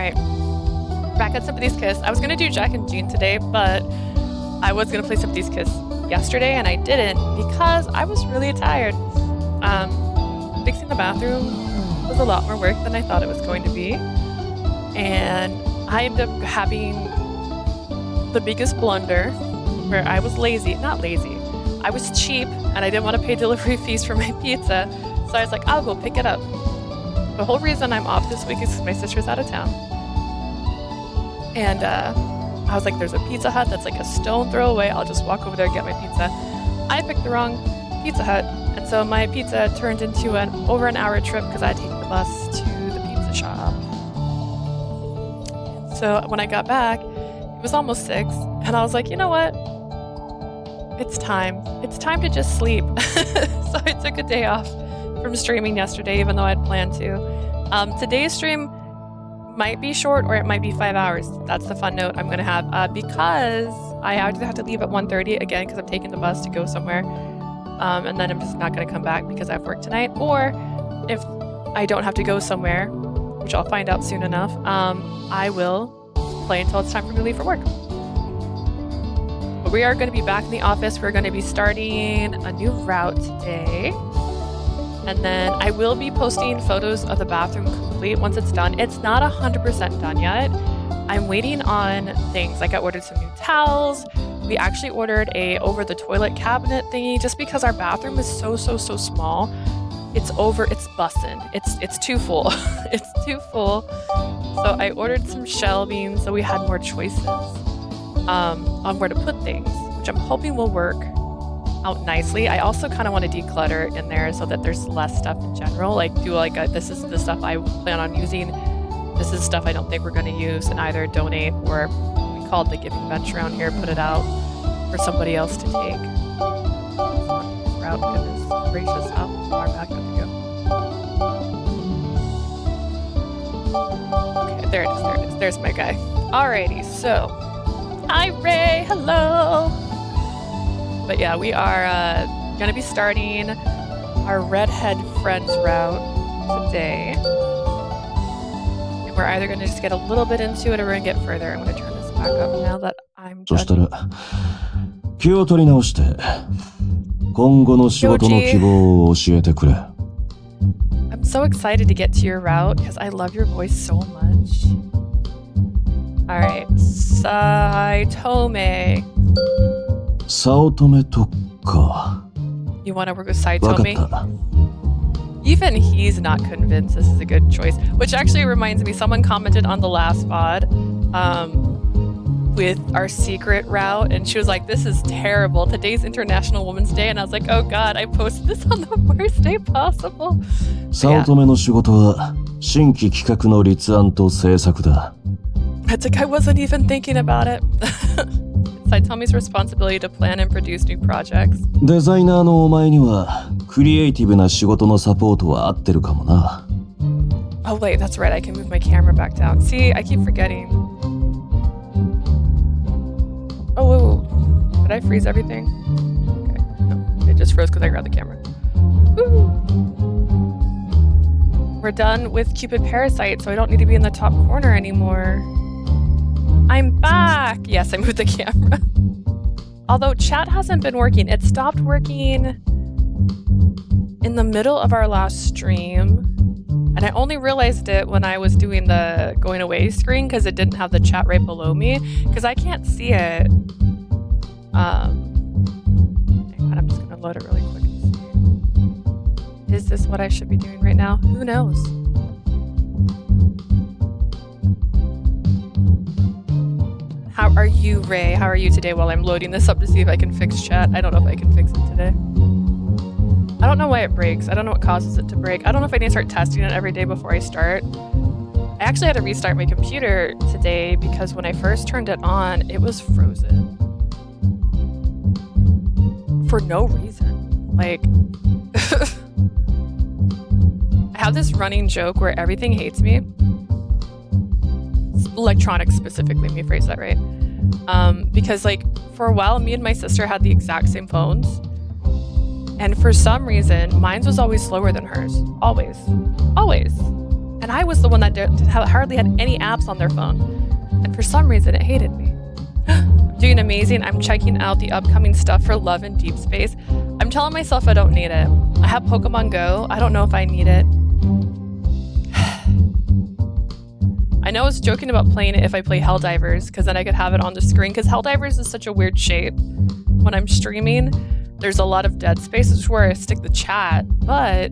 Alright, back at Sympathy's Kiss. I was going to do Jack and Jean today, but I was going to play Sympathy's Kiss yesterday, and I didn't because I was really tired. Fixing the bathroom was a lot more work than I thought it was going to be, and I ended up having the biggest blunder where I was lazy. Not lazy. I was cheap, and I didn't want to pay delivery fees for my pizza, so I was like, I'll go pick it up. The whole reason I'm off this week is because my sister's out of town. And I was like, there's a Pizza Hut that's like a stone throw away. I'll just walk over there and get my pizza. I picked the wrong Pizza Hut, and so my pizza turned into an over an hour trip because I had to take the bus to the pizza shop. And so when I got back, it was almost 6, and I was like, you know what? It's time. It's time to just sleep. So I took a day off from streaming yesterday, even though I'd planned to. Today's stream might be short or it might be 5 hours. That's the fun note I'm going to have because I either have to leave at 1:30 again because I'm taking the bus to go somewhere, and then I'm just not going to come back because I have work tonight, or if I don't have to go somewhere, which I'll find out soon enough, I will play until it's time for me to leave for work. But we are going to be back in the office. We're going to be starting a new route today. And then I will be posting photos of the bathroom complete once it's done. It's not 100% done yet. I'm waiting on things. Like I ordered some new towels. We actually ordered a over the toilet cabinet thingy just because our bathroom is so small. It's bussin'. It's too full. It's too full. So I ordered some shelving so we had more choices on where to put things, which I'm hoping will work out nicely. I also kind of want to declutter in there so that there's less stuff in general. Like do like a, this is the stuff I plan on using. This is stuff I don't think we're going to use, and either donate or we call it the giving bench around here, put it out for somebody else to take. Route, goodness gracious, how far back did we go? Okay, there it is. There's my guy. Alrighty, so hi Ray, hello. But yeah, we are going to be starting our redhead friends route today. And we're either going to just get a little bit into it or we're going to get further. I'm going to turn this back up now that I'm judging. 気を取り直して今後の仕事の希望を教えてくれ。I'm so excited to get to your route because I love your voice so much. Alright, Saotome. Saotome とか。You want to work with Saotome? Even he's not convinced this is a good choice. Which actually reminds me, someone commented on the last VOD with our secret route, and she was like, this is terrible. Today's International Women's Day. And I was like, oh god, I posted this on the worst day possible. Saotome の仕事は新規企画の立案と制作だ。It's like I wasn't even thinking about it. Satomi's responsibility to plan and produce new projects. デザイナーのお前にはクリエイティブな仕事のサポートは合ってるかもな。Oh wait, that's right. I can move my camera back down. See, I keep forgetting. Oh, whoa. Did I freeze everything? Okay. No, it just froze because I grabbed the camera. Woo! We're done with Cupid Parasite, so I don't need to be in the top corner anymore. I'm back! Yes, I moved the camera. Although chat hasn't been working. It stopped working in the middle of our last stream. And I only realized it when I was doing the going away screen because it didn't have the chat right below me. Because I can't see it. Hang on, I'm just going to load it really quick and see. Is this what I should be doing right now? Who knows? How are you, Ray? How are you today while I'm loading this up to see if I can fix chat? I don't know if I can fix it today. I don't know why it breaks. I don't know what causes it to break. I don't know if I need to start testing it every day before I start. I actually had to restart my computer today because when I first turned it on, it was frozen. For no reason. Like, I have this running joke where everything hates me. Electronics specifically, let me phrase that right. Because like for a while, me and my sister had the exact same phones. And for some reason, mine was always slower than hers. Always. And I was the one that hardly had any apps on their phone. And for some reason, it hated me. I'm doing amazing. I'm checking out the upcoming stuff for Love and Deep Space. I'm telling myself I don't need it. I have Pokemon Go. I don't know if I need it. I know I was joking about playing it if I play Helldivers, because then I could have it on the screen, because Helldivers is such a weird shape. When I'm streaming, there's a lot of dead spaces where I stick the chat, but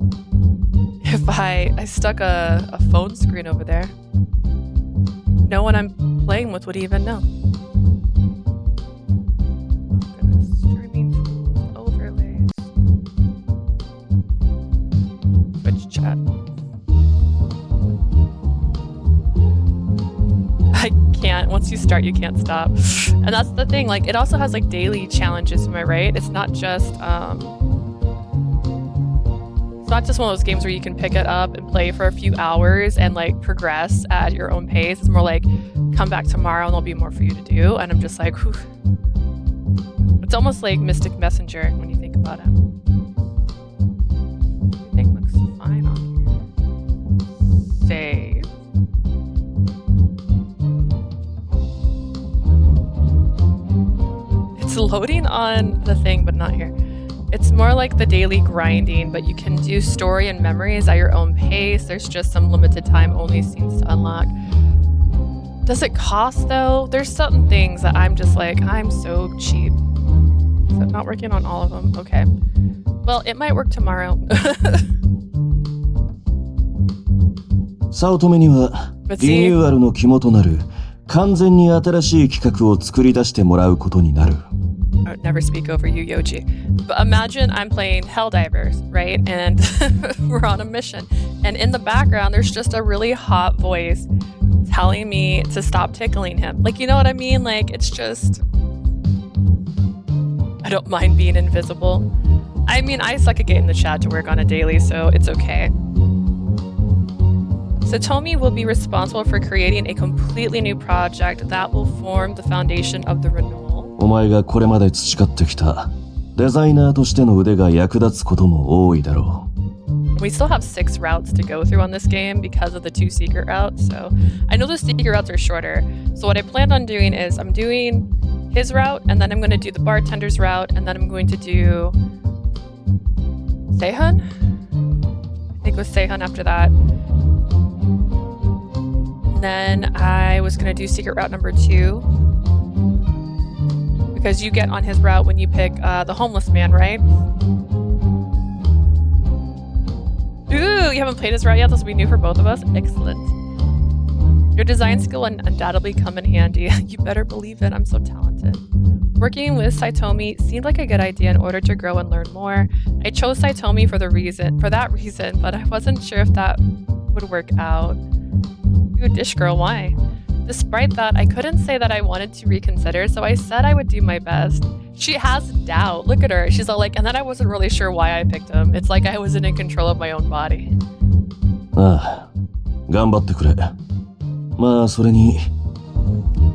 if I stuck a phone screen over there, no one I'm playing with would even know. Oh goodness, streaming tools, overlays, Twitch chat. I can't. Once you start, you can't stop. And that's the thing. Like, it also has like daily challenges. Am I right? It's not just one of those games where you can pick it up and play for a few hours and like progress at your own pace. It's more like come back tomorrow and there'll be more for you to do. And I'm just like, whew. It's almost like Mystic Messenger when you think about it. Everything looks fine on here. Save. It's loading on the thing, but not here. It's more like the daily grinding, but you can do story and memories at your own pace. There's just some limited time only scenes to unlock. Does it cost though? There's certain things that I'm just like, I'm so cheap. Is it not working on all of them? Okay. Well, it might work tomorrow. Saotome にはリニューアルの肝となる完全に新しい企画を作り出してもらうことになる。I would never speak over you, Yoji. But imagine I'm playing Helldivers, right? And we're on a mission. And in the background, there's just a really hot voice telling me to stop tickling him. Like, you know what I mean? Like, it's just... I don't mind being invisible. I mean, I suck at getting the chat to work on a daily, so it's okay. Satomi will be responsible for creating a completely new project that will form the foundation of the renewal. お前がこれまで培ってきたデザイナーとしての腕が役立つことも多いだろう。We still have 6 routes to go through on this game because of the 2 secret routes. So I know the secret routes are shorter. So what I planned on doing is I'm doing his route, and then I'm going to do the bartender's route, and then I'm going to do Seihun? I think it was Seihun after that. And then I was going to do secret route number 2. Because you get on his route when you pick the homeless man, right? Ooh, you haven't played his route yet? This will be new for both of us. Excellent. Your design skill will undoubtedly come in handy. You better believe it. I'm so talented. Working with Saotome seemed like a good idea in order to grow and learn more. I chose Saotome for that reason, but I wasn't sure if that would work out. Ooh, dish girl, why? Despite that, I couldn't say that I wanted to reconsider, so I said I would do my best. She has doubt. Look at her. She's all like, and then I wasn't really sure why I picked him. It's like I wasn't in control of my own body. ああ、頑張ってくれ。まあ、それに。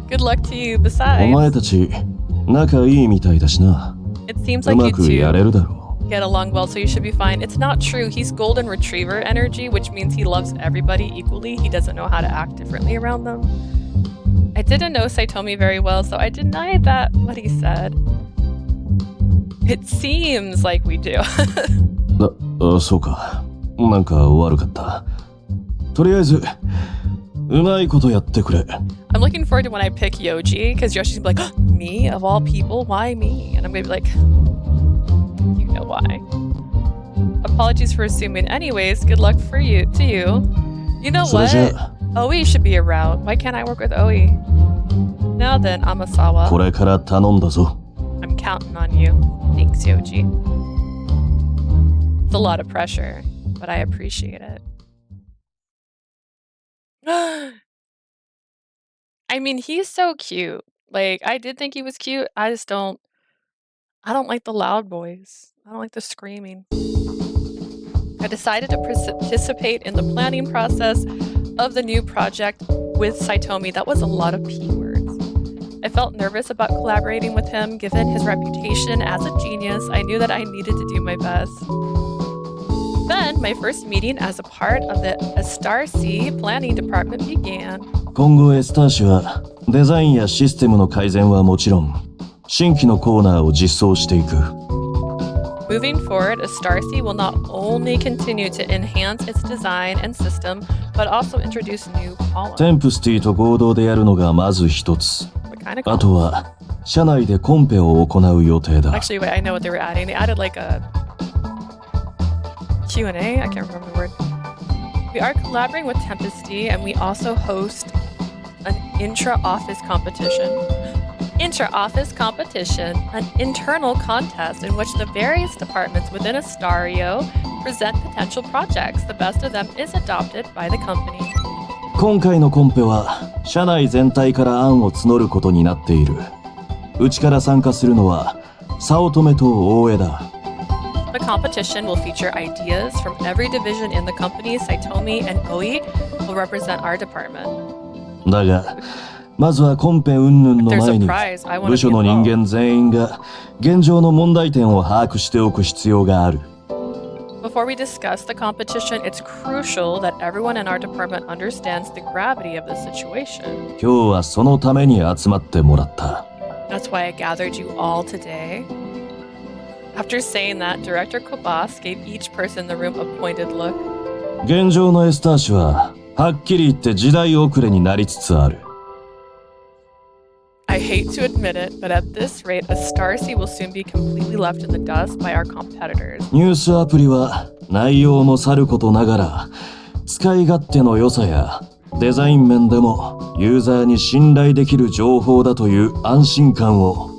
Good luck to you, besides. お前たち、仲いいみたいだしな。It seems like you うまくやれるだろう。Get along well, so you should be fine. It's not true. He's golden retriever energy, which means he loves everybody equally. He doesn't know how to act differently around them. I didn't know Saotome very well, so I denied that what he said. It seems like we do. そうか。なんか悪かった。とりあえず、うまいことやってくれ。I'm looking forward to when I pick Yoji, because Yoshi's gonna be like, me of all people, why me? And I'm gonna be like, you know why. Apologies for assuming. Anyways, good luck to you. You know what? Oi should be a route. Why can't I work with Oi? Now then, Amasawa. これから頼んだぞ。I'm counting on you. Thanks, Yoji. It's a lot of pressure, but I appreciate it. I mean, he's so cute. Like, I did think he was cute. I don't like the loud boys. I don't like the screaming. I decided to participate in the planning process of the new project with Saotome. That was a lot of P words. I felt nervous about collaborating with him. Given his reputation as a genius, I knew that I needed to do my best. Then my first meeting as a part of the StarC planning department began. 今後エスター氏はデザインやシステムの改善はもちろん新規のコーナーを実装していく。Moving forward, StarC will not only continue to enhance its design and system, but also introduce new columns. Sympathy と合同でやるのがまず一つ。What kind of あとは社内でコンペを行う予定だ。Actually, wait, I know what they were adding. They added like a Q&A? I can't remember the word. We are collaborating with Tempesty, and we also host an intra-office competition. Intra-office competition, an internal contest in which the various departments within Astario present potential projects. The best of them is adopted by the company. 今回のコンペは社内全体から案を募ることになっている。うちから参加するのは早乙女と大江だ。The competition will feature ideas from every division in the company. Saotome and Oi will represent our department. だがまずはコンペ云々の前に部署の人間全員が現状の問題点を把握しておく必要がある。Before we discuss the competition, it's crucial that everyone in our department understands the gravity of the situation. 今日はそのために集まってもらった。That's why I gathered you all today. After saying that, Director Kobas gave each person in the room a pointed look. 現状のエスター氏ははっきり言って時代遅れになりつつある。I hate to admit it, but at this rate, StarC will soon be completely left in the dust by our competitors. ニュースアプリは内容もさることながら使い勝手の良さやデザイン面でもユーザーに信頼できる情報だという安心感を。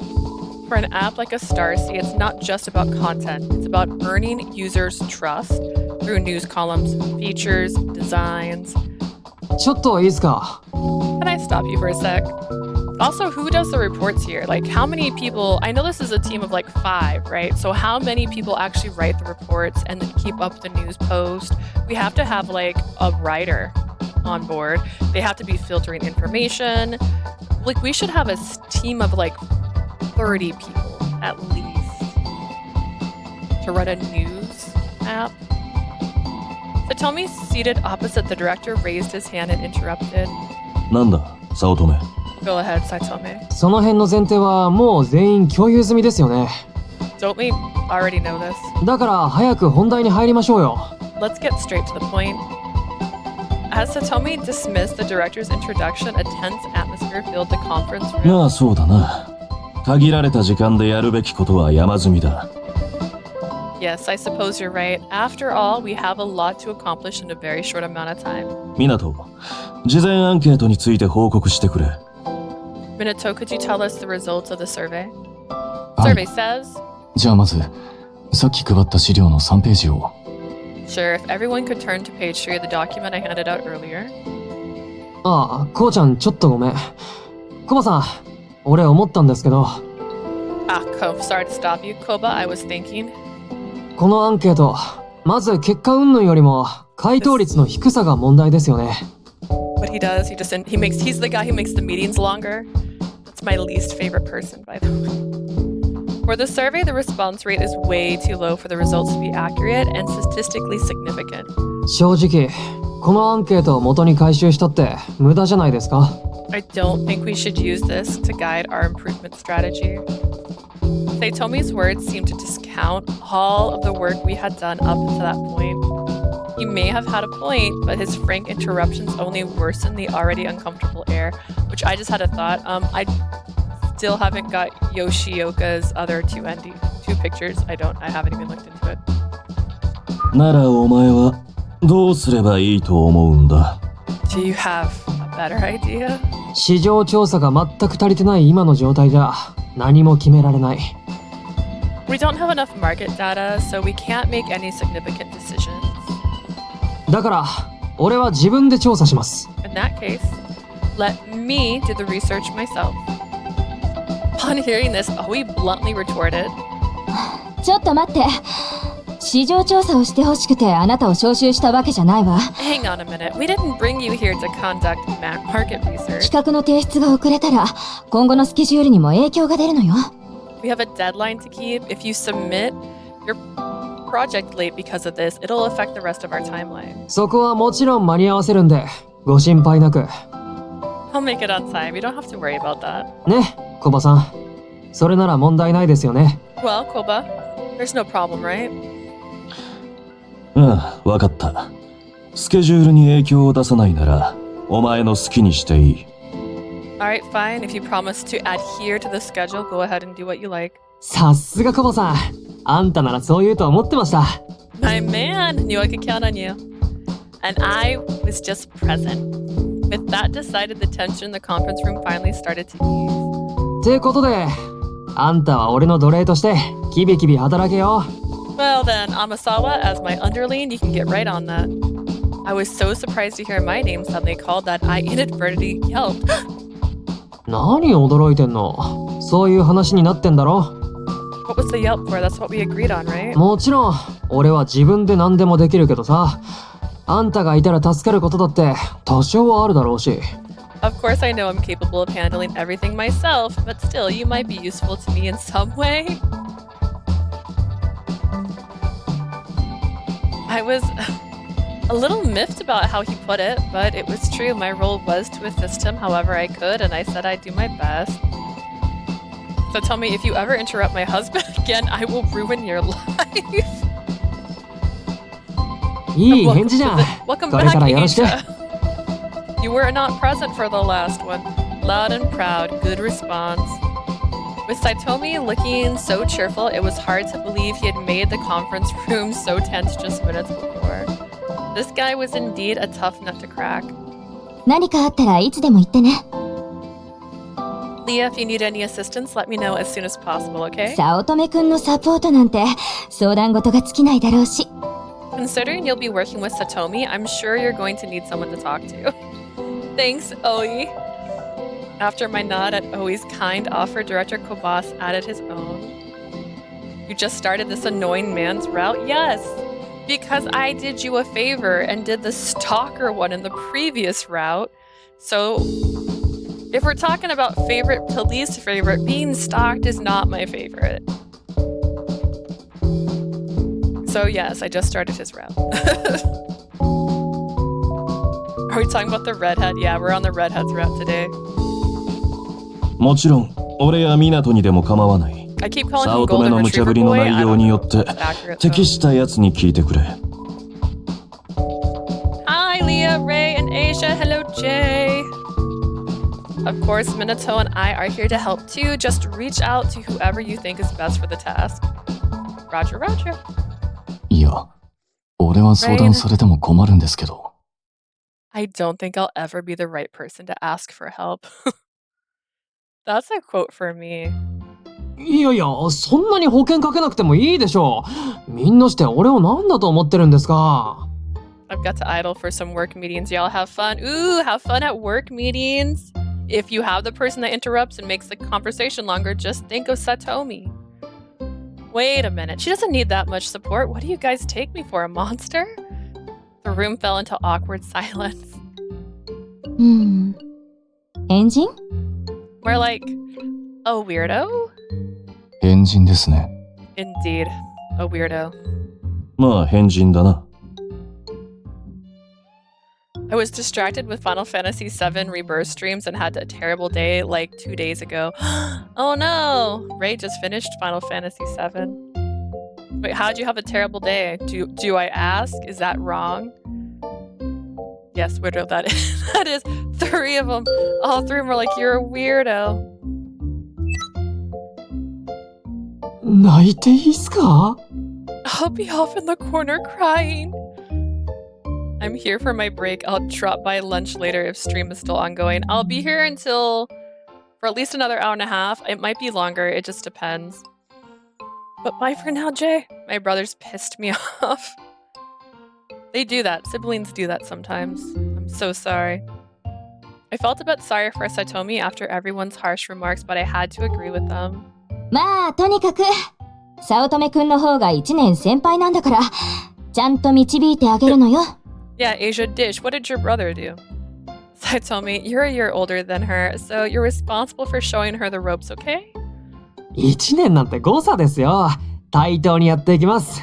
For an app like StarC, it's not just about content. It's about earning users' trust through news columns, features, designs. ちょっといいですか? Can I stop you for a sec? Also, who does the reports here? Like, how many people? I know this is a team of like 5, right? So how many people actually write the reports and then keep up the news post? We have to have like a writer on board. They have to be filtering information. Like, we should have a team of like 30 people at least to run a news app. Satomi, seated opposite the director, raised his hand and interrupted. なんだ、早乙女。Go ahead, Saotome. その辺の前提はもう全員共有済みですよね。Don't we already know this? だから早く本題に入りましょうよ。Let's get straight to the point. As Satomi dismissed the director's introduction, a tense atmosphere filled the conference room. まあそうだな。限られた時間でやるべきことは山積みだ。Yes, I suppose you're right. After all, we have a lot to accomplish in a very short amount of time. 港、事前アンケートについて報告してくれ。Minato, could you tell us the results of the survey? はい。 Survey says... じゃあまず、さっき配った資料の3ページを。Sure, if everyone could turn to page 3 of the document I handed out earlier. ああ、こうちゃんちょっとごめん。コバさん、俺思ったんですけど。Ah, sorry to stop you, Koba. I was thinking. このアンケート、まず結果云々よりも回答率の低さが問題ですよね。What he does, he's the guy who makes the meetings longer. That's my least favorite person, by the way. For the survey, the response rate is way too low for the results to be accurate and statistically significant. 正直、このアンケートを元に回収したって無駄じゃないですか? I don't think we should use this to guide our improvement strategy. Saitomi's words seemed to discount all of the work we had done up to that point. He may have had a point, but his frank interruptions only worsened the already uncomfortable air, which I just had a thought. I still haven't got Yoshioka's other two pictures. I haven't even looked into it. ならお前はどうすればいいと思うんだ? Do you have a better idea? 市場調査が全く足りてない今の状態じゃ何も決められない。We don't have enough market data, so we can't make any significant decisions. だから、俺は自分で調査します。In that case, let me do the research myself. Upon hearing this, Aoi bluntly retorted. ちょっと待って。市場調査をしてほしくてあなたを招集したわけじゃないわ。Hang on a minute. We didn't bring you here to conduct market research. 企画の提出が遅れたら、今後のスケジュールにも影響が出るのよ。We have a deadline to keep. If you submit your project late because of this, it'll affect the rest of our timeline. そこはもちろん間に合わせるんで、ご心配なく。I'll make it on time. You don't have to worry about that. ね、コバさん。それなら問題ないですよね。Well, Koba, there's no problem, right? わかった。スケジュールに影響を出さないなら、お前の好きにしていい。Alright, fine. If you promise to adhere to the schedule, go ahead and do what you like. さすがコバさん。あんたならそう言うと思ってました。My man, knew I could count on you. And I was just present. With that decided, the tension in the conference room finally started to ease. ってことで、あんたは俺の奴隷としてキビキビ働けよ。Well then, Amasawa, as my underling, you can get right on that. I was so surprised to hear my name suddenly called that I inadvertently yelped. 何驚いてんの？そういう話になってんだろ？ What was the yelp for? That's what we agreed on, right? もちろん、俺は自分で何でもできるけどさ、あんたがいたら助かることだって多少はあるだろうし。Of course I know I'm capable of handling everything myself, but still, you might be useful to me in some way. I was a little miffed about how he put it, but it was true. My role was to assist him however I could, and I said I'd do my best. So tell me, if you ever interrupt my husband again, I will ruin your life. いい返事じゃん。 Welcome これから back, よろしく。 Asia. You were not present for the last one. Loud and proud, good response. With Saotome looking so cheerful, it was hard to believe he had made the conference room so tense just minutes before. This guy was indeed a tough nut to crack. 何かあったらいつでも言ってね。Leah, if you need any assistance, let me know as soon as possible, okay? 早乙女くんのサポートなんて相談事が尽きないだろうし。Considering you'll be working with Satomi, I'm sure you're going to need someone to talk to. Thanks, Oi. After my nod at Oi's kind offer, Director Kobas added his own. You just started this annoying man's route? Yes, because I did you a favor and did the stalker one in the previous route. So, if we're talking about favorite to least favorite, being stalked is not my favorite. So yes, I just started his route. Are we talking about the redhead? Yeah, we're on the redhead's route today. もちろん、俺や港にでも構わない。 I keep calling 早 him 乙女 Golden の無茶ぶ Retriever りの Boy. I 内容 don't に know よ if って it's accurate, 適 though. したやつに聞いてくれ。 Hi, Leah, Ray, and Asia. Hello, Jay. Of course, Minato and I are here to help too. Just reach out to whoever you think is best for the task. Roger, Roger. いや、俺は相談されても困るんですけど。I don't think I'll ever be the right person to ask for help. That's a quote for me. いやいや、そんなに保険かけなくてもいいでしょう。みんなして俺を何だと思ってるんですか。 I've got to idle for some work meetings. Y'all have fun. Ooh, have fun at work meetings. If you have the person that interrupts and makes the conversation longer, just think of Satomi. Wait a minute. She doesn't need that much support. What do you guys take me for, a monster? The room fell into awkward silence. エンジン？ We're like, a weirdo? 変人ですね。 Indeed, a weirdo. まあ変人だな。 I was distracted with Final Fantasy VII Rebirth streams and had a terrible day like 2 days ago. Oh no! Ray just finished Final Fantasy VII. Wait, how'd you have a terrible day? Do I ask? Is that wrong? Yes, weirdo that is. That is 3 of them. All 3 of them are like, you're a weirdo. 泣いていいっすか？ I'll be off in the corner crying. I'm here for my break. I'll drop by lunch later if stream is still ongoing. I'll be here until for at least another hour and a half. It might be longer. It just depends. But bye for now, Jay. My brothers pissed me off. They do that. Siblings do that sometimes. I'm so sorry. I felt a bit sorry for Satomi after everyone's harsh remarks, but I had to agree with them. まあとにかく早乙女くんの方が1年先輩なんだからちゃんと導いてあげるのよ。Yeah, Asia Dish, what did your brother do? Saotome, you're a year older than her, so you're responsible for showing her the ropes, okay? 1年なんて誤差ですよ。対等にやっていきます。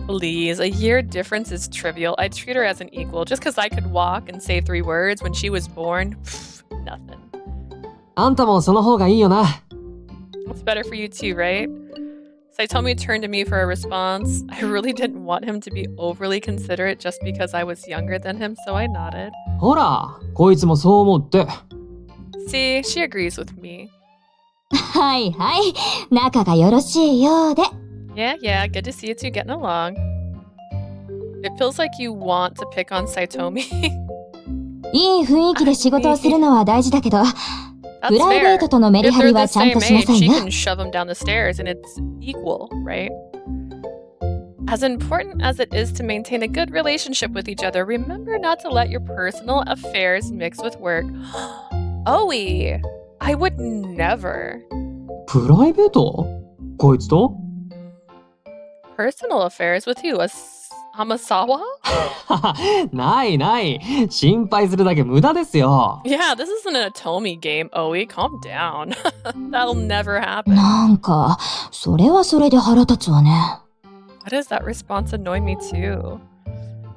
Please, a year difference is trivial. I treat her as an equal. Just because I could walk and say 3 words when she was born, nothing. あんたもその方がいいよな。It's better for you too, right? Saotome turned to me for a response. I really didn't want him to be overly considerate just because I was younger than him, so I nodded. ほら、こいつもそう思って。See, she agrees with me. はいはい、仲がよろしいようで。Yeah, yeah, good to see you two getting along. It feels like you want to pick on Saotome. いい雰囲気で仕事をするのは大事だけど、 That's プライベー fair. トとのメリ If ハ they're リ the はちゃん same としな age, さい she ね。 can shove him down the stairs and it's equal, right? As important as it is to maintain a good relationship with each other, remember not to let your personal affairs mix with work. Owie, I would never. プライベート？こいつと？ Personal affairs with who? Hamasawa? ないない。心配するだけ無駄ですよ。Yeah, this isn't an Atomi game, Owie. Calm down. That'll never happen. なんか、それはそれで腹立つわね。Why does that response annoy me too?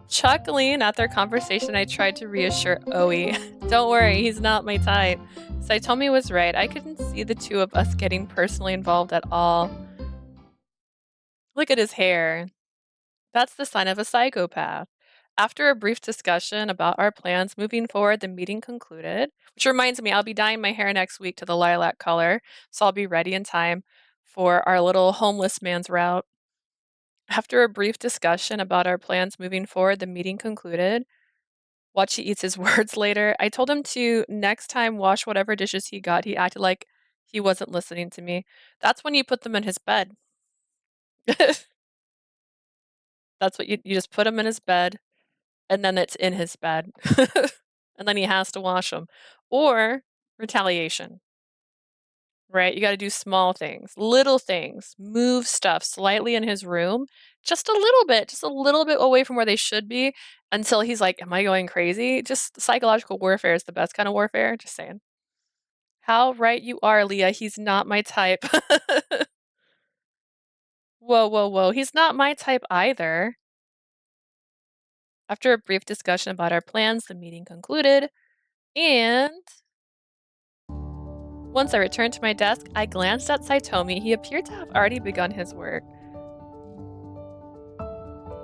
Chuckling at their conversation, I tried to reassure Owie. Don't worry, he's not my type. Saotome was right. I couldn't see the two of us getting personally involved at all. Look at his hair. That's the sign of a psychopath. After a brief discussion about our plans moving forward, the meeting concluded. Which reminds me, I'll be dyeing my hair next week to the lilac color, so I'll be ready in time for our little homeless man's route. After a brief discussion about our plans moving forward, the meeting concluded. Watch he eats his words later. I told him to next time wash whatever dishes he got. He acted like he wasn't listening to me. That's when you put them in his bed. That's what you just put him in his bed, and then it's in his bed. And then he has to wash them. Or retaliation. Right? You got to do small things, little things, move stuff slightly in his room, just a little bit away from where they should be until he's like, am I going crazy? Just psychological warfare is the best kind of warfare. Just saying. How right you are, Leah. He's not my type. Whoa, whoa, whoa. He's not my type either. After a brief discussion about our plans, the meeting concluded, and once I returned to my desk, I glanced at Saotome. He appeared to have already begun his work.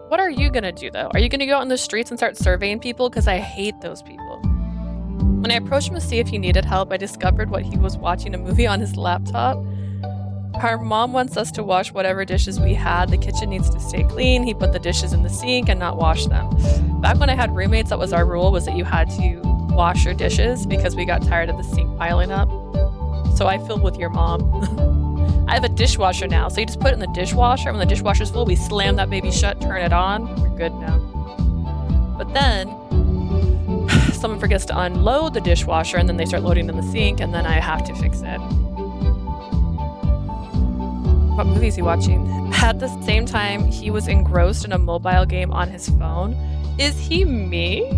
What are you gonna do, though? Are you gonna go out in the streets and start surveying people? Because I hate those people. When I approached him to see if he needed help, I discovered what he was watching a movie on his laptop. Our mom wants us to wash whatever dishes we had. The kitchen needs to stay clean. He put the dishes in the sink and not wash them. Back when I had roommates, that was our rule, was that you had to wash your dishes because we got tired of the sink piling up. So I feel with your mom. I have a dishwasher now, so you just put it in the dishwasher. When the dishwasher's full, we slam that baby shut, turn it on. We're good now. But then someone forgets to unload the dishwasher, and then they start loading in the sink, and then I have to fix it. What movie is he watching? At the same time, he was engrossed in a mobile game on his phone. Is he me?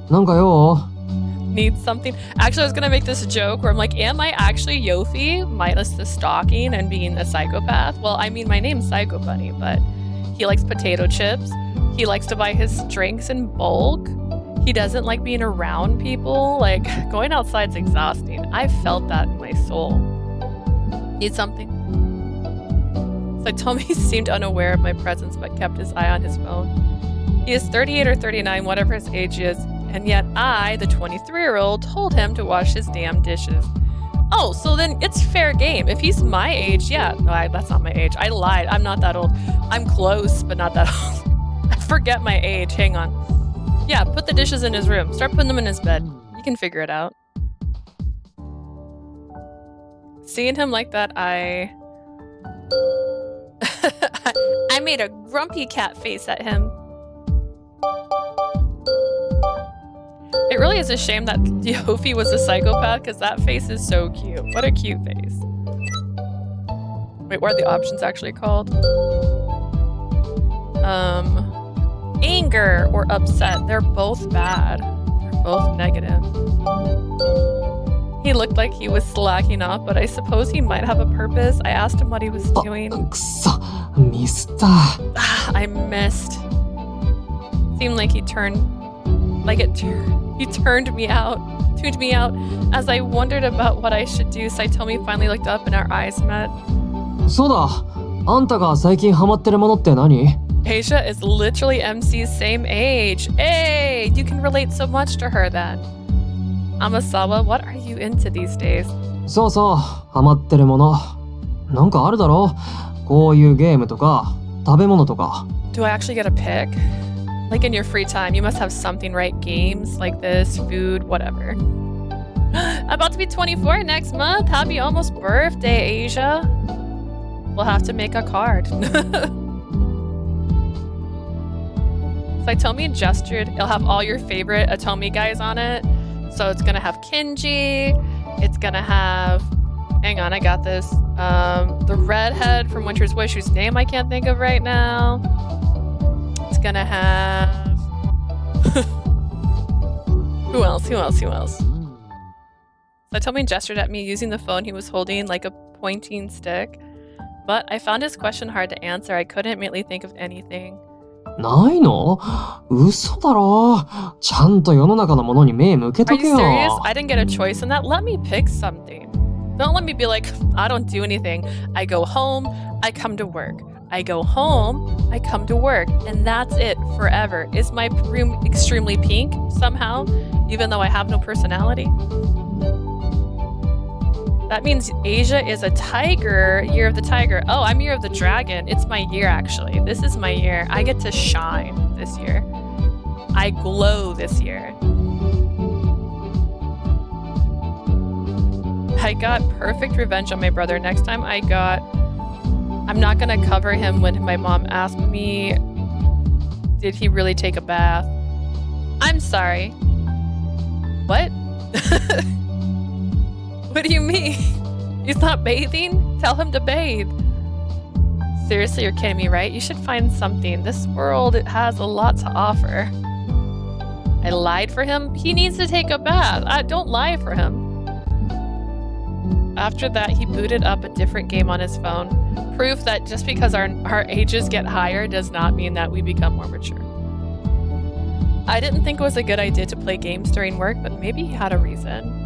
なんかよ。 Need something? Actually, I was gonna make this joke where I'm like, am I actually Yofi minus the stalking and being a psychopath? Well, I mean, my name's Psycho Bunny, but he likes potato chips. He likes to buy his drinks in bulk. He doesn't like being around people. Like, going outside's exhausting. I felt that in my soul. Need something? Saotome seemed unaware of my presence but kept his eye on his phone. He is 38 or 39, whatever his age is, and yet I, the 23-year-old, told him to wash his damn dishes. Oh, so then it's fair game. If he's my age, yeah. No, that's not my age. I lied. I'm not that old. I'm close, but not that old. I forget my age. Hang on. Yeah, put the dishes in his room. Start putting them in his bed. You can figure it out. Seeing him like that, I made a grumpy cat face at him. It really is a shame that Yofi was a psychopath because that face is so cute. What a cute face. Wait, what are the options actually called? Anger or upset. They're both bad. They're both negative. He looked like he was slacking off, but I suppose he might have a purpose. I asked him what he was doing. くそ、ミスった。I missed. Seemed like he turned me out, tuned me out as I wondered about what I should do. Saitomi finally looked up and our eyes met. そうだ、あんたが最近ハマってるものって何？ Asia is literally MC's same age. Hey, you can relate so much to her then. Amasawa, what are you into these days? そうそう、ハマってるもの。なんかあるだろ？こういうゲームとか、食べ物とか。Do I actually get a pick? Like in your free time, you must have something, right? Games like this, food, whatever. About to be 24 next month. Happy almost birthday, Asia. We'll have to make a card. Saitomi gestured. It'll have all your favorite Atomi guys on it. So it's gonna have Kinji. It's gonna have... Hang on, I got this. The redhead from Winter's Wish, whose name I can't think of right now. It's gonna have... Who else? Saitomi gestured at me using the phone he was holding like a pointing stick. But I found his question hard to answer. I couldn't immediately think of anything. ないの？嘘だろ。ちゃんと世の中のものに目向けと Are け you よ。serious? I didn't get a choice in that. Let me pick something. Don't let me be like, I don't do anything. I go home, I come to work. I go home, I come to work. And that's it forever. Is my room extremely pink somehow, even though I have no personality? That means Asia is a tiger, year of the tiger. Oh, I'm year of the dragon. It's my year, actually. This is my year. I get to shine this year. I glow this year. I got perfect revenge on my brother. Next time I'm not gonna cover him when my mom asked me, did he really take a bath? I'm sorry. What? What do you mean? He's not bathing? Tell him to bathe. Seriously, you're kidding me, right? You should find something. This world, it has a lot to offer. I lied for him? He needs to take a bath. Don't lie for him. After that, he booted up a different game on his phone. Proof that just because our ages get higher does not mean that we become more mature. I didn't think it was a good idea to play games during work, but maybe he had a reason.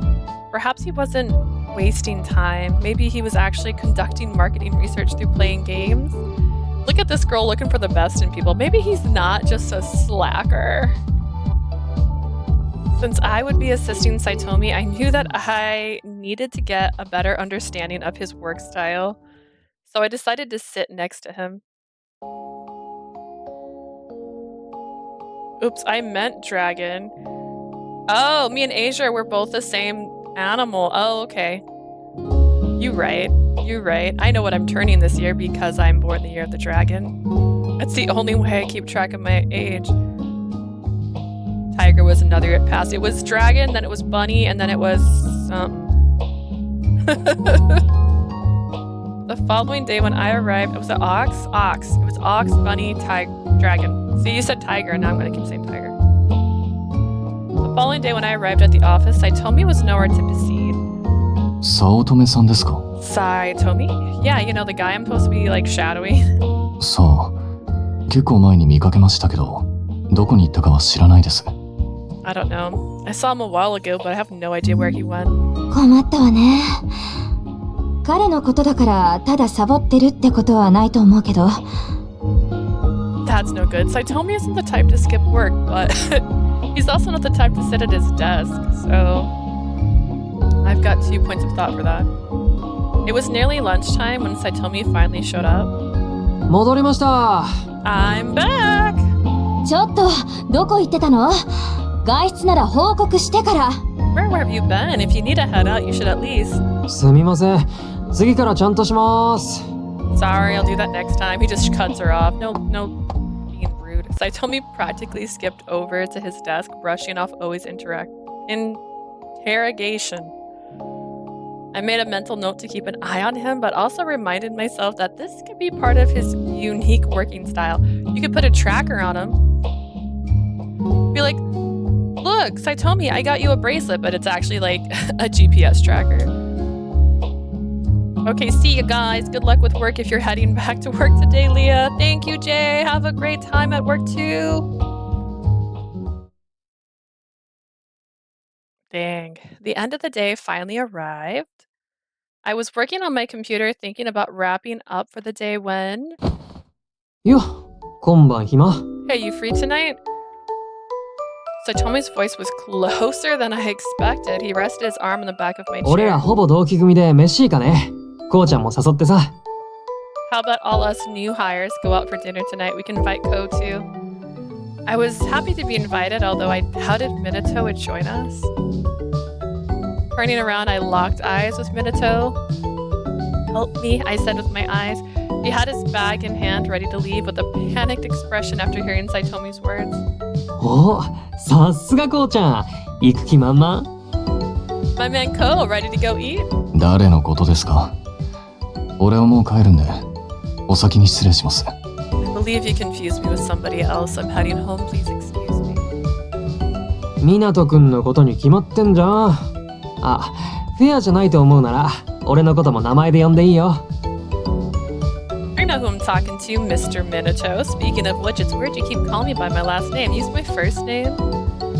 Perhaps he wasn't wasting time. Maybe he was actually conducting marketing research through playing games. Look at this girl looking for the best in people. Maybe he's not just a slacker. Since I would be assisting Saitomi, I knew that I needed to get a better understanding of his work style. So I decided to sit next to him. Oops, I meant dragon. Oh, me and Asia were both the same animal. Oh, okay. You're right. I know what I'm turning this year because I'm born the year of the dragon. That's the only way I keep track of my age. Tiger was another year it passed. It was dragon, then it was bunny, and then it was The following day when I arrived, it was an ox. It was ox, bunny, dragon. See, you said tiger, and now I'm going to keep saying tiger. The following day when I arrived at the office, Saitomi was nowhere to be seen. Saotome-san ですか？ Saitomi? Yeah, you know, the guy I'm supposed to be, like, shadowing. そう。結構前に見かけましたけど、どこに行ったかは知らないです。I don't know. I saw him a while ago, but I have no idea where he went. 困ったわね。彼のことだからただサボってるってことはないと思うけど。That's no good. Saitomi isn't the type to skip work, but he's also not the type to sit at his desk, so I've got 2 points of thought for that. It was nearly lunchtime when Saitomi finally showed up. 戻りました。I'm back! ちょっと、どこ行ってたの？外出なら報告してから。Where have you been? If you need to head out, you should at least. すみません。次からちゃんとします。Sorry, I'll do that next time. He just cuts her off. No being rude. Saitomi practically skipped over to his desk, brushing off Oi's interrogation. I made a mental note to keep an eye on him, but also reminded myself that this could be part of his unique working style. You could put a tracker on him. Be like, look, look, Saotome, I got you a bracelet, but it's actually like a GPS tracker. Okay, see you guys. Good luck with work if you're heading back to work today, Leah. Thank you, Jay. Have a great time at work too. Dang. The end of the day finally arrived. I was working on my computer thinking about wrapping up for the day when... よ、今晩暇 Hey, you free tonight? Satomi's voice was closer than I expected. He rested his arm on the back of my 俺 chair. らほぼ同期組で飯いいかねこうちゃんも誘ってさ How about all us new hires go out for dinner tonight? We can invite Ko too. I was happy to be invited, although I doubted Minato would join us. Turning around, I locked eyes with Minato. Help me, I said with my eyes. He had his bag in hand, ready to leave, with a panicked expression after hearing Saitomi's words. おさすがこうちゃん行く気満々 My man Ko, ready to go eat? 誰のことですか？俺はもう帰るんで、お先に失礼します。I believe you confused me with somebody else. I'm heading home. Please excuse me. 湊くんのことに決まってんじゃんあ、フェアじゃないと思うなら俺のことも名前で呼んでいいよ You know who I'm talking to, Mr. Minato. Speaking of which, it's weird you keep calling me by my last name. Use my first name.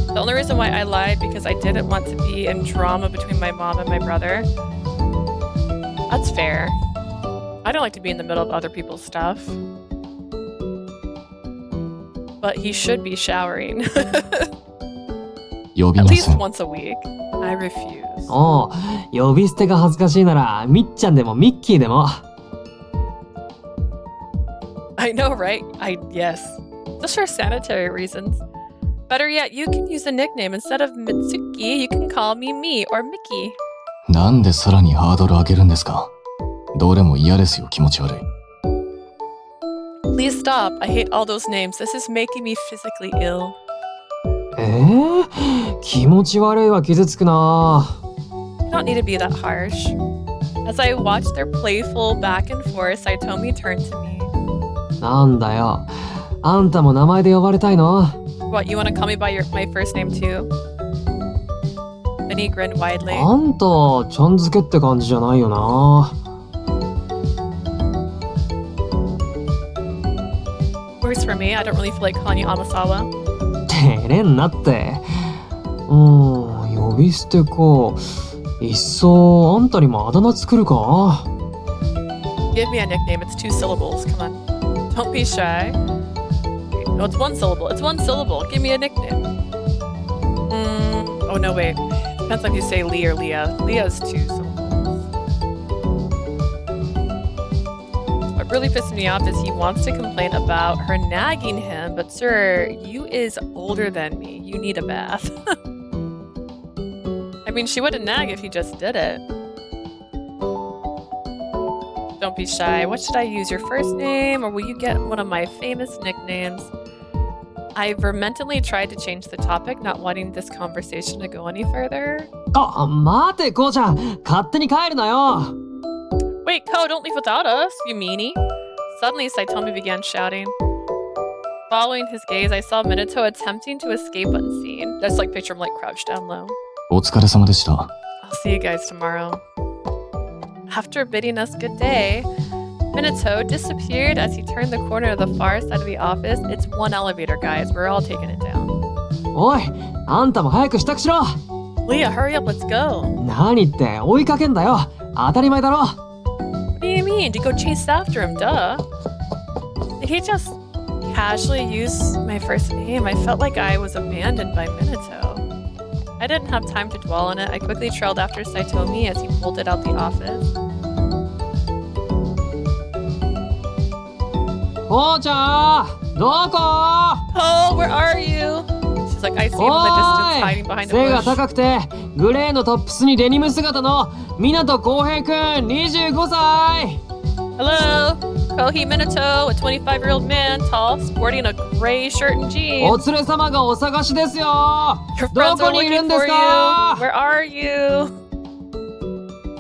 The only reason why I lied because I didn't want to be in drama between my mom and my brother. That's fair. I don't like to be in the middle of other people's stuff. But he should be showering. 呼び At ま least せん。 once a week. I refuse. おう呼び捨てが恥ずかしいならみっちゃんでもミッキーでも I know, right? Yes. Just for sanitary reasons. Better yet, you can use a nickname. Instead of Mitsuki, you can call me or Mickey. なんでさらにハードル上げるんですか？どれも嫌ですよ、気持ち悪い。Please stop. I hate all those names. This is making me physically ill. 気持ち悪いは傷つくな You don't need to be that harsh. As I watched their playful back and forth, Saotome turned to me. なんだよあんたも名前で呼ばれたいの What, you want to call me by my first name too? Then he grinned widely. あんたちゃん付けって感じじゃないよな Works for me. I don't really feel like calling you Amasawa. 照れんなって呼び捨てかいっそあんたにもあだ名作るか Give me a nickname. It's 2 syllables. Come on. Don't be shy. No, it's 1 syllable. It's 1 syllable. Give me a nickname. Oh, no, wait. Depends on if you say Lee or Leah. Leah's 2 syllables. What really pisses me off is he wants to complain about her nagging him, but sir, you is older than me. You need a bath. I mean, she wouldn't nag if he just did it. Don't be shy. What should I use? Your first name, or will you get one of my famous nicknames? I've mentally tried to change the topic, not wanting this conversation to go any further. あ、待てこうちゃん勝手に帰るなよ Wait, Ko, don't leave without us, you meanie. Suddenly, Saotome began shouting. Following his gaze, I saw Minato attempting to escape unseen. Just like picture him like crouched down low. お疲れ様でした。 I'll see you guys tomorrow. After bidding us good day, Minato disappeared as he turned the corner of the far side of the office. It's 1 elevator, guys. We're all taking it down. おいあんたも早く支度しろ Leah, hurry up, let's go. 何って追いかけんだよ当たり前だろ What do you mean? To go chase after him, duh. Did he just casually use my first name? I felt like I was abandoned by Minato. I didn't have time to dwell on it. I quickly trailed after Saotome as he bolted out the office. こうちゃんどこ Oh, where are you? She's like, I see him in the distance hiding おい behind 背 a が bush. 高くてグレーのトップスにデニム姿の湊浩平くん25歳 Hello, Kohi Minato, a 25-year-old man, tall, sporting a gray shirt and お jeans. 連れ様がお探しですよ Your ど friends こ are にいる looking んで for す you. か Where are you?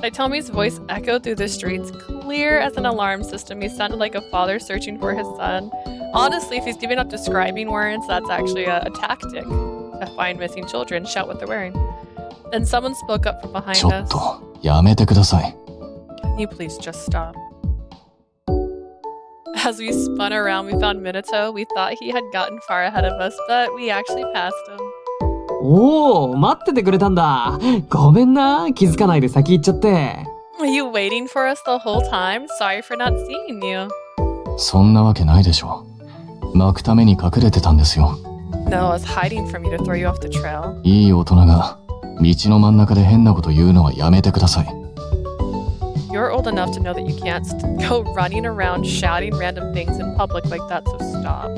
Saitome's voice echoed through the streets, clear as an alarm system. He sounded like a father searching for his son. Honestly, if he's giving up describing words, that's actually a tactic to find missing children, shout what they're wearing. Then someone spoke up from behind ちょっ us. とやめてください。 Can you please just stop? As we spun around, we found Minato. We thought he had gotten far ahead of us, but we actually passed him. おお、待っててくれたんだ。ごめんな、気づかないで先行っちゃって。Were you waiting for us the whole time? Sorry for not seeing you. そんなわけないでしょ。巻くために隠れてたんですよ。No, I was hiding from you to throw you off the trail. いい大人が道の真ん中で変なこと言うのはやめてください。You're old enough to know that you can't go running around shouting random things in public like that, so stop.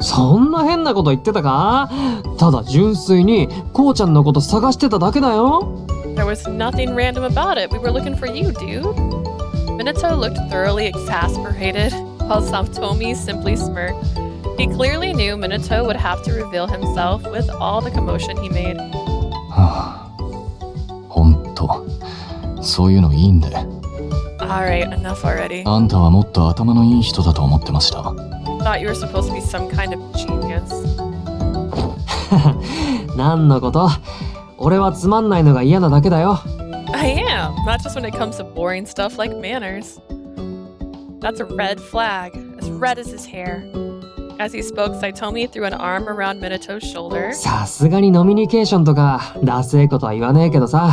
そんな変なこと言ってたか？ただ純粋にこうちゃんのこと探してただけだよ。There was nothing random about it. We were looking for you, dude. Minato looked thoroughly exasperated, while Saotome simply smirked. He clearly knew Minato would have to reveal himself with all the commotion he made. はあ、ほんと、そういうのいいんで。Alright, enough already. あんたはもっと頭のいい人だと思ってました。Thought you were supposed to be some kind of genius. 何のこと？俺はつまんないのが嫌なだけだよ。I am, not just when it comes to boring stuff like manners. That's a red flag, as red as his hair. As he spoke, Saotome threw an arm around Minato's shoulder. さすがにノミニケーションとかダセえことは言わねえけどさ。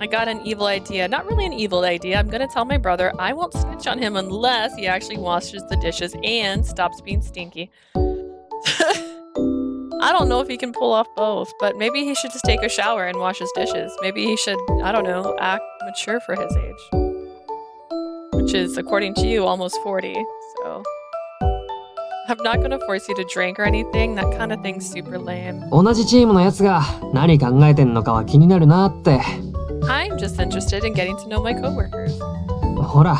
I got an evil idea. Not really an evil idea. I'm gonna tell my brother I won't snitch on him unless he actually washes the dishes and stops being stinky. I don't know if he can pull off both, but maybe he should just take a shower and wash his dishes. Maybe he should, I don't know, act mature for his age. Which is, according to you, almost 40, so... I'm not gonna force you to drink or anything. That kind of thing's super lame. 同じチームのやつが何考えてんのかは気になるなって。I'm just interested in getting to know my coworkers. ほら、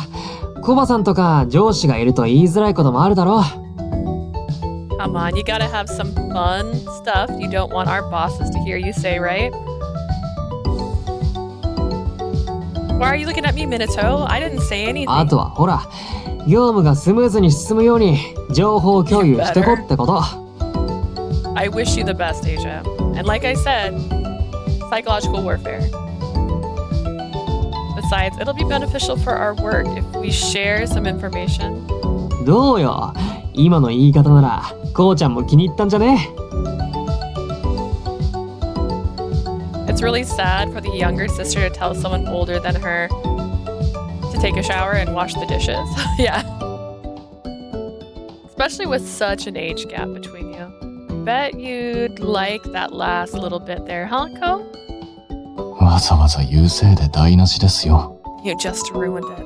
コバさんとか上司がいると言いづらいこともあるだろ。Come on, you gotta have some fun stuff you don't want our bosses to hear you say, right? Why are you looking at me, Minato? I didn't say anything. あとはほら、業務がスムーズに進むように情報共有してこってこと。I wish you the best, Asia. And like I said, psychological warfare. Besides, it'll be beneficial for our work if we share some information. どうよ、今の言い方ならこうちゃんも気に入ったんじゃね？ It's really sad for the younger sister to tell someone older than her to take a shower and wash the dishes. Yeah. Especially with such an age gap between you. Bet you'd like that last little bit there, huh, Ko? わざわざ言うせいで台無しですよ。You just ruined it.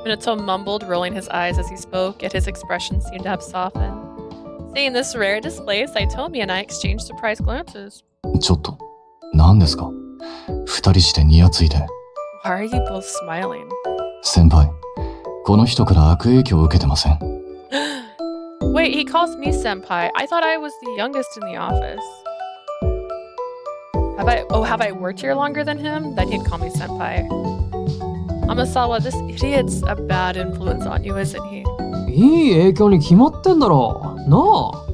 Minato mumbled, rolling his eyes as he spoke, yet his expression seemed to have softened. Seeing this rare display, Saotome and I exchanged surprised glances. ちょっと、何ですか？二人してニヤついて。Why are you both smiling? 先輩、この人から悪影響を受けてません？ Wait, he calls me senpai. I thought I was the youngest in the office. Have I worked here longer than him? Then he'd call me senpai. Amasawa, this idiot's a bad influence on you, isn't he? いい影響に決まってんだろう。なあ。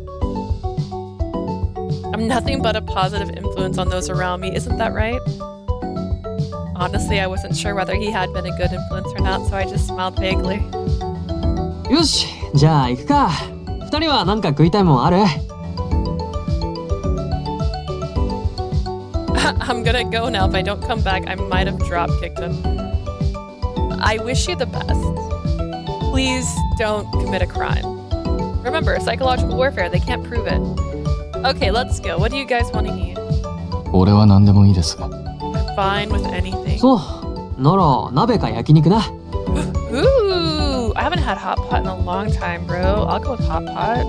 I'm nothing but a positive influence on those around me, isn't that right? Honestly, I wasn't sure whether he had been a good influence or not, so I just smiled vaguely. よし、じゃあ行くか。二人は何か食いたいもんある？I'm gonna go now. If I don't come back, I might have drop kicked him. I wish you the best. Please don't commit a crime. Remember, psychological warfare, they can't prove it. Okay, let's go. What do you guys want to eat? 俺は何でもいいです。I'm fine with anything. そう、なら鍋か焼肉な。Ooh, I haven't had hot pot in a long time, bro. I'll go with hot pot.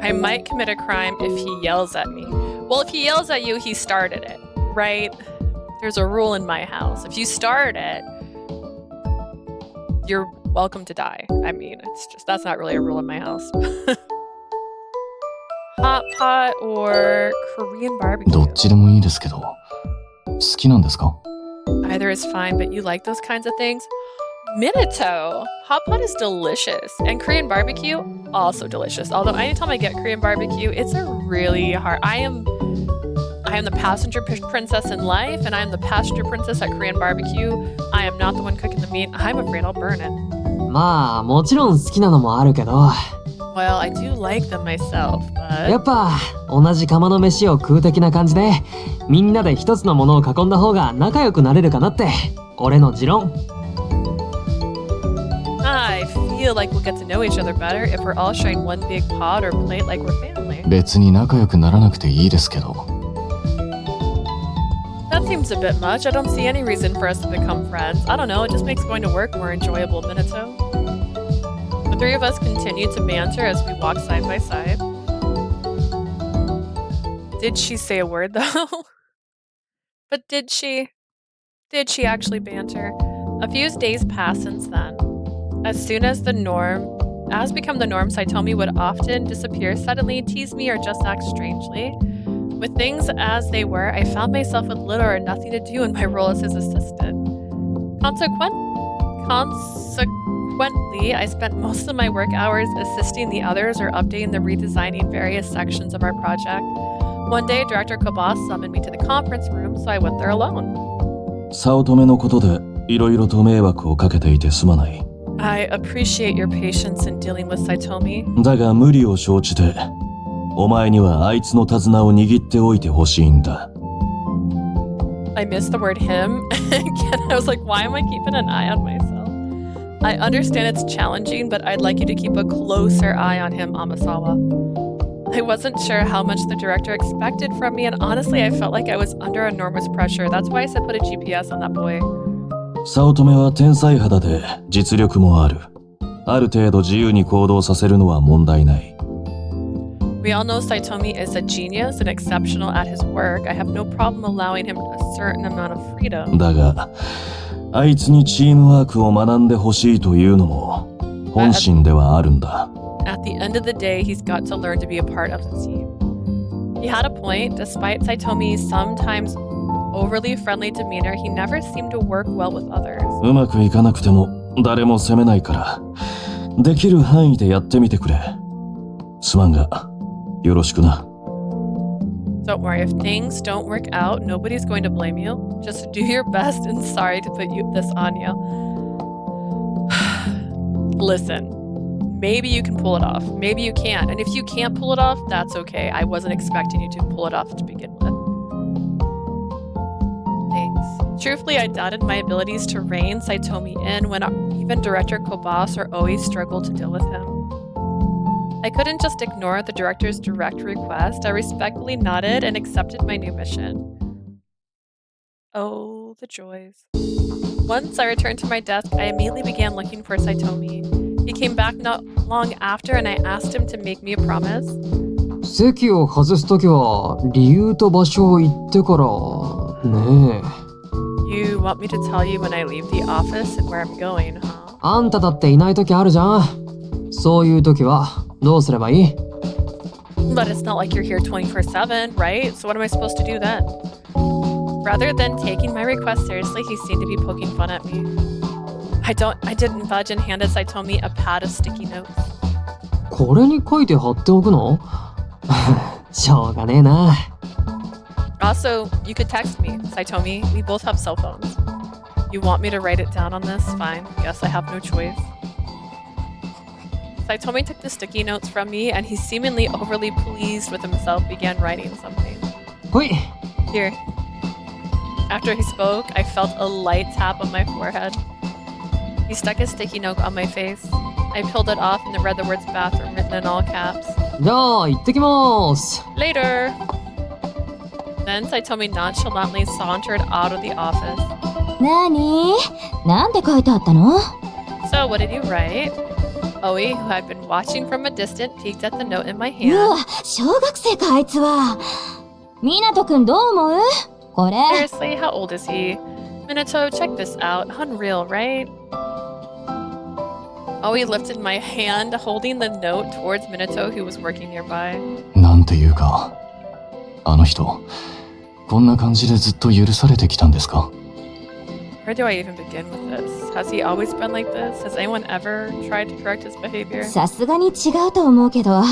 I might commit a crime if he yells at me. Well, if he yells at you, he started it, right? There's a rule in my house. If you start it, you're welcome to die. I mean, it's just, that's not really a rule in my house. Hot pot or Korean barbecue? どっちでもいいですけど、好きなんですか？ Either is fine, but you like those kinds of things? Minato! Hot pot is delicious. And Korean barbecue, also delicious. Although anytime I get Korean barbecue, it's a really hard... I am the passenger princess in life, and I am the passenger princess at Korean barbecue. I am not the one cooking the meat. I'm afraid I'll burn it. まあもちろん好きなのもあるけど、 Well, I do like them myself, や but... っぱ同じ釜の飯を食う的な感じで、みんなで一つのものを囲んだ方が仲良くなれるかなって、俺の持論。 I feel like we'll get to know each other better if we're all sharing one big pot or plate like we're family. 別に仲良くならなくていいですけど。 That seems a bit much. I don't see any reason for us to become friends. I don't know, it just makes going to work more enjoyable, Minato. The three of us continue to banter as we walk side by side. Did she say a word though? But did she? Did she actually banter? A few days pass since then. As soon as become the norm, Saotome would often disappear suddenly, tease me, or just act strangely. With things as they were, I found myself with little or nothing to do in my role as his assistant. Consequently, I spent most of my work hours assisting the others or updating the redesigning various sections of our project. One day, Director Kobas summoned me to the conference room, so I went there alone. 早乙女のことでいろいろと迷惑をかけていてすまない。 I appreciate your patience in dealing with Saotome. だが無理を承知で、お前にはあいつの手綱を握っておいてほしいんだ。 I missed the word him. Again, I was like, why am I keeping an eye on myself? I understand it's challenging, but I'd like you to keep a closer eye on him, Amasawa. I wasn't sure how much the director expected from me, and honestly, I felt like I was under enormous pressure. That's why I said put a GPS on that boy. 早乙女は天才肌で実力もある。ある程度自由に行動させるのは問題ない。 We all know Saotome is a genius and exceptional at his work. I have no problem allowing him a certain amount of freedom. だが、あいつにチームワークを学んでほしいというのも本心ではあるんだ。 At the end of the day, he's got to learn to be a part of the team. He had a point. Despite Saitome's sometimes overly friendly demeanor, he never seemed to work well with others. うまくいかなくても誰も責めないから、できる範囲でやってみてくれ。すまんが、よろしくな。 Don't worry, if things don't work out, nobody's going to blame you. Just do your best, and sorry to put this on you. Listen, maybe you can pull it off. Maybe you can't. And if you can't pull it off, that's okay. I wasn't expecting you to pull it off to begin with. Thanks. Truthfully, I doubted my abilities to rein Saotome in when even Director Kobas or Oi struggled to deal with him. I couldn't just ignore the director's direct request. I respectfully nodded and accepted my new mission. Oh, the joys. Once I returned to my desk, I immediately began looking for Saotome. He came back not long after, and I asked him to make me a promise. 席を外すときは理由と場所を言ってからねえ。 You want me to tell you when I leave the office and where I'm going, huh? あんただっていないときあるじゃん。そういうときはどうすればいい？ But it's not like you're here 24/7, right? So what am I supposed to do then? Rather than taking my request seriously, he seemed to be poking fun at me. I didn't budge and handed Saotome a pad of sticky notes. これに書いて貼っておくの？しょうがねえな。 Also, you could text me, Saotome. We both have cell phones. You want me to write it down on this? Fine. Guess I have no choice. Saotome took the sticky notes from me, and he seemingly overly pleased with himself began writing something. ほい。 Here. After he spoke, I felt a light tap on my forehead. He stuck a sticky note on my face. I peeled it off and it read the words bathroom written in all caps. じゃあ行ってきます。 Later! Then Saotome nonchalantly sauntered out of the office. なに？なんて書いてあったの？ So, what did you write? Oi, who had been watching from a distance, peeked at the note in my う hand. わ、小学生かあいつは。湊くんどう思う？これ。 Seriously, how old is he? Minato, check this out. Unreal, right? Oi lifted my hand, holding the note towards Minato, who was working nearby. なんていうか、あの人、こんな感じでずっと許されてきたんですか？ Where do I even begin with this? Has he always been like this? Has anyone ever tried to correct his behavior? さすがに違うと思うけど、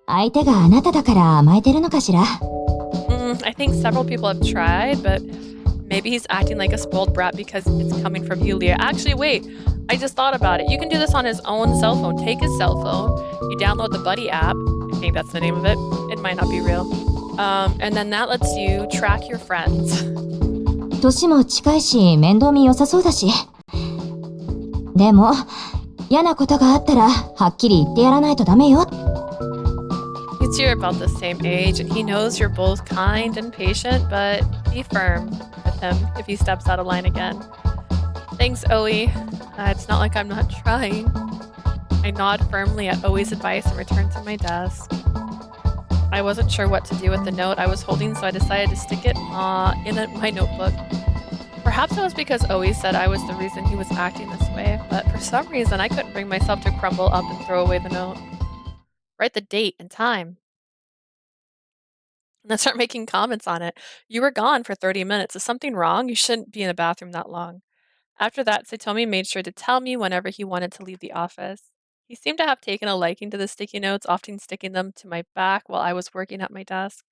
相手があなただから甘えてるのかしら。I think several people have tried, but maybe he's acting like a spoiled brat because it's coming from you, Leah. Actually, wait. I just thought about it. You can do this on his own cell phone. Take his cell phone. You download the Buddy app. I think that's the name of it. It might not be real. And then that lets you track your friends. 年も近いし面倒見良さそうだし。でも嫌なことがあったらはっきり言ってやらないとダメよ。You two are about the same age, and he knows you're both kind and patient, but be firm with him if he steps out of line again. Thanks, Oe. It's not like I'm not trying. I nod firmly at Oe's advice and return to my desk. I wasn't sure what to do with the note I was holding, so I decided to stick it in my notebook. Perhaps it was because Oe said I was the reason he was acting this way, but for some reason I couldn't bring myself to crumble up and throw away the note. Write the date and time. And then start making comments on it. You were gone for 30 minutes. Is something wrong? You shouldn't be in the bathroom that long. After that, Satomi made sure to tell me whenever he wanted to leave the office. He seemed to have taken a liking to the sticky notes, often sticking them to my back while I was working at my desk.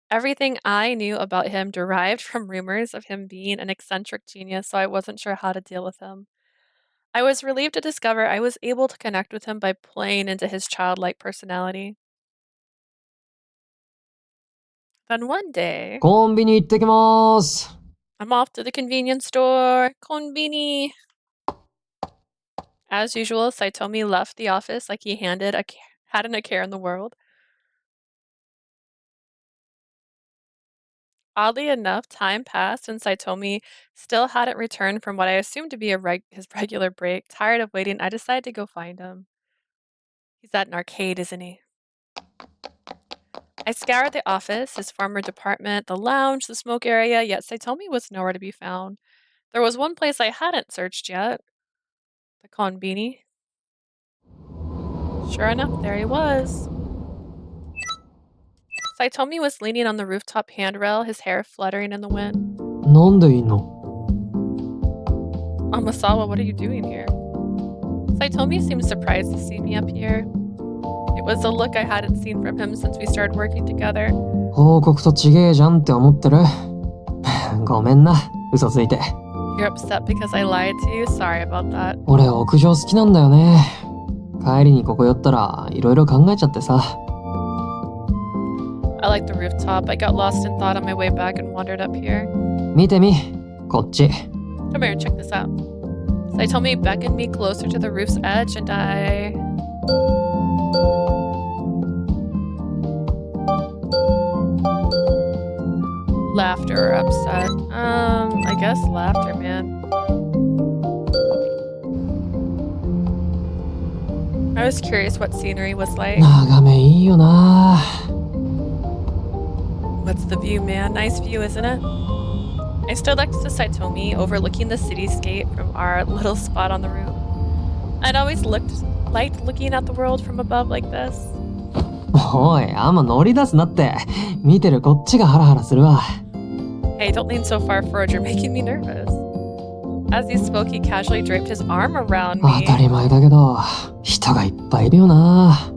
Everything I knew about him derived from rumors of him being an eccentric genius, so I wasn't sure how to deal with him. I was relieved to discover I was able to connect with him by playing into his childlike personality. Then one day, コンビニ行ってきまーす。 I'm off to the convenience store. Konbini. As usual, Saotome left the office like he hadn't a care in the world. Oddly enough, time passed and Saotome still hadn't returned from what I assumed to be his regular break. Tired of waiting, I decided to go find him. He's at an arcade, isn't he? I scoured the office, his former department, the lounge, the smoke area, yet Saotome was nowhere to be found. There was one place I hadn't searched yet. The konbini. Sure enough, there he was. Saotome was leaning on the rooftop handrail, his hair fluttering in the wind. なんでいんの？ Amasawa, what are you doing here? Saotome seemed surprised to see me up here. It was a look I hadn't seen from him since we started working together. 報告とちげえじゃんって思ってる。ごめんな、嘘ついて。 You're upset because I lied to you? Sorry about that. 俺屋上好きなんだよね。帰りにここ寄ったらいろいろ考えちゃってさ。 I like the rooftop. I got lost in thought on my way back and wandered up here. 見てみ、こっち。 Come here, check this out. Saotome beckoned me closer to the roof's edge and I... Laughter or upset? I guess laughter, man. I was curious what scenery was like. 眺めいいよな。 What's the view, man? Nice view, isn't it? I stood next to Saotome, overlooking the cityscape from our little spot on the roof. I'd always liked looking at the world from above like this. おい、あんま乗り出すなって。見てるこっちがハラハラするわ。 Hey, don't lean so far forward. You're making me nervous. As he spoke, he casually draped his arm around 当 me. たり前だけど、人がいっぱいいるよな。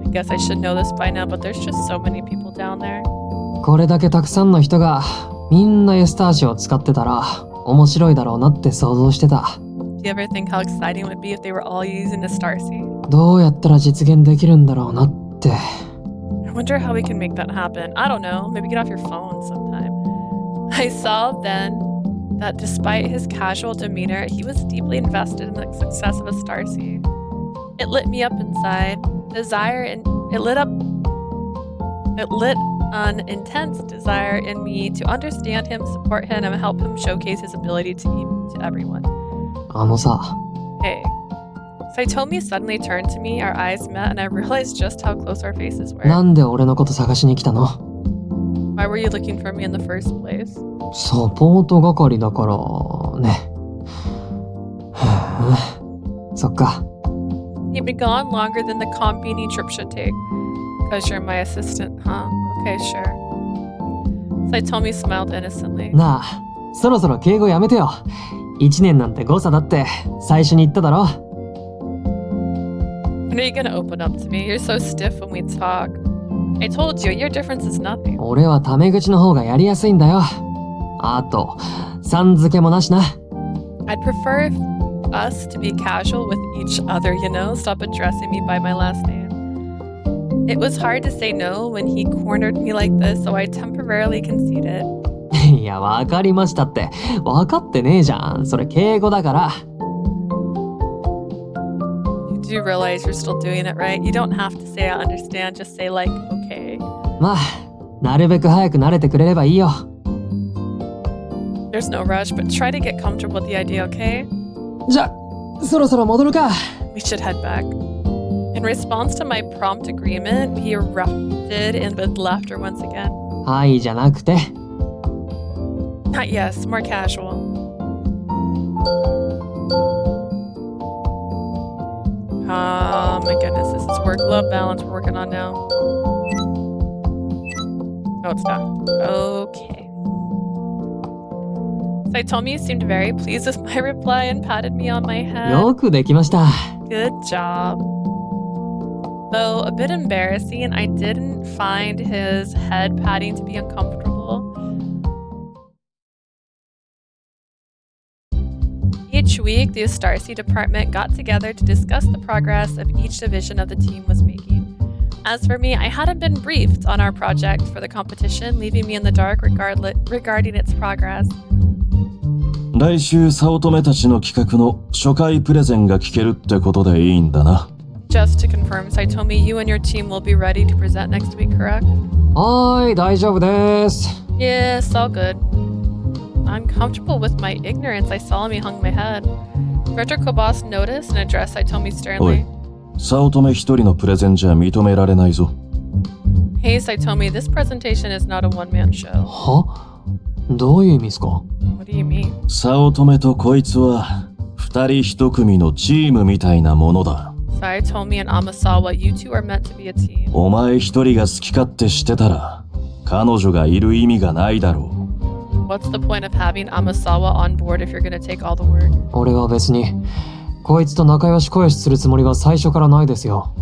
I guess I should know this by now, but there's just so many people down there. これだけたくさんの人がみんなエスターシを使ってたら面白いだろうなって想像してた。 Do you ever think how exciting it would be if they were all using a Starsea? どうやったら実現できるんだろうなって。 I wonder how we can make that happen. I don't know. Maybe get off your phone sometime. I saw then that despite his casual demeanor, he was deeply invested in the success of a Starsea. It lit me up inside. Desire and it lit an intense desire in me to understand him, support him, and help him showcase his ability to everyone. あのさ、 Hey. Saotome suddenly turned to me, our eyes met, and I realized just how close our faces were. なんで俺のこと探しに来たの？ Why were you looking for me in the first place? サポート係だからね。そっか。He'd been gone longer than the konbini trip should take. Because you're my assistant, huh? Okay, sure. Saotome smiled innocently. なあ、そろそろ敬語やめてよ。1年なんて誤差だって最初に言っただろ。When are you gonna open up to me? You're so stiff when we talk. I told you, your difference is nothing. 俺はタメ口の方がやりやすいんだよ。あと、さん付けもなしな。I'd prefer us to be casual with each other, you know? Stop addressing me by my last name. It was hard to say no when he cornered me like this, so I temporarily conceded. いや、わかりましたって。わかってねえじゃん。それ敬語だから。You do realize you're still doing it, right? You don't have to say I understand, just say like, okay. まあ、なるべく早く慣れてくれればいいよ。There's no rush, but try to get comfortable with the idea, okay? じゃ、そろそろ戻るか。We should head back. In response to my prompt agreement, he erupted in with laughter once again. はいじゃなくて。Not yes, more casual. Oh my goodness, this is work-love balance we're working on now. Oh, it's not. Okay. Saotome seemed very pleased with my reply and patted me on my head. よくできました。Good job. Though a bit embarrassing, I didn't find his head patting to be uncomfortable. Each week, the Starcy department got together to discuss the progress of each division of the team was making. As for me, I hadn't been briefed on our project for the competition, leaving me in the dark regarding its progress. 来週早乙女たちの企画の初回プレゼンが聞けるってことでいいんだな。Just to confirm, Saotome, you and your team will be ready to present next week, correct? はーい、大丈夫です。Yes, all good. Uncomfortable with my ignorance, I solemnly hung my head. Director Kobas noticed and addressed Saotome おい sternly. 早乙女一人のプレゼンじゃ認められないぞ。Hey, Saotome, this presentation is not a one-man show. は？どういう意味ですか？ What do you mean? 早乙女とこいつは二人一組のチームみたいなものだ。Saotome and Amasawa, you two are meant to be a team. お前一人が好き勝手してたら彼女がいる意味がないだろう。What's the point of having Amasawa on board if you're gonna take all the work? 俺は別にこいつと仲良し小良しするつもりは最初からないですよ。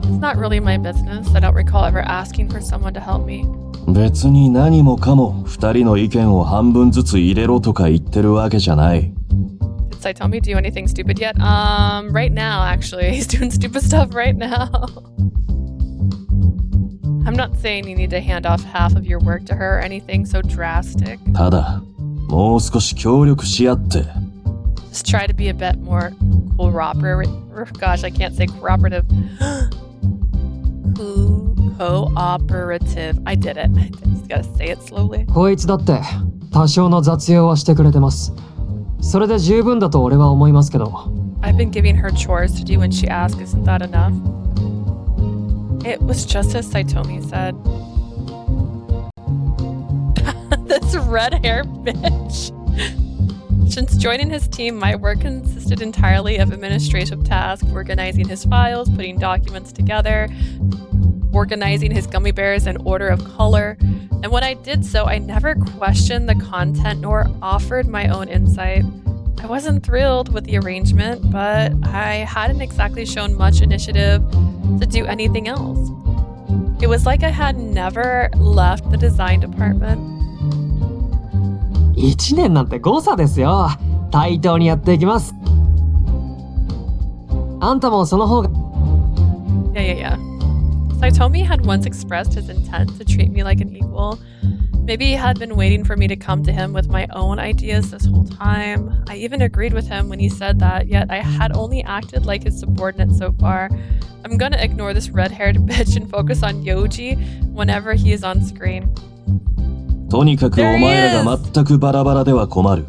It's not really my business. I don't recall ever asking for someone to help me. 別に何もかも二人の意見を半分ずつ入れろとか言ってるわけじゃない。Did Saotome do anything stupid yet? Right now, actually. He's doing stupid stuff right now. I'm not saying you need to hand off half of your work to her or anything so drastic. ただもう少し協力し合って。Just try to be a bit more cooperative. Gosh, I can't say cooperative. Cooperative. I did it. I just gotta say it slowly. こいつだって多少の雑用はしてくれてます。それで十分だと俺は思いますけど。I've been giving her chores to do when she asks. Isn't that enough? It was just as Saotome said. This red hair bitch. Since joining his team, my work consisted entirely of administrative tasks, organizing his files, putting documents together, organizing his gummy bears in order of color. And when I did so, I never questioned the content nor offered my own insight. I wasn't thrilled with the arrangement, but I hadn't exactly shown much initiative to do anything else. It was like I had never left the design department. 1年なんて誤差ですよ。対等にやっていきます。あんたもその方が。Yeah. Saotome had once expressed his intent to treat me like an equal. Maybe he had been waiting for me to come to him with my own ideas this whole time. I even agreed with him when he said that, yet I had only acted like his subordinate so far. I'm gonna ignore this red-haired bitch and focus on Yoji whenever he is on screen. とにかくお前らが全くバラバラでは困る。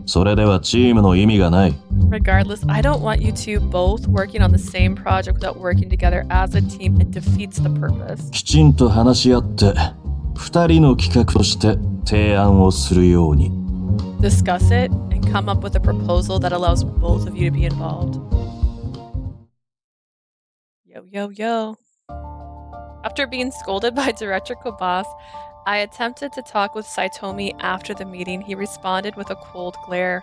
それではチームの意味がない。Regardless, I don't want you two both working on the same project without working together as a team. It defeats the purpose. きちんと話し合って二人の企画として提案をするように。Discuss it and come up with a proposal that allows both of you to be involved. Yo. After being scolded by Director Kobas, I attempted to talk with Saotome after the meeting. He responded with a cold glare.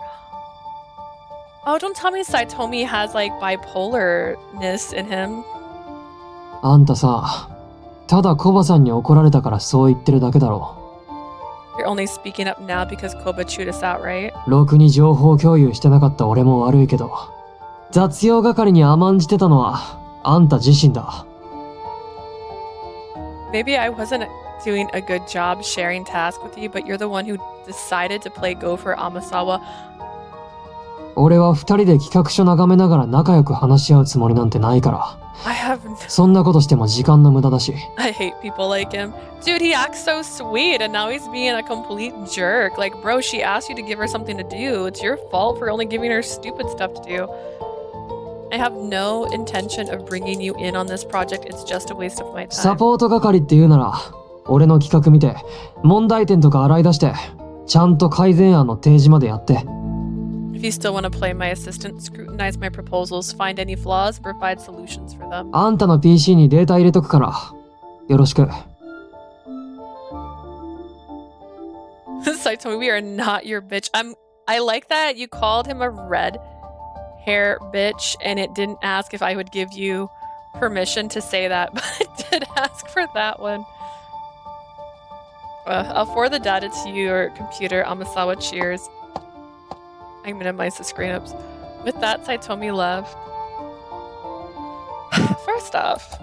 Oh, don't tell me Saotome has like bipolarness in him. あんたさ、ただコバさんに怒られたからそう言ってるだけだろ。 You're only speaking up now because Koba chewed us out, right? ろくに情報共有してなかった俺も悪いけど、雑用係に甘んじてたのはあんた自身だ。 Maybe I wasn't doing a good job sharing tasks with you, but you're the one who decided to play Go for Amasawa. 俺は二人で企画書眺めながら仲良く話し合うつもりなんてないから。 I have... そんなことしても時間の無駄だし。 I hate people like him. Dude, he acts so sweet and now he's being a complete jerk. Like, bro, she asked you to give her something to do. It's your fault for only giving her stupid stuff to do. I have no intention of bringing you in on this project. It's just a waste of my time. サポート係って言うなら、俺の企画見て、問題点とか洗い出して、ちゃんと改善案の提示までやって。 If you still want to play my assistant, scrutinize my proposals, find any flaws, provide solutions for them. あんたの PC にデータ入れとくから、よろしく。Saotome, we are not your bitch. I like that you called him a red hair bitch and it didn't ask if I would give you permission to say that, but it did ask for that one. I'll forward the data to your computer. Amasawa cheers. I minimize the screen ups. With that, Saotome left. First off,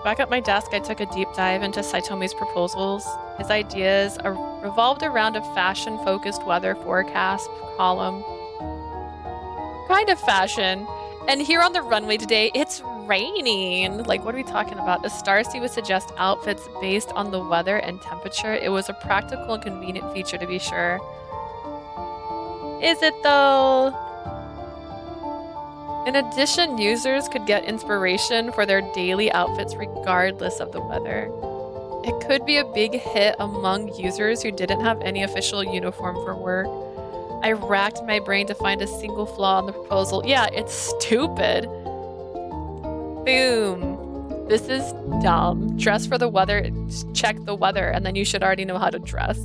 back at my desk, I took a deep dive into Saitome's proposals. His ideas revolved around a fashion-focused weather forecast column. Kind of fashion. And here on the runway today, it's raining. Like, what are we talking about? A Starcy would suggest outfits based on the weather and temperature. It was a practical and convenient feature, to be sure. Is it though? In addition, users could get inspiration for their daily outfits regardless of the weather. It could be a big hit among users who didn't have any official uniform for work. I racked my brain to find a single flaw in the proposal. Yeah, it's stupid. Boom. This is dumb. Dress for the weather, check the weather, and then you should already know how to dress.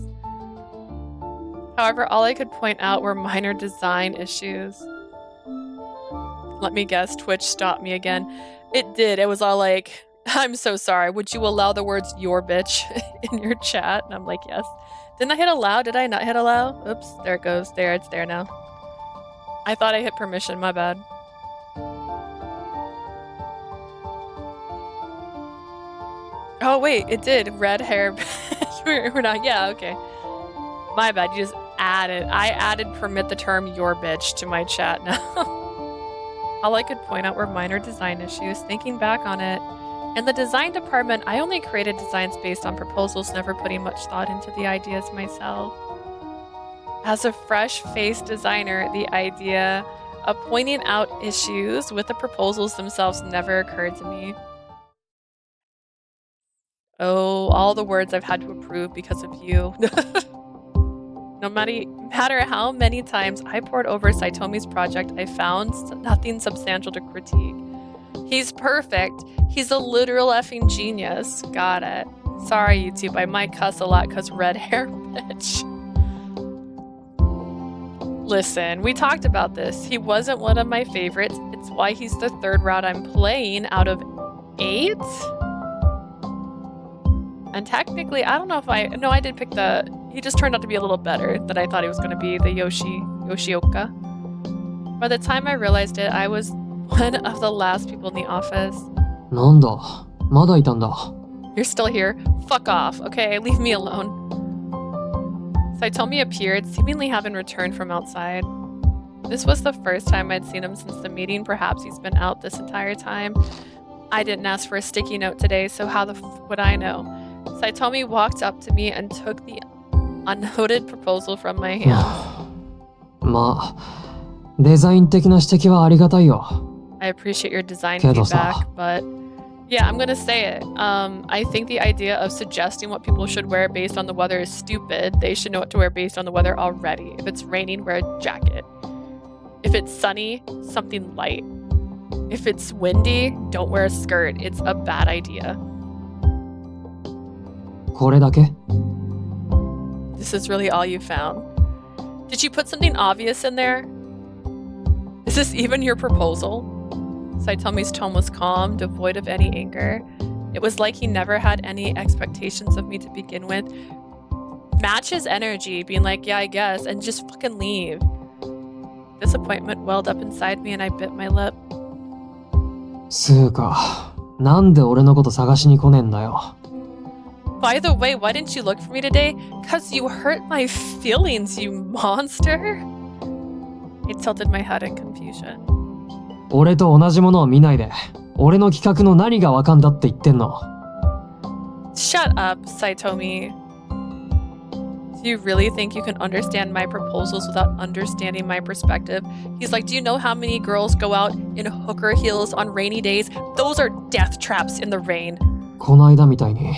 However, all I could point out were minor design issues. Let me guess, Twitch stopped me again. It did. It was all like, I'm so sorry. Would you allow the words your bitch in your chat? And I'm like, yes. Didn't I hit allow? Did I not hit allow? Oops, there it goes. There, it's there now. I thought I hit permission, my bad. Oh wait, it did. Red hair. We're not, yeah, okay. My bad, you just added. I added permit the term your bitch to my chat now. All I could point out were minor design issues. Thinking back on it, in the design department, I only created designs based on proposals, never putting much thought into the ideas myself. As a fresh-faced designer, the idea of pointing out issues with the proposals themselves never occurred to me. Oh, all the words I've had to approve because of you. No matter how many times I poured over Saitome's project, I found nothing substantial to critique. He's perfect. He's a literal effing genius. Got it. Sorry, YouTube. I might cuss a lot because red hair, bitch. Listen, we talked about this. He wasn't one of my favorites. It's why he's the third route I'm playing out of 8. And technically, I don't know if no, I did pick he just turned out to be a little better than I thought he was going to be, the Yoshioka. By the time I realized it, I was one of the last people in the office. なんだ、まだいたんだ。 You're still here? Fuck off, okay? Leave me alone. Saotome appeared, seemingly having returned from outside. This was the first time I'd seen him since the meeting. Perhaps he's been out this entire time. I didn't ask for a sticky note today, so how the f would I know? Saotome walked up to me and took the unnoted proposal from my hand. まあ、デザイン的な指摘はありがたいよ。 I appreciate your design feedback, but yeah, I'm gonna say it. I think the idea of suggesting what people should wear based on the weather is stupid. They should know what to wear based on the weather already. If it's raining, wear a jacket. If it's sunny, something light. If it's windy, don't wear a skirt. It's a bad idea. これだけ This is really all you found. Did you put something obvious in there? Is this even your proposal? Saitomi's tone was calm, devoid of any anger. It was like he never had any expectations of me to begin with. Match his energy, being like, yeah, I guess, and just fucking leave. Disappointment welled up inside me and I bit my lip. つうか、なんで俺のこと探しに来ねえんだよ。By the way, why didn't you look for me today? 'Cause you hurt my feelings, you monster. I tilted my head in confusion. 俺と同じものを見ないで、俺の企画の何がわかんだって言ってんの。Shut up, Saotome. Do you really think you can understand my proposals without understanding my perspective? He's like, do you know how many girls go out in hooker heels on rainy days? Those are death traps in the rain. この間みたいに、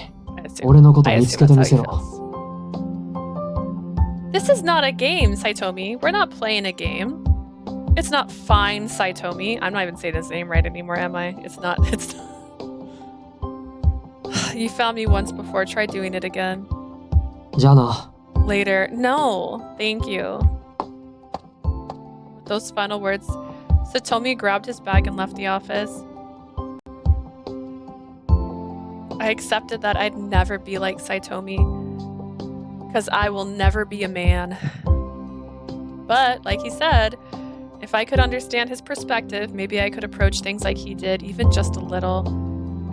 俺のこと見つけてみせろ。This is not a game, Saotome. We're not playing a game. It's not fine, Saotome. I'm not even saying his name right anymore, am I? It's not. You found me once before. Try doing it again. じゃあな。Later. No, thank you. With those final words, Satomi grabbed his bag and left the office. I accepted that I'd never be like Saotome, because I will never be a man. But, like he said, if I could understand his perspective, maybe I could approach things like he did, even just a little.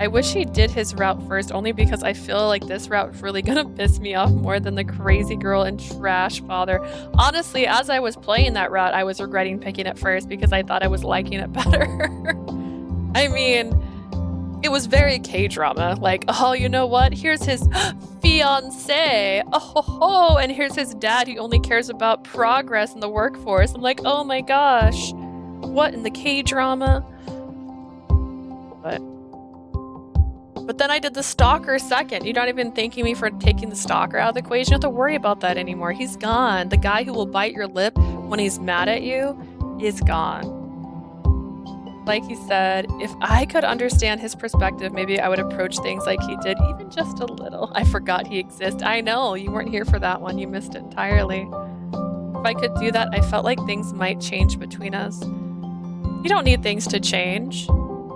I wish he did his route first, only because I feel like this route is really gonna piss me off more than the crazy girl and trash father. Honestly, as I was playing that route, I was regretting picking it first because I thought I was liking it better. I mean, it was very K-drama. Like, oh, you know what? Here's his fiancé. Oh, ho, ho. And here's his dad who only cares about progress in the workforce. I'm like, oh my gosh. What in the K-drama? But then I did the stalker second. You're not even thanking me for taking the stalker out of the equation. You don't have to worry about that anymore. He's gone. The guy who will bite your lip when he's mad at you is gone. Like he said, if I could understand his perspective, maybe I would approach things like he did, even just a little. I forgot he exists. I know, you weren't here for that one. You missed it entirely. If I could do that, I felt like things might change between us. You don't need things to change.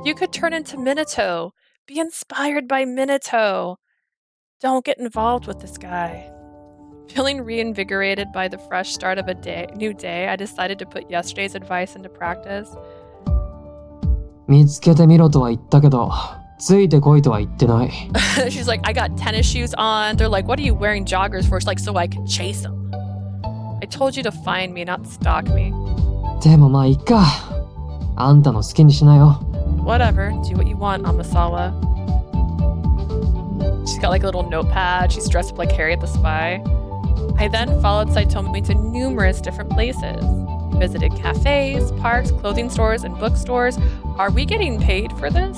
You could turn into Minato. Be inspired by Minato. Don't get involved with this guy. Feeling reinvigorated by the fresh start of a new day, I decided to put yesterday's advice into practice. 見つけてみろとは言ったけど、ついてこいとは言ってない。She's like, I got tennis shoes on. They're like, what are you wearing joggers for? She's like, so I can chase them. I told you to find me, not stalk me. でもまあいいか。あんたの好きにしなよ。Whatever, do what you want, Amasawa. She's got like a little notepad. She's dressed up like Harriet the Spy. I then followed Saotome to numerous different places. We visited cafes, parks, clothing stores, and bookstores. Are we getting paid for this?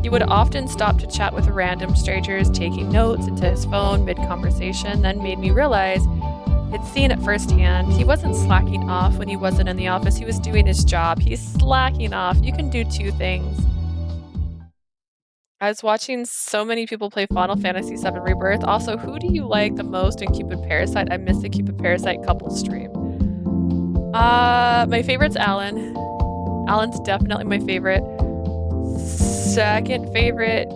He would often stop to chat with random strangers, taking notes into his phone mid-conversation, then made me realize I'd seen it firsthand. He wasn't slacking off when he wasn't in the office. He was doing his job. He's slacking off. You can do two things. I was watching so many people play Final Fantasy VII Rebirth. Also, who do you like the most in Cupid Parasite? I missed the Cupid Parasite couple stream. My favorite's Alan. Alan's definitely my favorite. Second favorite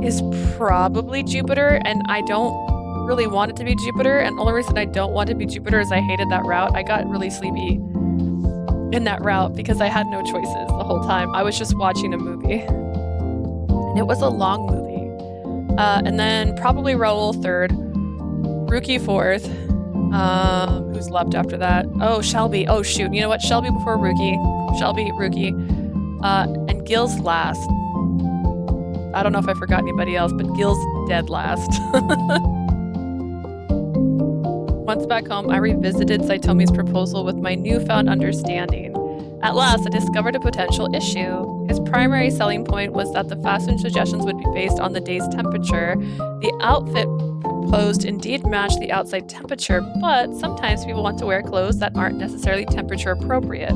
is probably Jupiter, and I don't really want it to be Jupiter, and the only reason I don't want it to be Jupiter is I hated that route. I got really sleepy in that route because I had no choices the whole time. I was just watching a movie. And it was a long movie. And then probably Raoul third, Ruki fourth. Who's left after that? Oh, Shelby. Oh shoot. You know what? Shelby before Ruki. Shelby, Ruki. And Gil's last. I don't know if I forgot anybody else, but Gil's dead last. Once back home, I revisited Saitomi's proposal with my newfound understanding. At last, I discovered a potential issue. His primary selling point was that the fashion suggestions would be based on the day's temperature. The outfit proposed indeed matched the outside temperature, but sometimes people want to wear clothes that aren't necessarily temperature appropriate.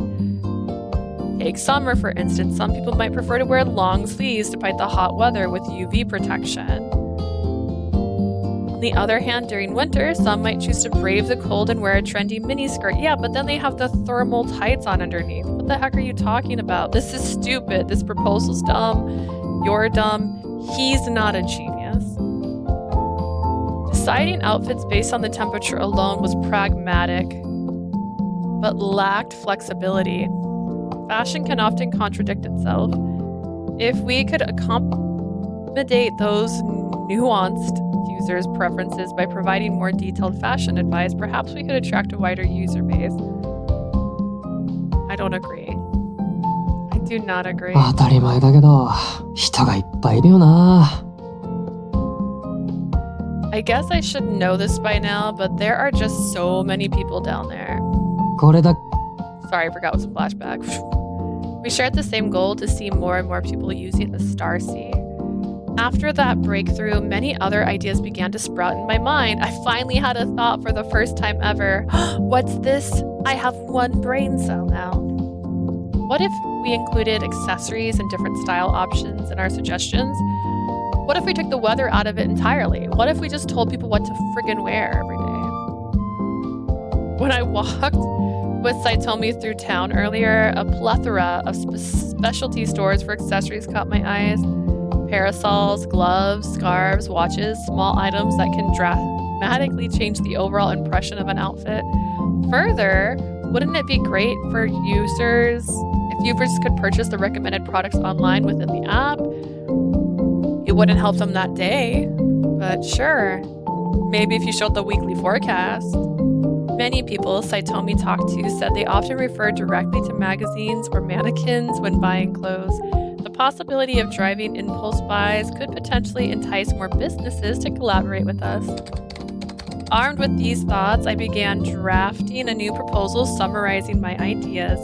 Take summer, for instance. Some people might prefer to wear long sleeves to fight the hot weather with UV protection. On the other hand, during winter, some might choose to brave the cold and wear a trendy miniskirt. Yeah, but then they have the thermal tights on underneath. What the heck are you talking about? This is stupid. This proposal's dumb. You're dumb. He's not a genius. Deciding outfits based on the temperature alone was pragmatic, but lacked flexibility. Fashion can often contradict itself. If we could accommodate those nuanced users' preferences by providing more detailed fashion advice, perhaps we could attract a wider user base. I don't agree. I do not agree. 当たり前だけど、人がいっぱいいるよな。I guess I should know this by now, but there are just so many people down there. これだ。 Sorry, I forgot it was a flashback. We shared the same goal to see more and more people using the Star Sea. After that breakthrough, many other ideas began to sprout in my mind. I finally had a thought for the first time ever. What's this? I have one brain cell now. What if we included accessories and different style options in our suggestions? What if we took the weather out of it entirely? What if we just told people what to friggin' wear every day? When I walked with Saotome through town earlier, a plethora of specialty stores for accessories caught my eyes. Parasols, gloves, scarves, watches, small items that can dramatically change the overall impression of an outfit. Further, wouldn't it be great for users if users could purchase the recommended products online within the app? It wouldn't help them that day, but sure, maybe if you showed the weekly forecast. Many people Saotome talked to said they often refer directly to magazines or mannequins when buying clothes. The possibility of driving impulse buys could potentially entice more businesses to collaborate with us. Armed with these thoughts, I began drafting a new proposal summarizing my ideas.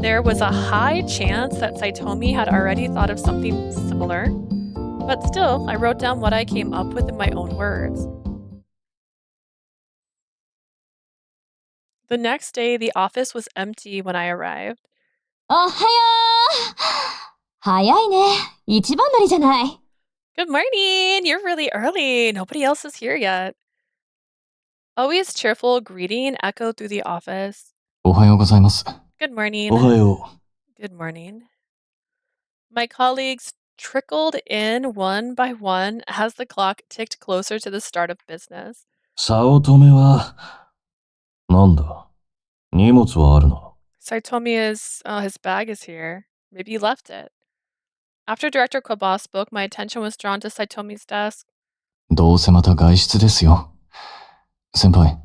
There was a high chance that Saotome had already thought of something similar, but still, I wrote down what I came up with in my own words. The next day, the office was empty when I arrived. おはよう。早いね。一番乗りじゃない。 Good morning! You're really early. Nobody else is here yet. Always cheerful greeting echoed through the office. おはようございます。 Good morning. おはよ Good morning. My colleagues trickled in one by one as the clock ticked closer to the start of business. う。早乙女は、なんだ、荷物はあるの？ Satomi is, his bag is here. Maybe you left it. After Director Koba spoke, my attention was drawn to Satomi's desk. どうせまた外出ですよ。先輩、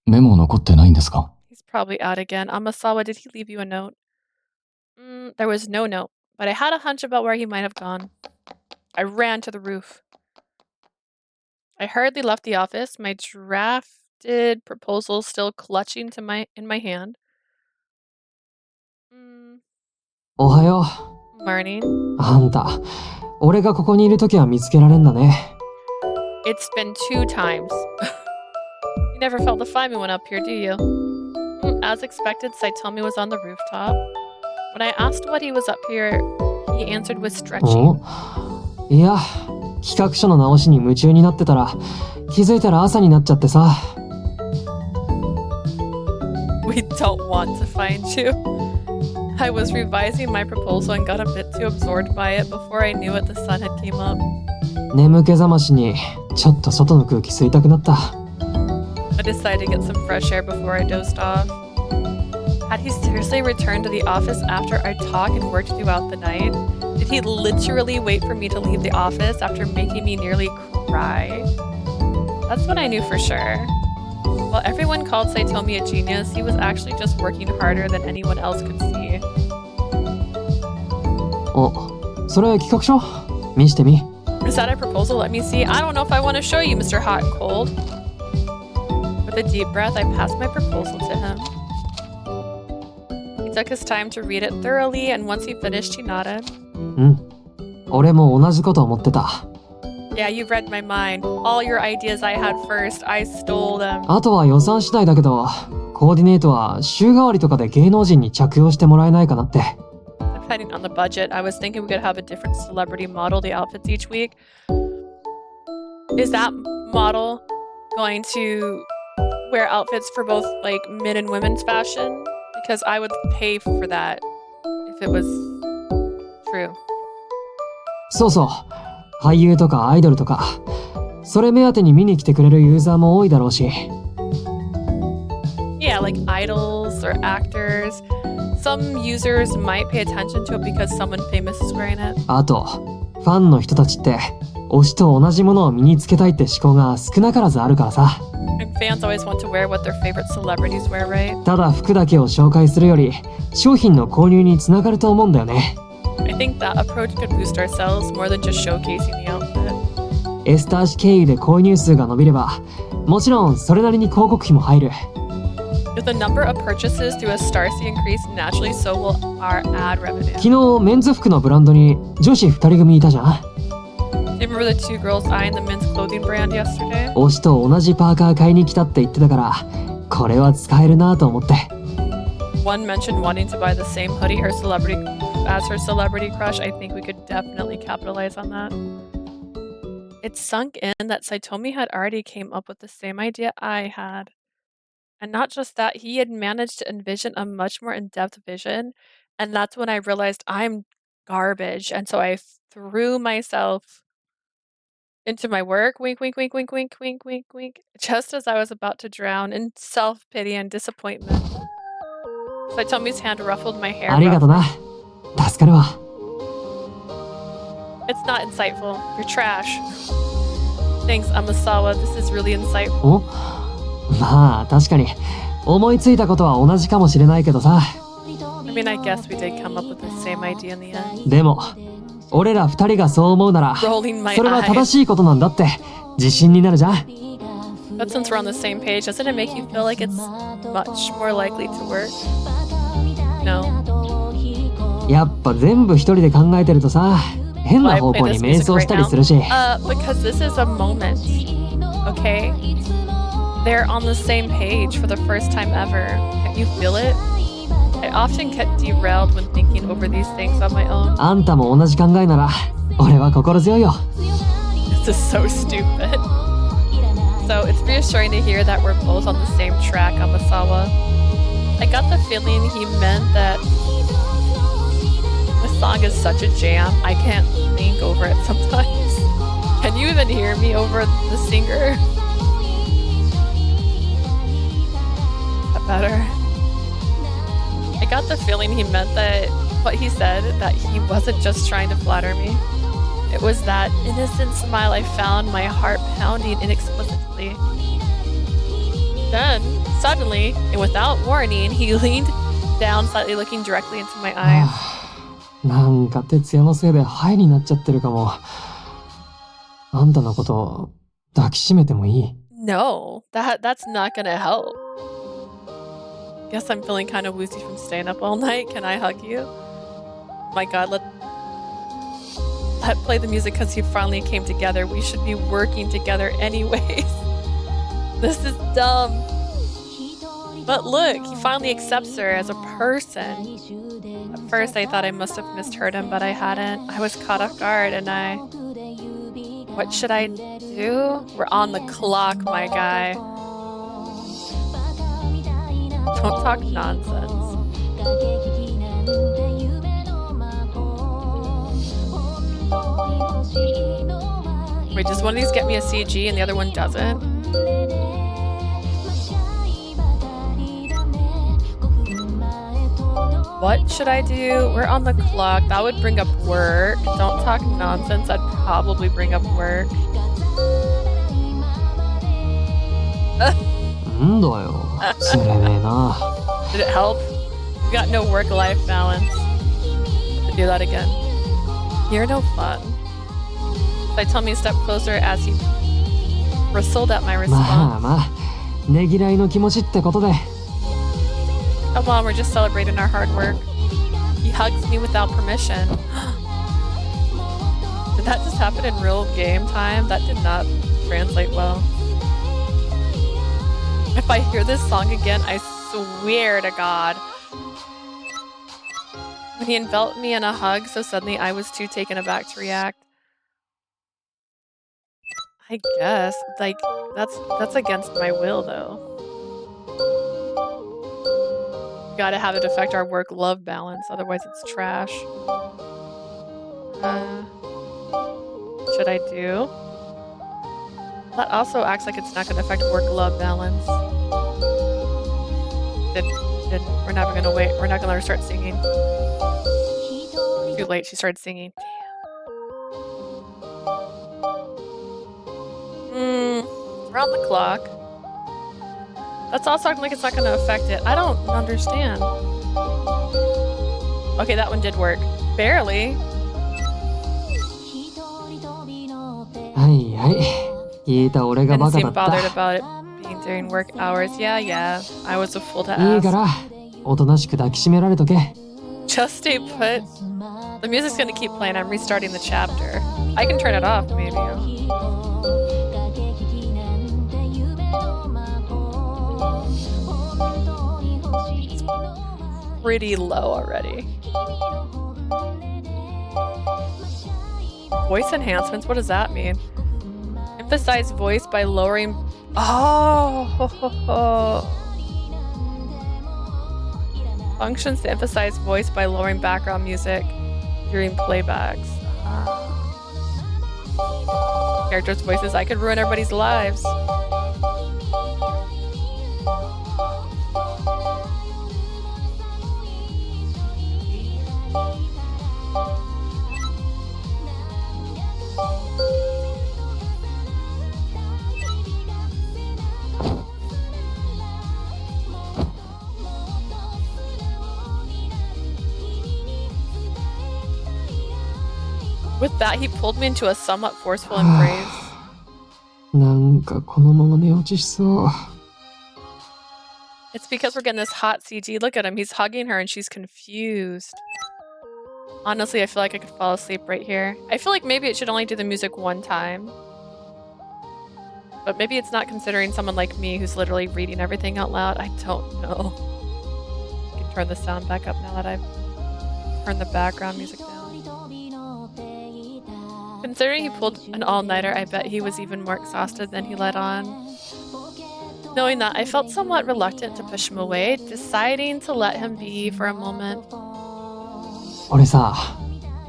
メモ残ってないんですか？ He's probably out again. Amasawa, did he leave you a note? There was no note, but I had a hunch about where he might have gone. I ran to the roof. I hurriedly left the office, my drafted proposal still clutching in my hand. おはよう。 Morning. あんた、俺がここにいるときは見つけられんだね。 It's been 2 times. You never failed to find me when up here, do you? As expected, Saotome was on the rooftop. When I asked what he was up here, he answered with stretching. お？いや、企画書の直しに夢中になってたら、気づいたら朝になっちゃってさ。We don't want to find you. I was revising my proposal and got a bit too absorbed by it before I knew it, the sun had came up. 眠気覚ましにちょっと外の空気吸いたくなった。 I decided to get some fresh air before I dozed off. Had he seriously returned to the office after our talk and worked throughout the night? Did he literally wait for me to leave the office after making me nearly cry? That's what I knew for sure. While everyone called Saotome a genius, he was actually just working harder than anyone else could see. お、それ企画書？見してみ。 Is that a proposal? Let me see. I don't know if I want to show you, Mr. Hot and Cold. With a deep breath, I passed my proposal to him. He took his time to read it thoroughly, and once he finished, he nodded. うん。俺も同じこと思ってた。 Yeah, you read my mind. All your ideas I had first, I stole them. あとは予算次第だけど、コーディネートは週替わりとかで芸能人に着用してもらえないかなって。depending on the budget, I was thinking we could have a different celebrity model the outfits each week. Is that model going to wear outfits for both like men and women's fashion? Because I would pay for that if it was true. そうそう。俳優とかアイドルとか、それ目当てに見に来てくれるユーザーも多いだろうし。Yeah, like idols or actors. Some users might pay attention to it because someone famous is wearing it. あと、ファンの人たちって推しと同じものを身につけたいって思考が少なからずあるからさ。And fans always want to wear what their favorite celebrities wear, right? ただ服だけを紹介するより、商品の購入につながると思うんだよね。I think that approach could boost our sales more than just showcasing the outfit. エスター氏経由で購入数が伸びれば、もちろんそれなりに広告費も入る。If the number of purchases through a Starcy increase, naturally so will our ad revenue. 昨日メンズ服のブランドに女子2人組いたじゃん。Do you remember the two girls eyeing the men's clothing brand yesterday? 推しと同じパーカー買いに来たって言ってたから、これは使えるなと思って。One mentioned wanting to buy the same hoodie as her celebrity crush. I think we could definitely capitalize on that. It sunk in that Saotome had already came up with the same idea I had. And not just that, he had managed to envision a much more in-depth vision. And that's when I realized I'm garbage. And so I threw myself into my work, wink, wink, wink, wink, wink, wink, wink, wink, just as I was about to drown in self-pity and disappointment. Satomi's hand ruffled my hair. ありがとな。助かるわ。It's not insightful. You're trash. Thanks, Amasawa. This is really insightful. お？まあ確かに思いついたことは同じかもしれないけどさ。I mean, I guess we did come up with the same idea in the end. でも俺ら二人がそう思うなら、そ Rolling my れは正 eyes. しいことなんだって自信になるじゃん。 But since we're on the same page, doesn't it make you feel like it's much more likely to work? No. やっぱ全部一人で考えてるとさ、変な方向に迷走したりするし。Because this is a moment, okay? They're on the same page for the first time ever. Can you feel it? I often get derailed when thinking over these things on my own. あんたも同じ考えなら、俺は心強いよ。This is so stupid. So it's reassuring to hear that we're both on the same track, Amasawa. I got the feeling he meant that the song is such a jam, I can't think over it sometimes. Can you even hear me over the singer? Is that better? I got the feeling he meant that what he said, that he wasn't just trying to flatter me. It was that innocent smile I found my heart pounding inexplicably. Then, suddenly, and without warning, he leaned down slightly, looking directly into my eyes. なんか徹夜のせいでハイになっちゃってるかも。あんたのこと抱きしめてもいい？ No, that's not gonna help. Guess I'm feeling kind of woozy from staying up all night. Can I hug you? My God, let play the music because he finally came together. We should be working together anyways. This is dumb. But look, he finally accepts her as a person. At first I thought I must have misheard him, but I hadn't. I was caught off guard and what should I do? We're on the clock, my guy. Don't talk nonsense. Wait, does one of these get me a CG and the other one doesn't? What should I do? We're on the clock. That would bring up work. Don't talk nonsense. That'd probably bring up work. んだよ。つれねえな。Did it help? We got no work-life balance. To do that again. You're no fun. Saotome stepped closer as he bristled at my まあ response. まあ、ねぎらいの気持ちってことで。Come on, we're just celebrating our hard work. He hugs me without permission. Did that just happen in real game time? That did not translate well. If I hear this song again, I swear to God. When he enveloped me in a hug, so suddenly I was too taken aback to react. I guess, like, that's against my will, though. Gotta have it affect our work-love balance, otherwise it's trash. Should I do? That also acts like it's not gonna affect work-love balance. We're never gonna wait. We're not gonna let her start singing. Too late, she started singing. Damn. Round the clock. That's also acting like it's not gonna affect it. I don't understand. Okay, that one did work. Barely. はいはい。聞いた俺が Didn't バカ seem だった。 bothered about it being during work hours. Yeah. I was a fool to いい ask. から、おとなしく抱きしめられとけ。 Just stay put. The music's gonna keep playing. I'm restarting the chapter. I can turn it off, maybe. Pretty low already. Voice enhancements? What does that mean? Emphasize voice by lowering... Oh! Functions to emphasize voice by lowering background music during playbacks. Characters' voices. I could ruin everybody's lives. With that, he pulled me into a somewhat forceful embrace. なんかこのまま寝落ちしそう。 It's because we're getting this hot CG. Look at him. He's hugging her and she's confused. Honestly, I feel like I could fall asleep right here. I feel like maybe it should only do the music one time. But maybe it's not considering someone like me who's literally reading everything out loud. I don't know. I can turn the sound back up now that I've turned the background music down. Considering he pulled an all-nighter, I bet he was even more exhausted than he let on. Knowing that, I felt somewhat reluctant to push him away, deciding to let him be for a moment. 俺さ、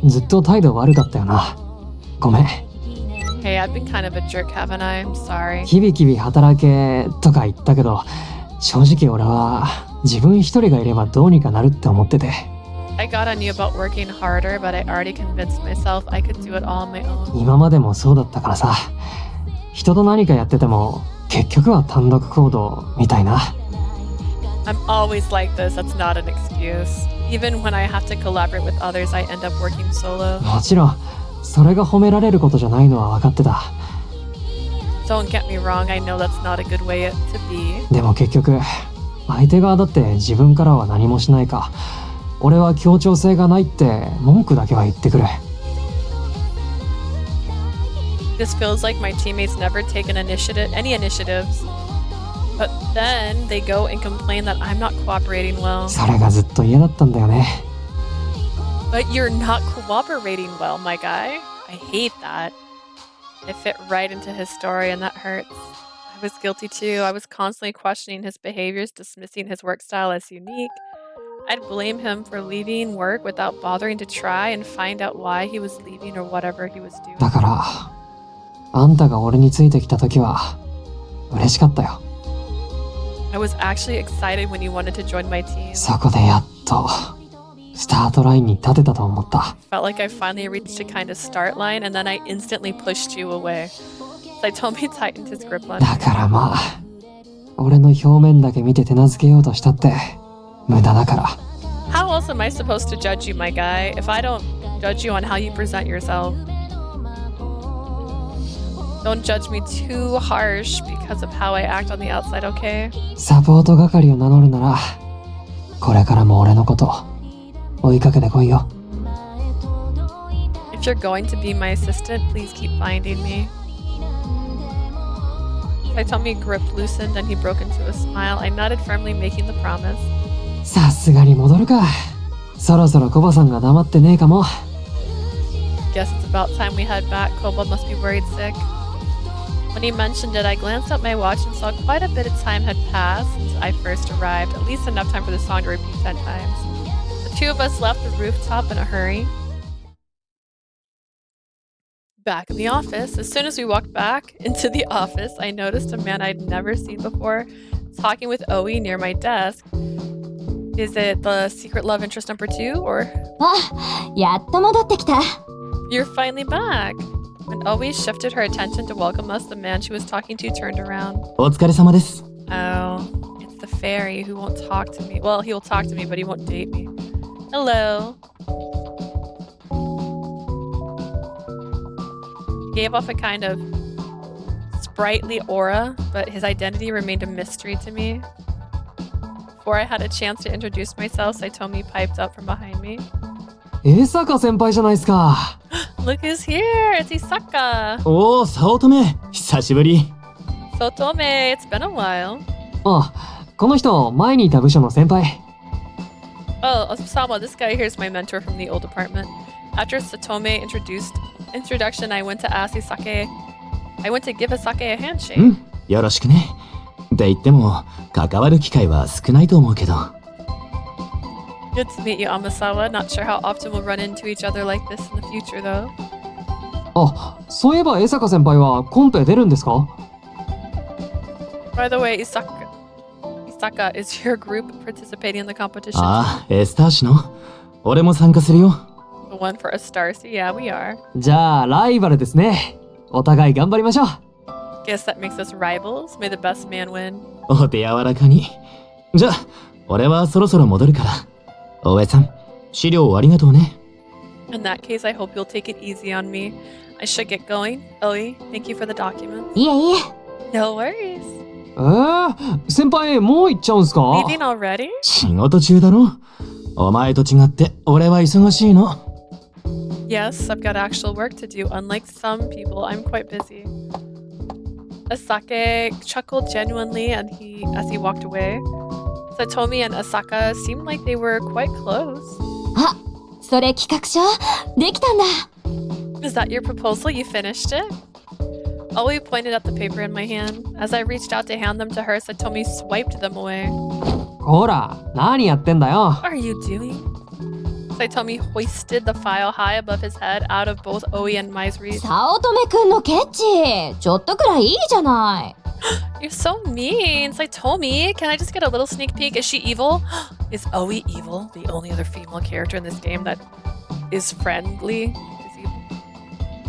ずっと態度悪かったよな。ごめん。 Hey, I've been kind of a jerk, haven't I? I'm sorry. キビキビ働けとか言ったけど、正直俺は自分一人がいればどうにかなるって思ってて。 I got on you about working harder, but I already convinced myself I could do it all on my own. 今までもそうだったからさ、人と何かやってても結局は単独行動みたいな。 I'm always like this. That's not an excuse. Even when I have to collaborate with others, I end up working solo. もちろん、それが褒められることじゃないのは分かってた。 Don't get me wrong. I know that's not a good way to be. でも結局、相手側だって自分からは何もしないか。俺は協調性がないって文句だけは言ってくれ。 This feels like my teammates never take any initiatives. But then they go and complain that I'm not cooperating well. それがずっと嫌だったんだよね。 But you're not cooperating well, my guy. I hate that. I fit right into his story and that hurts. I was guilty too. I was constantly questioning his behaviors, dismissing his work style as unique. I'd blame him for leaving work without bothering to try and find out why he was leaving or whatever he was doing. だから、あんたが俺についてきた時は嬉しかったよ。 I was actually excited when you wanted to join my team. そこでやっとスタートラインに立てたと思った。 Felt like I finally reached a kind of start line and then I instantly pushed you away. Satomi tightened his grip on me. だからまあ、俺の表面だけ見て手なずけようとしたって無駄だから。 How else am I supposed to judge you, my guy, if I don't judge you on how you present yourself? Don't judge me too harsh because of how I act on the outside, okay? サポート係を名乗るなら、これからも俺のこと追いかけてこいよ。 If you're going to be my assistant, please keep finding me. Saotome grip loosened and he broke into a smile. I nodded firmly, making the promise. さすがに戻るか。そろそろコバさんが黙ってねえかも。 Guess it's about time we head back. Koba must be worried sick. When he mentioned it, I glanced at my watch and saw quite a bit of time had passed since I first arrived, at least enough time for the song to repeat 10 times. The two of us left the rooftop in a hurry. Back in the office, as soon as we walked back into the office, I noticed a man I'd never seen before talking with Oe near my desk. Is it the secret love interest number 2 or? あ、やっと戻ってきた。 You're finally back. When Oe shifted her attention to welcome us, the man she was talking to turned around. お疲れ様です。 Oh, it's the fairy who won't talk to me. Well, he'll talk to me, but he won't date me. Hello. He gave off a kind of sprightly aura, but his identity remained a mystery to me. Before I had a chance to introduce myself, Saotome piped up from behind me. 江坂先輩じゃないですか。 Look who's here! It's Isaka! おお、早乙女、久しぶり。 Saotome, it's been a while. あ、この人前にいた部署の先輩。 Oh, Osama, this guy here is my mentor from the old department. After Satome introduction, I went to ask Isake. I went to give Isake a handshake. うん、よろしくね。って言っても、関わる機会は少ないと思うけど。 Good to meet you, Amasawa. Not sure how often we'll run into each other like this in the future, though. あ、そういえば江坂先輩はコンペ出るんですか？ By the way, Isaka, is your group participating in the competition? ああ、エスター氏の。俺も参加するよ。 The one for a star. So yeah, we are. じゃあライバルですね。お互い頑張りましょう。 Guess that makes us rivals. May the best man win. お手柔らかに。じゃあ、俺はそろそろ戻るから。大江さん、資料ありがとうね。 In that case, I hope you'll take it easy on me. I should get going. Oe, thank you for the documents. いえいえ。 No worries. 先輩もう行っちゃうんすか？ Leaving already? 仕事中だろ。お前と違って俺は忙しいの。 Yes, I've got actual work to do. Unlike some people, I'm quite busy. Asake chuckled genuinely as he walked away. Satomi and Asaka seemed like they were quite close. あ、それ企画書できたんだ。 Is that your proposal? You finished it? Oe pointed at the paper in my hand. As I reached out to hand them to her, Satomi swiped them away. ほら、何やってんだよ。 What are you doing? Saotome hoisted the file high above his head out of both Oe and Mai's reach. 早乙女くんのケチ。ちょっとくらいいいじゃない。 You're so mean. Saotome, can I just get a little sneak peek? Is she evil? Is Oe evil? The only other female character in this game that is friendly? Is evil?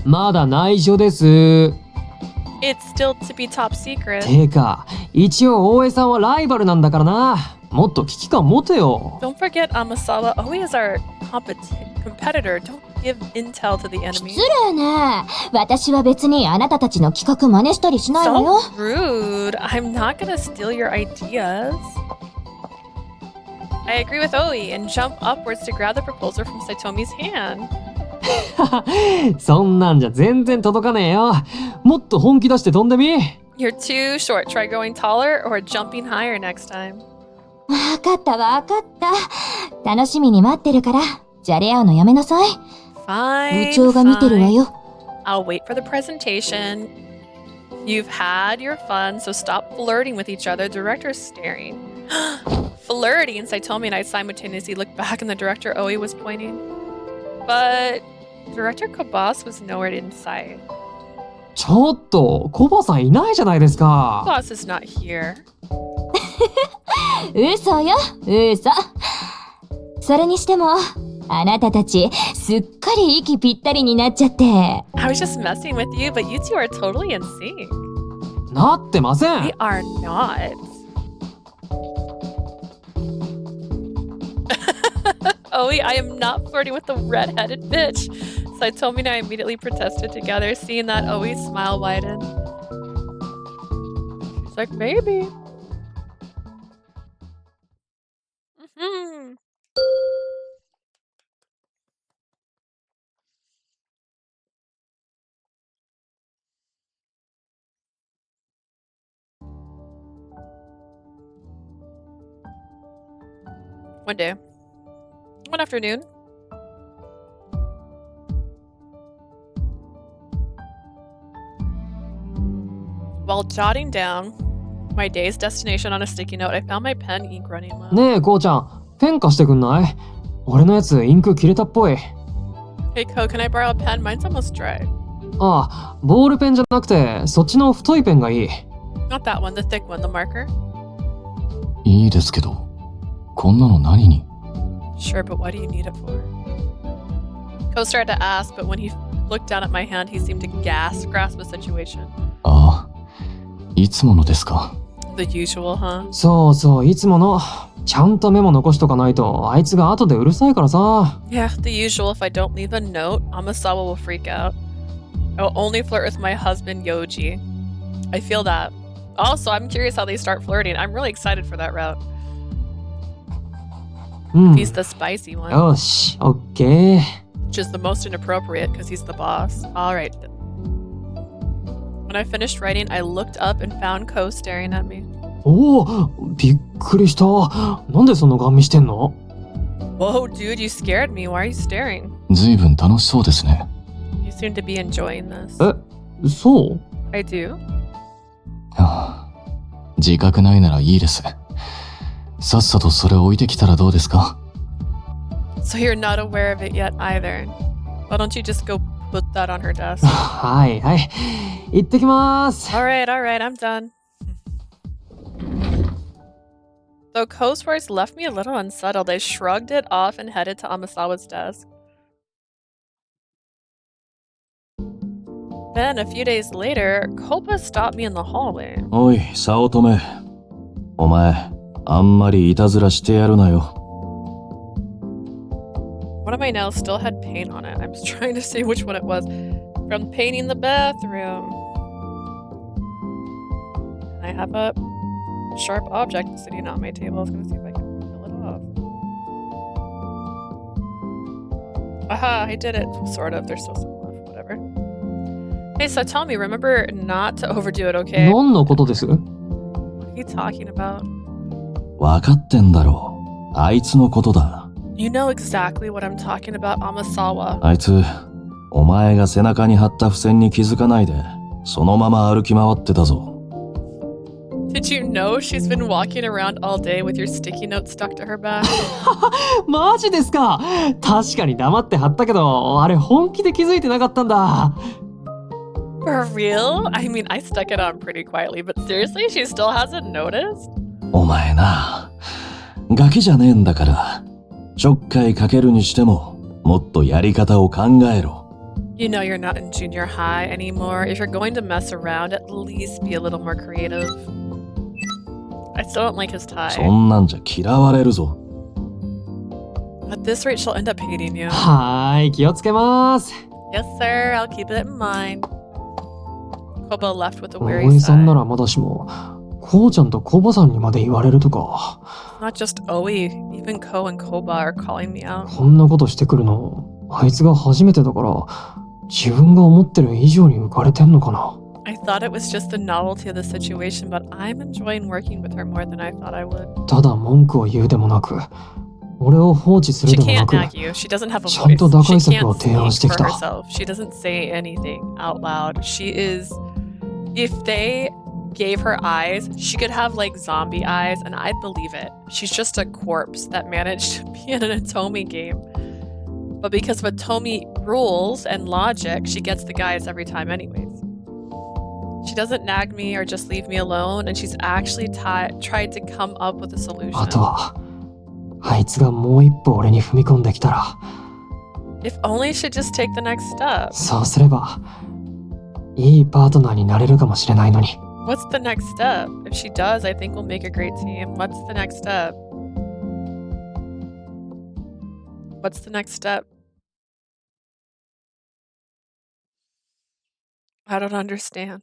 まだ内緒です。 It's still to be top secret. てか、一応大江さんはライバルなんだからな。もっと危機感持てよ。 Don't forget, Amasawa. Oe is our competitor. Don't give intel to the enemy. 失礼ね。私は別にあなたたちの企画真似したりしないわよ。 So rude. I'm not gonna steal your ideas. I agree with Oe and jump upwards to grab the proposal from Satomi's hand. そんなんじゃ全然届かねえよ。もっと本気出して飛んでみ。 You're too short. Try going taller or jumping higher next time. わかったわかった。楽しみに待ってるから、じゃれ合うのやめなさい。 Fine. 部長が見てるわ fine. よ。 I'll wait for the presentation. You've had your fun, so stop flirting with each other. Director's staring. Flirting. Saotome and I simultaneously looked back in the director Oe was pointing. But Director Kobas was nowhere in sight. ちょっと、コバさんいないじゃないですか。 Kobas is not here. 嘘よ、嘘。それにしても、あなたたち、すっかり息ぴったりになっちゃって。 I was just messing with you, but you two are totally in sync. なってませ We ん。 are not. Oe, I am not flirting with the red-headed bitch. Saotome and I immediately protested together, seeing that Oe's smile widen. She's like, maybe. Mm-hmm. One day. One afternoon. While jotting down my day's destination on a sticky note, I found my pen ink running low. ねえ、こうちゃん、ペン貸してくんない？俺のやつインク切れたっぽい。Hey, Ko, can I borrow a pen? Mine's almost dry. ああ、ボールペンじゃなくて、そっちの太いペンがいい。Not that one, the thick one, the marker. いいですけど、こんなの何に？ Sure, but what do you need it for? Ko started to ask, but when he looked down at my hand, he seemed to grasp the situation. ああ、いつものですか。The usual, huh? そうそう、いつもの。ちゃんとメモ残しとかないと、あいつが後でうるさいからさ。Yeah, the usual. If I don't leave a note, Amasawa will freak out. I will only flirt with my husband, Yoji. I feel that. Also, I'm curious how they start flirting. I'm really excited for that route. うん。 He's the spicy one. よし、オッケー。 Which is the most inappropriate because he's the boss. Alright. When I finished writing, I looked up and found Ko staring at me. おお、びっくりした。なんでそんなガン見してんの？ Whoa, dude, you scared me. Why are you staring? ずいぶん楽しそうですね。You seem to be enjoying this. え、そう？ I do? はあ、自覚ないならいいです。さっさとそれ置いてきたらどうですか？ So you're not aware of it yet either. Why don't you just go put that on her desk? はいはい。行ってきます。Alright, I'm done. Though Ko's voice left me a little unsettled, I shrugged it off and headed to Amasawa's desk. Then, a few days later, Koba stopped me in the hallway. おい、早乙女。お前、あんまりいたずらしてやるなよ。One of my nails still had paint on it. I was trying to see which one it was. From painting the bathroom. And I have a sharp object sitting on my table. I was gonna see if I can peel it off. Aha, I did it. Sort of. There's still some left. Whatever. Hey, Satomi, remember not to overdo it, okay? 何のことです？ What are you talking about? わかってんだろう。あいつのことだ。You know exactly what I'm talking about, Amasawa. あいつ、お前が背中に貼った付箋に気づかないで、そのまま歩き回ってたぞ。Did you know she's been walking around all day with your sticky note stuck to her back? マジですか？確かに黙って貼ったけど、あれ本気で気づいてなかったんだ。For real? I mean, I stuck it on pretty quietly, but seriously, she still hasn't noticed? お前な、ガキじゃねえんだから、ちょっかいかけるにしても、もっとやり方を考えろ。You know you're not in junior high anymore. If you're going to mess around, at least be a little more creative. I still don't like his tie. そんなんじゃ嫌われるぞ。At this rate, she'll end up hating you. はーい、気をつけます。Yes, sir. I'll keep it in mind. Koba left with a 大 weary 江さんな sigh. らまだしも、こうちゃんとコバさんにまで言われるとか。 Not just Oi, even Ko and Koba are calling me out. こんなことしてくるの、あいつが初めてだから、自分が思ってる以上に浮かれてんのかな。I thought it was just the novelty of the situation, but I'm enjoying working with her more than I thought I would. ただ文句を言うでもなく、俺を放置する She でもな can't く、 nag you. She doesn't have a ちゃんと voice. 打 She 開策 can't を提案して speak き for た。 herself. She doesn't say anything out loud. She is... If they gave her eyes, she could have like zombie eyes, and I'd believe it. She's just a corpse that managed to be in an Atome game. But because of Atome rules and logic, she gets the guys every time anyways. She doesn't nag me or just leave me alone, and she's actually tried to come up with a solution. あとは、あいつがもう一歩俺に踏み込んできたら、 If only she'd just take the next step. そうすれば、いいパートナーになれるかもしれないのに。 What's the next step? If she does, I think we'll make a great team. What's the next step? What's the next step? I don't understand.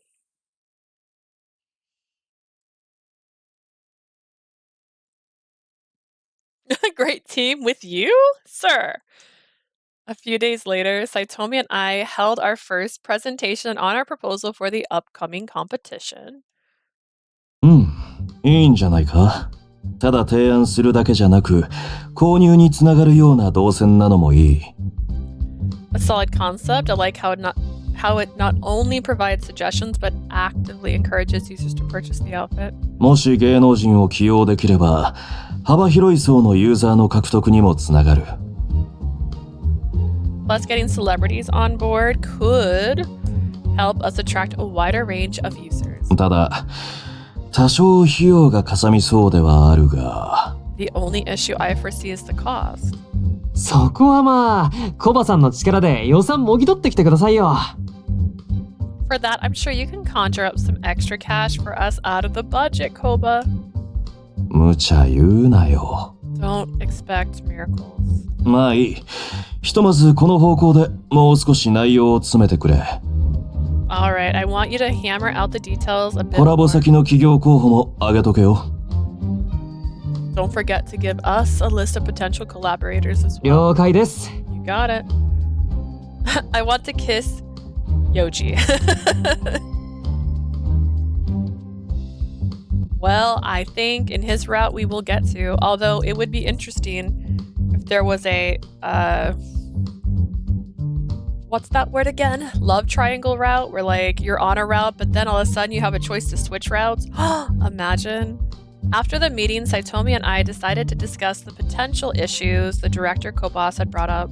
A great team with you, sir. A few days later, Saotome and I held our first presentation on our proposal for the upcoming competition. うん、いいんじゃないか。ただ提案するだけじゃなく、購入につながるような動線なのもいい。A solid concept. I like how it not only provides suggestions but actively encourages users to purchase the outfit. もし芸能人を起用できれば、幅広い層のユーザーの獲得にもつながる。Plus, getting celebrities on board could help us attract a wider range of users. ただ、多少費用がかさみそうではあるが。The only issue I foresee is the cost. そこはまあ、コバさんの力で予算もぎ取ってきてくださいよ。For that, I'm sure you can conjure up some extra cash for us out of the budget, Koba. 無茶言うなよ。Don't expect miracles. まあいい。ひとまずこの方向でもう少し内容を詰めてくれ。Alright, I want you to hammer out the details a bit コラボ more. 先の企業候補も挙げとけよ。Don't forget to give us a list of potential collaborators as well. 了解です。You got it. I want to kiss Yoji. Well, I think in his route we will get to, although it would be interesting if there was a what's that word again? Love triangle route where like you're on a route but then all of a sudden you have a choice to switch routes. Imagine. After the meeting, Saotome and I decided to discuss the potential issues the director Kobas had brought up.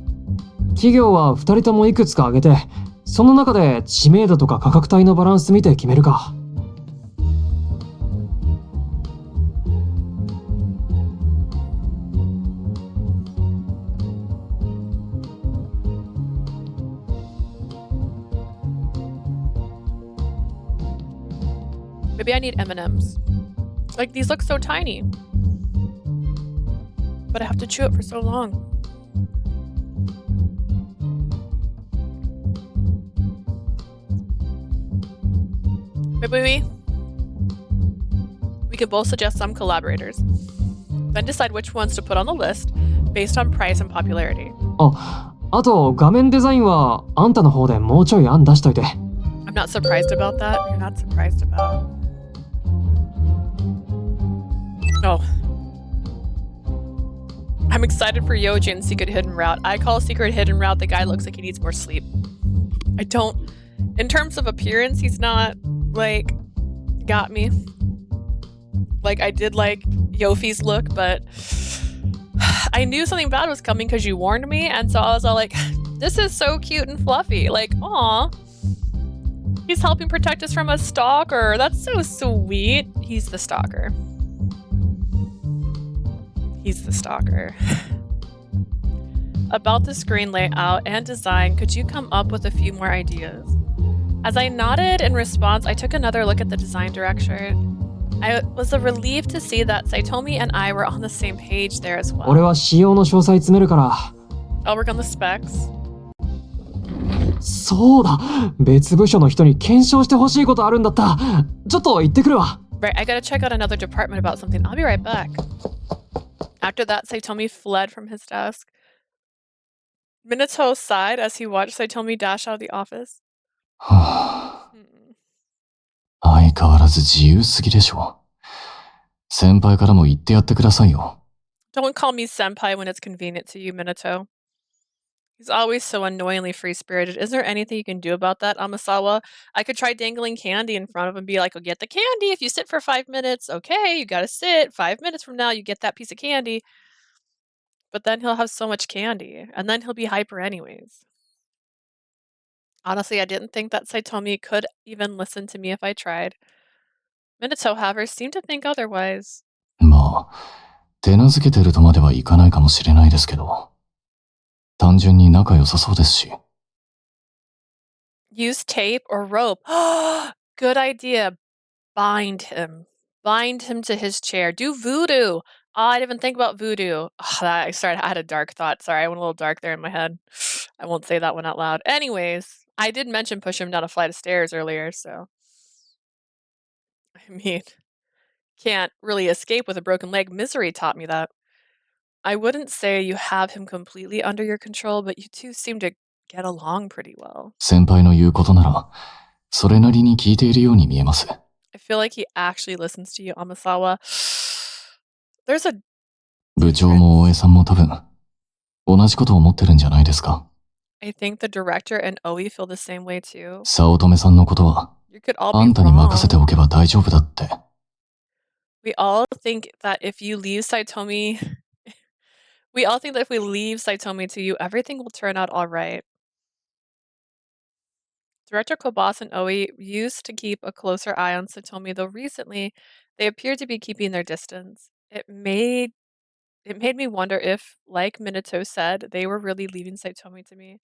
企業は2人ともいくつか挙げて、その中で知名度とか価格帯のバランス見て決めるか。Maybe I need M&Ms. Like, these look so tiny. But I have to chew it for so long. Maybe we could both suggest some collaborators. Then decide which ones to put on the list based on price and popularity. あと画面デザインはあんたの方でもうちょい案出しといて。I'm not surprised about that. You're not surprised about. Oh. I'm excited for Yoji and Secret Hidden Route. I call Secret Hidden Route the guy looks like he needs more sleep. I don't. In terms of appearance, he's not, like, got me. Like, I did like Yofi's look, but I knew something bad was coming because you warned me, and so I was all like, this is so cute and fluffy. Like, aw. He's helping protect us from a stalker. That's so sweet. He's the stalker. He's the stalker. About the screen layout and design, could you come up with a few more ideas? As I nodded in response, I took another look at the design direction. I was a relief to see that Saotome and I were on the same page there as well. 俺は仕様の詳細詰めるから。I'll work on the specs. そうだ、別部署の人に検証してほしいことあるんだった。ちょっと行ってくるわ。Right, I gotta check out another department about something. I'll be right back. After that, Saotome fled from his desk. Minato sighed as he watched Saotome dash out of the office. はあ、相変わらず自由すぎでしょ。先輩からも言ってやってくださいよ。Don't call me senpai when it's convenient to you, Minato. He's always so annoyingly free-spirited. Is there anything you can do about that, Amasawa? I could try dangling candy in front of him and be like, oh, get the candy if you sit for 5 minutes. Okay, you gotta sit. 5 minutes from now, you get that piece of candy. But then he'll have so much candy, and then he'll be hyper anyways. Honestly, I didn't think that Saotome could even listen to me if I tried. Minato, however, seemed to think otherwise. まあ、手なずけてるとまではいかないかもしれないですけど。単純に仲良さそうですし。Use tape or rope. Good idea. Bind him. Bind him to his chair. Do voodoo. I didn't even think about voodoo. I had a dark thought. Sorry, I went a little dark there in my head. I won't say that one out loud. Anyways, I did mention push him down a flight of stairs earlier, so. I mean, can't really escape with a broken leg. Misery taught me that. I wouldn't say you have him completely under your control, but you two seem to get along pretty well. 先輩の言うことなら、それなりに聞いているように見えます。I feel like he actually listens to you, Amasawa. There's a 部長も大江さんも多分、同じことを思ってるんじゃないですか。I think the director and Oe feel the same way too. 早乙女さんのことは、You could all あ be んたに任せて wrong. おけば大丈夫だって。We all think that if you leave Saotome, we all think that if we leave Saotome to you, everything will turn out all right. Director Kobas and Oe used to keep a closer eye on Satomi, though recently they appeared to be keeping their distance. It made me wonder if, like Minato said, they were really leaving Saitomi to me.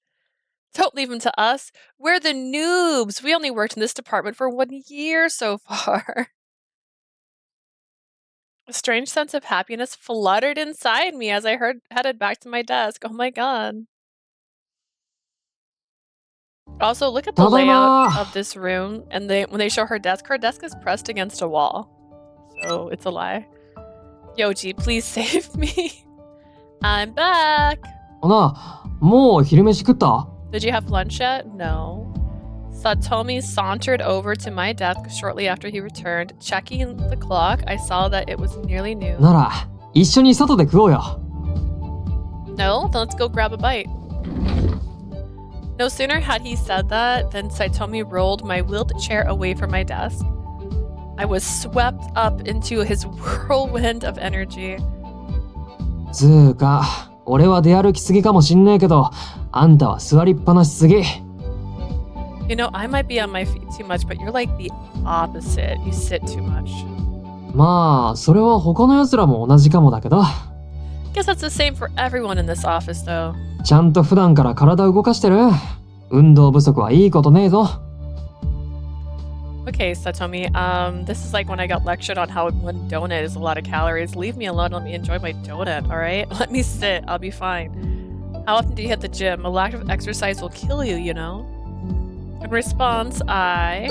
Don't leave him to us. We're the noobs. We only worked in this department for 1 year so far. A strange sense of happiness fluttered inside me as I headed back to my desk. Oh my god. Also, look at the layout of this room, and when they show her desk is pressed against a wall. So it's a lie. Yoji, please save me. I'm back. もう昼飯食った？ Did you have lunch yet? No. Satomi sauntered over to my desk shortly after he returned. Checking the clock, I saw that it was nearly noon. なら、一緒に外で食おうよ。No? Then let's go grab a bite. No sooner had he said that than Satomi rolled my wheeled chair away from my desk. I was swept up into his whirlwind of energy. つーか、俺は出歩きすぎかもしんねえけど、あんたは座りっぱなしすぎ。You know, I might be on my feet too much, but you're like the opposite. You sit too much. まあ、それは他の奴らも同じかもだけど。Guess that's the same for everyone in this office, though. ちゃんと普段から体動かしてる？運動不足はいいことねえぞ。Okay, Satomi, this is like when I got lectured on how one donut is a lot of calories. Leave me alone, let me enjoy my donut, alright? Let me sit, I'll be fine. How often do you hit the gym? A lack of exercise will kill you, you know? In response, I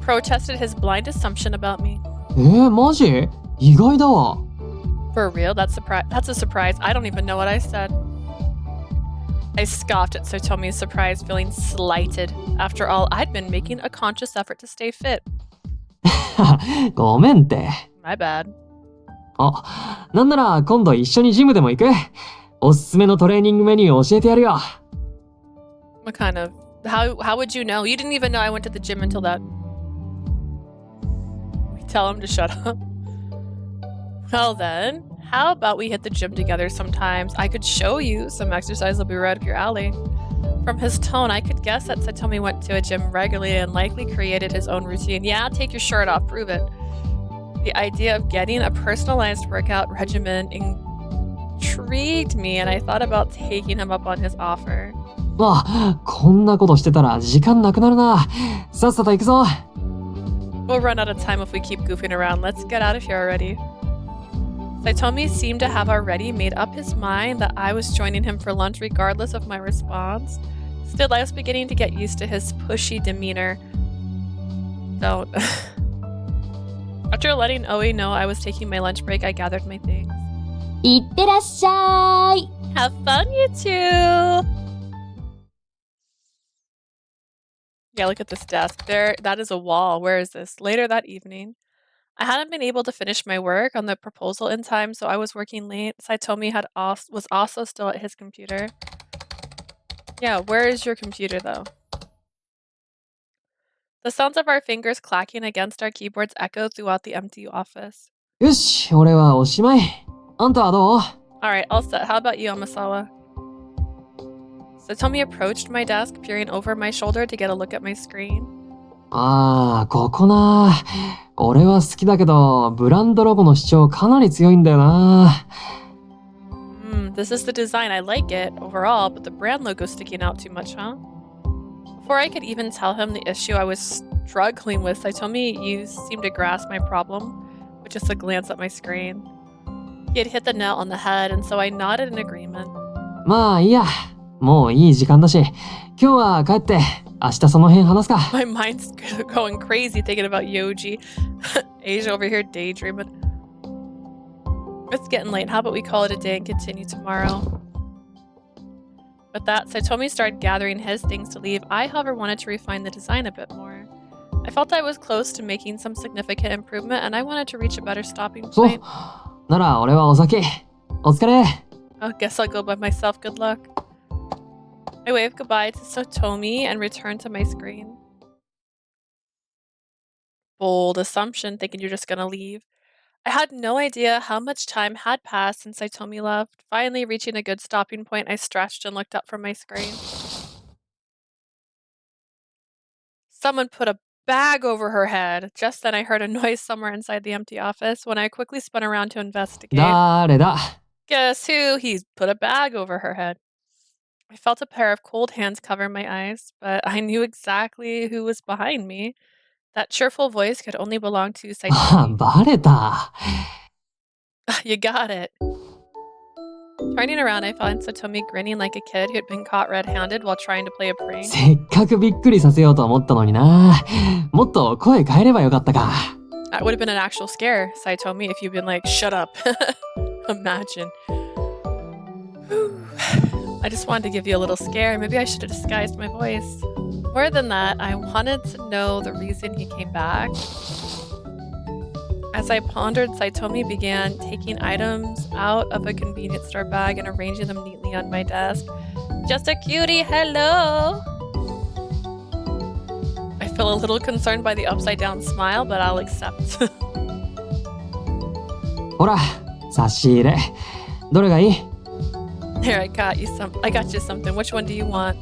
protested his blind assumption about me. マジ？意外だわ。For real? That's a surprise. I don't even know what I said. I scoffed at Satomi's surprise, feeling slighted. After all, I'd been making a conscious effort to stay fit. ごめんって。My bad. あ、なんなら今度一緒にジムでも行く？おすすめのトレーニングメニュー教えてやるよ。What kind of... How would you know? You didn't even know I went to the gym until that... We tell him to shut up. Well then, how about we hit the gym together sometimes? I could show you some exercise that'll be right up your alley. From his tone, I could guess that Satomi went to a gym regularly and likely created his own routine. Yeah, take your shirt off, prove it. The idea of getting a personalized workout regimen intrigued me, and I thought about taking him up on his offer. あ、こんなことしてたら時間なくなるな。さっさと行くぞ。We'll run out of time if we keep goofing around. Let's get out of here already. Saitomi seemed to have already made up his mind that I was joining him for lunch regardless of my response. Still, I was beginning to get used to his pushy demeanor. Don't. After letting Oe know I was taking my lunch break, I gathered my things. いってらっしゃい。 Have fun, you two! Yeah, look at this desk. That is a wall. Where is this? Later that evening, I hadn't been able to finish my work on the proposal in time, so I was working late. Saitomi was also still at his computer. Yeah, where is your computer, though? The sounds of our fingers clacking against our keyboards echoed throughout the empty office. よし、俺はおしまい。あんたはどう？ Alright, all set. How about you, Amasawa? Satomi approached my desk, peering over my shoulder to get a look at my screen. ああ、ここな。俺は好きだけど、ブランドロゴの主張かなり強いんだよな。This is the design. I like it overall, but the brand logo's sticking out too much, huh? Before I could even tell him the issue I was struggling with, Saitomi seemed to grasp my problem with just a glance at my screen. He had hit the nail on the head, and so I nodded in agreement. まあいいや。もういい時間だし、今日は帰って、明日その辺話すか。My mind's going crazy thinking about Yoji. Asia over here daydreaming. It's getting late. How about we call it a day and continue tomorrow? With that, Satomi started gathering his things to leave. I, however, wanted to refine the design a bit more. I felt I was close to making some significant improvement, and I wanted to reach a better stopping そう point. なら俺はお酒。お疲れ。 I guess I'll go by myself. Good luck. I waved goodbye to Saotome and returned to my screen. Bold assumption, thinking you're just gonna leave. I had no idea how much time had passed since Saotome left. Finally reaching a good stopping point, I stretched and looked up from my screen. Someone put a bag over her head. Just then I heard a noise somewhere inside the empty office. When I quickly spun around to investigate, 誰だ guess who? He's put a bag over her head. I felt a pair of cold hands cover my eyes, but I knew exactly who was behind me. That cheerful voice could only belong to あ、 Saotome. バレた。 You got it. Turning around, I found Satomi grinning like a kid who had been caught red-handed while trying to play a prank. せっかくびっくりさせようと思ったのにな。もっと声変えればよかったか。 That would have been an actual scare, Saotome, if you'd been like, shut up. Imagine. I just wanted to give you a little scare. Maybe I should have disguised my voice. More than that, I wanted to know the reason he came back. As I pondered, Saotome began taking items out of a convenience store bag and arranging them neatly on my desk. Just a cutie, hello! I feel a little concerned by the upside down smile, but I'll accept. ほら、差し入れ。どれがいい Here, I got you something. Which one do you want?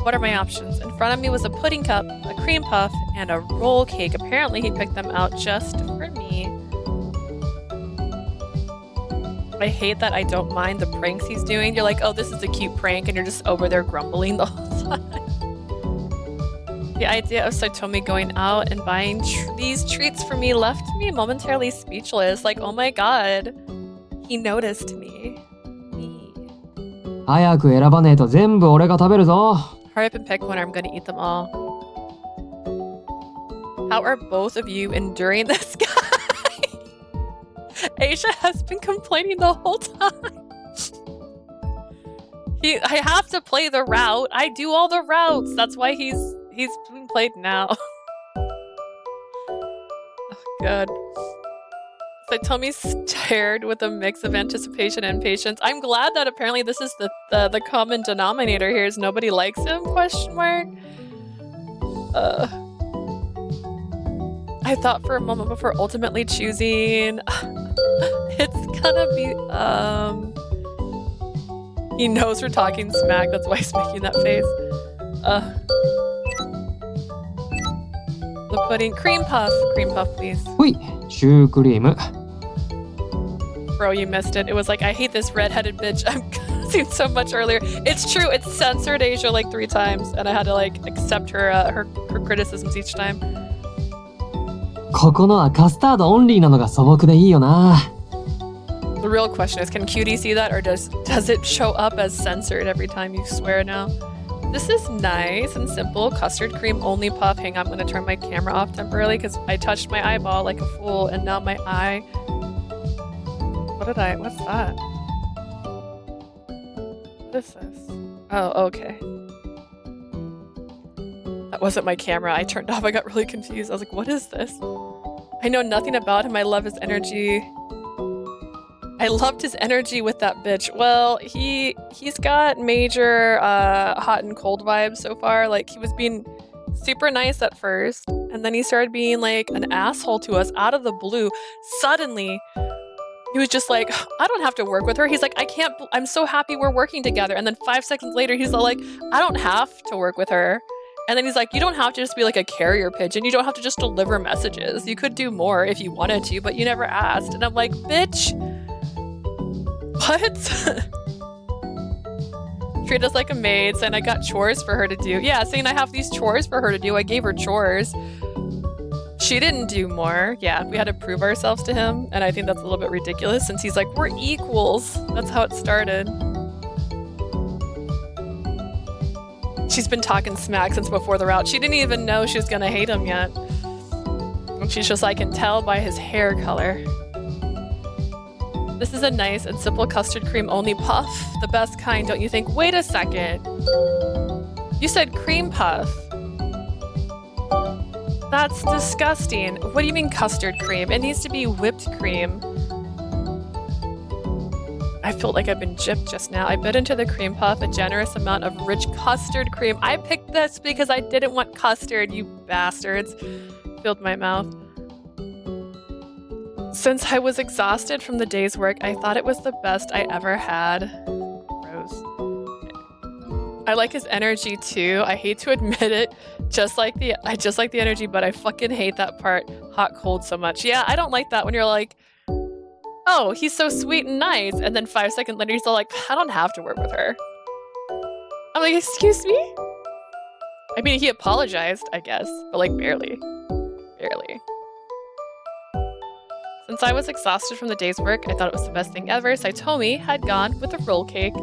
What are my options? In front of me was a pudding cup, a cream puff, and a roll cake. Apparently, he picked them out just for me. I hate that I don't mind the pranks he's doing. You're like, oh, this is a cute prank, and you're just over there grumbling the whole time. The idea of Saotome going out and buying these treats for me left me momentarily speechless. Like, oh my god, he noticed me. 早く選ばねえと全部俺が食べるぞ。 Hurry up and pick one or I'm gonna eat them all. How are both of you enduring this guy? Asia has been complaining the whole time. I have to play the route. I do all the routes. That's why he's being played now. Oh, good. Satomi stared with a mix of anticipation and patience. I'm glad that apparently this is the common denominator here is nobody likes him, question mark. I thought for a moment before ultimately choosing it's gonna be he knows we're talking smack, that's why he's making that face. The pudding cream puff please. ほい、シュークリーム。 Bro, you missed it. It was like, I hate this redheaded bitch. I'm cussing so much earlier. It's true. It's censored Asia like 3 times, and I had to like accept her criticisms each time. ここのはカスタードオンリーなのが素朴でいいよな。 The real question is, can Cutie see that, or does it show up as censored every time you swear now? This is nice and simple. Custard cream only puff. Hang on, I'm gonna turn my camera off temporarily because I touched my eyeball like a fool, and now my eye. What's that? What is this? Oh, okay. That wasn't my camera. I turned off. I got really confused. I was like, what is this? I know nothing about him. I love his energy. I loved his energy with that bitch. Well, he's got major hot and cold vibes so far. Like, he was being super nice at first, and then he started being like an asshole to us out of the blue. Suddenly, he was just like, I don't have to work with her. He's like, I'm so happy we're working together. And then 5 seconds later, he's all like, I don't have to work with her. And then he's like, you don't have to just be like a carrier pigeon. You don't have to just deliver messages. You could do more if you wanted to, but you never asked. And I'm like, bitch, what? Treat us like a maid, saying I got chores for her to do. Yeah, saying I have these chores for her to do. I gave her chores. She didn't do more. Yeah, we had to prove ourselves to him. And I think that's a little bit ridiculous since he's like, we're equals. That's how it started. She's been talking smack since before the route. She didn't even know she was gonna hate him yet. And she's just like, I can tell by his hair color. This is a nice and simple custard cream only puff. The best kind, don't you think? Wait a second. You said cream puff. That's disgusting. What do you mean custard cream? It needs to be whipped cream. I feel like I've been gypped just now. I bit into the cream puff, a generous amount of rich custard cream. I picked this because I didn't want custard, you bastards. Filled my mouth. Since I was exhausted from the day's work, I thought it was the best I ever had. Gross. I like his energy too. I hate to admit it. I just like the energy, but I fucking hate that part, hot cold, so much. Yeah, I don't like that when you're like, oh, he's so sweet and nice, and then 5 seconds later he's all like, I don't have to work with her. I'm like, excuse me? I mean, he apologized, I guess, but like barely. Barely. Since I was exhausted from the day's work, I thought it was the best thing ever. Saotome had gone with a roll cake,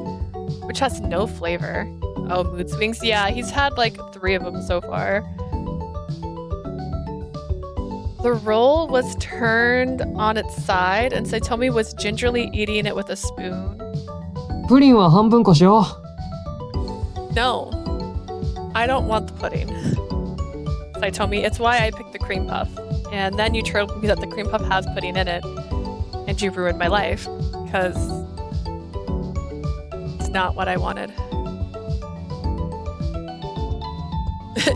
which has no flavor. Oh, mood swings? Yeah, he's had like 3 of them so far. The roll was turned on its side, and Saotome was gingerly eating it with a spoon. プリンは半分こしよう。 No, I don't want the pudding. Saotome, it's why I picked the cream puff. And then you told me that the cream puff has pudding in it, and you ruined my life, because it's not what I wanted.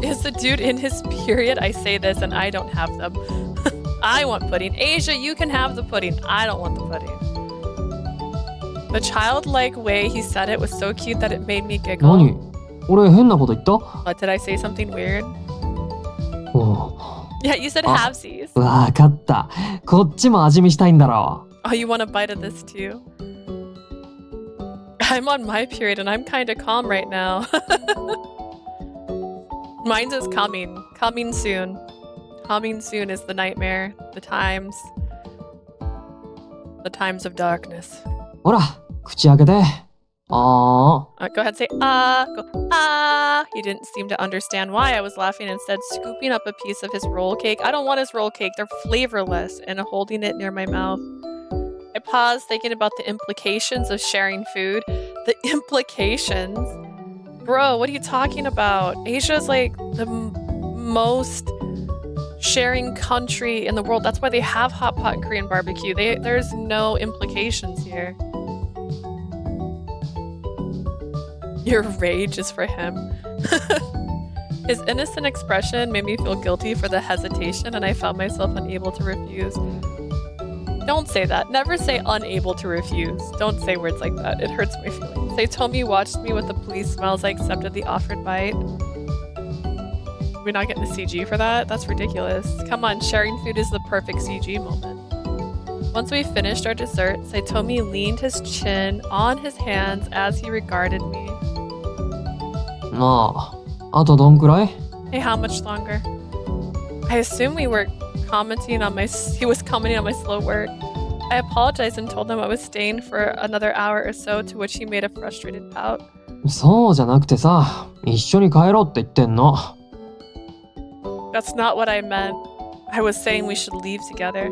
Is the dude in his period? I say this and I don't have them. I want pudding. Asia, you can have the pudding. I don't want the pudding. The childlike way he said it was so cute that it made me giggle. 何？俺変なこと言った？ What, did I say something weird? おう Yeah, you said あ、 halvesies. わかった。こっちも味見したいんだろ Oh, you want a bite of this too? I'm on my period and I'm kind of calm right now. Mine's is coming. Coming soon. Coming soon is the nightmare. The times of darkness. ほら、口開けて。あー。 Go ahead, say ah. Go ah. He didn't seem to understand why I was laughing, instead scooping up a piece of his roll cake. I don't want his roll cake. They're flavorless, and holding it near my mouth. I paused, thinking about the implications of sharing food. The implications? Bro, what are you talking about? Asia's like the most sharing country in the world. That's why they have hot pot and Korean barbecue. There's no implications here. Your rage is for him. His innocent expression made me feel guilty for the hesitation, and I found myself unable to refuse. Don't say that. Never say unable to refuse. Don't say words like that. It hurts my feelings. Saotome watched me with a pleased smile as I accepted the offered bite. We're not getting the CG for that? That's ridiculous. Come on, sharing food is the perfect CG moment. Once we finished our dessert, Saotome leaned his chin on his hands as he regarded me. ああ。あとどんくらい？ Hey, how much longer? I assume he was commenting on my slow work. I apologized and told him I was staying for another hour or so, to which he made a frustrated pout. そうじゃなくてさ、一緒に帰ろうって言ってんの。 That's not what I meant. I was saying we should leave together.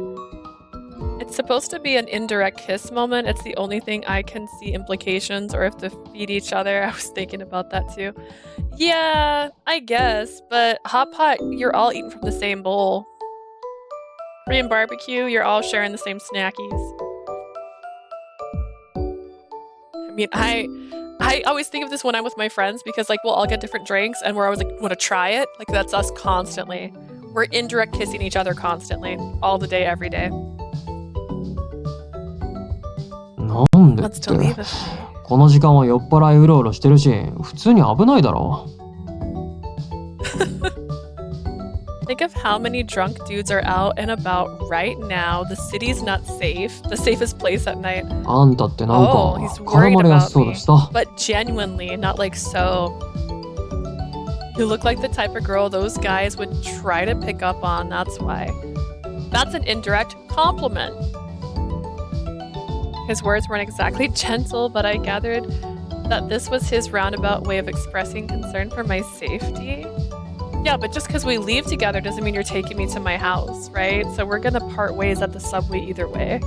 It's supposed to be an indirect kiss moment. It's the only thing I can see implications, or if to feed each other. I was thinking about that too. Yeah, I guess, but hot pot, you're all eating from the same bowl. Korean barbecue, you're all sharing the same snackies. I mean, I always think of this when I'm with my friends, because like we'll all get different drinks and we're always like, want to try it? Like that's us constantly. We're indirect kissing each other constantly, all the day, every day. なんでっ Let's て to leave it. この時間は酔っ払いうろうろしてるし、普通に危ないだろ。 Think of how many drunk dudes are out and about right now. The city's not safe. The safest place at night. あんたってなんか Oh, he's 絡 worried まれやす about そうだ me. しさ。 But genuinely, not like so. You look like the type of girl those guys would try to pick up on, that's why. That's an indirect compliment. His words weren't exactly gentle, but I gathered that this was his roundabout way of expressing concern for my safety. Yeah, but just because we leave together doesn't mean you're taking me to my house, right? So we're gonna part ways at the subway either way.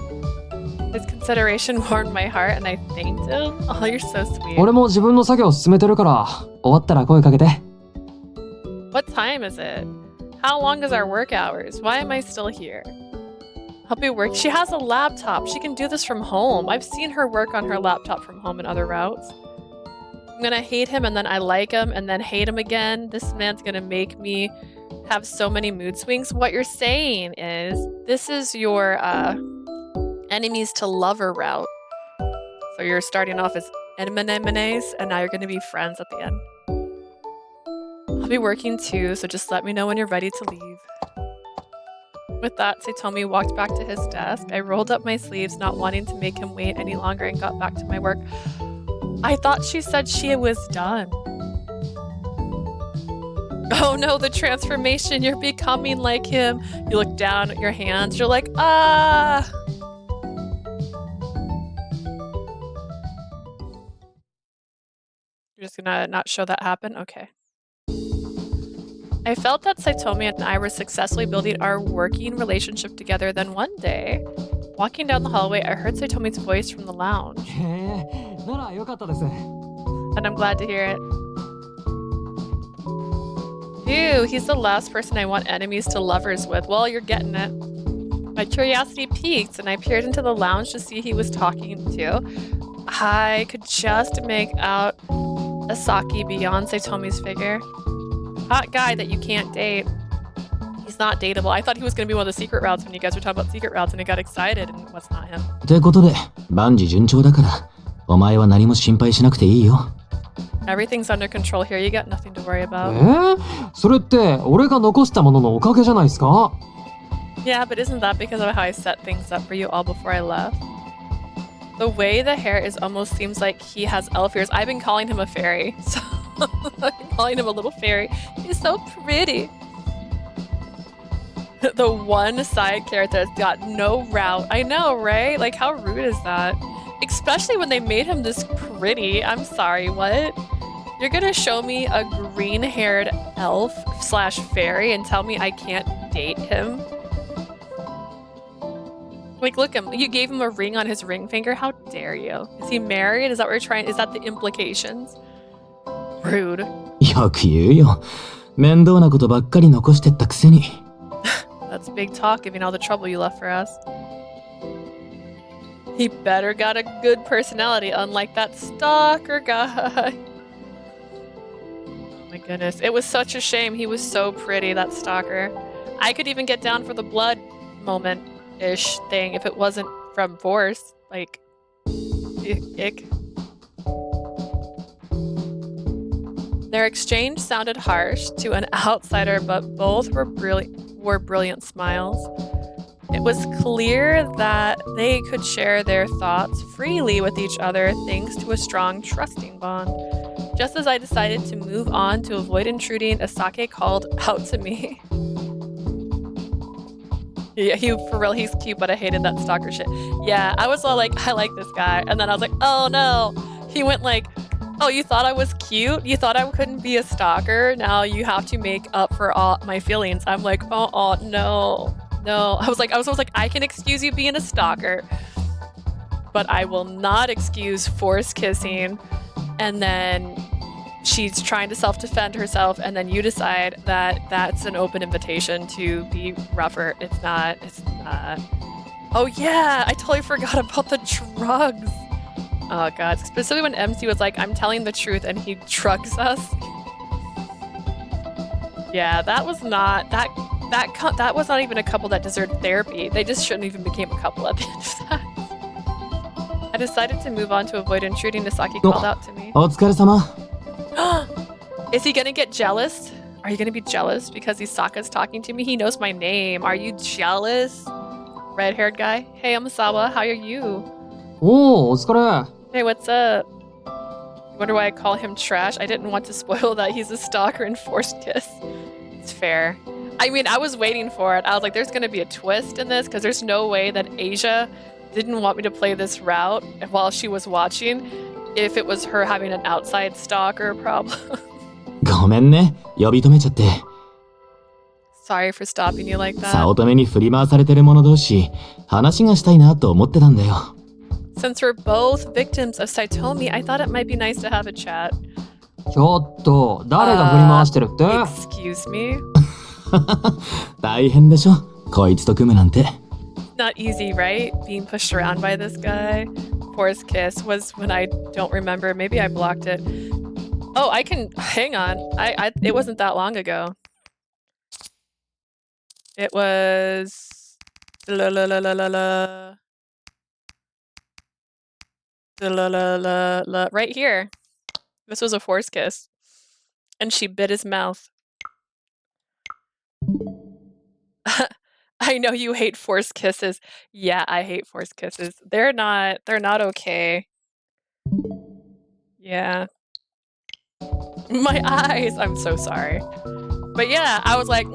His consideration warmed my heart and I thanked him. Oh, you're so sweet. 俺も自分の作業を進めてるから終わったら声かけて。 What time is it? How long is our work hours? Why am I still here? Help me work. She has a laptop. She can do this from home. I've seen her work on her laptop from home in other routes. I'm gonna hate him and then I like him and then hate him again. This man's gonna make me have so many mood swings. What you're saying is this is your enemies to lover route. So you're starting off as enemies and now you're gonna be friends at the end. I'll be working too, so just let me know when you're ready to leave. With that, Satomi walked back to his desk. I rolled up my sleeves, not wanting to make him wait any longer, and got back to my work. I thought she said she was done. Oh no, the transformation. You're becoming like him. You look down at your hands. You're like, ah. You're just gonna not show that happen? Okay. I felt that Saotome and I were successfully building our working relationship together. Then one day, walking down the hallway, I heard Satomi's voice from the lounge. へえ、ならよかったです。 And I'm glad to hear it. Ew, he's the last person I want enemies to lovers with. Well, you're getting it. My curiosity piqued and I peered into the lounge to see who he was talking to. I could just make out Asaki beyond Satomi's figure. Hot guy that you can't date. He's not dateable. I thought he was going to be one of the secret routes when you guys were talking about secret routes and I got excited and it was not him. ってことで、万事順調だから、お前は何も心配しなくていいよ。Everything's under control here. You got nothing to worry about. それって俺が残したもののおかげじゃないですか？ Yeah, but isn't that because of how I set things up for you all before I left? The way the hair is almost seems like he has elf ears. I've been calling him a fairy. So I've been calling him a little fairy. He's so pretty. The one side character has got no route. I know, right? Like, how rude is that? Especially when they made him this pretty. I'm sorry, what? You're gonna show me a green-haired elf / fairy and tell me I can't date him? Like, look him. You gave him a ring on his ring finger. How dare you? Is he married? Is that what we're trying? Is that the implications? Rude. よく言うよ。面倒なことばっかり残してったくせに。That's big talk, giving all the trouble you left for us. He better got a good personality, unlike that stalker guy. Oh my goodness. It was such a shame. He was so pretty, that stalker. I could even get down for the blood moment-ish thing if it wasn't from force. Like, ick. Their exchange sounded harsh to an outsider, but both were brilliant smiles. It was clear that they could share their thoughts freely with each other thanks to a strong, trusting bond. Just as I decided to move on to avoid intruding, Asake called out to me. Yeah, for real, he's cute, but I hated that stalker shit. Yeah, I was all like, I like this guy. And then I was like, oh no. He went like, oh, you thought I was cute? You thought I couldn't be a stalker? Now you have to make up for all my feelings. I'm like, oh, no. I was like, I can excuse you being a stalker, but I will not excuse force kissing. And then she's trying to self-defend herself, and then you decide that that's an open invitation to be rougher. It's not. Oh yeah, I totally forgot about the drugs. Oh god, especially when MC was like, I'm telling the truth, and he drugs us. Yeah, that was not that was not even a couple that deserved therapy. They just shouldn't even became a couple at the end of that. I decided to move on to avoid intruding. Nisaki called out to me. お疲れ様。Is he gonna get jealous? Are you gonna be jealous because Isaka's talking to me? He knows my name. Are you jealous? Red-haired guy. Hey, Amasawa, how are you? おお、お疲れ。 Hey, what's up? You wonder why I call him trash? I didn't want to spoil that he's a stalker and forced kiss. It's fair. I mean, I was waiting for it. I was like, there's gonna be a twist in this because there's no way that Asia didn't want me to play this route while she was watching if it was her having an outside stalker problem. ごめんね。呼び止めちゃって。 Sorry for stopping you like that. 早乙女に振り回されてる者同士、話がしたいなと思ってたんだよ。Since we're both victims of Saotome, I thought it might be nice to have a chat. ちょっと、誰が振り回してるって Excuse me? 大変でしょ、こいつと組むなんて。Not easy, right? Being pushed around by this guy. Forced kiss was when I don't remember. Maybe I blocked it. Oh, I can... Hang on. It wasn't that long ago. It was... La la la la la la. La la la la. Right here. This was a forced kiss. And she bit his mouth. I know you hate forced kisses. Yeah, I hate forced kisses. They're not okay. Yeah. My eyes. I'm so sorry. But yeah, I was like,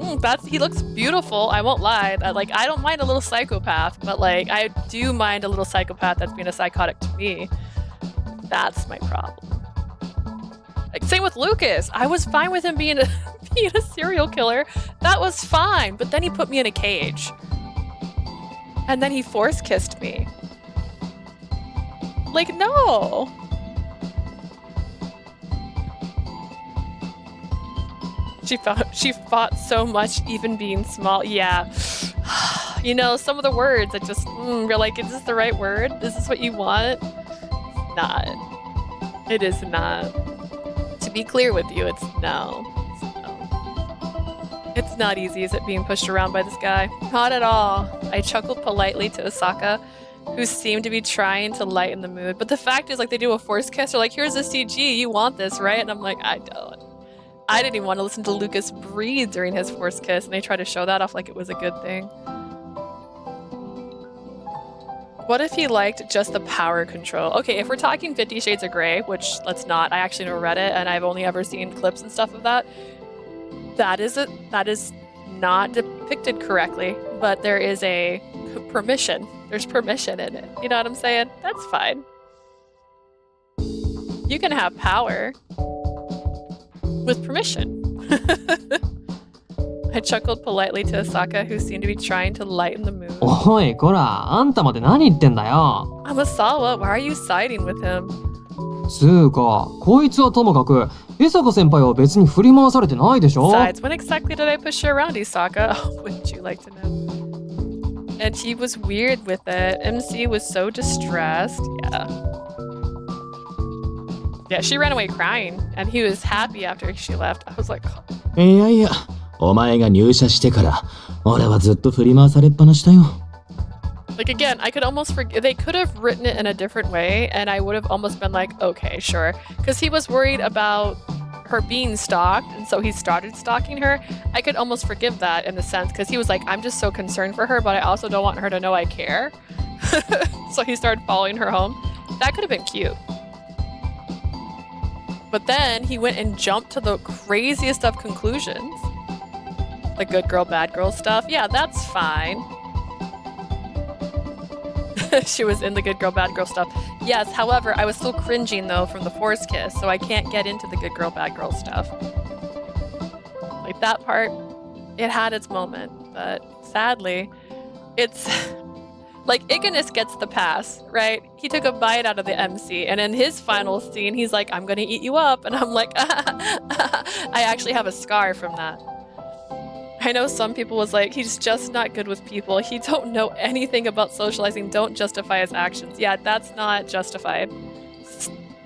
he looks beautiful. I won't lie. I don't mind a little psychopath, but like, I do mind a little psychopath that's being a psychotic to me. That's my problem. Like, same with Lucas. I was fine with him being a serial killer. That was fine. But then he put me in a cage. And then he force kissed me. Like, no. She fought so much, even being small. Yeah. You know, some of the words that just, you're like, is this the right word? Is this what you want? It's not. It is not. To be clear with you, it's no. It's not easy, is it, being pushed around by this guy? Not at all. I chuckled politely to Osaka, who seemed to be trying to lighten the mood. But the fact is, like, they do a forced kiss. They're like, here's a CG, you want this, right? And I'm like, I don't. I didn't even want to listen to Lucas breathe during his forced kiss, and they try to show that off like it was a good thing. What if he liked just the power control? Okay, if we're talking 50 Shades of Grey, which let's not, I actually never read it, and I've only ever seen clips and stuff of that. That is not depicted correctly, but there is a permission. There's permission in it. You know what I'm saying? That's fine. You can have power with permission. I chuckled politely to Osaka, who seemed to be trying to lighten the mood. おい、こら、あんたまで何言ってんだよ。Amasawa, why are you siding with him? つうか、こいつはともかく、江坂先輩は別に振り回されてないでしょ Besides, when exactly did I push you around, Isaka? Oh, wouldn't you like to know? And he was weird with it. MC was so distressed. Yeah, she ran away crying, and he was happy after she left. I was like, oh. いやいや、お前が入社してから、俺はずっと振り回されっぱなしだよ。Like, again, I could almost forget. They could have written it in a different way, and I would have almost been like, okay, sure. Because he was worried about her being stalked, and so he started stalking her. I could almost forgive that in a sense, because he was like, I'm just so concerned for her, but I also don't want her to know I care. So he started following her home. That could have been cute. But then he went and jumped to the craziest of conclusions. The good girl, bad girl stuff. Yeah, that's fine. She was in the good girl, bad girl stuff. Yes, however, I was still cringing though from the forced kiss, so I can't get into the good girl, bad girl stuff. Like that part, it had its moment, but sadly, it's like Ignus gets the pass, right? He took a bite out of the MC, and in his final scene, he's like, I'm gonna eat you up, and I'm like, I actually have a scar from that. I know some people was like, he's just not good with people. He don't know anything about socializing. Don't justify his actions. Yeah, that's not justified.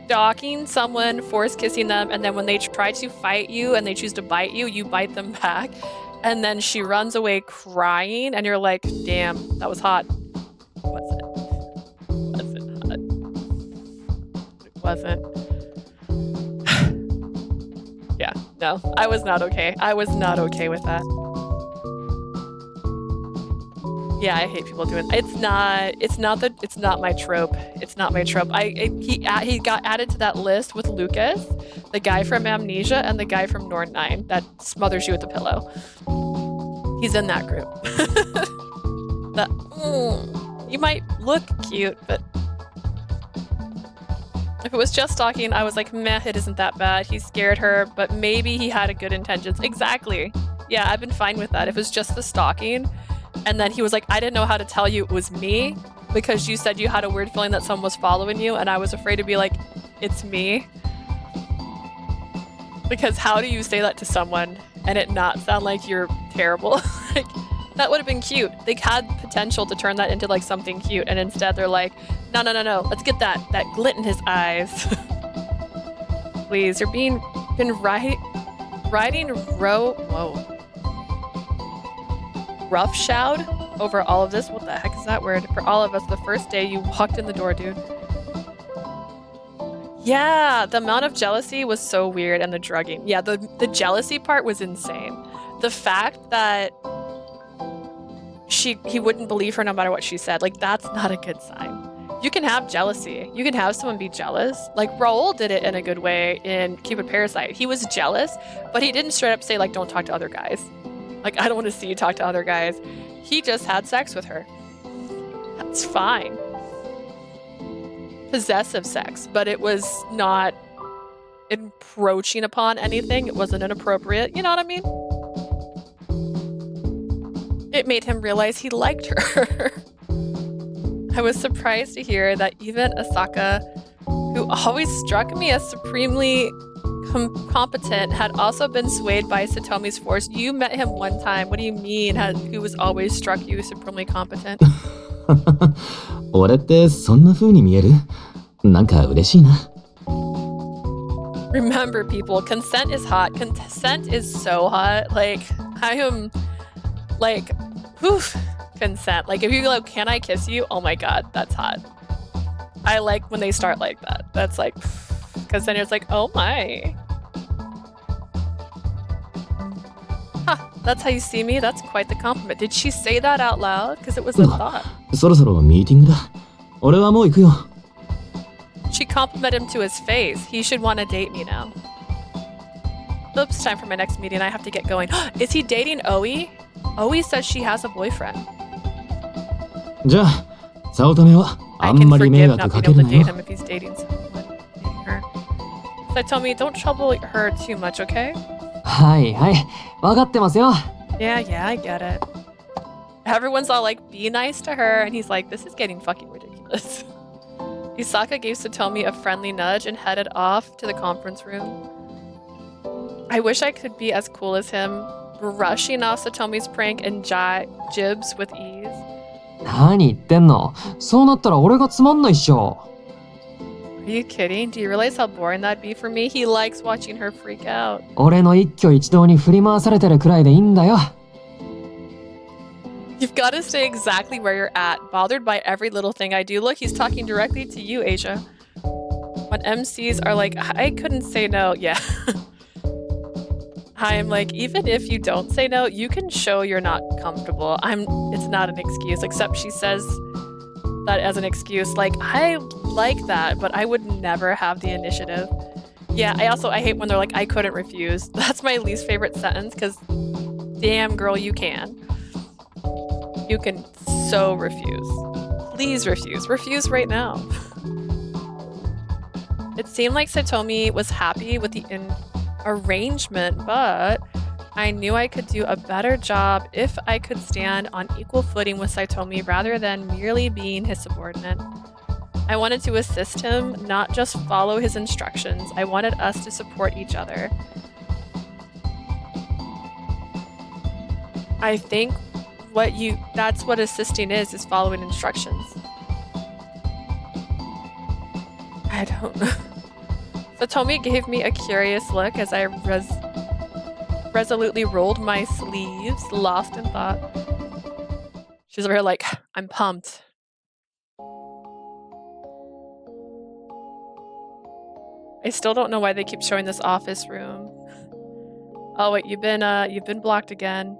Stalking someone, force kissing them, and then when they try to fight you and they choose to bite you, you bite them back. And then she runs away crying, and you're like, damn, that was hot. Was it? Was it hot? It wasn't. Yeah, no, I was not okay. I was not okay with that. Yeah, I hate people doing. It's not my trope. It's not my trope. He got added to that list with Lucas, the guy from Amnesia, and the guy from Norn 9 that smothers you with a pillow. He's in that group. You might look cute, but if it was just stalking, I was like, meh, it isn't that bad. He scared her, but maybe he had a good intentions. Exactly. Yeah, I've been fine with that. If it was just the stalking, and then he was like, I didn't know how to tell you it was me. because you said you had a weird feeling that someone was following you, and I was afraid to be like, it's me. Because how do you say that to someone and it not sound like you're terrible? Like, that would have been cute. They had potential to turn that into like something cute, and instead they're like, no, let's get that glint in his eyes. Please, you're been riding roughshod over all of this. What the heck is that word? For all of us, the first day you walked in the door, dude. Yeah, the amount of jealousy was so weird, and the drugging. Yeah, the jealousy part was insane. The fact that he wouldn't believe her no matter what she said, like, that's not a good sign. You can have jealousy. You can have someone be jealous. Like, Raoul did it in a good way in Cupid Parasite. He was jealous, but he didn't straight up say, like, don't talk to other guys. Like, I don't want to see you talk to other guys. He just had sex with her. That's fine. Possessive sex, but it was not encroaching upon anything. It wasn't inappropriate. You know what I mean? It made him realize he liked her. I was surprised to hear that even Asaka, who always struck me as supremely competent, had also been swayed by Satomi's force. You met him one time. What do you mean? Who was always struck you supremely competent? 俺ってそんな風に見える？なんか嬉しいな。Remember, people, consent is hot. Consent is so hot. Like, I am, like, oof, consent. Like, if you go, can I kiss you? Oh my god, that's hot. I like when they start like that. That's like, because then it's like, oh my. Huh, that's how you see me? That's quite the compliment. Did she say that out loud? Because it was a thought. そろそろミーティングだ。俺はもう行くよ。She complimented him to his face. He should want to date me now. Oops, time for my next meeting. I have to get going. Is he dating Oi? Oi says she has a boyfriend. じゃあ、早乙女はあ I ん can まり迷 forgive 惑 not か being け able る to な date よ。 him if he's dating someone. Dating her. So Tomi, don't trouble her too much, okay? はいはい、わかってますよ。Yeah, I get it. Everyone's all like, be nice to her, and he's like, this is getting fucking ridiculous. Isaka gave Satomi a friendly nudge and headed off to the conference room. I wish I could be as cool as him, brushing off Satomi's prank and jibs with ease. 何言ってんの？そうなったら俺がつまんないっしょ。Are you kidding? Do you realize how boring that'd be for me? He likes watching her freak out. 俺の一挙一動に振り回されてるくらいでいいんだよ。You've got to stay exactly where you're at, bothered by every little thing I do. Look, he's talking directly to you, Asia. When MCs are like, I couldn't say no. Yeah. I'm like, even if you don't say no, you can show you're not comfortable. It's not an excuse, except she says that as an excuse. Like, I like that, but I would never have the initiative. Yeah, I hate when they're like, I couldn't refuse. That's my least favorite sentence, because damn girl, you can. You can so refuse. Please refuse. Refuse right now. It seemed like Satomi was happy with the arrangement, but I knew I could do a better job if I could stand on equal footing with Saotome rather than merely being his subordinate. I wanted to assist him, not just follow his instructions. I wanted us to support each other. I think that's what assisting is following instructions. I don't know. Satomi gave me a curious look as I resolutely rolled my sleeves, lost in thought. She's over here like, I'm pumped. I still don't know why they keep showing this office room. Oh wait, you've been blocked again.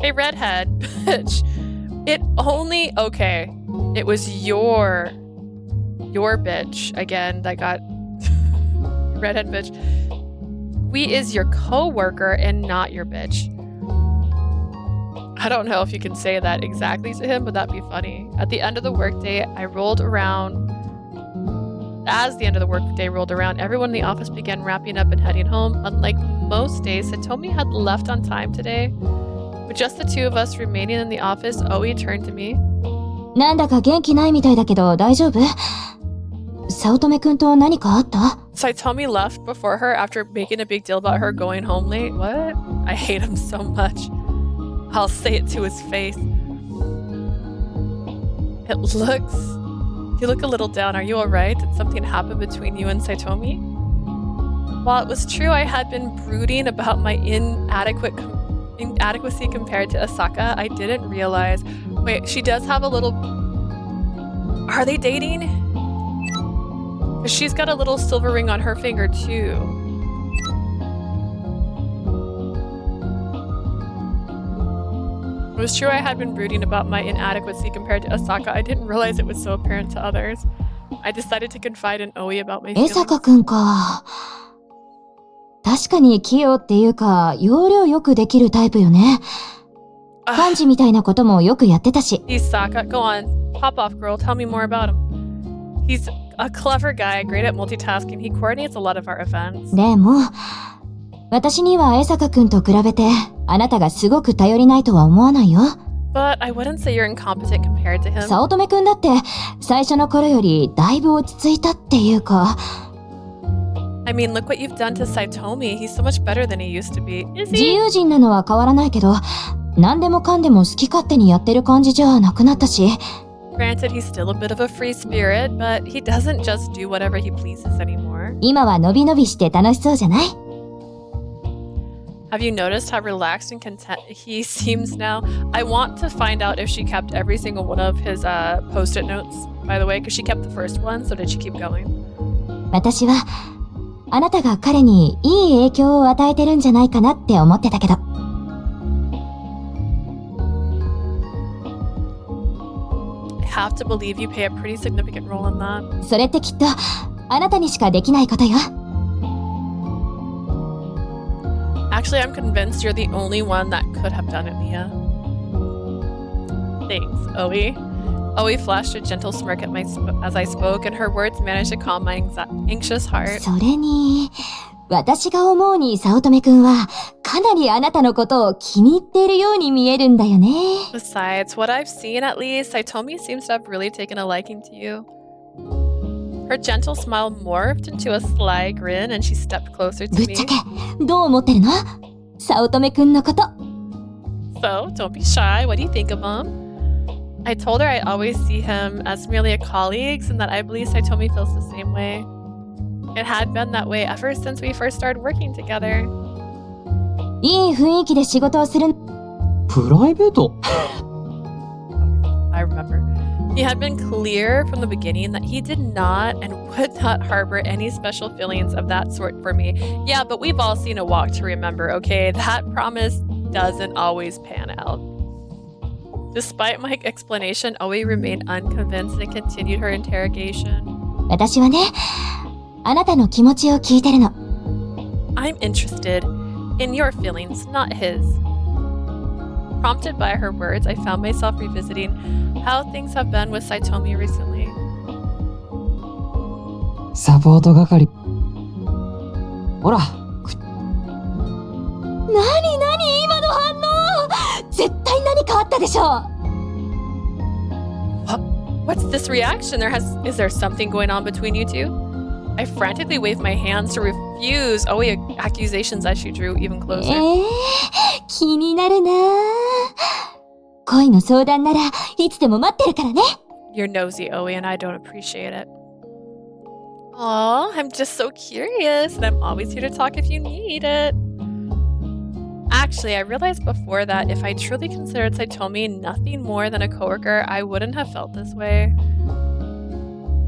Hey, redhead, bitch. It was your bitch again that got redhead bitch. We is your co-worker and not your bitch. I don't know if you can say that exactly to him, but that'd be funny. As the end of the workday rolled around, everyone in the office began wrapping up and heading home. Unlike most days, Satomi had left on time today. With just the two of us remaining in the office, Oi turned to me. なんだか元気ないみたいだけど大丈夫？早乙女くんと何かあった？ Saotome left before her after making a big deal about her going home late. What? I hate him so much. I'll say it to his face. It looks... You look a little down. Are you alright? Did something happen between you and Saotome? While it was true I had been brooding about my inadequacy compared to Asaka, I didn't realize... Wait, she does have a little... Are they dating? Because she's got a little silver ring on her finger too. It was true I had been brooding about my inadequacy compared to Asaka. I didn't realize it was so apparent to others. I decided to confide in Oi about my 江 feelings. 坂くんか。確かに器用っていうか、要領よくできるタイプよね。漢字みたいなこともよくやってたし。Isaka, go on. Pop off, girl. Tell me more about him. He's a clever guy, great at multitasking. He coordinates a lot of our events. でも、私には江坂くんと比べて、あなたがすごく頼りないとは思わないよ。But I wouldn't say you're incompetent compared to him. 早乙女くんだって、最初の頃よりだいぶ落ち着いたっていうか。I mean, look what you've done to Saotome. He's so much better than he used to be. Is 自 he? 由人なのは変わらないけど、何でもかんでも好き勝手にやってる感じじゃなくなったし。Granted, he's still a bit of a free spirit, but he doesn't just do whatever he pleases anymore. 今はのびのびして楽しそうじゃない？ Have you noticed how relaxed and content he seems now? I want to find out if she kept every single one of his post-it notes, by the way, because she kept the first one, so did she keep going? 私は、あなたが彼にいい影響を与えてるんじゃないかなって思ってたけど。I have to believe you play a pretty significant role in that. それってきっと、あなたにしかできないことよ。Actually, I'm convinced you're the only one that could have done it, Mia. Thanks, Oi. Oi flashed a gentle smirk at as I spoke, and her words managed to calm my anxious heart. それに、私が思うに早乙女くんは、かなりあなたのことを気に入っているように見えるんだよね。Besides, what I've seen at least, Saotome seems to have really taken a liking to you. Her gentle smile morphed into a sly grin, and she stepped closer ぶ to っ me. ちゃけ、どう思ってるの？早乙女くんのこと。So, don't be shy. What do you think of him? I told her I always see him as merely a colleague, and that I believe Saotome feels the same way. It had been that way ever since we first started working together. いい雰囲気で仕事をする。プライベート？ I remember. He had been clear from the beginning that he did not and would not harbor any special feelings of that sort for me. Yeah, but we've all seen a walk to remember, okay? That promise doesn't always pan out. Despite my explanation, Oi remained unconvinced and continued her interrogation. 私はね、あなたの気持ちを聞いてるの。I'm interested in your feelings, not his. Prompted by her words, I found myself revisiting how things have been with Saotome recently. サポート係。ほら。なになに今の反応！絶対何かあったでしょ！ What's this reaction? Is there something going on between you two? I frantically waved my hands to refuse Oi accusations as she drew even closer. 気になるな。恋の相談ならいつでも待ってるからね。You're nosy, Oi, and I don't appreciate it. Aw, I'm just so curious, and I'm always here to talk if you need it. Actually, I realized before that if I truly considered Saotome nothing more than a coworker, I wouldn't have felt this way.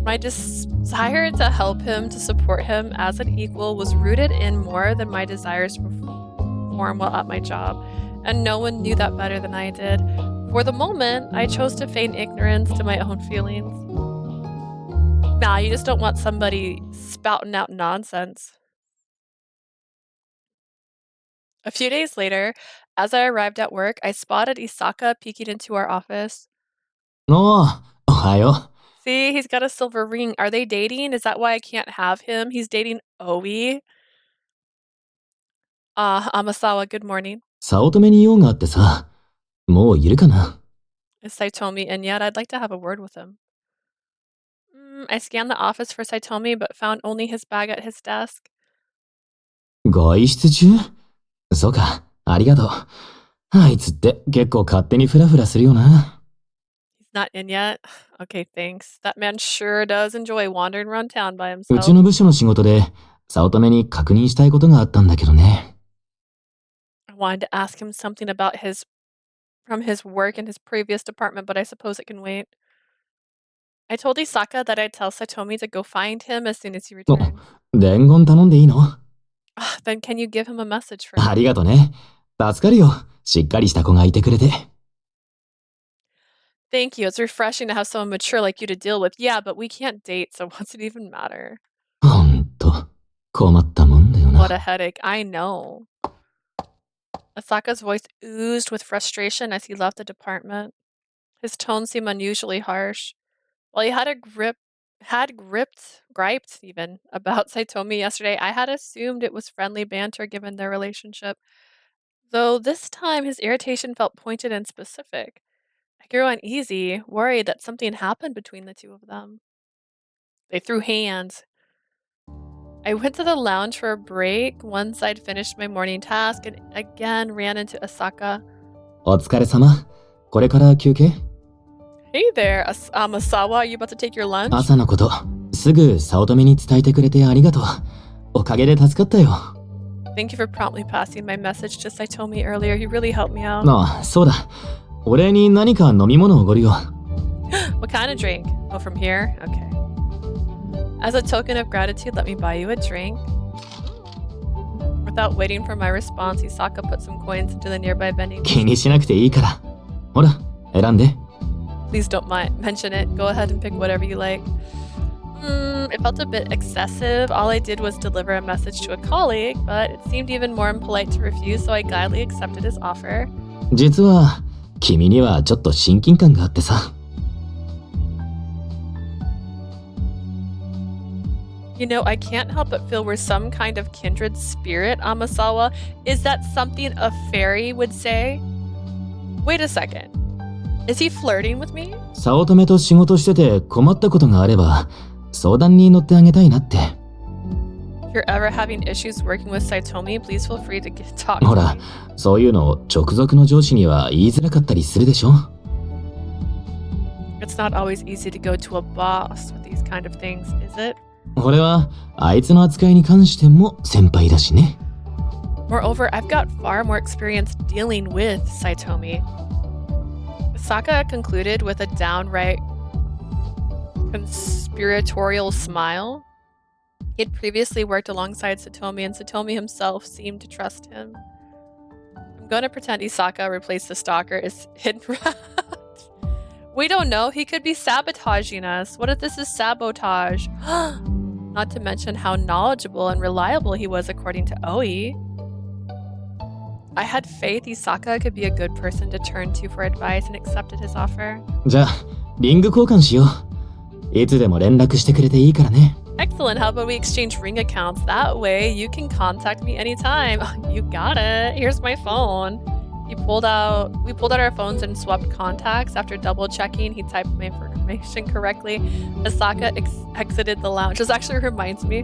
My desire to help him, to support him as an equal was rooted in more than my desires to perform well at my job, and no one knew that better than I did. For the moment, I chose to feign ignorance to my own feelings. Nah, you just don't want somebody spouting out nonsense. A few days later, as I arrived at work, I spotted Isaka peeking into our office. おう、おはよ See, he's got a silver ring. Are they dating? Is that why I can't have him? He's dating Oi. Amasawa, good morning. う。早乙女に用があってさ、もういるかな？ Is Saitomi in yet? I'd like to have a word with him. I scanned the office for Saitomi, but found only his bag at his desk. 外出中？そうか、ありがとう。あいつって結構勝手にフラフラするよな。He's not in yet? Okay, thanks. That man sure does enjoy wandering around town by う himself. ちの部署の仕事で、早乙女に確認したいことがあったんだけどね。I wanted to ask him something about from his work in his previous department, but I suppose it can wait. I told Isaka that I'd tell Satomi to go find him as soon as he returned. 伝言頼んでいいの？ Then can you give him a message for あ him? りがとね。助かるよ。しっかりした子がいてくれて。Thank you. It's refreshing to have someone mature like you to deal with. Yeah, but we can't date, so what's it even matter? ほんと、困ったもんだよな。 What a headache. I know. Asaka's voice oozed with frustration as he left the department. His tone seemed unusually harsh. While he griped even about Saitomi yesterday, I had assumed it was friendly banter given their relationship. Though this time his irritation felt pointed and specific. I grew uneasy, worried that something happened between the two of them. They threw hands. I went to the lounge for a break once I'd finished my morning task and again ran into Asaka. お疲れ様。これから休憩？ Hey there, Amasawa, are you about to take your lunch? 朝のこと、すぐ早乙女に伝えてくれてありがとう。おかげで助かったよ。Thank you for promptly passing my message to Satomi earlier. He really helped me out. ああ、そうだ。お礼に何か飲み物をおごるよ。What kind of drink? Oh, from here? Okay. As a token of gratitude, let me buy you a drink. Without waiting for my response, Isaka put some coins into the nearby vending 気にしなくていいから。ほら、選んで。Please don't mention it. Go ahead and pick whatever you like. It felt a bit excessive. All I did was deliver a message to a colleague, but it seemed even more impolite to refuse, so I gladly accepted his offer. 実は、君にはちょっと親近感があってさ。You know, I can't help but feel we're some kind of kindred spirit, Amasawa. Is that something a fairy would say? Wait a second. Is he flirting with me? 早乙女と仕事してて困ったことがあれば、相談に乗ってあげたいなって。If you're ever having issues working with Saitomi, please feel free to talk to ほら、 me. そういうの直属の上司には言いづらかったりするでしょ？ It's not always easy to go to a boss with these kind of things, is it? 俺はあいつの扱いに関しても先輩だしね。 Moreover, I've got far more experience dealing with Saitomi. Asaka concluded with a downright conspiratorial smile. He had previously worked alongside Satomi, and Satomi himself seemed to trust him. I'm going to pretend Isaka replaced the stalker as hidden rat. We don't know. He could be sabotaging us. What if this is sabotage? Not to mention how knowledgeable and reliable he was according to Oi. I had faith Isaka could be a good person to turn to for advice and accepted his offer. じゃあ、リング交換しよう。いつでも連絡してくれていいからね。Excellent. How about we exchange ring accounts? That way you can contact me anytime. You got it. Here's my phone. We pulled out our phones and swapped contacts. After double checking, he typed my information correctly. Asaka exited the lounge. This actually reminds me.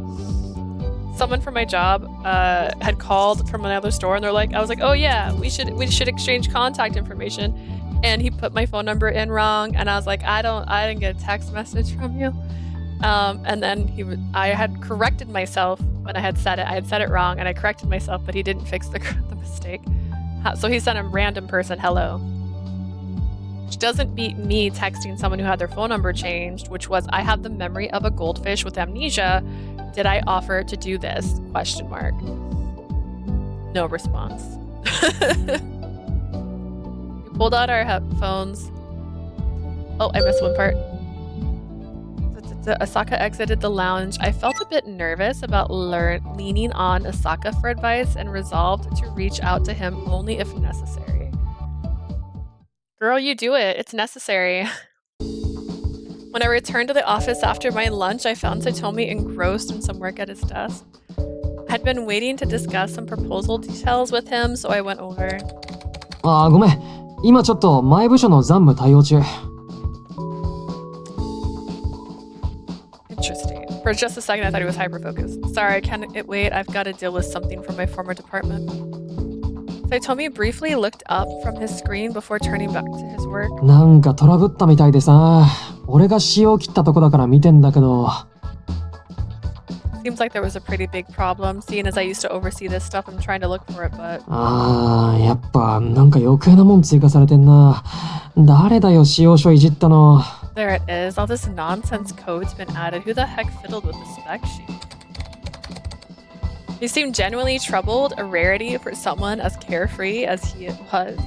Someone from my job had called from another store, and I was like, oh yeah, we should exchange contact information. And he put my phone number in wrong, and I was like, I didn't get a text message from you. And then I had corrected myself when I had said it. I had said it wrong, and I corrected myself, but he didn't fix the mistake. So he sent a random person hello. Which doesn't beat me texting someone who had their phone number changed, which was, I have the memory of a goldfish with amnesia. Did I offer to do this? ? No response. We pulled out our headphones. Oh, I missed one part. Asaka exited the lounge. I felt a bit nervous about leaning on Asaka for advice and resolved to reach out to him only if necessary. Girl, you do it. It's necessary. When I returned to the office after my lunch, I found Satomi engrossed in some work at his desk. I'd been waiting to discuss some proposal details with him, so I went over. ああ、ごめん。今ちょっと前部署の残務対応中。Interesting. For just a second, I thought he was hyper-focused. Sorry, I can't wait. I've got to deal with something from my former department. Saotome briefly looked up from his screen before turning back to his work. なんかトラブったみたいでさ、俺が仕様切ったとこだから見てんだけど。Seems like there was a pretty big problem. Seeing as I used to oversee this stuff, I'm trying to look for it, but... やっぱなんか余計なもん追加されてんな。誰だよ仕様書いじったの。There it is. All this nonsense code's been added. Who the heck fiddled with the spec sheet? He seemed genuinely troubled, a rarity for someone as carefree as he was.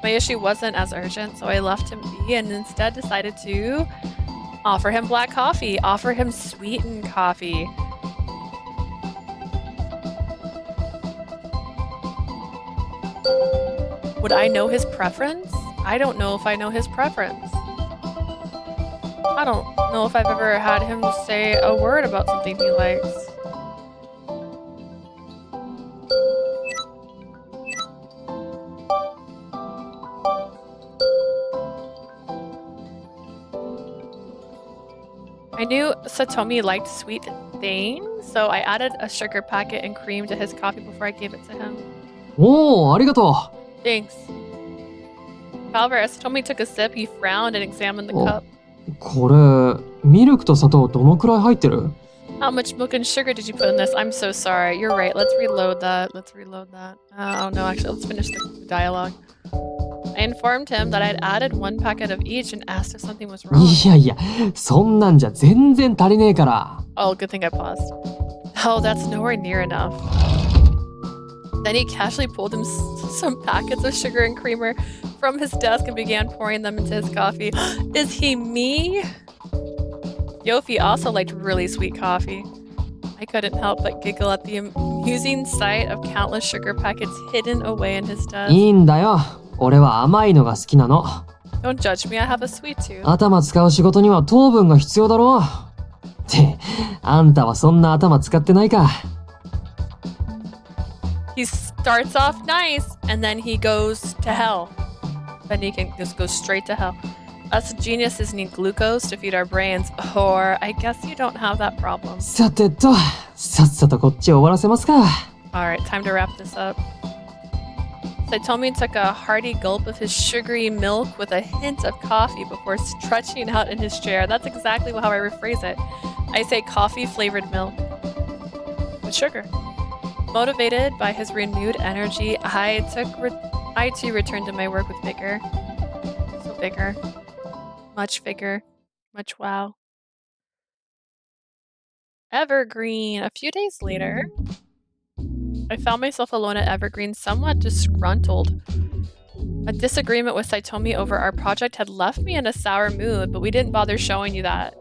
My issue wasn't as urgent, so I left him be and instead decided to offer him black coffee, offer him sweetened coffee. Would I know his preference? I don't know if I know his preference. I don't know if I've ever had him say a word about something he likes. I knew Satomi liked sweet things, so I added a sugar packet and cream to his coffee before I gave it to him. おー、ありがと Thanks. However, as Satomi took a sip, he frowned and examined the Oh. cup. う。これ、ミルクと砂糖どのくらい入ってる？ How much milk and sugar did you put in this? I'm so sorry. You're right. Let's reload that. Oh no, actually, let's finish the dialogue. I informed him that I had added one packet of each and asked if something was wrong. いやいや、そんなんじゃ全然足りねえから。Oh, good thing I paused. Oh, that's nowhere near enough. Then he casually pulled him some packets of sugar and creamer from his desk and began pouring them into his coffee. Is he me? Yofi also liked really sweet coffee. I couldn't help but giggle at the amusing sight of countless sugar packets hidden away in his desk. いいんだよ。俺は甘いのが好きなの。Don't judge me, I have a sweet tooth. 頭使う仕事には糖分が必要だろ。って、あんたはそんな頭使ってないか。He starts off nice, and then he goes to hell. Then he can just go straight to hell. Us geniuses need glucose to feed our brains, or I guess you don't have that problem. さてと、さっさとこっち終わらせますか。Alright, time to wrap this up. Satomi took a hearty gulp of his sugary milk with a hint of coffee before stretching out in his chair. That's exactly how I rephrase it. I say coffee-flavored milk with sugar. Motivated by his renewed energy, I too returned to my work with vigor. So vigor. Much vigor. Much wow. Evergreen. A few days later, I found myself alone at Evergreen, somewhat disgruntled. A disagreement with Saotome over our project had left me in a sour mood, but we didn't bother showing you that.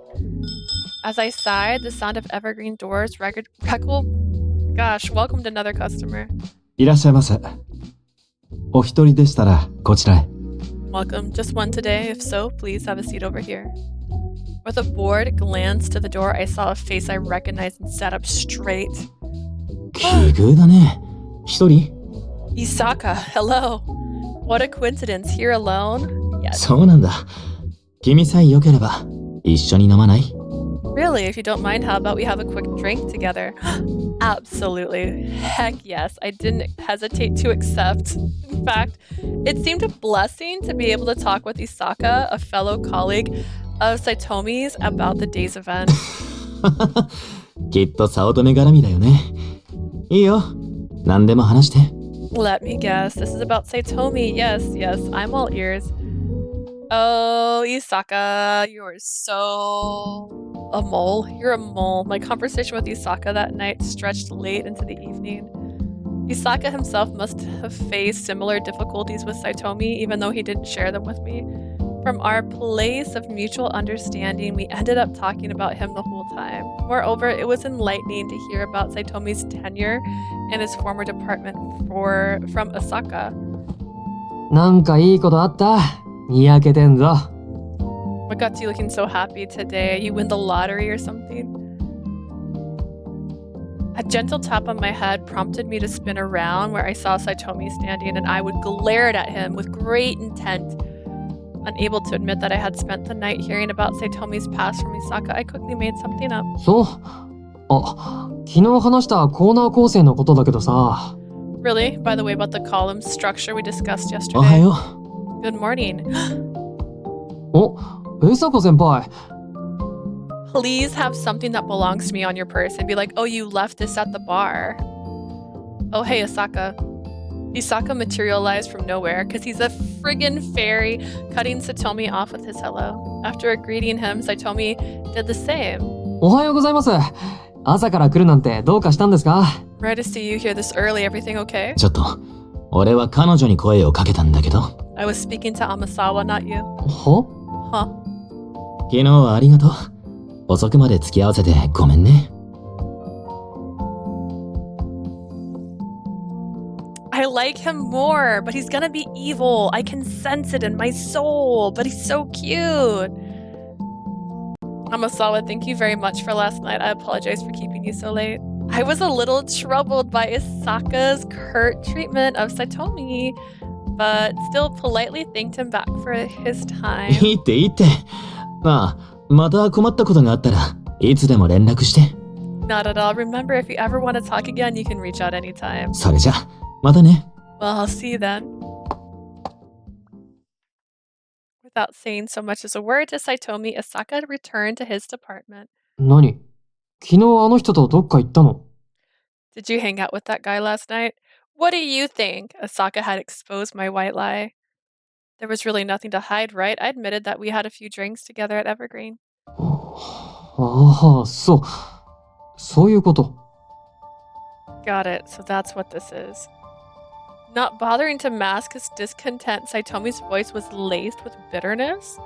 As I sighed, the sound of Evergreen doors Gosh, welcomed another customer. いらっしゃいませ。お一人でしたらこちらへ。Welcome. Just one today. If so, please have a seat over here. With a bored glance to the door, I saw a face I recognized and sat up straight. 奇遇だね。一人？ Isaka, hello. What a coincidence. Here alone? Yes. そうなんだ。君さえ良ければ一緒に飲まない？ Really, if you don't mind, how about we have a quick drink together? Absolutely. Heck yes. I didn't hesitate to accept. In fact, it seemed a blessing to be able to talk with Isaka, a fellow colleague of Satomi's, about the day's event. きっと早乙女絡みだよね。いいよ。何でも話して。Let me guess. This is about Saotome. Yes, I'm all ears. Oh, Isaka, you're so... a mole. You're a mole. My conversation with Isaka that night stretched late into the evening. Isaka himself must have faced similar difficulties with Saotome, even though he didn't share them with me. From our place of mutual understanding, we ended up talking about him the whole time. Moreover, it was enlightening to hear about Saitome's tenure in his former department from Osaka. なんかいいことあった？にやけてんぞ。What got you looking so happy today? You win the lottery or something? A gentle tap on my head prompted me to spin around where I saw Saotome standing, and I would glare at him with great intent. Unable to admit that I had spent the night hearing about Satomi's past from Misaka, I quickly made something up. そう。あ、昨日話したコーナー構成のことだけどさ。Really? By the way, about the column structure we discussed おは yesterday. よ Good morning. お、江坂先輩。Please have something that belongs to me on your purse and be like, oh, you left this at the bar. Oh, hey, Asaka. Isaka materialized from nowhere because he's a friggin' fairy, cutting Satomi off with his hello. After greeting him, Satomi did the same. おはようございます。朝から来るなんてどうかしたんですか？ Rare to see you here this early. Everything okay? ちょっと、俺は彼女に声をかけたんだけど。I was speaking to Amasawa, not you. は？ Huh? 昨日はありがとう。遅くまで付き合わせてごめんね。I like him more, but he's gonna be evil. I can sense it in my soul, but he's so cute. Amasawa, thank you very much for last night. I apologize for keeping you so late. I was a little troubled by Isaka's curt treatment of Satomi, but still politely thanked him back for his time. いいっていいって。まあ、また困ったことがあったらいつでも連絡して。 Not at all. Remember, if you ever want to talk again, you can reach out anytime. それじゃ、またね。 Well, I'll see you then. Without saying so much as a word to Saotome, Asaka returned to his department. 何？昨日あの人とどっか行ったの？ Did you hang out with that guy last night? What do you think? Asaka had exposed my white lie. There was really nothing to hide, right? I admitted that we had a few drinks together at Evergreen. ああ、そういうこと。 Got it. So that's what this is. Not bothering to mask his discontent, Saitomi's voice was laced with bitterness.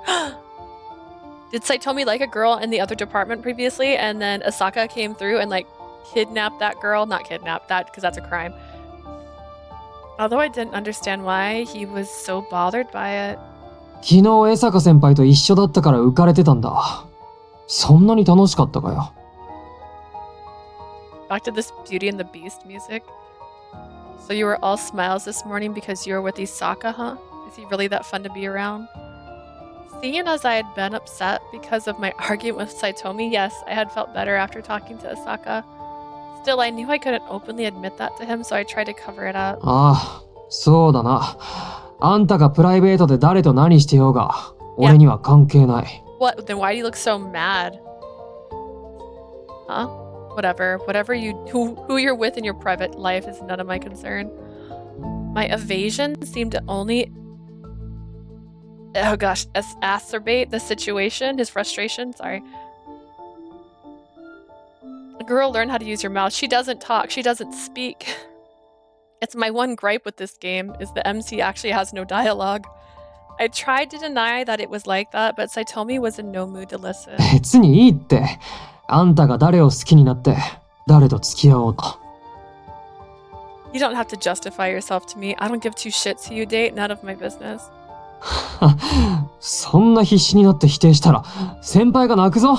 Did Saotome like a girl in the other department previously, and then Asaka came through and like kidnapped that girl? Not kidnapped that, because that's a crime. Although I didn't understand why he was so bothered by it. 昨日江坂先輩と一緒だったから浮かれてたんだ。そんなに楽しかったかよ。 Back to this Beauty and the Beast music. So you were all smiles this morning because you were with Isaka, huh? Is he really that fun to be around? Seeing as I had been upset because of my argument with Saotome, yes, I had felt better after talking to Asaka. Still, I knew I couldn't openly admit that to him, so I tried to cover it up. ああ、そうだな。あんたがプライベートで誰と何してようが、俺には関係ない。 What? Then why do you look so mad? Huh? Whatever. Whatever who you're with in your private life is none of my concern. My evasion seemed to only exacerbate the situation, his frustration, sorry. Girl, learn how to use your mouth. She doesn't talk, she doesn't speak. It's my one gripe with this game, is the MC actually has no dialogue. I tried to deny that it was like that, but Saotome was in no mood to listen. 別にいいって。あんたが誰を好きになって、誰と付き合おうと。You don't have to justify yourself to me. I don't give two shits who you date, none of my business. そんな必死になって否定したら、先輩が泣くぞ。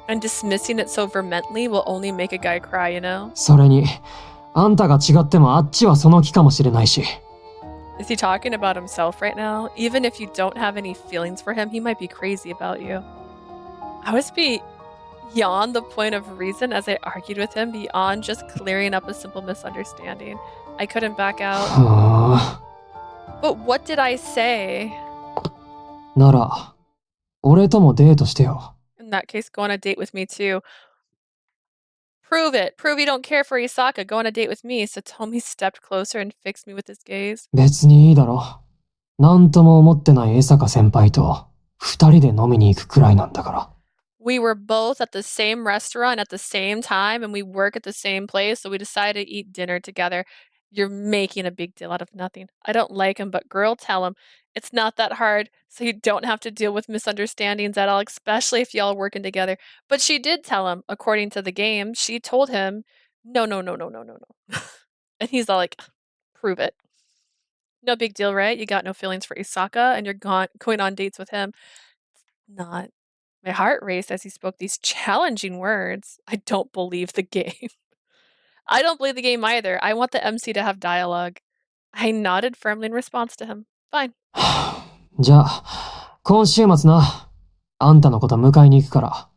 And dismissing it so vehemently will only make a guy cry, you know? それに、あんたが違ってもあっちはその気かもしれないし。Is he talking about himself right now? Even if you don't have any feelings for him, he might be crazy about you. I was beyond the point of reason as I argued with him, beyond just clearing up a simple misunderstanding. I couldn't back out. はあ。 But what did I say? なら、俺ともデートしてよ。 In that case, go on a date with me too. Prove it. Prove you don't care for Isaka. Go on a date with me. Satomi stepped closer and fixed me with his gaze. 別にいいだろ。なんとも思ってない江坂先輩と二人で飲みに行くくらいなんだから。 We were both at the same restaurant at the same time, and we work at the same place, so we decided to eat dinner together. You're making a big deal out of nothing. I don't like him, but girl, tell him. It's not that hard, so you don't have to deal with misunderstandings at all, especially if y'all are working together. But she did tell him, according to the game, she told him, no. And he's all like, prove it. No big deal, right? You got no feelings for Isaka, and you're going on dates with him. Not. My heart raced as he spoke these challenging words. I don't believe the game. I don't believe the game either. I want the MC to have dialogue. I nodded firmly in response to him. Fine. じゃあ、今週末な。あんたのこと迎えに行くから。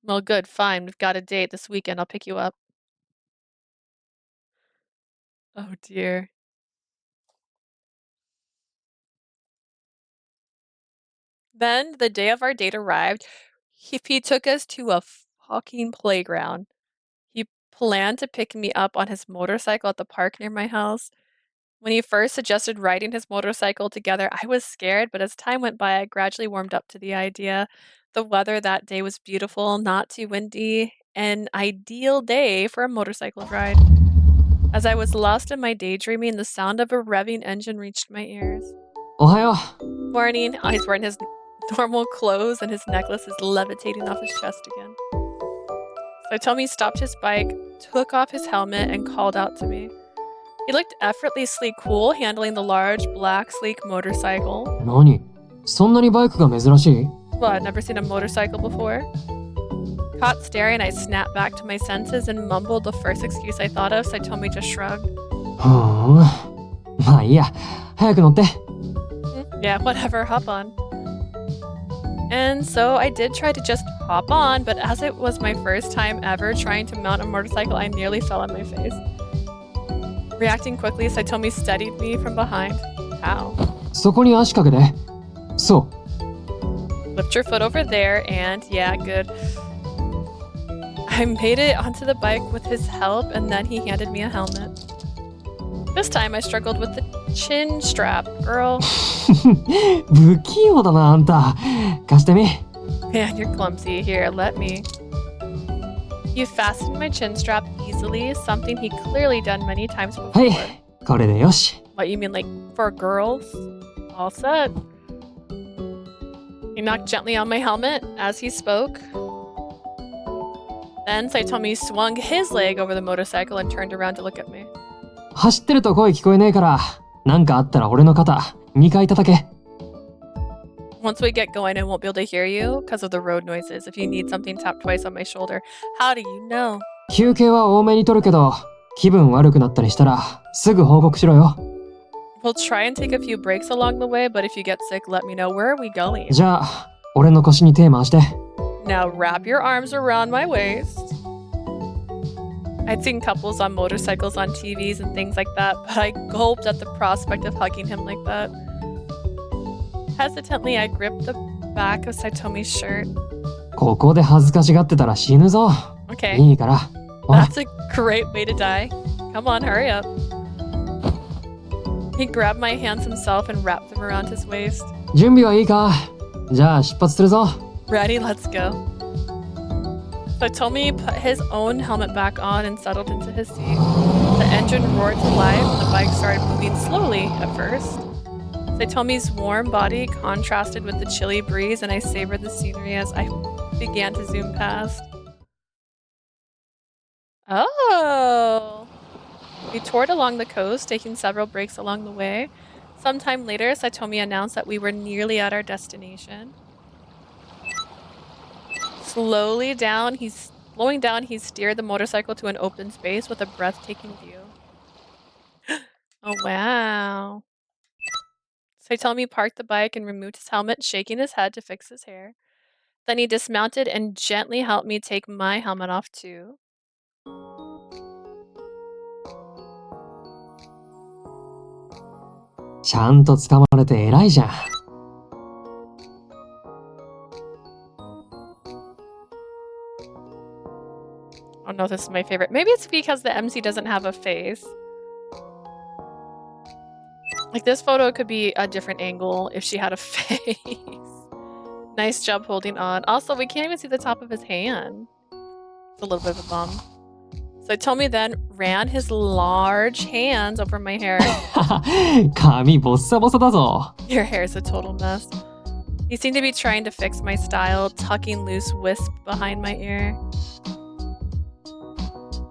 Well, good, fine. We've got a date this weekend. I'll pick you up. Oh dear. Then the day of our date arrived. He took us to a fucking playground. He planned to pick me up on his motorcycle at the park near my house. When he first suggested riding his motorcycle together, I was scared, but as time went by, I gradually warmed up to the idea. The weather that day was beautiful, not too windy, an ideal day for a motorcycle ride. As I was lost in my daydreaming, the sound of a revving engine reached my ears. おはよ Morning. Oh, he's wearing his normal clothes and his necklace is levitating off his chest again. Satomi stopped his bike, took off his helmet, and called out to me. He looked effortlessly cool, handling the large, black, sleek motorcycle. う。何そんなにバイクが珍しい Well, I'd never seen a motorcycle before. Caught staring, I snapped back to my senses and mumbled the first excuse I thought of. Satomi just shrugged. ふーん。まあいいや。早く乗って。Yeah, whatever, hop on. And so I did try to just hop on, but as it was my first time ever trying to mount a motorcycle, I nearly fell on my face. Reacting quickly, Satomi steadied me from behind. How? そこに足かけて。そ Lift your foot over there, and yeah, good. I made it onto the bike with his help, and then he handed me a helmet. This time I struggled with the chin strap, girl. う。不器用だな、あんた。貸してみ。Man, you're clumsy. Here, let me. He fastened my chin strap easily, something he clearly done many times は before. い。これでよし。 What, you mean like for girls? All set. He knocked gently on my helmet as he spoke. Then Saitomi swung his leg over the motorcycle and turned around to look at me. 走ってると声聞こえねえから、なんかあったら俺の肩2回叩け。Once we get going, I won't be able to hear you because of the road noises. If you need something, tap twice on my shoulder. How do you know? 休憩は多めに取るけど、気分悪くなったりしたらすぐ報告しろよ。We'll try and take a few breaks along the way, but if you get sick, let me know. Where are we going? じゃあ、俺の腰に手回して。Now wrap your arms around my waist. I'd seen couples on motorcycles on TVs and things like that, but I gulped at the prospect of hugging him like that. Hesitantly, I gripped the back of Satomi's shirt. ここで恥ずかしがってたら死ぬぞ。 Okay, いいから。ほら。 that's a great way to die. Come on, hurry up. He grabbed my hands himself and wrapped them around his waist. 準備はいいか？じゃあ出発するぞ。 Ready? Let's go. Satomi put his own helmet back on and settled into his seat. The engine roared to life and the bike started moving slowly at first. Satomi's warm body contrasted with the chilly breeze, and I savored the scenery as I began to zoom past. Oh! We toured along the coast, taking several breaks along the way. Sometime later, Satomi announced that we were nearly at our destination. Slowing down, he steered the motorcycle to an open space with a breathtaking view. Oh, wow. Saitomi parked the bike and removed his helmet, shaking his head to fix his hair. Then he dismounted and gently helped me take my helmet off too. "ちゃんと掴まれて偉いじゃん。 Oh no, this is my favorite. Maybe it's because the MC doesn't have a face. Like this photo could be a different angle if she had a face. Nice job holding on. Also, we can't even see the top of his hand. It's a little bit of a bum. So Tommy then ran his large hands over my hair. 髪ボッサボサだぞ。 Your hair is a total mess. He seemed to be trying to fix my style, tucking loose wisp behind my ear.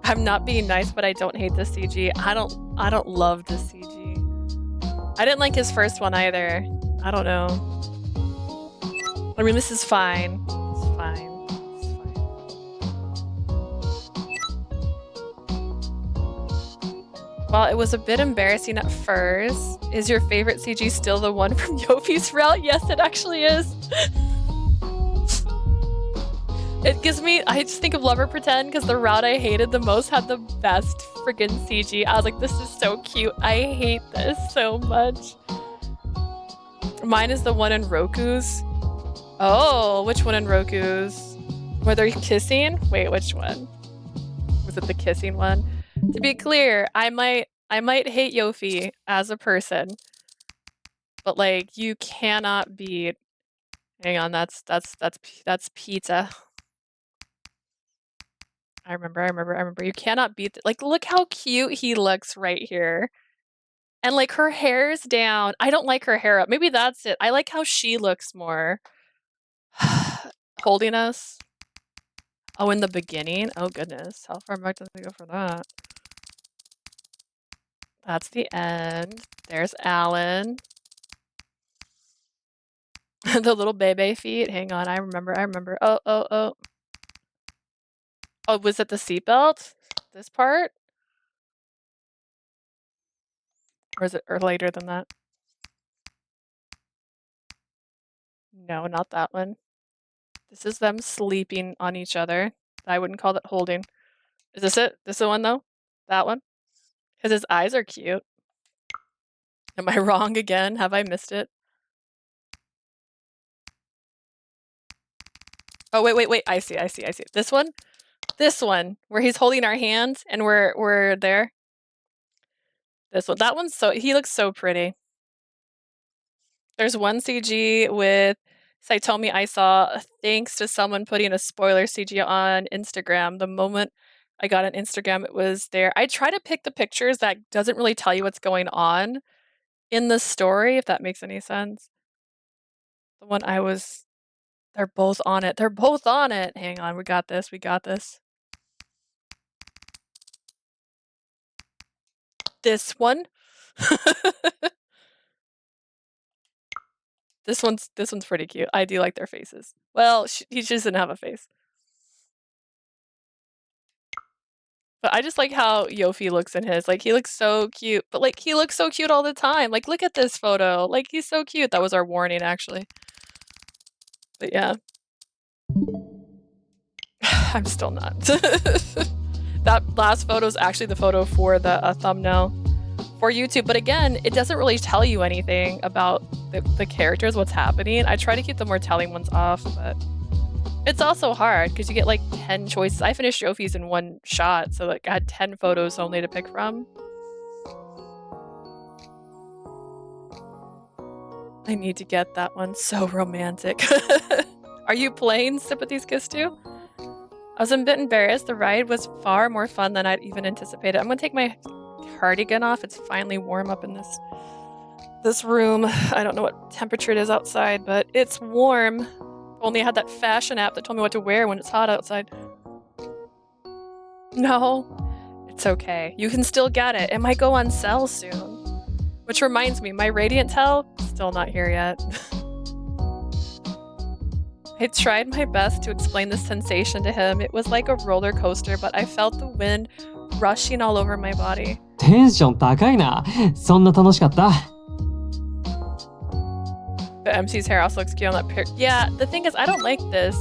I'm not being nice, but I don't hate the CG. I don't love the CG. I didn't like his first one either. I don't know. I mean, this is fine. It's While it was a bit embarrassing at first, is your favorite CG still the one from Yofi's route? Yes, it actually is. It gives me, I just think of Lover Pretend because the route I hated the most had the best freaking CG. I was like, this is so cute. I hate this so much. Mine is the one in Roku's. Oh, which one in Roku's? Were they kissing? Wait, which one? Was it the kissing one? To be clear, I might hate Yofi as a person, but like you cannot beat. Hang on, that's pizza. I remember. You cannot beat like look how cute he looks right here. And like her hair's down. I don't like her hair up. Maybe that's it. I like how she looks more. Holding us. Oh, in the beginning? Oh goodness. How far back does it go for that? That's the end. There's Alan. The little baby feet. Hang on, I remember. Oh. Oh, was it the seatbelt? This part? Or is it later than that? No, not that one. This is them sleeping on each other. I wouldn't call that holding. Is this it? This the one though? That one? Because his eyes are cute. Am I wrong again? Have I missed it? Oh, wait. I see. This one? This one, where he's holding our hands and we're there. This one. That one's he looks so pretty. There's one CG with Saotome I saw thanks to someone putting a spoiler CG on Instagram. The moment I got on Instagram, it was there. I try to pick the pictures that doesn't really tell you what's going on in the story, if that makes any sense. The one they're both on it. Hang on, we got this. This one. This one's pretty cute. I do like their faces. Well, he just didn't have a face. But I just like how Yofi looks in his. Like, he looks so cute. But, like, he looks so cute all the time. Like, look at this photo. Like, he's so cute. That was our warning, actually. But, yeah. I'm still not. That last photo is actually the photo for the thumbnail for YouTube. But, again, it doesn't really tell you anything about the characters, what's happening. I try to keep the more telling ones off, but it's also hard because you get like 10 choices. I finished Yofi's in one shot, so like I had 10 photos only to pick from. I need to get that one. So romantic. Are you playing Sympathy's Kiss too? I was a bit embarrassed. The ride was far more fun than I'd even anticipated. I'm gonna take my cardigan off. It's finally warm up in this room. I don't know what temperature it is outside, but it's warm. Only I had that fashion app that told me what to wear when it's hot outside. No, it's okay. You can still get it. It might go on sale soon. Which reminds me, my Radiant Towel, still not here yet. I tried my best to explain the sensation to him. It was like a roller coaster, but I felt the wind rushing all over my body. テンション高いな。そんな楽しかった。The MC's hair also looks cute on that pair. Yeah, the thing is, I don't like this.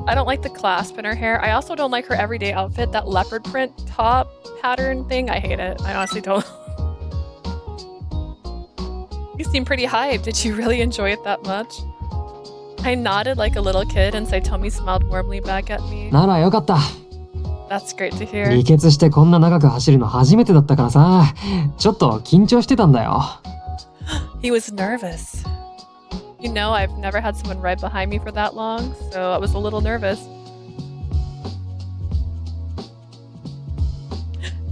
I don't like the clasp in her hair. I also don't like her everyday outfit, that leopard print top pattern thing. I hate it. I honestly don't. You seem pretty hyped. Did you really enjoy it that much? I nodded like a little kid and Saotome smiled warmly back at me. ならよかった。That's great to hear. 離決してこんな長く走るの初めてだったからさ、ちょっと緊張してたんだよ。He was nervous. You know, I've never had someone ride behind me for that long, so I was a little nervous.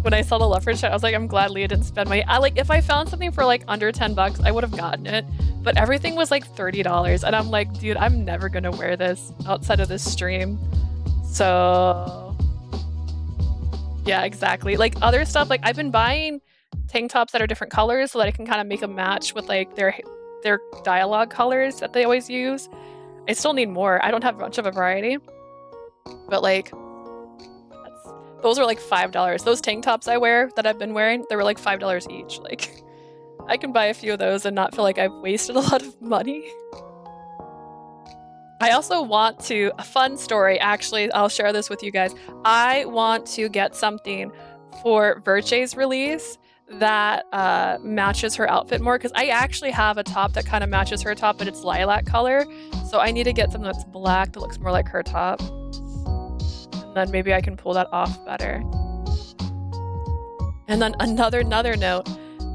When I saw the leopard shirt, I was like, I'm glad Leah didn't spend money. If I found something for like under $10, I would have gotten it. But everything was like $30, and I'm like, dude, I'm never gonna wear this outside of this stream. So, yeah, exactly. Like other stuff, like I've been buying tank tops that are different colors so that I can kind of make a match with like their dialogue colors that they always use. I still need more. I don't have much of a variety, but like, Those were like $5. Those tank tops I wear that I've been wearing, they were like $5 each. Like, I can buy a few of those and not feel like I've wasted a lot of money. I also want to, a fun story, actually, I'll share this with you guys. I want to get something for Virche's release that matches her outfit more, because I actually have a top that kind of matches her top, but it's lilac color. So I need to get something that's black that looks more like her top. And then maybe I can pull that off better. And then another note,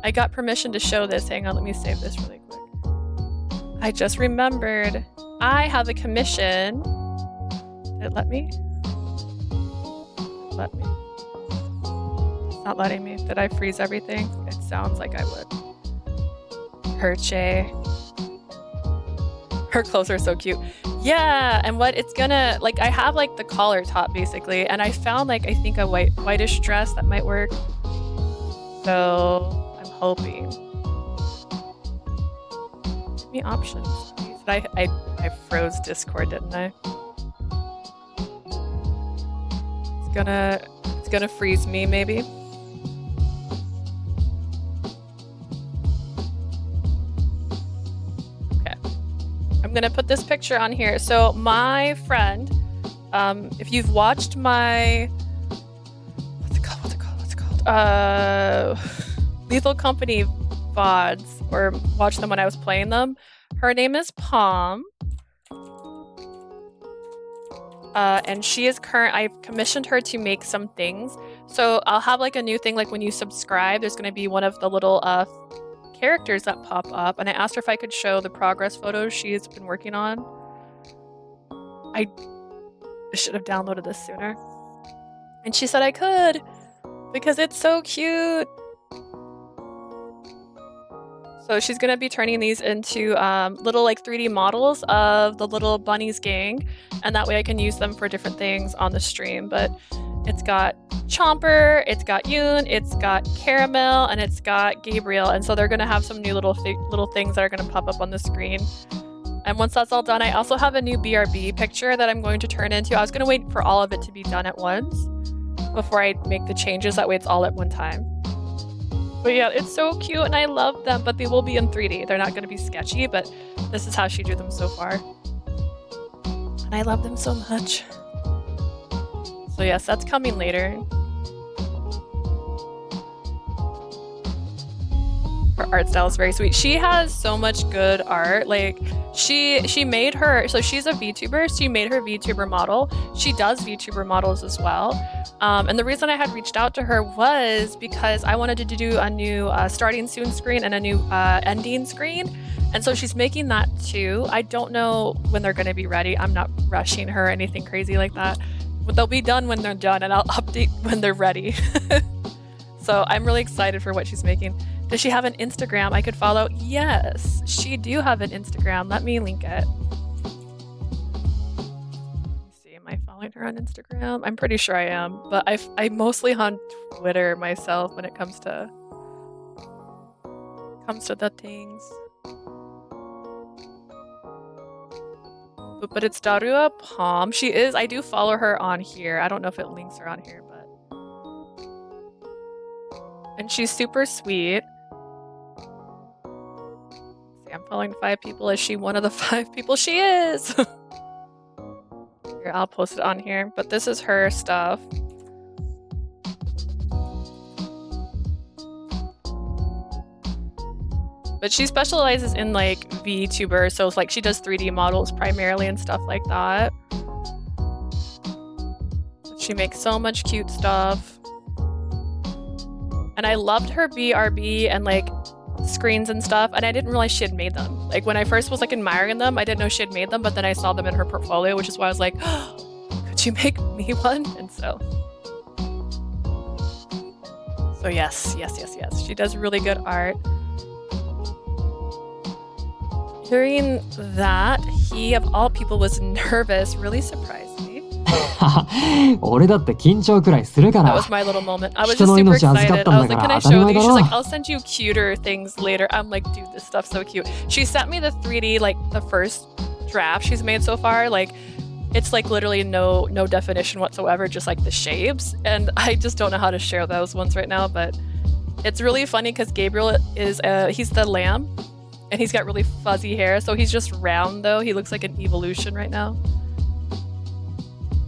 I got permission to show this. Hang on, let me save this really quick. I just remembered I have a commission. Did it let me? Let me. It's not letting me. Did I freeze everything? It sounds like I would. Herche. Her clothes are so cute. Yeah, and what it's gonna, like, I have like the collar top basically, and I found like, I think a whitish dress that might work. So I'm hoping. Give me options. I froze Discord, didn't I? It's gonna freeze me maybe. Okay. I'm gonna put this picture on here. So my friend, if you've watched my what's it called? Lethal Company VODs, or watched them when I was playing them. Her name is Palm. And she is I've commissioned her to make some things. So I'll have like a new thing, like when you subscribe, there's going to be one of the little characters that pop up. And I asked her if I could show the progress photos she's been working on. I should have downloaded this sooner. And she said I could, because it's so cute. So she's going to be turning these into little like 3D models of the little bunnies gang. And that way I can use them for different things on the stream. But it's got Chomper, it's got Yoon, it's got Caramel, and it's got Gabriel. And so they're going to have some new little things that are going to pop up on the screen. And once that's all done, I also have a new BRB picture that I'm going to turn into. I was going to wait for all of it to be done at once before I make the changes. That way it's all at one time. But yeah, it's so cute and I love them, but they will be in 3D. They're not going to be sketchy, but this is how she drew them so far. And I love them so much. So yes, that's coming later. Her art style is very sweet. She has so much good art. Like she made her, so she's a VTuber. She made her VTuber model. She does VTuber models as well. And the reason I had reached out to her was because I wanted to do a new starting soon screen and a new ending screen. And so she's making that too. I don't know when they're going to be ready. I'm not rushing her or anything crazy like that. But they'll be done when they're done, and I'll update when they're ready. So I'm really excited for what she's making. Does she have an Instagram I could follow? Yes, she do have an Instagram. Let me link it. Am I following her on Instagram? I'm pretty sure I am, but I mostly on Twitter myself when it comes to the things. But it's Darua Palm. She is. I do follow her on here. I don't know if it links her on here, but and she's super sweet. See, I'm following 5 people. Is she one of the 5 people? She is. Here, I'll post it on here, but this is her stuff. But she specializes in like VTuber, so it's like she does 3D models primarily and stuff like that. She makes so much cute stuff. And I loved her BRB and like screens and stuff, and I didn't realize she had made them. Like when I first was like admiring them, I didn't know she had made them, but then I saw them in her portfolio, which is why I was like, oh, could you make me one? And so yes. She does really good art. Hearing that, he of all people was nervous really surprised me. 俺だって緊張くらいするか That ら。 was my little moment. I was just super excited. I was like, can I show these? She's like, I'll send you cuter things later. I'm like, dude, this stuff's so cute. She sent me the 3D, like the first draft she's made so far. Like, It's like literally no definition whatsoever, just like the shapes. And I just don't know how to share those ones right now, but it's really funny because Gabriel is, he's the lamb and he's got really fuzzy hair. So he's just round though. He looks like an evolution right now.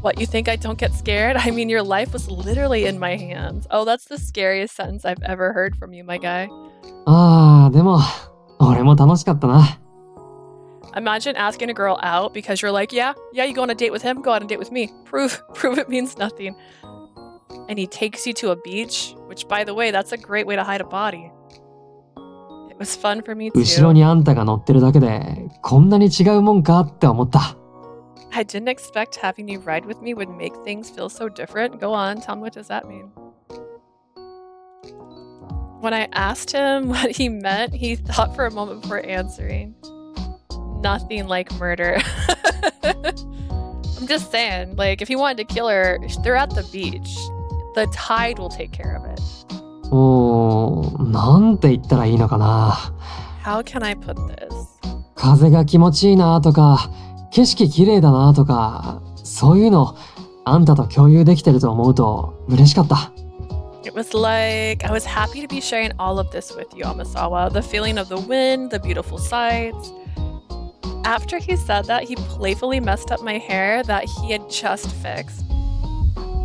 What, you think I don't get scared? I mean, your life was literally in my hands. Oh, that's the scariest sentence I've ever heard from you, my guy. ああ、でも、俺も楽しかったな。Imagine asking a girl out because you're like, yeah, you go on a date with him, go on a date with me. Prove it means nothing. And he takes you to a beach, which by the way, that's a great way to hide a body. It was fun for me too. 後ろにあんたが乗ってるだけで、こんなに違うもんかって思った。I didn't expect having you ride with me would make things feel so different. Go on, tell me, what does that mean? When I asked him what he meant, he thought for a moment before answering. Nothing like murder. I'm just saying, like, if he wanted to kill her, they're at the beach. The tide will take care of it. なんて言ったらいいのかな。How can I put this? 風が気持ちいいなとか、景色綺麗だなとか、そういうのあんたと共有できてると思うと嬉しかった。It was like I was happy to be sharing all of this with you, Amasawa. The feeling of the wind, the beautiful sights. After he said that, he playfully messed up my hair that he had just fixed.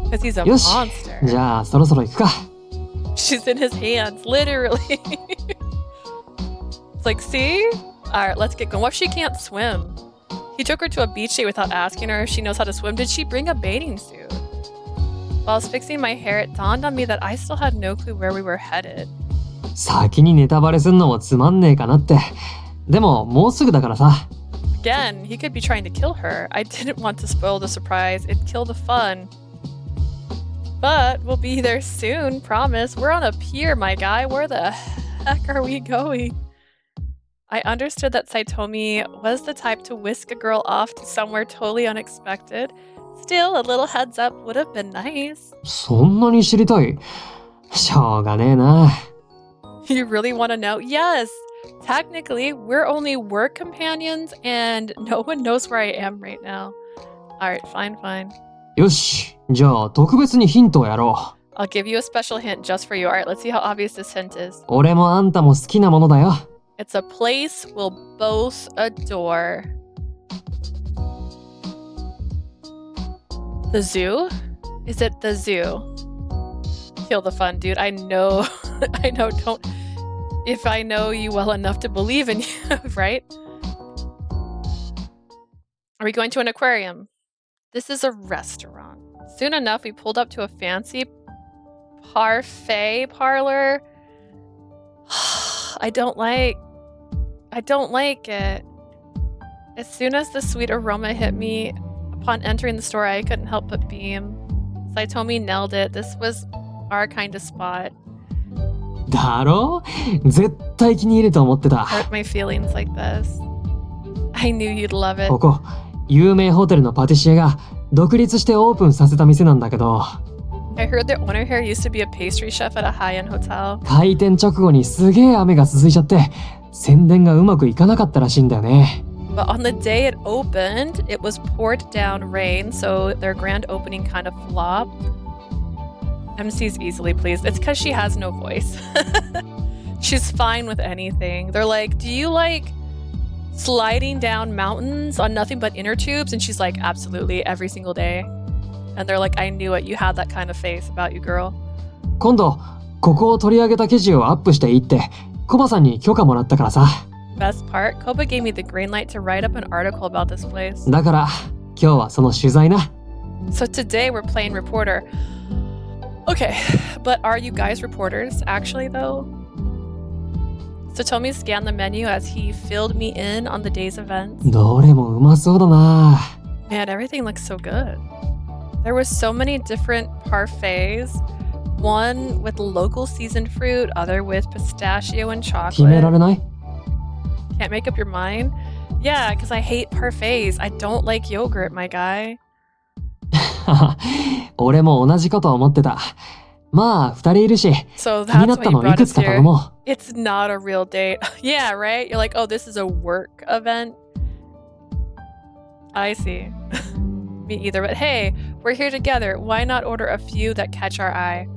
Because he's a よし、 monster. じゃあそろそろ行くか。She's in his hands, literally. It's like, see? Alright, let's get going. What if she can't swim? He took her to a beach day without asking her if she knows how to swim. Did she bring a bathing suit? While I was fixing my hair, it dawned on me that I still had no clue where we were headed. 先にネタバレすんのもつまんねえかなって。でももうすぐだからさ。Again, he could be trying to kill her. I didn't want to spoil the surprise. It'd kill the fun. But we'll be there soon, promise. We're on a pier, my guy. Where the heck are we going? I understood that Saotome was the type to whisk a girl off to somewhere totally unexpected. Still, a little heads up would have been nice. そんなに知りたい。しょうがねえな。You really want to know? Yes! Technically, we're only work companions and no one knows where I am right now. Alright, fine. よし、じゃあ特別にヒントをやろう。I'll give you a special hint just for you. Alright, let's see how obvious this hint is. 俺もあんたも好きなものだよ。It's a place we'll both adore. The zoo? Is it the zoo? Kill the fun, dude. I know, don't... If I know you well enough to believe in you, right? Are we going to an aquarium? This is a restaurant. Soon enough, we pulled up to a fancy parfait parlor. I don't like it. As soon as the sweet aroma hit me upon entering the store, I couldn't help but beam. Saotome nailed it. This was our kind of spot. だろ？絶対気に入ると思ってた。Hurt my feelings like this. I knew you'd love it. ここ、有名ホテルのパティシエが独立してオープンさせた店なんだけど。I heard that owner here used to be a pastry chef at a high-end hotel. 開店直後にすげえ雨が続いちゃって、宣伝がうまくいかなかったらしいんだよね。But on the day it opened, it was poured down rain, so their grand opening kind of flopped. MC's easily pleased. It's because she has no voice. She's fine with anything. They're like, do you like sliding down mountains on nothing but inner tubes? And she's like, absolutely, every single day. And they're like, I knew it. You had that kind of face about you, girl. 今度、ここを取り上げた記事をアップしていいって、コバさんに許可もらったからさ。Best part, Koba gave me the green light to write up an article about this place. だから、今日はその取材な。So today we're playing reporter. Okay, but are you guys reporters, actually, though? Satomi scanned the menu as he filled me in on the day's events. どれもうまそうだな。Man, everything looks so good. There were so many different parfaits. One with local seasoned fruit, other with pistachio and 決めら chocolate. れない？ Can't make up your mind? Yeah, because I hate parfaits. I don't like yogurt, my guy. 俺も同じこと思ってた。まあ、二人いるし、 So 気にな that's った what you のい brought く us つか here. 頼もう。 It's not a real date. Yeah, right? You're like, oh, this is a work event. I see. Me either, but hey, we're here together. Why not order a few that catch our eye?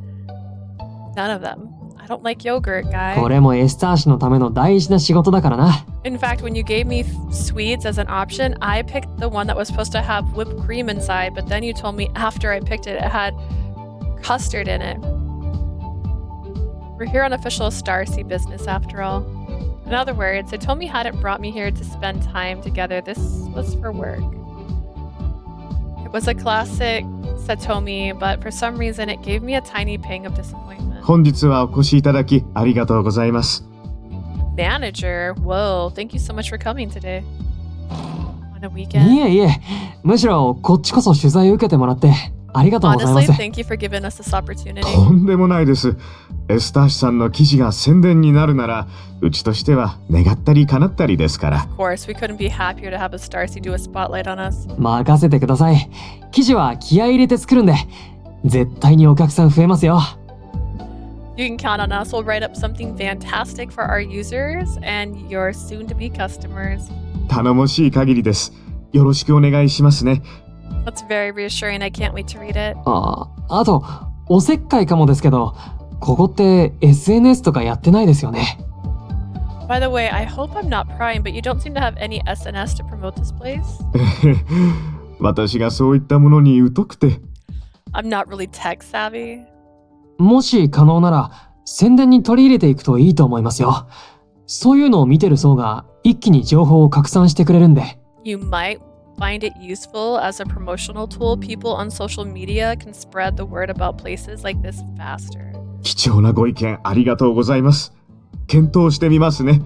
None of them. I don't like yogurt, guy. これもエスター氏のための大事な仕事だからな。In fact, when you gave me sweets as an option, I picked the one that was supposed to have whipped cream inside, but then you told me after I picked it, it had custard in it. We're here on official Starsea business after all. In other words, Satomi hadn't brought me here to spend time together. This was for work. It was a classic Satomi, but for some reason it gave me a tiny pang of disappointment. 本日はお越しいただきありがとうございます。Manager? Whoa, thank you so much for coming today. On a weekend? いえいえ、むしろこっちこそ取材受けてもらってありがとうございま Honestly, す。 thank you for giving us this opportunity. とんでもないです。エスター氏さんの記事が宣伝になるなら、うちとしては願ったり叶ったりですから。Of course, we couldn't be happier to have a Starsea do a spotlight on us. 任せてください。記事は気合い入れて作るんで、絶対にお客さん増えますよ。You can count on us. We'll write up something fantastic for our users and your soon-to-be customers. 頼もしい限りです。よろしくお願いしますね。That's very reassuring. I can't wait to read it. あと、おせっかいかもですけど、ここって SNS とかやってないですよね。By the way, I hope I'm not prying, but you don't seem to have any SNS to promote this place. 私がそういったものに疎くて。I'm not really tech savvy. もし可能なら宣伝に取り入れていくといいと思いますよ。そういうのを見てる層が一気に情報を拡散してくれるんで。You might find it useful as a promotional tool. People on social media can spread the word about places like this faster. 貴重なご意見ありがとうございます。検討してみますね。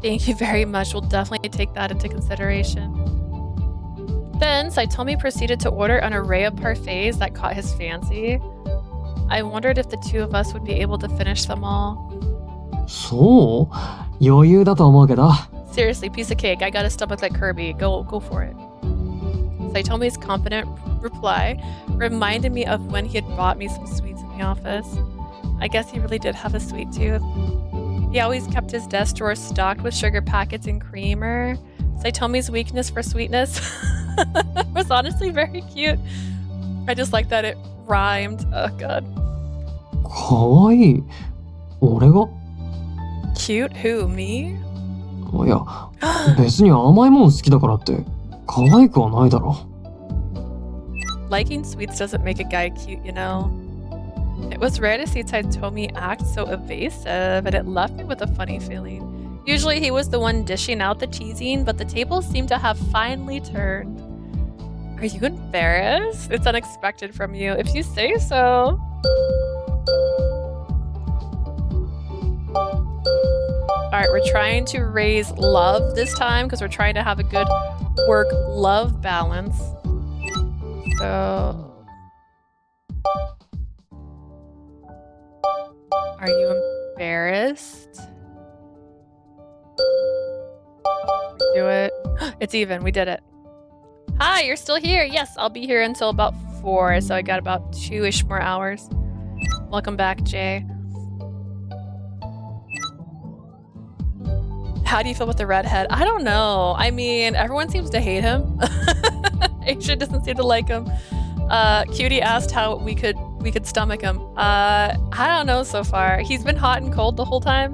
Thank you very much. We'll definitely take that into consideration. Then Saotome proceeded to order an array of parfaits that caught his fancy. I wondered if the two of us would be able to finish them all. そう？余裕だと思うけど。Seriously, piece of cake. I got a stomach like Kirby. Go for it. Saitome's confident reply reminded me of when he had bought me some sweets in the office. I guess he really did have a sweet tooth. He always kept his desk drawer stocked with sugar packets and creamer. Saitome's weakness for sweetness was honestly very cute. I just like that it rhymed. Oh god. かわいい。俺が？ Cute? Who? Me? いや、別に甘いもん好きだからって可愛くはないだろ。Liking sweets doesn't make a guy cute, you know. It was rare to see Saotome act so evasive, and it left me with a funny feeling. Usually he was the one dishing out the teasing, but the tables seemed to have finally turned. Are you embarrassed? It's unexpected from you, if you say so. Alright, we're trying to raise love this time because we're trying to have a good work-love balance. So... Are you embarrassed? Do it. It's even. We did it. Hi, you're still here. Yes, I'll be here until about 4, so I got about 2-ish more hours. Welcome back, Jay. How do you feel with the redhead? I don't know. I mean, everyone seems to hate him. Asia doesn't seem to like him. Cutie asked how we could stomach him. I don't know so far. He's been hot and cold the whole time.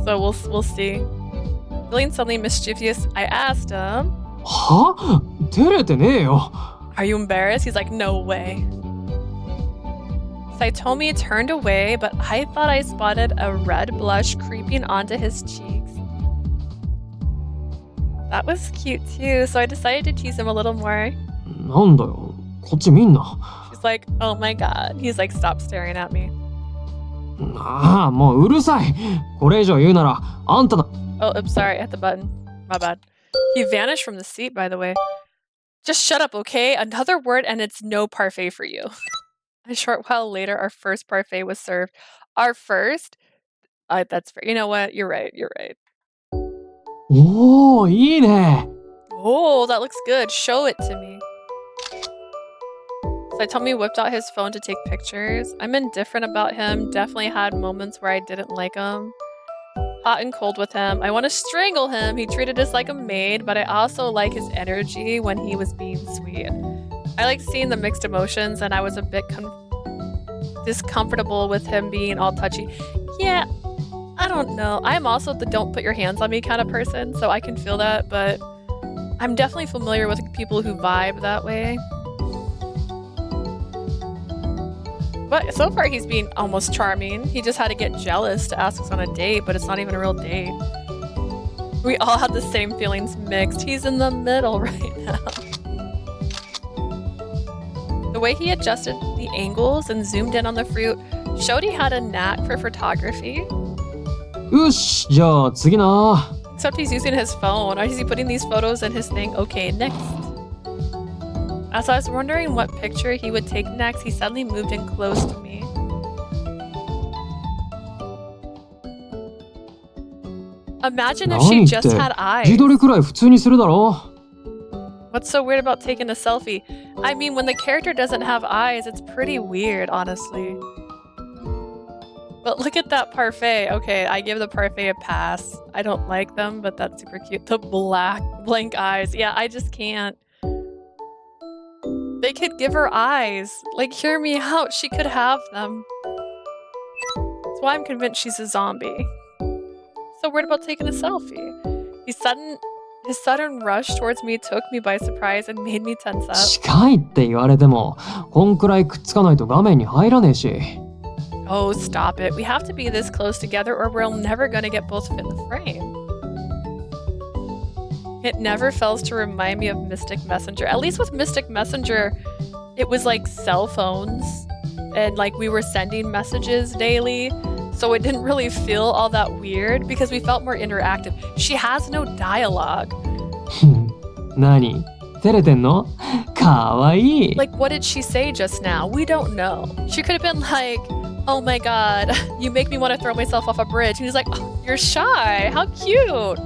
So we'll see. Feeling suddenly mischievous, I asked him. は？照れてねえよ。 Are you embarrassed? He's like, no way. Saotome turned away, but I thought I spotted a red blush creeping onto his cheeks. That was cute too, so I decided to tease him a little more. なんだよ、こっち見んな。 She's like, oh my god. He's like, stop staring at me. ああ、もううるさい。これ以上言うなら、あんたの。 Oh, oops, sorry, I hit the button. My bad. He vanished from the seat, by the way. Just shut up, okay? Another word and it's no parfait for you. A short while later, our first parfait was served. Our first? That's fair. You know what? You're right. You're right. おお、いいね。 Oh, that looks good. Show it to me. Saotome whipped out his phone to take pictures. I'm indifferent about him. Definitely had moments where I didn't like him. hot and cold with him. I want to strangle him. He treated us like a maid, but I also like his energy when he was being sweet. I like seeing the mixed emotions, and I was a bit discomfortable with him being all touchy. Yeah, I don't know. I'm also the don't put your hands on me kind of person, so I can feel that, but I'm definitely familiar with people who vibe that way. But so far he's been almost charming. He just had to get jealous to ask us on a date, but it's not even a real date. We all had the same feelings mixed. He's in the middle right now. The way he adjusted the angles and zoomed in on the fruit showed he had a knack for photography. よし、じゃあ次な。 Except he's using his phone. Or is he putting these photos in his thing? Okay, next. As I was wondering what picture he would take next, he suddenly moved in close to me. Imagine if she just had eyes. 自撮りくらい普通にするだろ。 What's so weird about taking a selfie? I mean, when the character doesn't have eyes, it's pretty weird, honestly. But look at that parfait. Okay, I give the parfait a pass. I don't like them, but that's super cute. The blank eyes. Yeah, I just can't. They could give her eyes. Like, hear me out. She could have them. That's why I'm convinced she's a zombie. So worried about taking a selfie. His sudden rush towards me took me by surprise and made me tense up. 近いって言われても、こんくらいくっつかないと画面に入らねえし。 Oh, stop it. We have to be this close together or we're never gonna get both fit in the frame. It never fails to remind me of Mystic Messenger. At least with Mystic Messenger, it was like cell phones and like we were sending messages daily. So it didn't really feel all that weird because we felt more interactive. She has no dialogue. 何？照れてんの？かわいい。 Like, what did she say just now? We don't know. She could have been like, oh my god, you make me want to throw myself off a bridge. And he's like, oh, you're shy. How cute.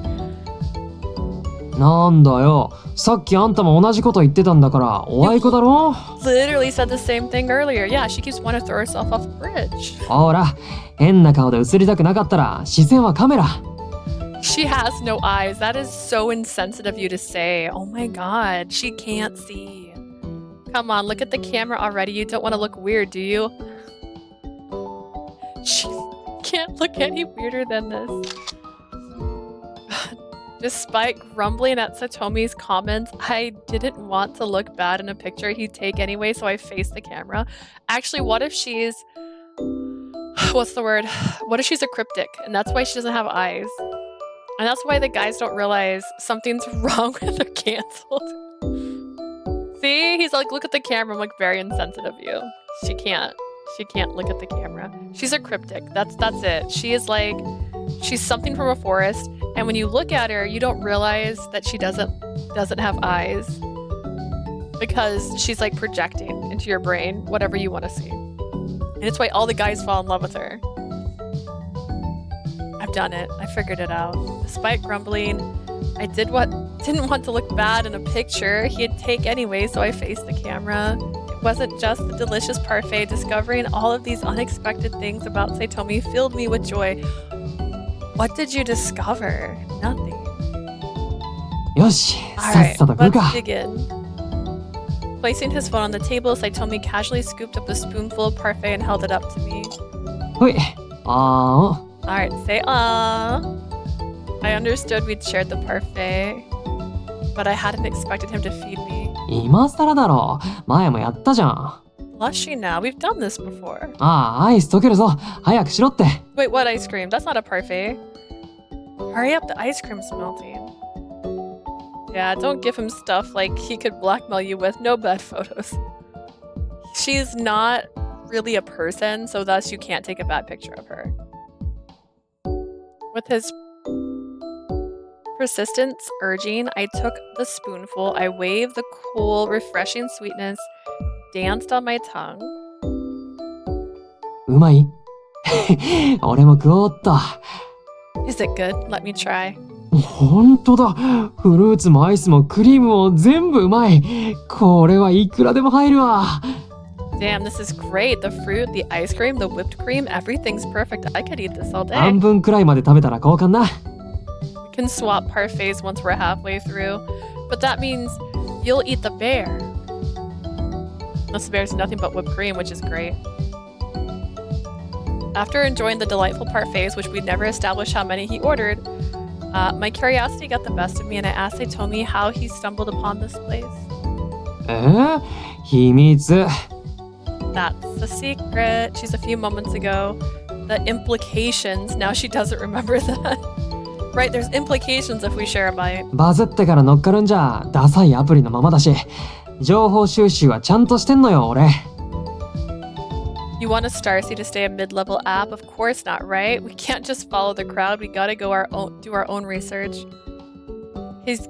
なんだよ。さっきあんたも同じこと言ってたんだから、おあいこだろ？ Literally said the same thing earlier. Yeah, she keeps wanting to throw herself off a bridge. ほら、変な顔で映りたくなかったら、視線はカメラ。 She has no eyes. That is so insensitive of you to say. Oh my god, she can't see. Come on, look at the camera already. You don't want to look weird, do you? She can't look any weirder than this. Despite grumbling at Satomi's comments, I didn't want to look bad in a picture he'd take anyway, so I faced the camera. Actually, what if she's... What's the word? What if she's a cryptic, and that's why she doesn't have eyes? And that's why the guys don't realize something's wrong with her canceled. See? He's like, look at the camera. I'm like, very insensitive of you. She can't look at the camera. She's a cryptic. That's it. She is like... She's something from a forest, and when you look at her, you don't realize that she doesn't have eyes because she's like projecting into your brain whatever you want to see. And it's why all the guys fall in love with her. I've done it. I figured it out. Despite grumbling, I didn't want to look bad in a picture he'd take anyway, so I faced the camera. It wasn't just the delicious parfait. Discovering all of these unexpected things about Saotome filled me with joy. What did you discover? Nothing. よし、さっ Alright, さと来る let's か。 begin. Placing his phone on the table, Saotome casually scooped up a spoonful of parfait and held it up to me. ほい。あ Alright, say ah. I understood we'd shared the parfait, but I hadn't expected him to feed me. ー、今更だろ。前もやったじゃん。 Lushy now, we've done this before. ああ、アイス溶けるぞ。早くしろって。 Wait, what ice cream? That's not a parfait. Hurry up, the ice cream's melting. Yeah, don't give him stuff like he could blackmail you with. No bad photos. She's not really a person, so thus you can't take a bad picture of her. With his persistence urging, I took the spoonful. I waved the cool, refreshing sweetness, danced on my tongue. うまい俺も食おうっと。 Is it good? Let me try. ほんとだ。フルーツもアイスもクリームも全部うまい。これはいくらでも入るわ。Damn, this is great. The fruit, the ice cream, the whipped cream, everything's perfect. I could eat this all day. 半分くらいまで食べたら交換な。 We can swap parfaits once we're halfway through. But that means you'll eat the bear. Unless the bear's nothing but whipped cream, which is great. After enjoying the delightful parfaits, which we never established how many he ordered, my curiosity got the best of me and I asked Satomi how he stumbled upon this place. 秘密。 That's the secret. She's a few moments ago. The implications. Now she doesn't remember that. Right, there's implications if we share a bite. バズってから乗っかるんじゃダサいアプリのままだし、情報収集はちゃんとしてんのよ俺。 You want a Starcy to stay a mid-level app? Of course not, right? We can't just follow the crowd. We gotta do our own research. His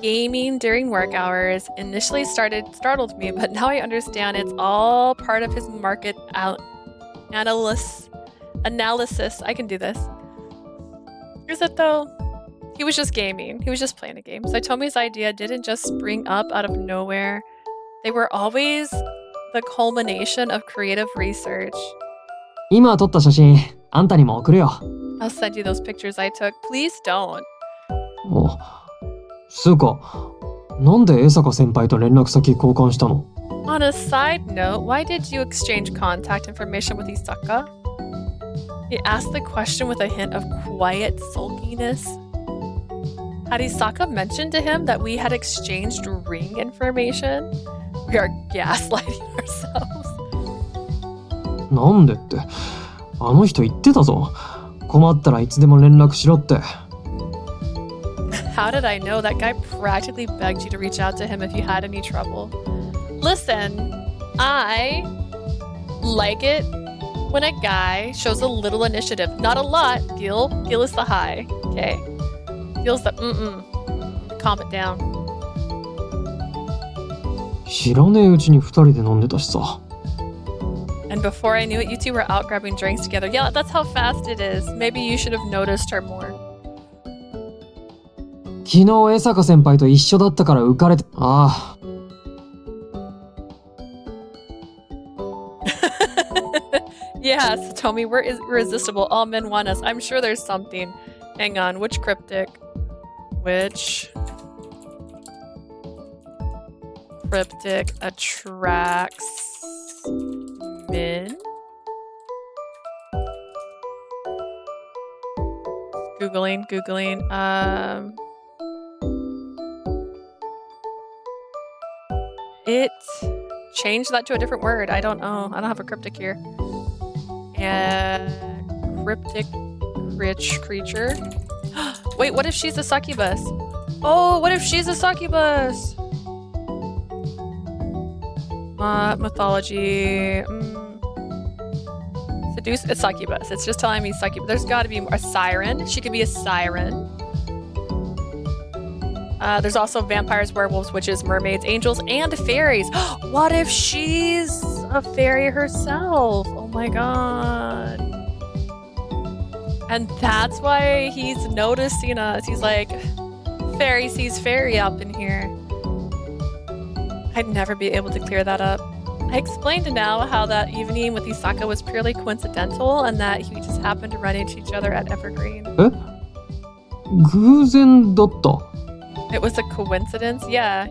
gaming during work hours initially startled me, but now I understand it's all part of his market analysis. I can do this. Is it though? He was just gaming. He was just playing a game. Satomi's idea didn't just spring up out of nowhere. They were always the culmination of creative research. 今撮った写真、あんたにも送るよ。 I'll send you those pictures I took. Please don't. お、つうか、なんで江坂先輩と連絡先交換したの？ On a side note, why did you exchange contact information with Isaka? He asked the question with a hint of quiet sulkiness. Had Isaka mentioned to him that we had exchanged ring information? We are gaslighting ourselves. なんでって、あの人言ってたぞ。困ったらいつでも連絡しろって。How did I know? That guy practically begged you to reach out to him if you had any trouble. Listen, I like it when a guy shows a little initiative. Not a lot, Gil. Gil is the high. Okay. Gil's the calm it down. 知らねえうちに二人で飲んでたしさ。 And before I knew it, you two were out grabbing drinks together. Yeah, that's how fast it is. Maybe you should have noticed her more. 昨日江坂先輩と一緒だったから浮かれて、ああ。Yeah, Satomi, we're irresistible. All men want us. I'm sure there's something. Hang on, which cryptic? Which cryptic attracts men? Googling. It changed that to a different word. I don't know. I don't have a cryptic here. Cryptic rich creature. Wait, what if she's a succubus? Oh, what if she's a succubus? Mythology. Seduce a succubus. It's just telling me succubus. There's got to be a siren. She could be a siren. There's also vampires, werewolves, witches, mermaids, angels, and fairies. What if she's a fairy herself? Oh my god. And that's why he's noticing us. He's like, fairy sees fairy up in here. I'd never be able to clear that up. I explained now how that evening with Isaka was purely coincidental and that he just happened to run into each other at Evergreen. え？偶然だった？ It was a coincidence? Yeah.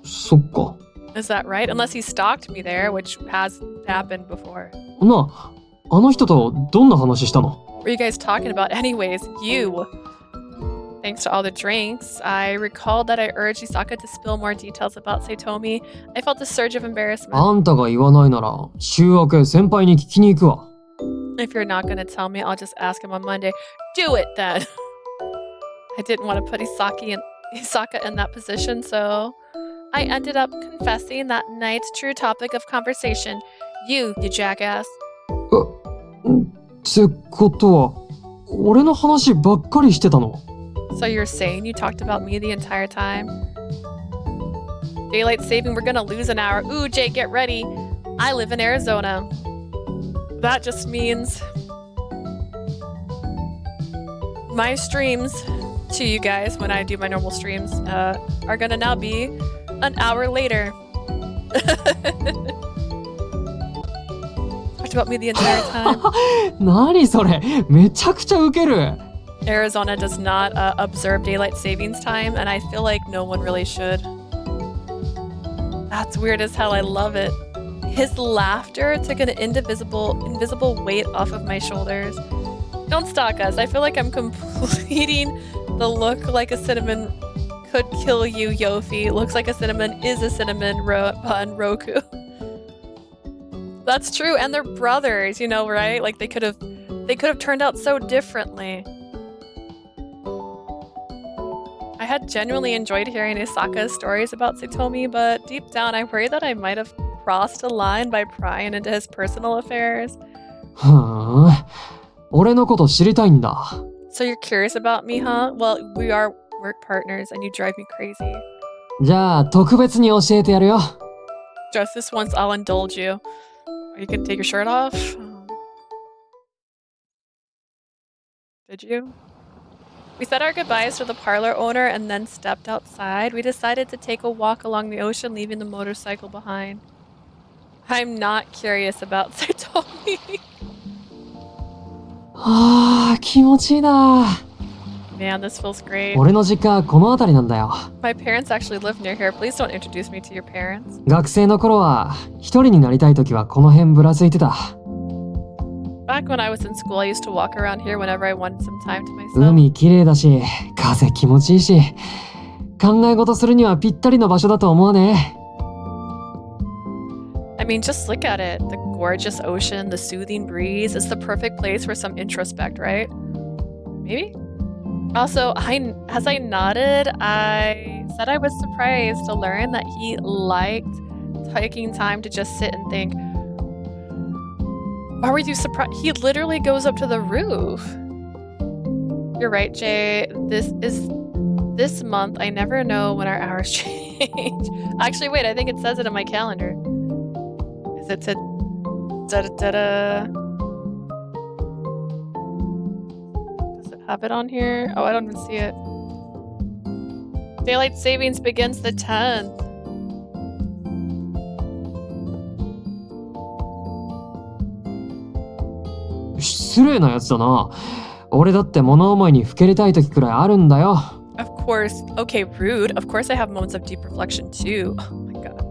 そっか。 Is that right? Unless he stalked me there, which has happened before. なあ、あの人とどんな話したの？ What are you guys talking about? Anyways, you. Thanks to all the drinks, I recalled that I urged Isaka to spill more details about Saotome. I felt a surge of embarrassment. あんたが言わないなら、週明け先輩に聞きに行くわ。 If you're not gonna tell me, I'll just ask him on Monday. Do it then! I didn't want to put Isaka in that position, so I ended up confessing that night's true topic of conversation. You jackass. ってことは、俺の話ばっかりしてたの？ So you're saying you talked about me the entire time? Daylight saving, we're gonna lose an hour. Ooh, Jake, get ready. I live in Arizona. That just means my streams to you guys when I do my normal streams are gonna now be an hour later. Talked about me the entire time. 何それ、めちゃくちゃウケる。 Arizona does not observe daylight savings time, and I feel like no one really should. That's weird as hell. I love it. His laughter took an invisible weight off of my shoulders. Don't stalk us. I feel like I'm completing the look like a cinnamon could kill you, Yofi. Looks like a cinnamon is a cinnamon bun, Roku. That's true, and they're brothers, you know, right? Like they could have turned out so differently. I had genuinely enjoyed hearing Isaka's stories about Satomi, but deep down I worry that I might have crossed a line by prying into his personal affairs. ふーん。俺のこと知りたいんだ。 So you're curious about me, huh? Well, we are work partners and you drive me crazy. じゃあ、特別に教えてやるよ。 Just this once, I'll indulge you. Are you gonna take your shirt off? Did you? We said our goodbyes to the parlor owner and then stepped outside. We decided to take a walk along the ocean, leaving the motorcycle behind. I'm not curious about Saotome. ああ、気持ちいいな。 Man, this feels great. 俺の実家はこの辺りなんだよ。 My parents actually live near here. Please don't introduce me to your parents. 学生の頃は一人になりたい時はこの辺ぶらついてた。 Back when I was in school, I used to walk around here whenever I wanted some time to myself. 海綺麗だし、風気持ちいいし、考え事するにはぴったりの場所だと思うね。 I mean, just look at it. The gorgeous ocean, the soothing breeze. It's the perfect place for some introspect, right? Maybe? Also, as I nodded, I said I was surprised to learn that he liked taking time to just sit and think. Why were you surprised? He literally goes up to the roof. You're right, Jay. This month. I never know when our hours change. Actually, wait, I think it says it in my calendar. Is it to da-da-da-da? Does it have it on here? Oh, I don't even see it. Daylight savings begins the 10th. 失礼なやつだな。俺だって物思いにふけりたい時くらいあるんだよ。Of course. Okay, rude. Of course I have moments of deep reflection too. Oh my god.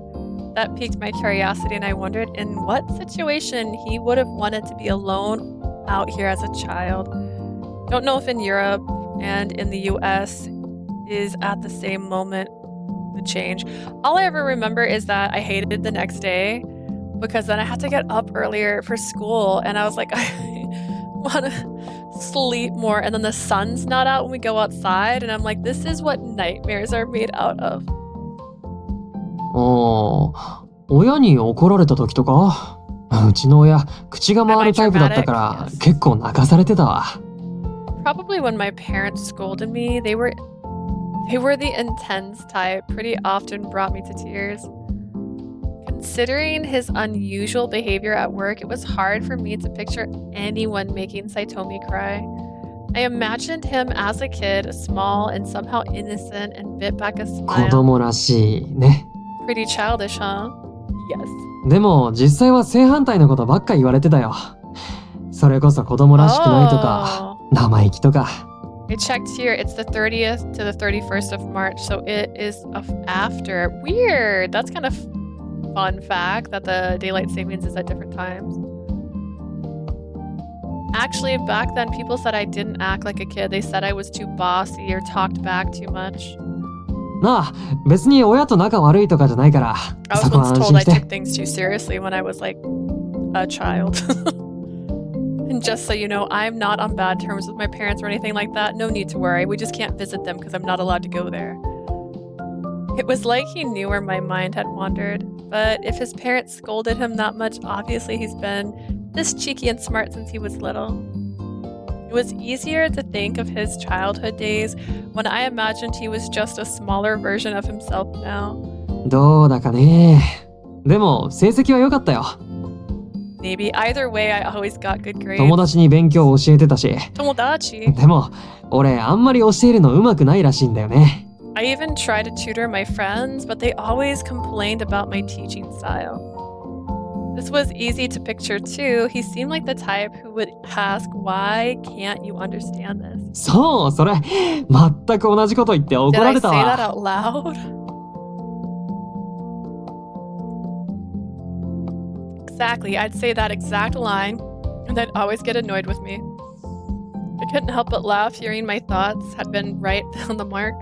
That piqued my curiosity and I wondered in what situation he would have wanted to be alone out here as a child. Don't know if in Europe and in the US is at the same moment the change. All I ever remember is that I hated the next day because then I had to get up earlier for school and I was like, I want to sleep more, and then the sun's not out when we go outside and I'm like, this is what nightmares are made out of. ああ、親に怒られた時とか？うちの親、口が回るタイプだったから結構泣かされてたわ。Probably when my parents scolded me, they were the intense type, pretty often brought me to tears. Considering his unusual behavior at work, it was hard for me to picture anyone making Saotome cry. I imagined him as a kid, small and somehow innocent, and bit back a 子 smile. 供らしいね。 Pretty childish, huh? Yes. でも実際は正反対のことばっか言われてたよ。それこそ子供らしくないとか、生意気とか。I checked here, it's the 30th to the 31st of March, so it is after. Weird! That's kind of fun fact that the daylight savings is at different times. Actually, back then people said I didn't act like a kid. They said I was too bossy or talked back too much. なあ、別に親と仲悪いとかじゃないから、 I そ was こは once 安 told 心 I して。 took things too seriously when I was like a child. And just so you know, I'm not on bad terms with my parents or anything like that. No need to worry. We just can't visit them because I'm not allowed to go there. It was like he knew where my mind had wandered. But if his parents scolded him that much, obviously he's been this cheeky and smart since he was little. It was easier to think of his childhood days when I imagined he was just a smaller version of himself now. どうだかね。でも成績は良かったよ。 Maybe either way, I always got good grades. 友達に勉強を教えてたし。 Tomodachi. でも俺あんまり教えるの上手くないらしいんだよね。I even tried to tutor my friends, but they always complained about my teaching style. This was easy to picture too. He seemed like the type who would ask, "Why can't you understand this?" そう、それ、全く同じこと言って怒 Did ら I れた say that わ。 out loud? Exactly, I'd say that exact line, and they'd always get annoyed with me. I couldn't help but laugh hearing my thoughts had been right on the mark.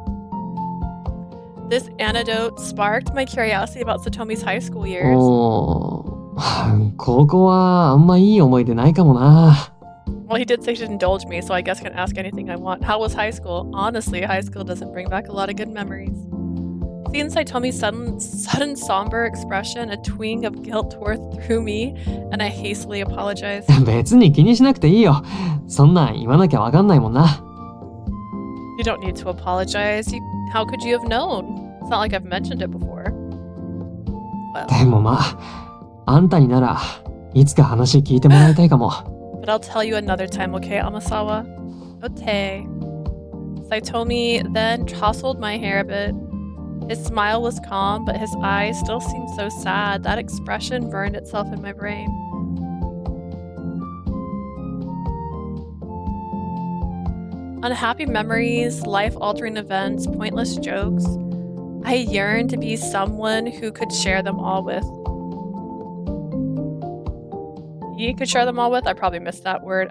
This anecdote sparked my curiosity about Satomi's high school years. おー、高校はあんまいい思い出ないかもな。Well, he did say to indulge me, so I guess I can ask anything I want. How was high school? Honestly, high school doesn't bring back a lot of good memories. Seeing Saitomi's sudden somber expression, a twinge of guilt tore through me, and I hastily apologized. 別に気にしなくていいよ。そんなん言わなきゃわかんないもんな。You don't need to apologize. How could you have known? It's not like I've mentioned it before. Well, でもまあ、あんたにならいつか話聞いてもらいたいかも。but I'll tell you another time, okay, Amasawa? Okay. Saitomi then tousled my hair a bit. His smile was calm, but his eyes still seemed so sad. That expression burned itself in my brain. Unhappy memories, life-altering events, pointless jokes. I yearned to be someone who could share them all with. He could share them all with? I probably missed that word.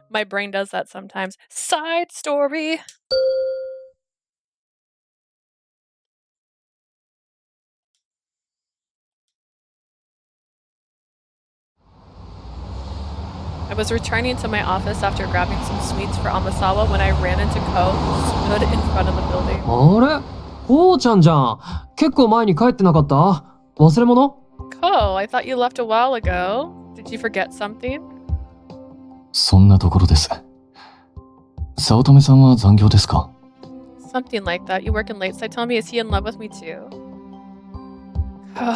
My brain does that sometimes. Side story. I was returning to my office after grabbing some sweets for Amasawa when I ran into Ko, who stood in front of the building. あれ、こうちゃんじゃん。結構前に帰ってなかった？忘れ物？ Ko, I thought you left a while ago. Did you forget something? そんなところです。早乙女さんは残業ですか？ Something like that. You working late, Saitomi? Is he in love with me too?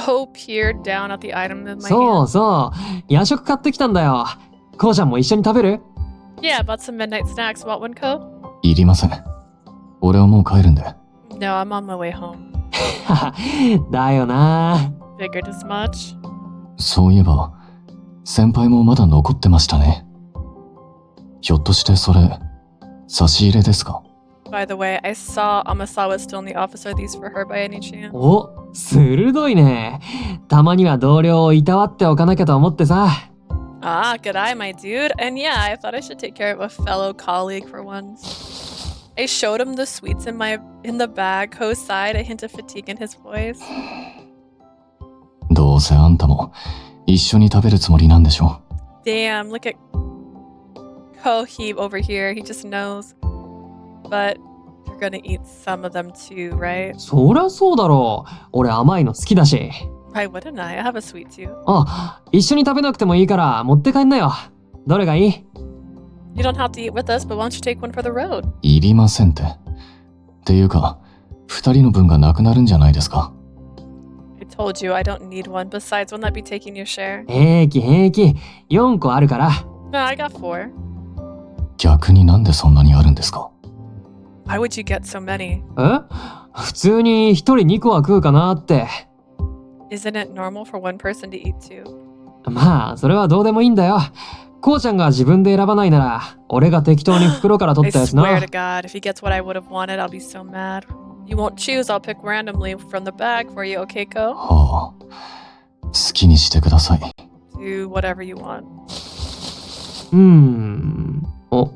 Ko peered down at the item in my そう hand. そう。夜食買ってきたんだよ。こうちゃんも一緒に食べる？ Yeah, bought some midnight snacks. Want one, Ko? いりません。俺はもう帰るんで。No, I'm on my way home. だよな。Figured as much. そういえば、先輩もまだ残ってましたね。ひょっとしてそれ、差し入れですか？ By the way, I saw Amasawa still in the office. Are these for her by any chance? お、鋭いね。たまには同僚をいたわっておかなきゃと思ってさ。Ah, good eye, my dude. And yeah, I thought I should take care of a fellow colleague for once. I showed him the sweets in the bag. Ko sighed, a hint of fatigue in his voice. どうせあんたも一緒に食べるつもりなんでしょ？ Damn, look at Koheeb over here. He just knows. But you're gonna eat some of them too, right? そりゃそうだろう。俺甘いの好きだし。Why wouldn't I? I have a sweet tooth. あ、一緒に食べなくてもいいから持って帰んなよ。どれがいい？ You don't have to eat with us, but why don't you take one for the road? いりませんって。っていうか、二人の分がなくなるんじゃないですか？ I told you I don't need one. Besides, wouldn't that be taking your share? 平気平気。4個あるから。No, I got 4. 逆になんでそんなにあるんですか？ Why would you get so many? え？普通に1人2個は食うかなって。Isn't it normal for one person to eat two? まあ、それはどうでもいいんだよ。こうちゃんが自分で選ばないなら、俺が適当に袋から取 I ったやつな。 swear to God, if he gets what I would have wanted, I'll be so mad. You won't choose, I'll pick randomly from the bag for you, okay, Ko? はあ、好きにしてください。 Do whatever you want. お、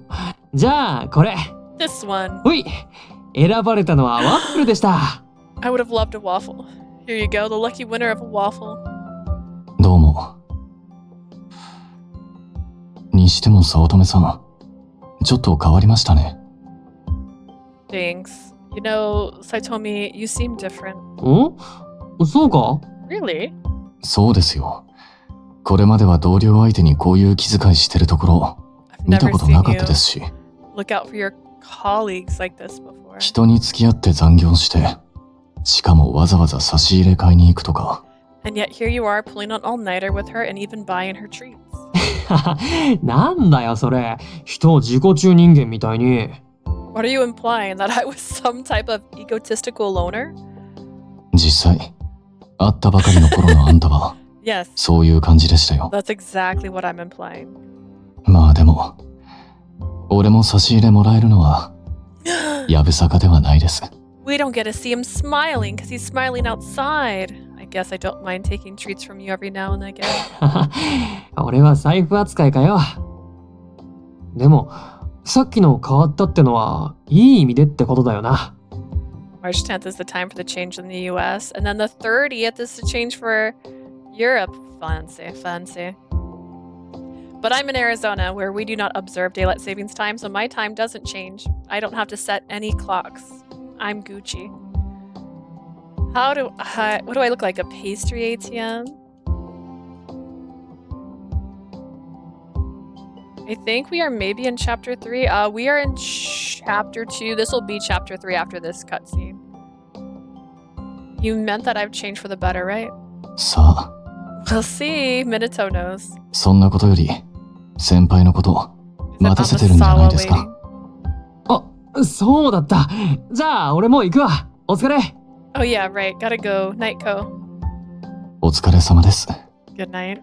じゃあこれ。 This one. ほい。選ばれたのはワッフルでした。I would have loved a waffle. Here you go, the lucky winner of a waffle. どうも。にしても早乙女さん、ちょっと変わりましたね。Thanks. You know, Saitomi, you seem different. そうか？ Really? そうですよ。これまでは同僚相手にこういう気遣いしてるところ、 I've 見た never ことな seen かった you ですし。 look out for your colleagues like this before. 人に付き合って残業して、しかもわざわざ差し入れ買いに行くとか。And yet here you are pulling an all-nighter with her and even buying her treats. なんだよそれ。人を自己中人間みたいに。What are you implying? That I was some type of egotistical loner? 実際、会ったばかりの頃のあんたは、Yes, そういう感じでしたよ。 that's exactly what I'm implying. まあでも、俺も差し入れもらえるのは、やぶさかではないです。We don't get to see him smiling because he's smiling outside. I guess I don't mind taking treats from you every now and again. 俺は財布扱いかよ。でも、さっきの変わったってのは、いい意味でってことだよな。March 10th is the time for the change in the US, and then the 30th is the change for Europe. Fancy. But I'm in Arizona, where we do not observe daylight savings time, so my time doesn't change. I don't have to set any clocks. I'm Gucci. What do I look like? A pastry ATM? I think we are maybe in chapter 3. We are in chapter 2. This will be chapter 3 after this cutscene. You meant that I've changed for the better, right? さあ、 We'll see. Minato knows. そんなことより、先輩のこと、 Is it 待たせてるんじゃないですか。 あ、そうだった。じゃあ、俺も行くわ。お疲れ。Oh yeah, right. Gotta go. Night, Ko. お疲れ様です。 Good night.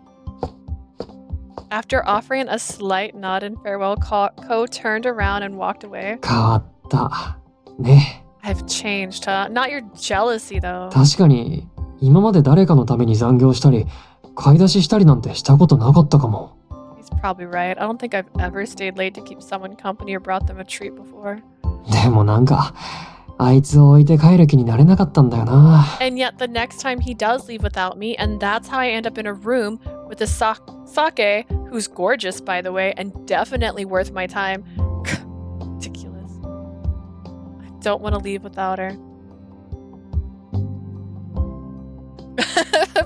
After offering a slight nod and farewell, Ko turned around and walked away. 変わった。ね。 I've changed, huh? Not your jealousy, though. 確かに、今まで誰かのために残業したり、買い出ししたりなんてしたことなかったかも。He's probably right. I don't think I've ever stayed late to keep someone company or brought them a treat before. でもなんか、あいつを置いて帰る気になれなかったんだよな。And yet the next time he does leave without me, and that's how I end up in a room with a sake, who's gorgeous, by the way, and definitely worth my time. Ridiculous. I don't want to leave without her.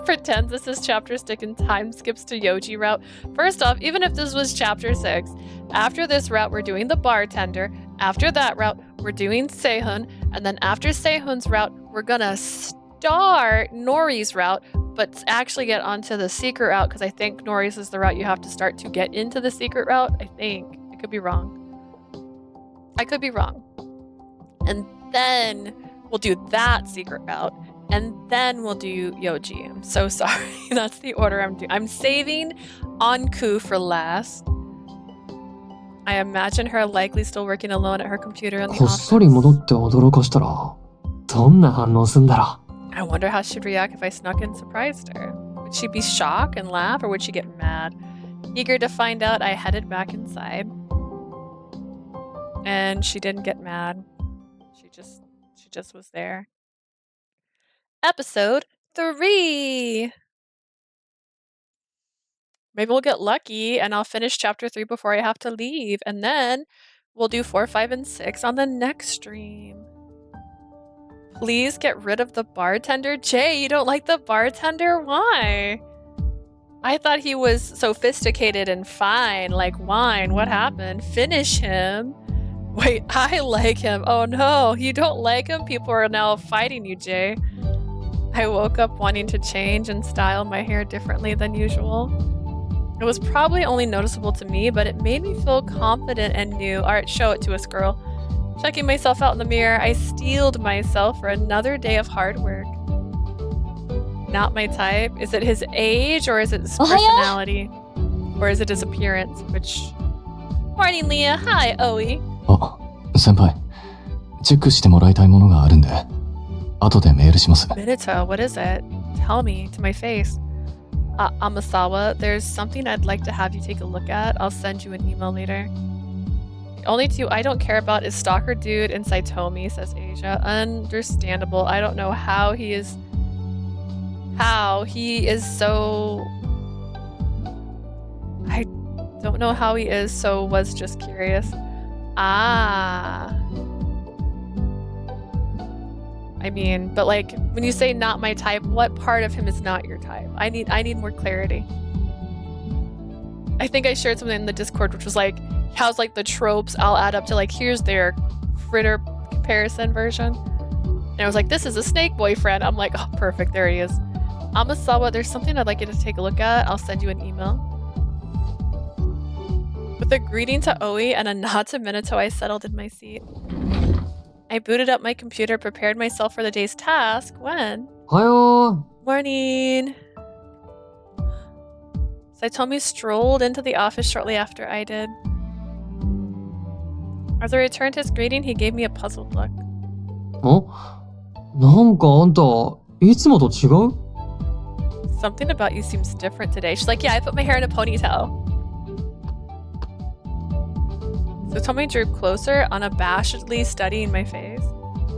Pretends this is chapter 6 and time skips to Yoji route. First off, even if this was chapter 6, after this route we're doing the bartender, after that route we're doing Seihun, and then after Seihun's route we're gonna start Nori's route, but actually get onto the secret route because I think Nori's is the route you have to start to get into the secret route. I think. I could be wrong. And then we'll do that secret route. And then we'll do Yoji. I'm so sorry. That's the order I'm doing. I'm saving Anku for last. I imagine her likely still working alone at her computer in the こっそり戻 office. って驚かしたら、どんな反応すんだろ I wonder how she'd react if I snuck in and surprised her. Would she be shocked and laugh, or would she get mad? Eager to find out, I headed back inside. And she didn't get mad. She just was there. Episode 3! Maybe we'll get lucky and I'll finish chapter 3 before I have to leave. And then we'll do 4, 5, and 6 on the next stream. Please get rid of the bartender. Jay, you don't like the bartender? Why? I thought he was sophisticated and fine, like wine. What happened? Finish him. Wait, I like him. Oh no, you don't like him? People are now fighting you, Jay. I woke up wanting to change and style my hair differently than usual. It was probably only noticeable to me, but it made me feel confident and new. Alright, show it to us, girl. Checking myself out in the mirror, I steeled myself for another day of hard work. Not my type. Is it his age, or is it his personality? Or is it his appearance? Which... Morning, Leah. Hi, Oe. あ、先輩、チェックしてもらいたいものがあるんで、後でメールします。 Minato, what is it? Tell me, to my face. Amasawa, there's something I'd like to have you take a look at. I'll send you an email later. The only two I don't care about is Stalker Dude and Saotome, says Asia. Understandable. I don't know how he is so... I don't know how he is, so was just curious. Ah... I mean, but like, when you say not my type, what part of him is not your type? I need more clarity. I think I shared something in the Discord which was like, how's like the tropes all add up to like, here's their fritter comparison version. And I was like, this is a snake boyfriend. I'm like, oh, perfect, there he is. Amasawa, there's something I'd like you to take a look at. I'll send you an email. With a greeting to Oi and a nod to Minato, I settled in my seat. I booted up my computer, prepared myself for the day's task when... おはよ Morning! Saotome strolled into the office shortly after I did. As I returned his greeting, he gave me a puzzled look. う。なんかあんた、いつもと違う？ Something about you seems different today. She's like, yeah, I put my hair in a ponytail. Saotome drew closer, unabashedly studying my face.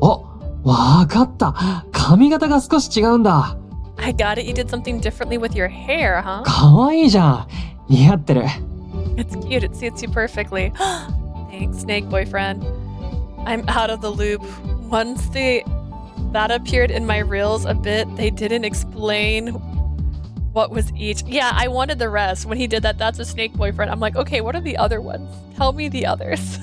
あ、わかった。髪型が少し違うんだ。I got it. You did something differently with your hair, huh? かわいいじゃん。似合ってる。It's cute. It suits you perfectly. Thanks, snake boyfriend. I'm out of the loop. Once that appeared in my reels a bit, they didn't explain what was each. Yeah, I wanted the rest. When he did that, that's a snake boyfriend. I'm like, okay, what are the other ones? Tell me the others.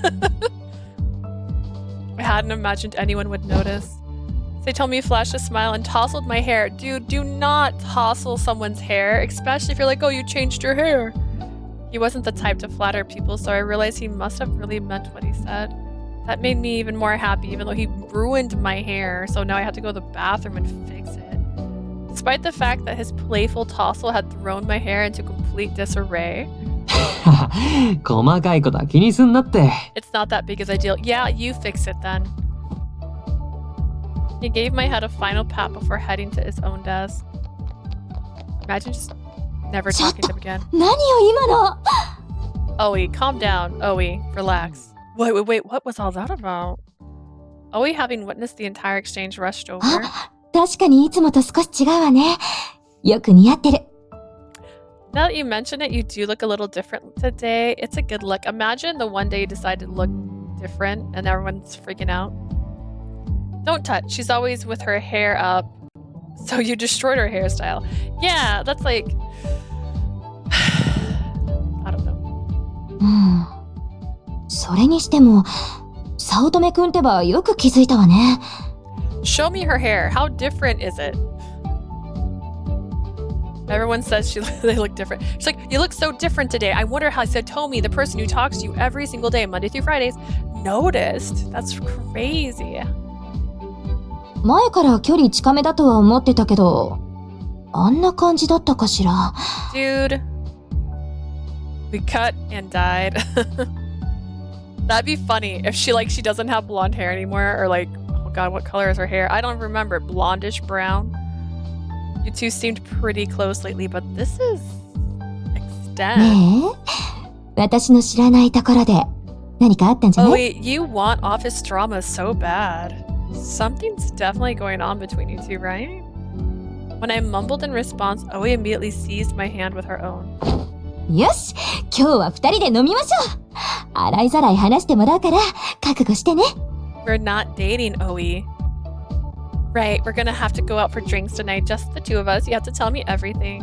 I hadn't imagined anyone would notice. Saotome flashed a smile and tousled my hair. Dude, do not tousle someone's hair, especially if you're like, oh, you changed your hair. He wasn't the type to flatter people, so I realized he must have really meant what he said. That made me even more happy, even though he ruined my hair, so now I have to go to the bathroom and fix it. Despite the fact that his playful tousle had thrown my hair into complete disarray. 細かいことは気にすんなって。 It's not that big as a deal. Yeah, you fix it then. He gave my head a final pat before heading to his own desk. Imagine just never talking to him again. 何よ今の。 Oi, calm down. Oi, relax. Wait, what was all that about? Oi, having witnessed the entire exchange, rushed over. 確かにいつもと少し違うわね。よく似合ってる。 Now that you mention it, you do look a little different today. It's a good look. Imagine the one day you decide to look different and everyone's freaking out. Don't touch. She's always with her hair up. So you destroyed her hairstyle. Yeah, that's like... I don't know. それにしても、早乙女くんってばよく気づいたわね。 Show me her hair. How different is it? Everyone says they look different. She's like, you look so different today. I wonder how Satomi, the person who talks to you every single day, Monday through Fridays, noticed. That's crazy. 前から距離近めだとは思ってたけど、あんな感じだったかしら。 Dude. We cut and died. That'd be funny if she doesn't have blonde hair anymore, or like, oh god, what color is her hair? I don't remember. Blondish brown. You two seemed pretty close lately, but this is extent. ねえ、私の知らないところで何かあったんじゃない？ Oh wait, you want office drama so bad. Something's definitely going on between you two, right? When I mumbled in response, Oi immediately seized my hand with her own. よし、今日は二人で飲みましょう。洗いざらい話してもらうから覚悟してね。 We're not dating, Oi. Right, we're gonna have to go out for drinks tonight, just the two of us. You have to tell me everything.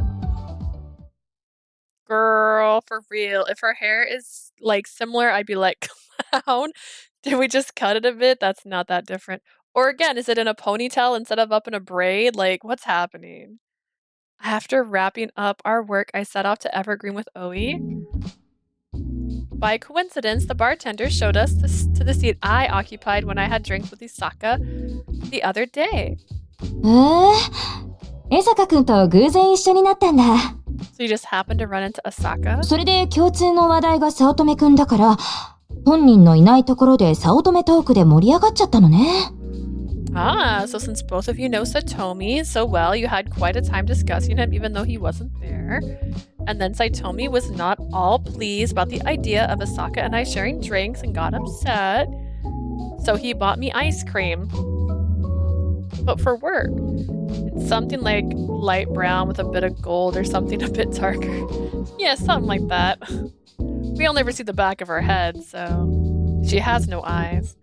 Girl, for real. If her hair is like similar, I'd be like, clown. Did we just cut it a bit? That's not that different. Or again, is it in a ponytail instead of up in a braid? Like, what's happening? After wrapping up our work, I set off to Evergreen with Oi. By coincidence, the bartender showed us to the seat I occupied when I had drinks with Isaka the other day. 江坂くんと偶然一緒になったんだ。 So you just happened to run into Asaka? それで共通の話題が早乙女くんだから、本人のいないところで早乙女トークで盛り上がっちゃったのね。 Ah, so since both of you know Satomi so well, you had quite a time discussing him even though he wasn't there. And then Satomi was not all pleased about the idea of Asaka and I sharing drinks and got upset. So he bought me ice cream. But for work. It's something like light brown with a bit of gold or something a bit darker. Yeah, something like that. We'll never see the back of her head, so she has no eyes.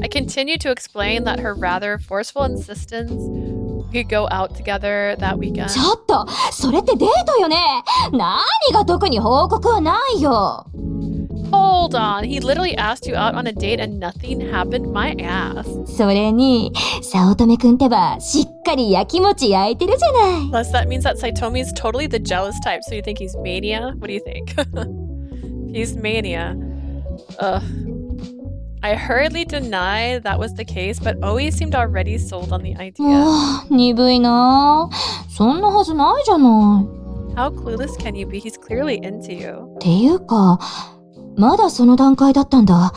I continued to explain that her rather forceful insistence we could go out together that weekend. ちょっと、それってデートよね。何が特に報告はないよ。 Hold on, he literally asked you out on a date and nothing happened, my ass. それに、早乙女くんってばしっかり焼きもち焼いてるじゃない。 Plus that means that Saitomi is totally the jealous type, so you think he's mania? What do you think? He's mania. Ugh. I hurriedly denied that was the case, but Oe seemed already sold on the idea. 鈍いな。そんなはずないじゃない。How clueless can you be? He's clearly into you. っていうか、まだその段階だったんだ。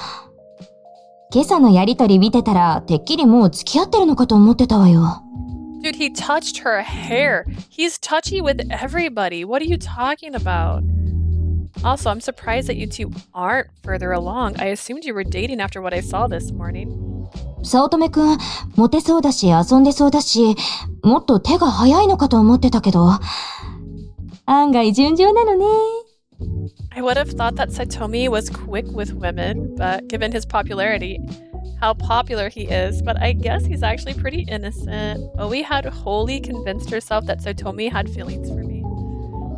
今朝のやりとり見てたら、てっきりもう付き合ってるのかと思ってたわよ。Dude, he touched her hair. He's touchy with everybody. What are you talking about? Also, I'm surprised that you two aren't further along. I assumed you were dating after what I saw this morning. 早乙女くん、モテそうだし遊んでそうだし、もっと手が早いのかと思ってたけど、案外順調なのね。I would have thought that Satomi was quick with women, but given his popularity, how popular he is, but I guess he's actually pretty innocent. Oe had wholly convinced herself that Satomi had feelings for me.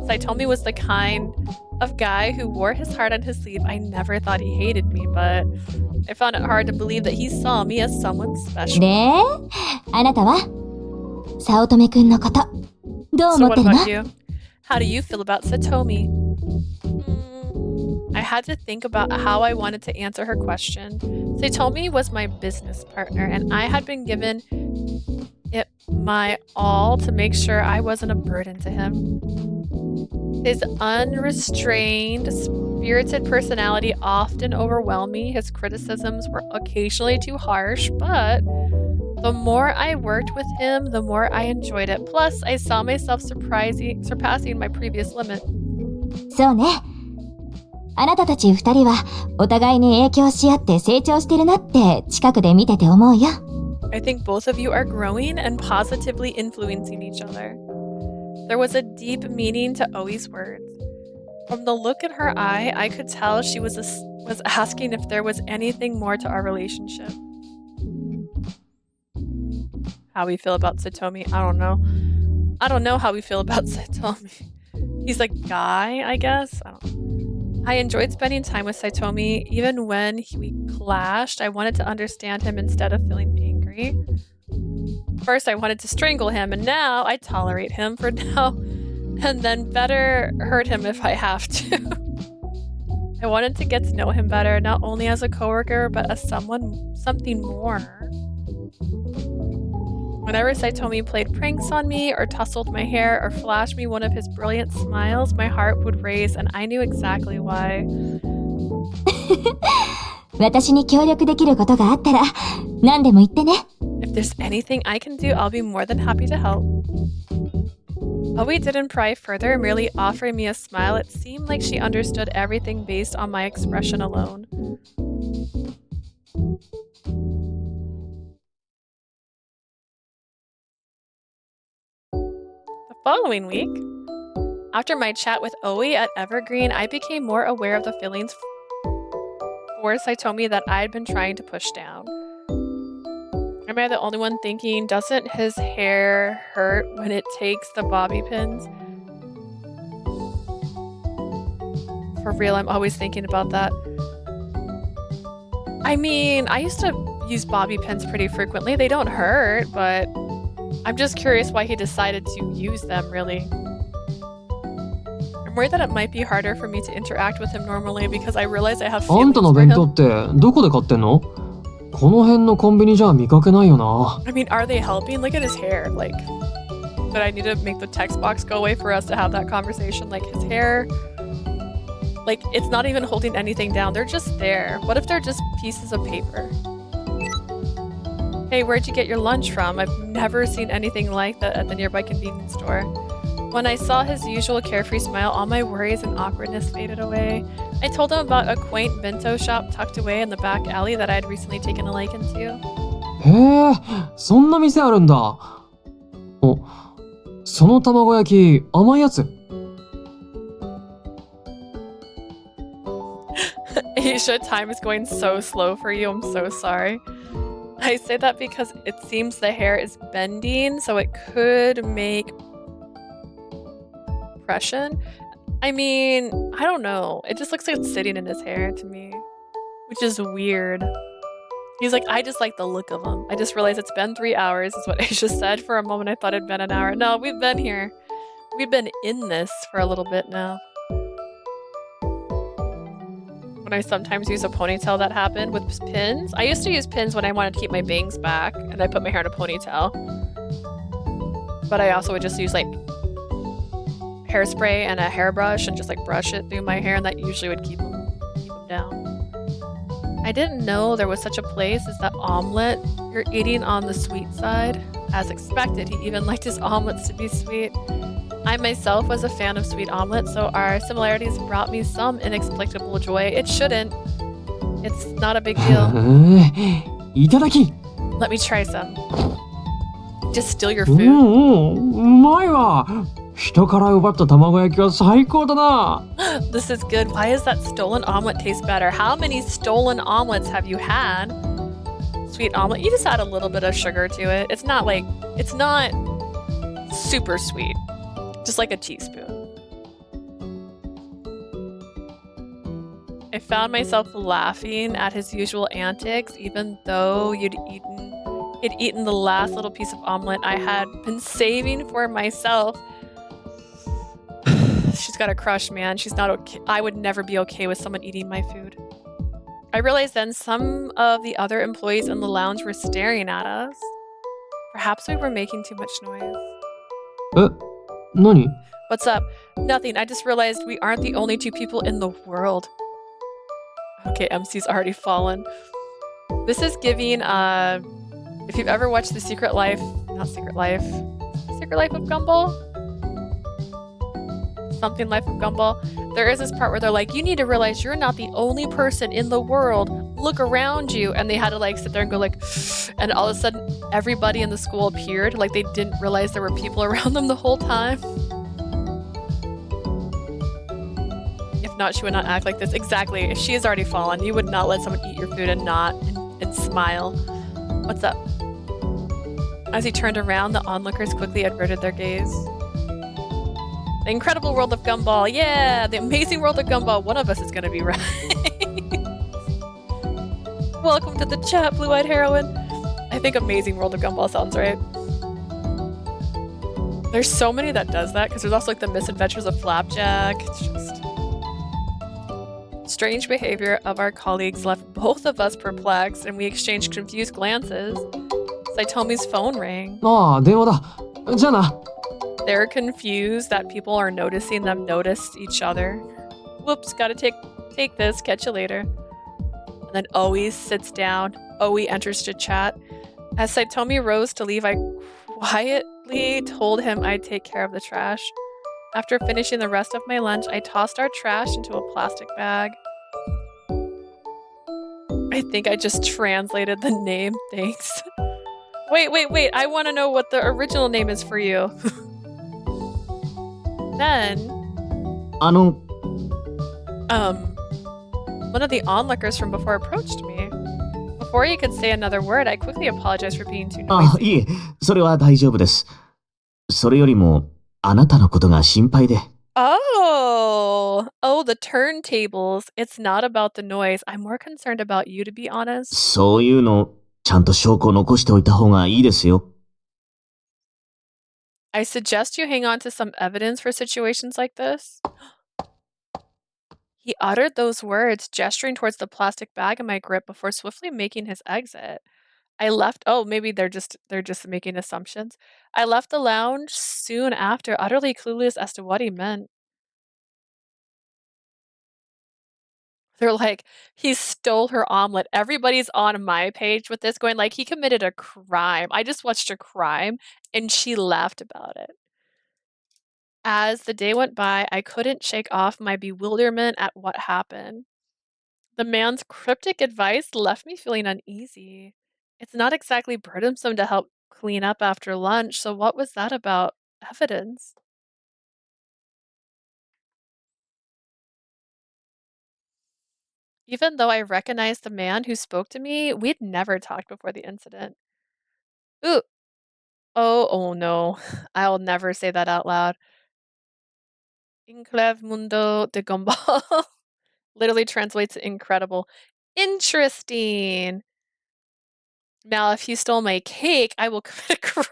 Satomi was the kind of guy who wore his heart on his sleeve. I never thought he hated me, but I found it hard to believe that he saw me as someone special. で、あなたは早乙女くんのこと、どう So 思っ what てるの？ about you? How do you feel about Satomi? I had to think about how I wanted to answer her question. Satomi was my business partner, and I had been given it my all to make sure I wasn't a burden to him. His unrestrained, spirited personality often overwhelmed me. His criticisms were occasionally too harsh, but the more I worked with him, the more I enjoyed it. Plus, I saw myself surpassing my previous limit. そうね。あなたたち二人はお互いに影響し合って成長してるなって近くで見てて思うよ。I think both of you are growing and positively influencing each other. There was a deep meaning to Oe's words. From the look in her eye, I could tell she was asking if there was anything more to our relationship. How we feel about Satomi, I don't know. I don't know how we feel about Satomi. He's a guy, I guess. I enjoyed spending time with Satomi. Even when we clashed, I wanted to understand him instead of feeling angry. First, I wanted to strangle him, and now I tolerate him for now, and then better hurt him if I have to. I wanted to get to know him better, not only as a coworker, but as something more. Whenever Saotome played pranks on me, or tousled my hair, or flashed me one of his brilliant smiles, my heart would race, and I knew exactly why. 私に協力できることがあったら何でも言ってね。If there's anything I can do, I'll be more than happy to help. Oe didn't pry further, merely offering me a smile. It seemed like she understood everything based on my expression alone. The following week, after my chat with Oe at Evergreen, I became more aware of the feelings for Saotome that I had been trying to push down. Am I the only one thinking, doesn't his hair hurt when it takes the bobby pins? For real, I'm always thinking about that. I mean, I used to use bobby pins pretty frequently. They don't hurt, but I'm just curious why he decided to use them, really. I'm worried that it might be harder for me to interact with him normally because I realize I have あん feelings たの for 弁当 him. ってどこで買ってんの？この辺のコンビニじゃ見かけないよな。I mean, are they helping? Look at his hair. Like, but I need to make the text box go away for us to have that conversation. Like, his hair, like, it's not even holding anything down. They're just there. What if they're just pieces of paper? Hey, where'd you get your lunch from? I've never seen anything like that at the nearby convenience store. When I saw his usual carefree smile, all my worries and awkwardness faded away. I told him about a quaint bento shop tucked away in the back alley that I had recently taken a liking to. へえ、そんな店あるんだ。お、その卵焼き甘いやつ。Aisha, time is going so slow for you. I'm so sorry. I say that because it seems the hair is bending, so it could make impression. I mean, I don't know. It just looks like it's sitting in his hair to me, which is weird. He's like, I just like the look of him. I just realized it's been 3 hours, is what Aisha said. For a moment, I thought it'd been an hour. No, we've been here. We've been in this for a little bit now. When I sometimes use a ponytail, that happened with pins. I used to use pins when I wanted to keep my bangs back and I put my hair in a ponytail. But I also would just use like hairspray and a hairbrush and just like brush it through my hair, and that usually would keep them down. I didn't know there was such a place as that omelet you're eating on the sweet side. As expected, he even liked his omelets to be sweet. I myself was a fan of sweet omelets, so our similarities brought me some inexplicable joy. It shouldn't. It's not a big deal. いただき Let me try some. Just steal your う food. んうんうまいわ人から奪った卵焼きは最高だな This is good. Why does that stolen omelet taste better? How many stolen omelets have you had? Sweet omelet. You just add a little bit of sugar to it. It's not super sweet. Just like a teaspoon. I found myself laughing at his usual antics, even though he'd eaten the last little piece of omelet I had been saving for myself. She's got a crush, man. She's not okay. I would never be okay with someone eating my food. I realized then some of the other employees in the lounge were staring at us. Perhaps we were making too much noise. え何 What's up? Nothing. I just realized we aren't the only two people in the world. Okay, MC's already fallen. This is giving, if you've ever watched The Secret Life of Gumball? Something Life of Gumball. There is this part where they're like, you need to realize you're not the only person in the world. Look around you. And they had to like sit there and go like, and all of a sudden everybody in the school appeared. Like they didn't realize there were people around them the whole time. If not, she would not act like this. Exactly. If she has already fallen, you would not let someone eat your food and not and smile. What's up? As he turned around, the onlookers quickly averted their gaze. The incredible world of Gumball. Yeah, the amazing world of Gumball. One of us is going to be right. Welcome to the chat, Blue-Eyed Heroine. I think amazing world of Gumball sounds right. There's so many that does that, because there's also like the misadventures of Flapjack. It's just... Strange behavior of our colleagues left both of us perplexed, and we exchanged confused glances. Saitomi's phone rang. ああ電話だじゃあな They're confused that people are noticing them notice each other. Whoops, gotta take this, catch you later. And then Oe sits down. Oe enters to chat. As Saitomi rose to leave, I quietly told him I'd take care of the trash. After finishing the rest of my lunch, I tossed our trash into a plastic bag. I think I just translated the name, thanks. Wait, I want to know what the original name is for you. Then... one of the onlookers from before approached me. Before he could say another word, I quickly apologized for being too あ、 noisy. いえ、それは大丈夫です。それよりも、あなたのことが心配で。Oh, the turntables. It's not about the noise. I'm more concerned about you, to be honest. そういうの、ちゃんと証拠を残しておいた方がいいですよ。I suggest you hang on to some evidence for situations like this. He uttered those words, gesturing towards the plastic bag in my grip before swiftly making his exit. I left. Oh, maybe they're just making assumptions. I left the lounge soon after, utterly clueless as to what he meant. They're like, he stole her omelet. Everybody's on my page with this, going like, he committed a crime. I just watched a crime, and she laughed about it. As the day went by, I couldn't shake off my bewilderment at what happened. The man's cryptic advice left me feeling uneasy. It's not exactly burdensome to help clean up after lunch, so what was that about? Evidence? Even though I recognized the man who spoke to me, we'd never talked before the incident. Ooh. Oh no. I'll never say that out loud. Inclev mundo de Gumball. Literally translates to incredible. Interesting. Now, if he stole my cake, I will commit a crime.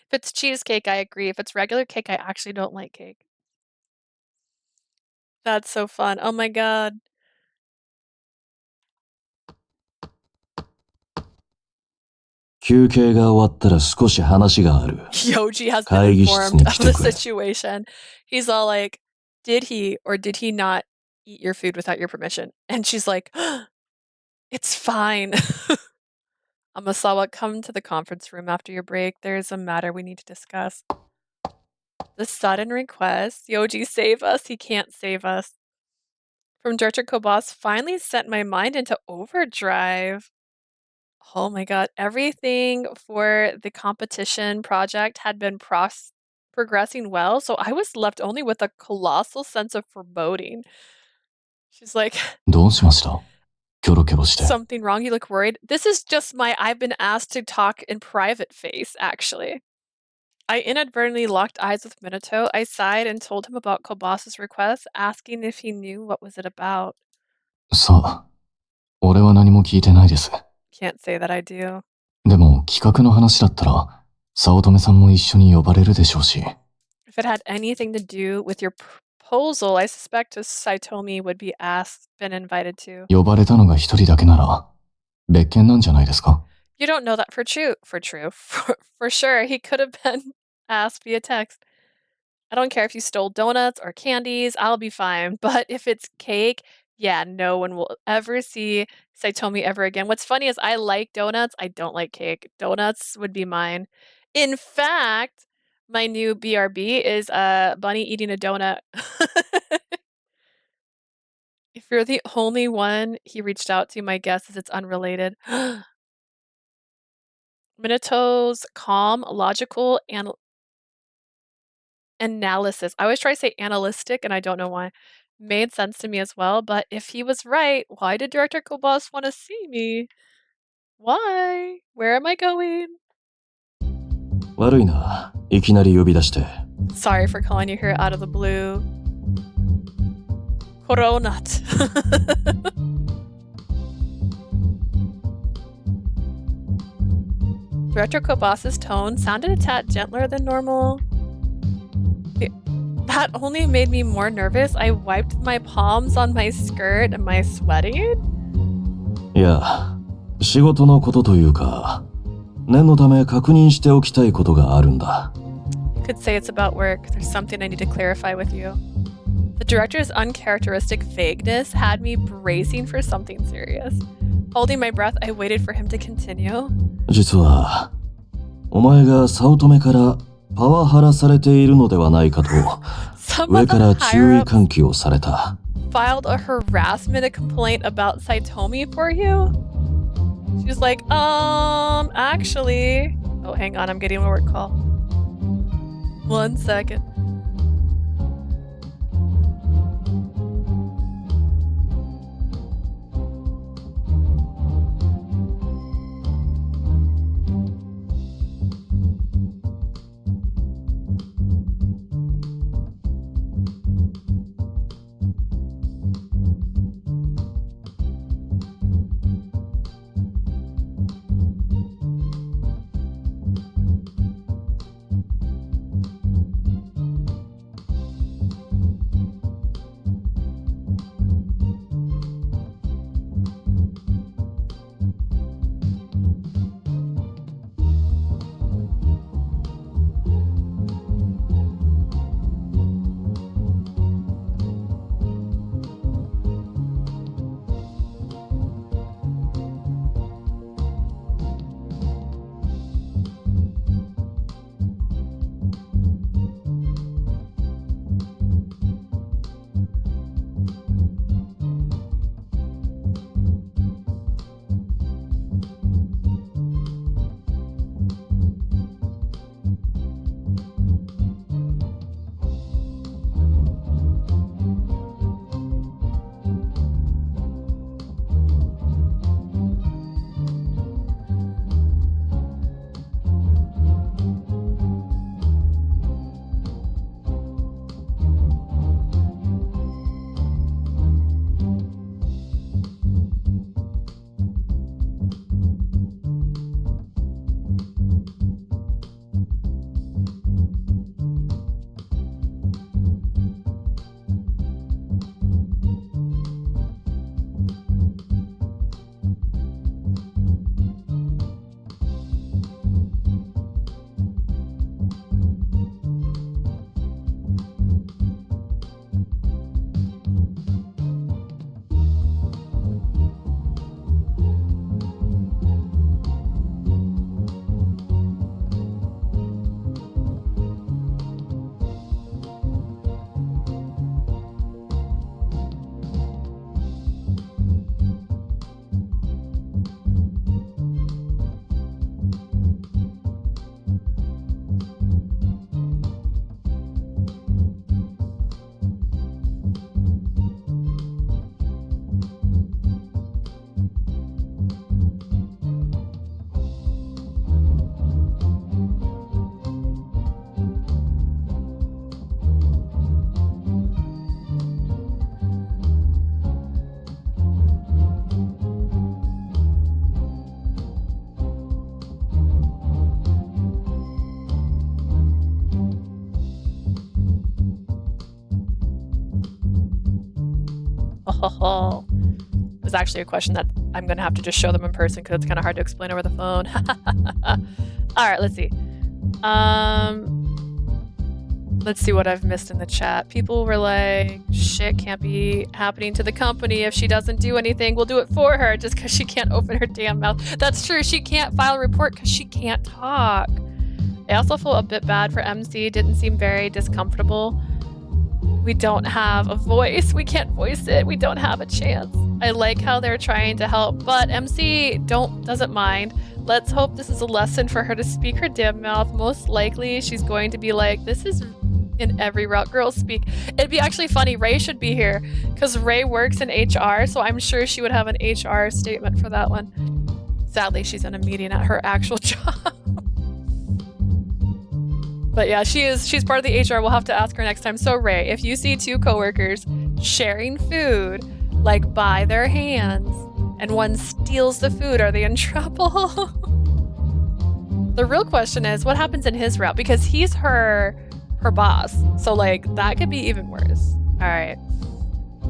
If it's cheesecake, I agree. If it's regular cake, I actually don't like cake. That's so fun. Oh my god. 休憩が終わったら少し話がある。 Yoji has been 会議室 informed に of 来て the くれ。 situation. He's all like, did he or did he not eat your food without your permission? And she's like, it's fine. Amasawa, come to the conference room after your break. There's a matter we need to discuss. The sudden request. Yoji, save us. He can't save us. From Director Kobas finally sent my mind into overdrive. Oh my god. Everything for the competition project had been progressing well, so I was left only with a colossal sense of foreboding. She's like, どうしました?キョロキョロして。 something wrong? You look worried? This is just my I've been asked to talk in private face, actually. I inadvertently locked eyes with Minato. I sighed and told him about Kobas's request, asking if he knew what was it about. さあ、俺は何も聞いてないです。 Can't say that I do. でも企画の話だったら、早乙女さんも一緒に呼ばれるでしょうし。 If it had anything to do with your proposal, I suspect Saotome would be been invited to. 呼ばれたのが一人だけなら、別件なんじゃないですか? You don't know that for sure. He could have been asked via text. I don't care if you stole donuts or candies, I'll be fine. But if it's cake, yeah, no one will ever see Saotome ever again. What's funny is I like donuts, I don't like cake. Donuts would be mine. In fact, my new BRB is a bunny eating a donut. If you're the only one he reached out to, my guess is it's unrelated. Minato's calm, logical, and analysis. I always try to say analytic, and I don't know why. Made sense to me as well, but if he was right, why did Director Kobas want to see me? Why? Where am I going? 悪いな、いきなり呼び出して。 Sorry for calling you here out of the blue. Coronat. Director Kobas's tone sounded a tad gentler than normal. That only made me more nervous. I wiped my palms on my skirt. Am I sweating? いや、仕事のことというか、念のため確認しておきたいことがあるんだ。 You could say it's about work. There's something I need to clarify with you. The director's uncharacteristic vagueness had me bracing for something serious. Holding my breath, I waited for him to continue. 実は、お前が早乙女からパワハラされているのではないかと、上から注意喚起をされた。Filed a harassment complaint about Saotome for you? She's like, actually... Oh, hang on, I'm getting a work call. 1 second. Oh, it was actually a question that I'm going to have to just show them in person because it's kind of hard to explain over the phone. All right, let's see. Let's see what I've missed in the chat. People were like, shit can't be happening to the company if she doesn't do anything. We'll do it for her just because she can't open her damn mouth. That's true. She can't file a report because she can't talk. I also feel a bit bad for MC. Didn't seem very discomfortable. We don't have a voice. We can't voice it. We don't have a chance. I like how they're trying to help, but MC doesn't mind. Let's hope this is a lesson for her to speak her damn mouth. Most likely she's going to be like, this is in every route girls speak. It'd be actually funny. Ray should be here because Ray works in HR, so I'm sure she would have an HR statement for that one. Sadly, she's in a meeting at her actual job. But yeah, she's part of the HR. We'll have to ask her next time. So Ray, if you see two coworkers sharing food, like by their hands, and one steals the food, are they in trouble? The real question is, what happens in his route? Because he's her boss. So like, that could be even worse. All right.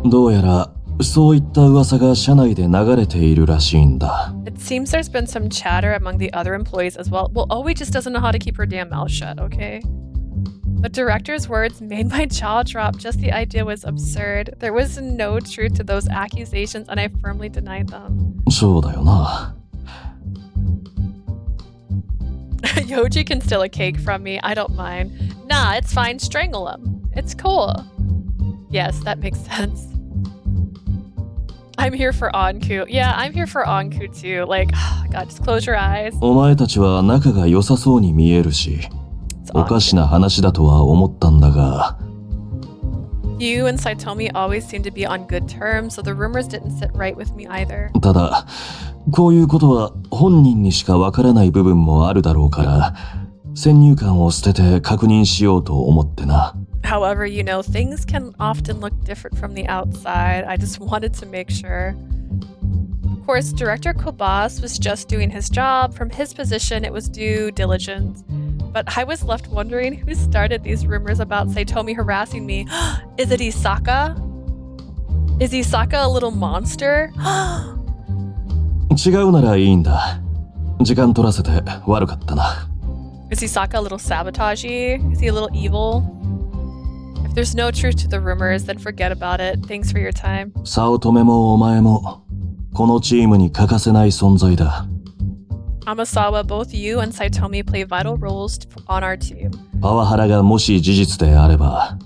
どうやらそういった噂が社内で流れているらしいんだ。 It seems there's been some chatter among the other employees as well. Well, Owie just doesn't know how to keep her damn mouth shut, okay? The director's words made my jaw drop. Just the idea was absurd. There was no truth to those accusations, and I firmly denied them. そうだよな。 Yoji can steal a cake from me. I don't mind. Nah, it's fine. Strangle him. It's cool. Yes, that makes sense. I'm here for Anku. Yeah, I'm here for Anku too. Like, God, just close your eyes. お前たちは仲が良さそうに見えるし、おかしな話だとは思ったんだが。 You and Saotome always seem to be on good terms, so the rumors didn't sit right with me either. ただ、こういうことは本人にしかわからない部分もあるだろうから、先入観を捨てて確認しようと思ってな。 However, you know, things can often look different from the outside. I just wanted to make sure. Of course, Director Kobas was just doing his job. From his position, it was due diligence. But I was left wondering who started these rumors about Saotome harassing me. Is it Isaka? Is Isaka a little monster? 違うならいいんだ。時間取らせて悪かったな。 Is Isaka a little sabotagey? Is he a little evil? If there's no truth to the rumors, then forget about it. Thanks for your time. 早乙女もお前もこのチームに欠かせない存在だ。 Amasawa, both you and Saotome play vital roles on our team. パワハラがもし事実であれば、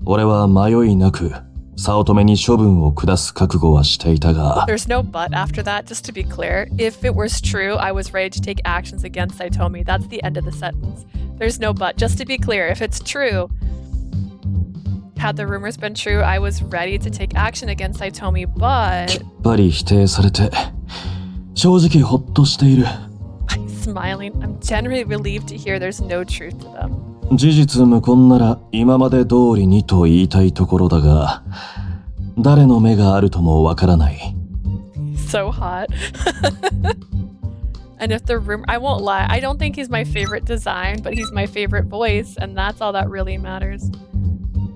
俺は迷いなく早乙女に処分を下す覚悟はしていたが。 There's no but after that, just to be clear. If it was true, I was ready to take actions against Saotome. That's the end of the sentence. There's no but. Just to be clear, if it's true, had the rumors been true, I was ready to take action against Saotome, but... きっぱり否定されて、正直ほっとしている。 I'm smiling. I'm genuinely relieved to hear there's no truth to them. 事実無根なら今まで通りにと言いたいところだが、誰の目があるともわからない。 So hot. And if the rumor... I won't lie, I don't think he's my favorite design, but he's my favorite voice, and that's all that really matters.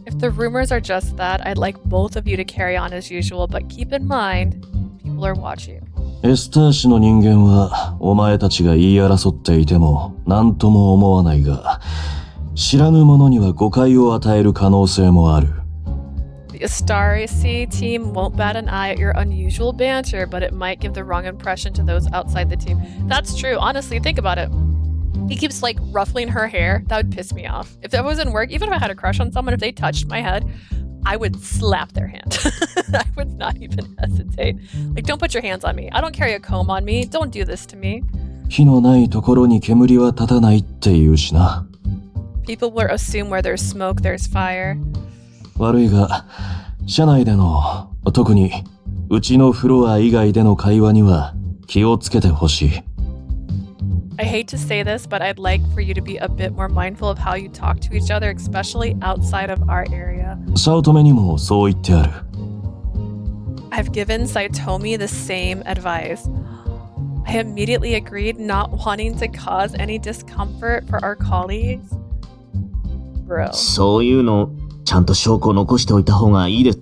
If the rumors are just that, I'd like both of you to carry on as usual, but keep in mind, people are watching. エスター氏の人間はお前たちが言い争っていても何とも思わないが、知らぬ者には誤解を与える可能性もある。 The Astarici team won't bat an eye at your unusual banter, but it might give the wrong impression to those outside the team. That's true. Honestly, think about it. He keeps like ruffling her hair. That would piss me off. If I was in work, even if I had a crush on someone, if they touched my head, I would slap their hand. I would not even hesitate. Like, don't put your hands on me. I don't carry a comb on me. Don't do this to me. 火のないところに煙は立たないって言うしな。 People will assume where there's smoke, there's fire. 悪いが、社内での、特にうちのフロア以外での会話には気をつけてほしい。 I hate to say this, but I'd like for you to be a bit more mindful of how you talk to each other, especially outside of our area. 早乙女にもそう言ってある。 I've given Saotome the same advice. I immediately agreed, not wanting to cause any discomfort for our colleagues. Bro. そういうのちゃんと証拠残しておいた方がいいです。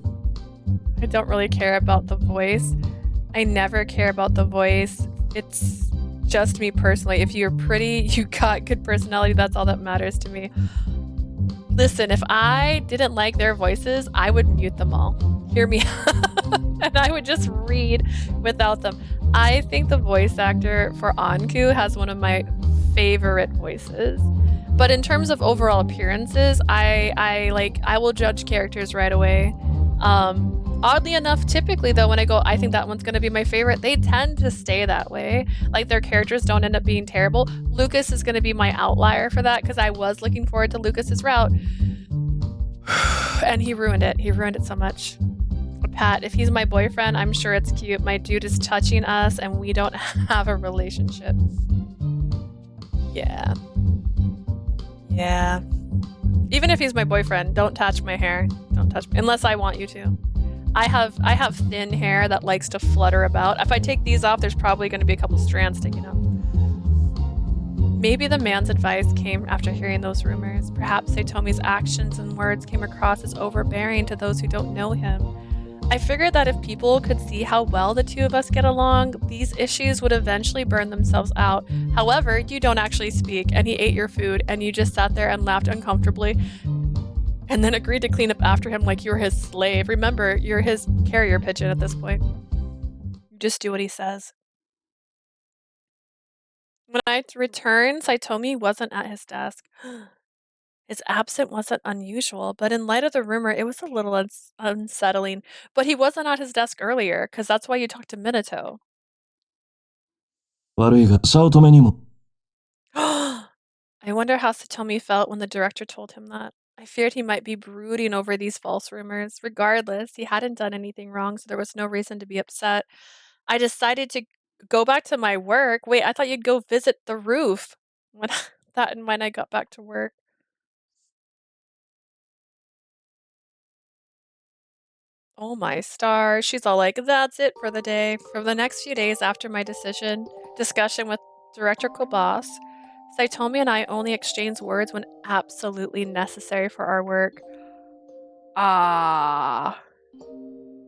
I don't really care about the voice. I never care about the voice. It's just me personally. If you're pretty, you got good personality, that's all that matters to me. Listen, if I didn't like their voices, I would mute them all. Hear me? And I would just read without them. I think the voice actor for Anku has one of my favorite voices. But in terms of overall appearances, I will judge characters right away. Oddly enough, typically though, when I go, I think that one's gonna be my favorite, they tend to stay that way. Like their characters don't end up being terrible. Lucas is gonna be my outlier for that because I was looking forward to Lucas's route. And he ruined it. He ruined it so much. Pat, if he's my boyfriend, I'm sure it's cute. My dude is touching us and we don't have a relationship. Yeah. Yeah. Even if he's my boyfriend, don't touch my hair. Don't touch me unless I want you to. I have thin hair that likes to flutter about. If I take these off, there's probably going to be a couple strands sticking up. Maybe the man's advice came after hearing those rumors. Perhaps Satomi's actions and words came across as overbearing to those who don't know him. I figured that if people could see how well the two of us get along, these issues would eventually burn themselves out. However, you don't actually speak, and he ate your food, and you just sat there and laughed uncomfortably, and then agreed to clean up after him like you're his slave. Remember, you're his carrier pigeon at this point. You just do what he says. When I returned, Saotome wasn't at his desk. His absence wasn't unusual, but in light of the rumor, it was a little unsettling. But he wasn't at his desk earlier, because that's why you talked to Minato. 悪いが、早乙女にも。I wonder how Satomi felt when the director told him that. I feared he might be brooding over these false rumors. Regardless, he hadn't done anything wrong, so there was no reason to be upset. I decided to go back to my work. Wait, I thought you'd go visit the roof. When I got back to work. Oh my stars. She's all like, that's it for the day. For the next few days after my discussion with Director Kobas, Saotome and I only exchanged words when absolutely necessary for our work.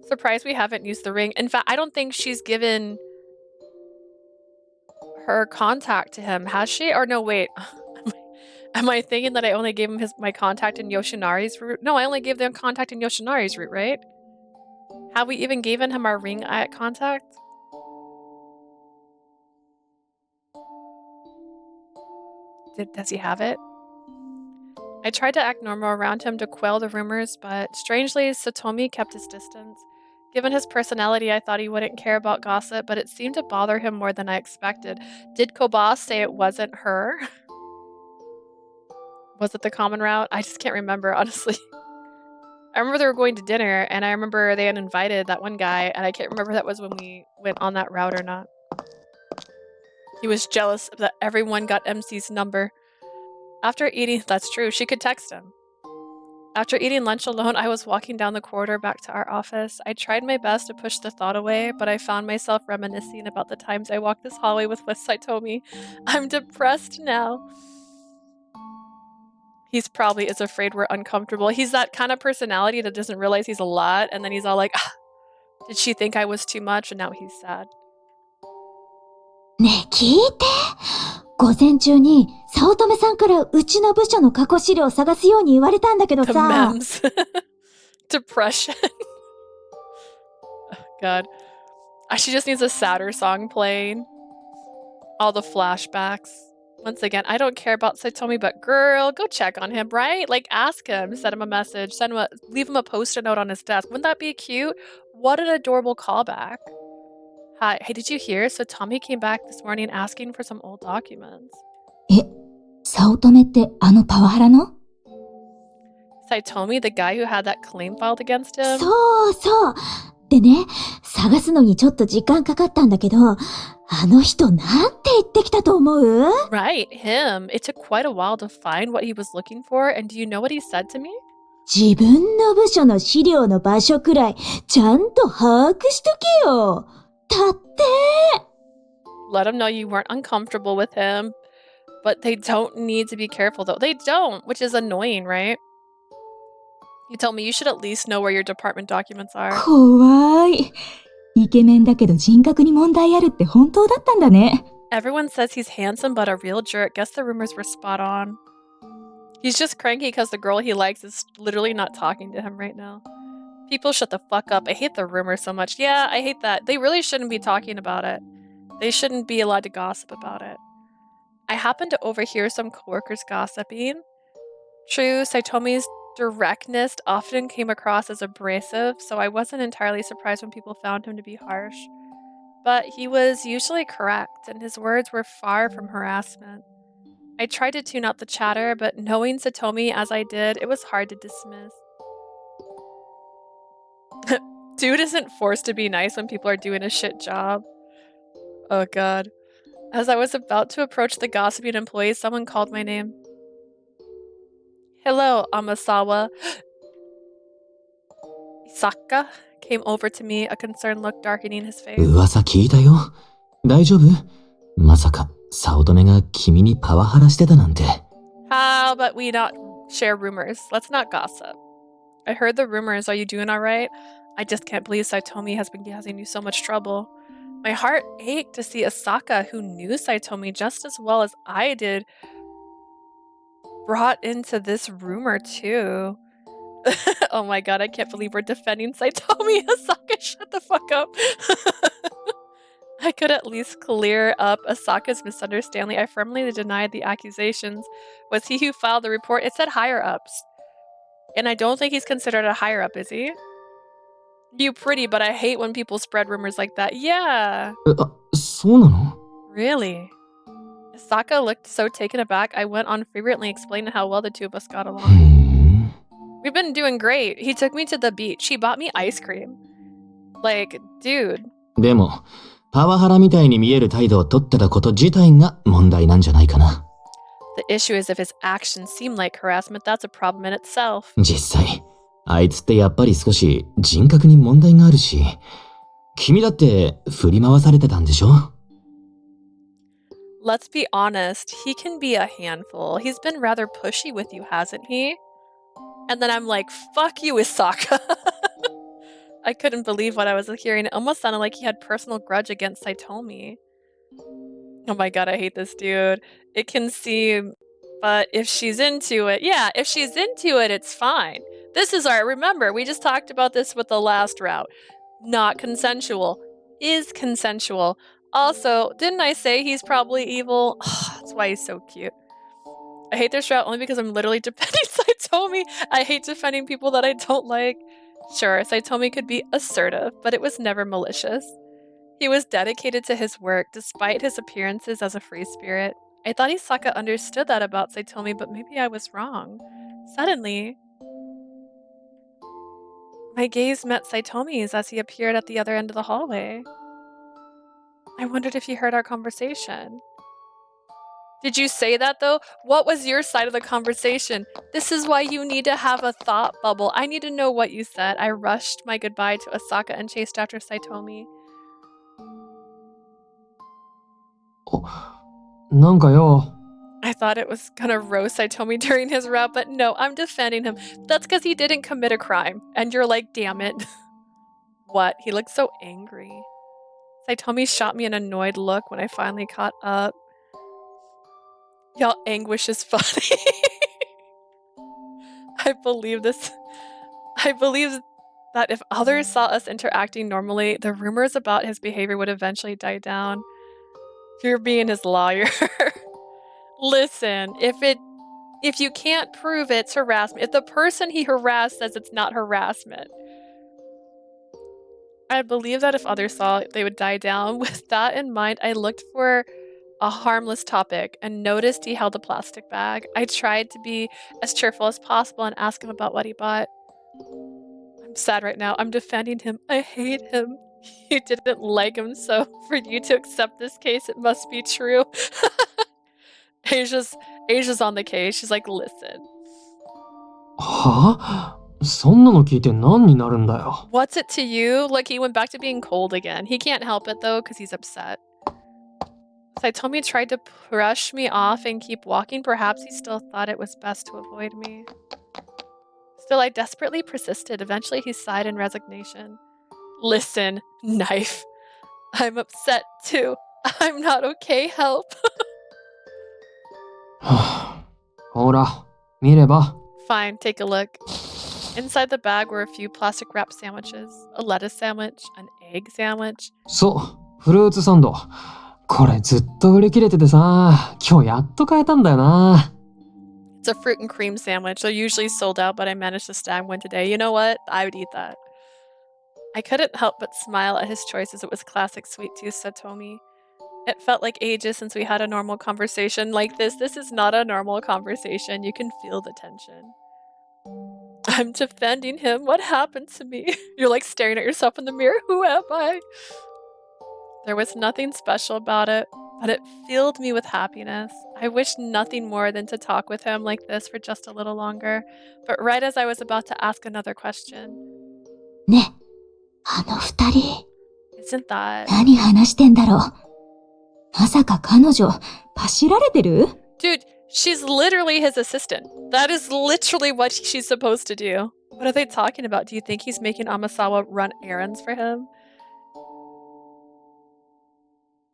Surprised we haven't used the ring. In fact, I don't think she's given her contact to him, has she? Or no, wait. Am I thinking that I only gave him my contact in Yoshinari's route? No, I only gave them contact in Yoshinari's route, right? Have we even given him our ring at contact? Does he have it? I tried to act normal around him to quell the rumors, but strangely, Satomi kept his distance. Given his personality, I thought he wouldn't care about gossip, but it seemed to bother him more than I expected. Did Kobas say it wasn't her? Was it the common route? I just can't remember, honestly. I remember they were going to dinner, and I remember they had invited that one guy, and I can't remember if that was when we went on that route or not. He was jealous that everyone got MC's number. After eating, that's true, she could text him. After eating lunch alone, I was walking down the corridor back to our office. I tried my best to push the thought away, but I found myself reminiscing about the times I walked this hallway with Saotome. I'm depressed now. He's probably is afraid we're uncomfortable. He's that kind of personality that doesn't realize he's a lot, and then he's all like, did she think I was too much? And now he's sad. ねえ、聞いて。午前中に、早乙女さんからうちの部署の過去資料を探すように言われたんだけど The さ。 memes. Depression. Oh, God. She just needs a sadder song playing. All the flashbacks. Once again, I don't care about Satomi, but girl, go check on him, right? Like, ask him, send him a message, leave him a post-it note on his desk. Wouldn't that be cute? What an adorable callback. Hi, hey, did you hear? Satomi came back this morning asking for some old documents. え、早乙女ってあのパワハラの？ Saotome, the guy who had that claim filed against him? そうそう。でね、探すのにちょっと時間かかったんだけど、あの人なんて言ってきたと思う？ Right, him. It took quite a while to find what he was looking for, and do you know what he said to me? 自分の部署の資料の場所くらいちゃんと把握しとけよ。だって。 Let him know you weren't uncomfortable with him, but they don't need to be careful though. They don't, which is annoying, right? You tell me you should at least know where your department documents are. 怖い。イケメンだけど人格に問題あるって本当だったんだね。Everyone says he's handsome but a real jerk. Guess the rumors were spot on. He's just cranky because the girl he likes is literally not talking to him right now. People shut the fuck up. I hate the rumors so much. Yeah, I hate that. They really shouldn't be talking about it. They shouldn't be allowed to gossip about it. I happened to overhear some coworkers gossiping. True, Saitomi's directness often came across as abrasive, so I wasn't entirely surprised when people found him to be harsh. But he was usually correct, and his words were far from harassment. I tried to tune out the chatter, but knowing Satomi as I did, it was hard to dismiss. Dude isn't forced to be nice when people are doing a shit job. Oh god. As I was about to approach the gossiping employees, someone called my name. Hello, Amasawa. Isaka came over to me, a concerned look darkening his face. 噂聞いたよ。大丈夫？まさか、早乙女が君にパワハラしてたなんて。How about we not share rumors? Let's not gossip. I heard the rumors. Are you doing all right? I just can't believe Saotome has been causing you so much trouble. My heart ached to see Asaka, who knew Saotome just as well as I did, brought into this rumor too. Oh my god, I can't believe we're defending Saotome. Asaka, shut the fuck up. I could at least clear up Asaka's misunderstanding. I firmly denied the accusations. Was he who filed the report? It said higher-ups. And I don't think he's considered a higher-up, is he? You pretty, but I hate when people spread rumors like that. Yeah. そうなの？ Really? Asaka looked so taken aback, I went on frequently explaining how well the two of us got along. ふーん。 We've been doing great. He took me to the beach. He bought me ice cream. Like, dude. でも、パワハラみたいに見える態度を取ってたこと自体が問題なんじゃないかな。The issue is if his actions seem like harassment, that's a problem in itself. 実際、あいつってやっぱり少し人格に問題があるし、君だって振り回されてたんでしょ？ Let's be honest, he can be a handful. He's been rather pushy with you, hasn't he? And then I'm like, fuck you, Isaka. I couldn't believe what I was hearing. It almost sounded like he had personal grudge against Saotome. Oh my god, I hate this dude. It can seem, but if she's into it, yeah, if she's into it, it's fine. This is our, remember, we just talked about this with the last route. Not consensual. Is consensual. Also, didn't I say he's probably evil? That's why he's so cute. I hate this route only because I'm literally defending Saotome. I hate defending people that I don't like. Sure, Saotome could be assertive, but it was never malicious. He was dedicated to his work, despite his appearances as a free spirit. I thought Isaka understood that about Saotome, but maybe I was wrong. Suddenly, my gaze met Saitome's as he appeared at the other end of the hallway. I wondered if he heard our conversation. Did you say that though? What was your side of the conversation? This is why you need to have a thought bubble. I need to know what you said. I rushed my goodbye to Asaka and chased after Saotome. なんかよ。 I thought it was gonna roast Saotome during his route, but no, I'm defending him. That's because he didn't commit a crime. And you're like, damn it. What? He looked so angry. Saotome shot me an annoyed look when I finally caught up. Y'all, anguish is funny. I believe this. I believe that if others saw us interacting normally, the rumors about his behavior would eventually die down. You're being his lawyer. Listen, if you can't prove it's harassment, if the person he harassed says it's not harassment, I believe that if others saw it, they would die down. With that in mind, I looked for a harmless topic and noticed he held a plastic bag. I tried to be as cheerful as possible and ask him about what he bought. I'm sad right now. I'm defending him. I hate him. You didn't like him, so for you to accept this case, it must be true. Asia's on the case. She's like, listen. はぁ？そんなの聞いて何になるんだよ。 What's it to you? Like he went back to being cold again. He can't help it though, because he's upset. Saotome tried to brush me off and keep walking. Perhaps he still thought it was best to avoid me. Still, I desperately persisted. Eventually, he sighed in resignation. Listen, knife. I'm upset too. I'm not okay, help. ほら、見れば。 Fine, take a look. Inside the bag were a few plastic wrapped sandwiches, a lettuce sandwich, an egg sandwich. そう、フルーツサンド。これずっと売り切れててさ、今日やっと買えたんだよな。 It's a fruit and cream sandwich. They're usually sold out, but I managed to snag one today. You know what? I would eat that. I couldn't help but smile at his choices. It was classic sweet tooth Satomi. It felt like ages since we had a normal conversation like this. This is not a normal conversation. You can feel the tension. I'm defending him. What happened to me? You're like staring at yourself in the mirror. Who am I? There was nothing special about it, but it filled me with happiness. I wished nothing more than to talk with him like this for just a little longer. But right as I was about to ask another question. ね、あの二人、 Isn't that... 何話してんだろう。まさか彼女、パシられてる？ Dude, she's literally his assistant. That is literally what she's supposed to do. What are they talking about? Do you think he's making Amasawa run errands for him?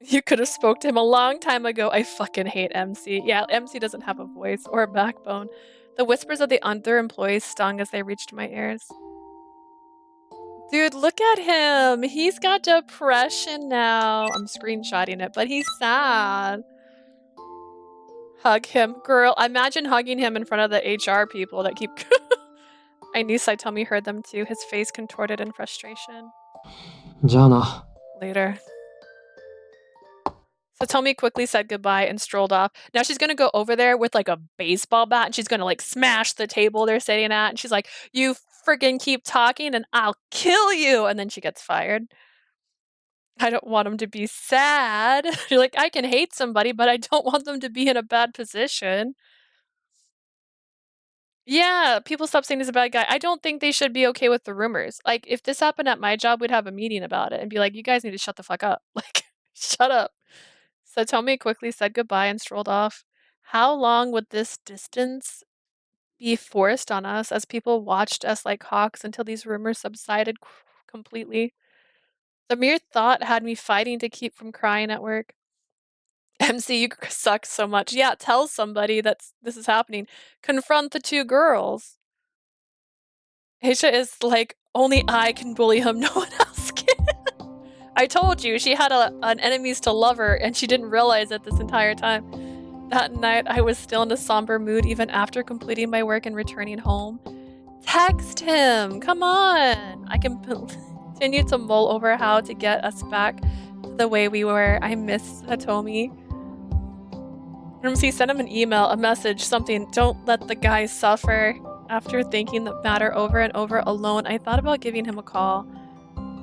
You could have spoke to him a long time ago. I fucking hate MC. Yeah, MC doesn't have a voice or a backbone. The whispers of the other employees stung as they reached my ears. Dude, look at him. He's got depression now. I'm screenshotting it, but he's sad. Hug him. Girl, imagine hugging him in front of the HR people that keep... I knew Saotome heard them too, his face contorted in frustration. じゃあな。 Later. Satomi quickly said goodbye and strolled off. Now she's gonna go over there with like a baseball bat and she's gonna like smash the table they're sitting at. And she's like, you friggin' keep talking and I'll kill you. And then she gets fired. I don't want him to be sad. You're like, I can hate somebody, but I don't want them to be in a bad position. Yeah, people stop saying he's a bad guy. I don't think they should be okay with the rumors. Like, if this happened at my job, we'd have a meeting about it and be like, you guys need to shut the fuck up. Like, shut up. Satomi quickly said goodbye and strolled off. How long would this distance be forced on us as people watched us like hawks until these rumors subsided completely? The mere thought had me fighting to keep from crying at work. MC, you suck so much. Yeah, tell somebody that this is happening. Confront the two girls. Aisha is like, only I can bully him, no one else can. I told you, she had an enemies to lover and she didn't realize it this entire time. That night, I was still in a somber mood even after completing my work and returning home. Text him, come on. I can continue to mull over how to get us back to the way we were. I miss Satomi. MC, sent him an email, a message, something. Don't let the guy suffer. After thinking the matter over and over alone, I thought about giving him a call.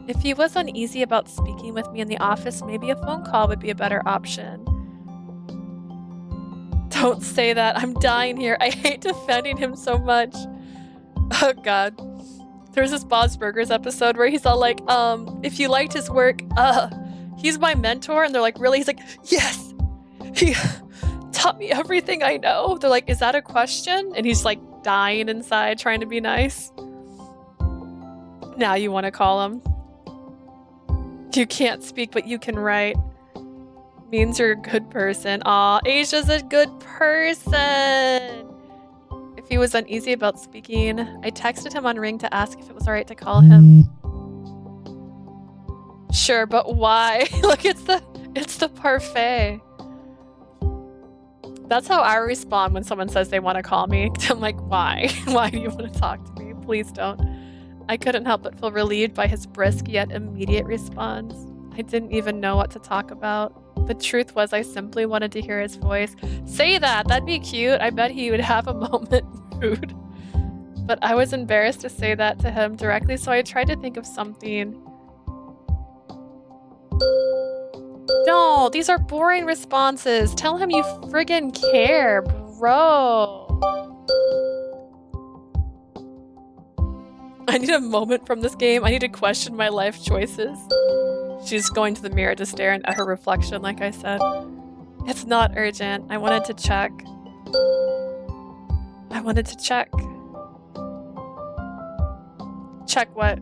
If he was uneasy about speaking with me in the office, maybe a phone call would be a better option. Don't say that. I'm dying here. I hate defending him so much. Oh god. There was this Bob's Burgers episode where he's all like, if you liked his work, he's my mentor. And they're like, really? He's like, yes! He taught me everything I know. They're like, is that a question? And he's like dying inside trying to be nice. Now you want to call him. You can't speak, but you can write. Means you're a good person. Aw, Asia's a good person. If he was uneasy about speaking, I texted him on Ring to ask if it was alright to call him. Sure, but why? Look, it's the parfait. That's how I respond when someone says they want to call me. I'm like, why? Why do you want to talk to me? Please don't. I couldn't help but feel relieved by his brisk yet immediate response. I didn't even know what to talk about. The truth was I simply wanted to hear his voice. Say that! That'd be cute. I bet he would have a moment. Rude. But I was embarrassed to say that to him directly, so I tried to think of something. No, these are boring responses. Tell him you friggin' care, bro. I need a moment from this game. I need to question my life choices. She's going to the mirror to stare at her reflection, like I said. It's not urgent. I wanted to check. Check what?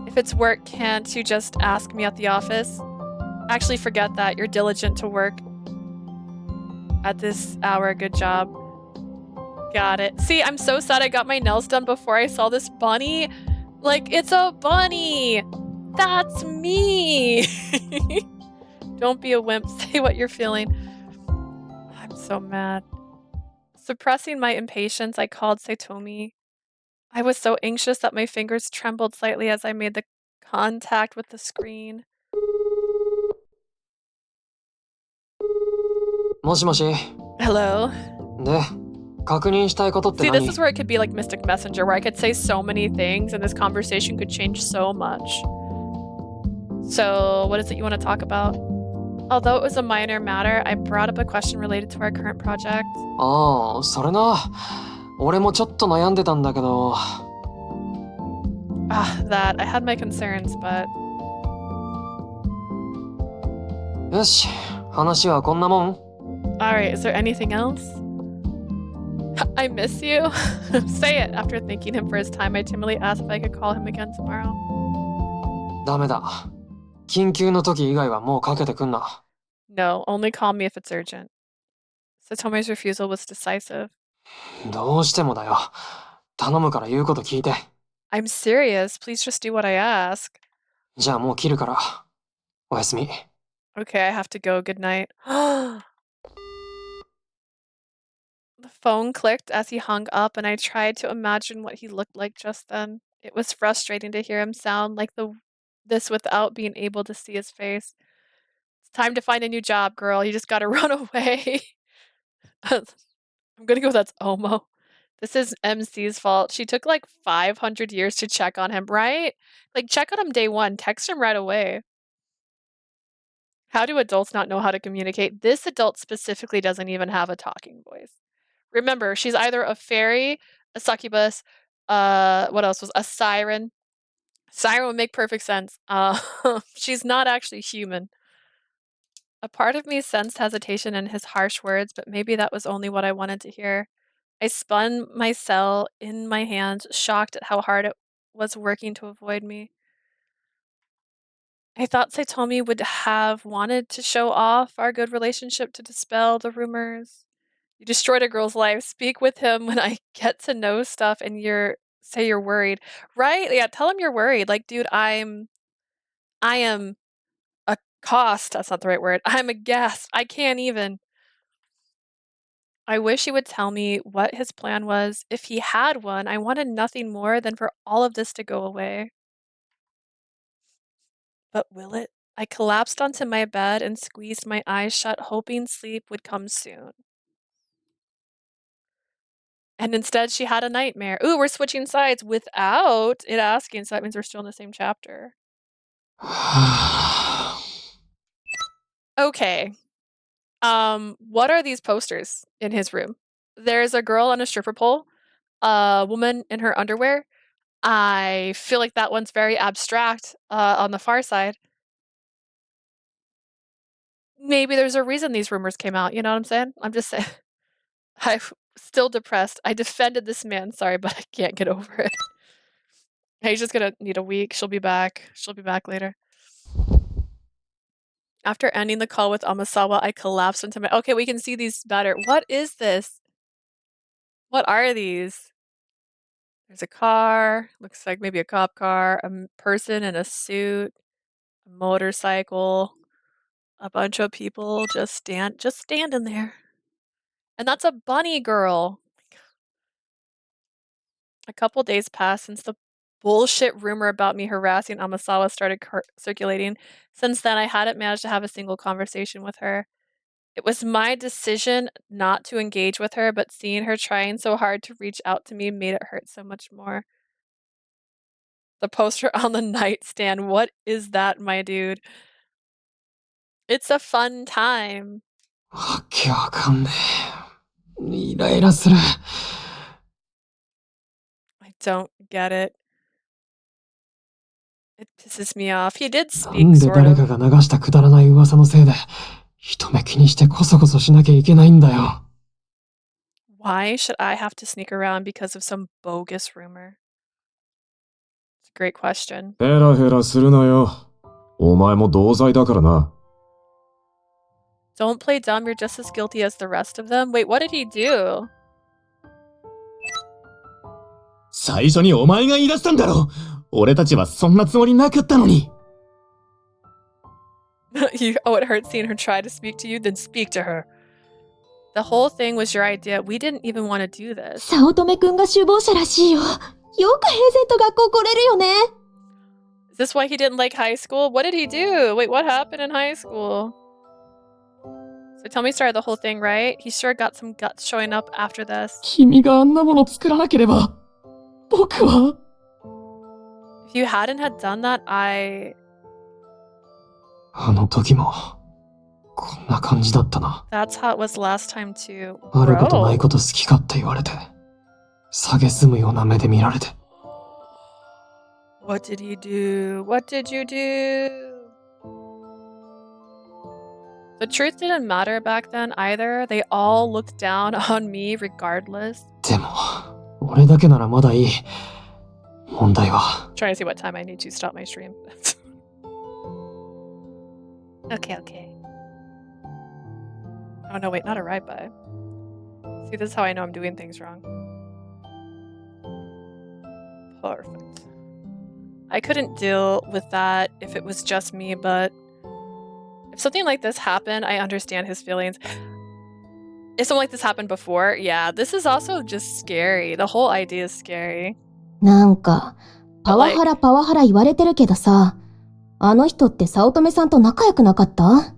If it's work, can't you just ask me at the office? Actually, forget that. You're diligent to work at this hour. Good job. Got it. See, I'm so sad I got my nails done before I saw this bunny. Like, it's a bunny! That's me! Don't be a wimp. Say what you're feeling. I'm so mad. Suppressing my impatience, I called Satomi. I was so anxious that my fingers trembled slightly as I made the contact with the screen. もしもし。 Hello? で、確認したいことって See, 何？ this is where it could be like Mystic Messenger, where I could say so many things and this conversation could change so much. So, what is it you want to talk about? Although it was a minor matter, I brought up a question related to our current project. ああ、それな。俺もちょっと悩んでたんだけど。That. I had my concerns, but... よし、話はこんなもん。 Alright, is there anything else? I miss you. Say it. After thanking him for his time, I timidly asked if I could call him again tomorrow. ダメだ。緊急の時以外はもうかけてくんな。 No, only call me if it's urgent. Satomi's refusal was decisive. どうしてもだよ。頼むから言うこと聞いて。 I'm serious. Please just do what I ask. じゃあもう切るから。おやすみ。 Okay, I have to go. Good night. The phone clicked as he hung up, and I tried to imagine what he looked like just then. It was frustrating to hear him sound like this without being able to see his face. It's time to find a new job, girl. You just gotta run away. I'm gonna go, that's Omo. This is MC's fault. She took like 500 years to check on him, right? Like, check on him day one. Text him right away. How do adults not know how to communicate? This adult specifically doesn't even have a talking voice. Remember, she's either a fairy, a succubus, what else was a siren? Siren would make perfect sense. She's not actually human. A part of me sensed hesitation in his harsh words, but maybe that was only what I wanted to hear. I spun my cell in my hands, shocked at how hard it was working to avoid me. I thought Saotome would have wanted to show off our good relationship to dispel the rumors. You destroyed a girl's life. Speak with him when I get to know stuff and say you're worried. Right? Yeah, tell him you're worried. Like, dude, I am a cost. That's not the right word. I'm a guest. I can't even. I wish he would tell me what his plan was. If he had one, I wanted nothing more than for all of this to go away. But will it? I collapsed onto my bed and squeezed my eyes shut, hoping sleep would come soon. And instead, she had a nightmare. Ooh, we're switching sides without it asking, so that means we're still in the same chapter. Okay. What are these posters in his room? There's a girl on a stripper pole, a woman in her underwear. I feel like that one's very abstract on the far side. Maybe there's a reason these rumors came out, you know what I'm saying? I'm just saying. I'm still depressed. I defended this man, sorry, but I can't get over it. He's just gonna need a week. She'll be back. She'll be back later. After ending the call with Amasawa, I collapsed into my... Okay, we can see these better. What is this? What are these? There's a car. Looks like maybe a cop car. A person in a suit. A motorcycle. A bunch of people just standing there. And that's a bunny girl. A couple days passed since the bullshit rumor about me harassing Amasawa started circulating. Since then, I hadn't managed to have a single conversation with her. It was my decision not to engage with her, but seeing her trying so hard to reach out to me made it hurt so much more. The poster on the nightstand. What is that, my dude? It's a fun time. わけわかんねえ。イライラする。I don't get it. It pisses me off. He did な speak, んで sort 誰 of. かが流したくだらない噂のせいで、人目気にしてコソコソしなきゃいけないんだよ。Why should I have to sneak around because of some bogus rumor? a great question. ヘラヘラするなよ。お前も同罪だからな。Don't play dumb, you're just as guilty as the rest of them. Wait, what did he do? 最初にお前が言い出したんだろ。俺たちはそんなつもりなかったのに。Oh, it hurts seeing her try to speak to you, then speak to her. The whole thing was your idea. We didn't even want to do this. 早乙女くんが首謀者らしいよ。よく平然と学校来れるよね。Is this why he didn't like high school? What did he do? Wait, what happened in high school? So tell me started the whole thing, right? He sure got some guts showing up after this. 君があんなもの作らなければ、僕は。If you hadn't had done that, あの時も、こんな感じだったな。That's how it was last time too. あることない Bro. こと好き勝手言われて、蔑むような目で見られて。What did he do? What did you do? The truth didn't matter back then either. They all looked down on me regardless. でも、俺だけならまだいい。問題は。Trying to see what time I need to stop my stream. Okay. Oh no, wait, not a ride by. See, this is how I know I'm doing things wrong. Perfect. I couldn't deal with that if it was just me, but if something like this happened, I understand his feelings. If something like this happened before, yeah, this is also just scary. The whole idea is scary. なんか、パワハラ言われてるけどさ、あの人って早乙女さんと仲良くなかった？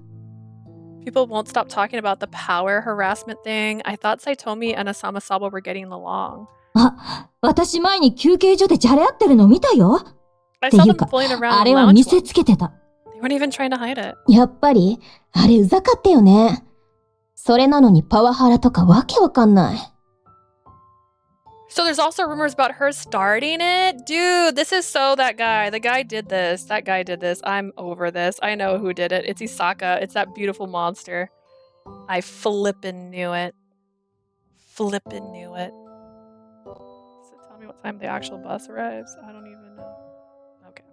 People won't stop talking about the power harassment thing. I thought Saotome and Asamasawa were getting along. あ、私前に休憩所でじゃれ合ってるの見たよ。 I ってい saw う them か、pulling around あ the れは lounge 見せ once. つけてた。 They weren't even trying to hide it. やっぱり、あれうざかったよね。それなのにパワハラとかわけわかんない。So there's also rumors about her starting it? Dude, this is so that guy. The guy did this. That guy did this. I'm over this. I know who did it. It's Isaka. It's that beautiful monster. I flippin' knew it. Flippin' knew it. So tell me what time the actual bus arrives. I don't even know. Okay.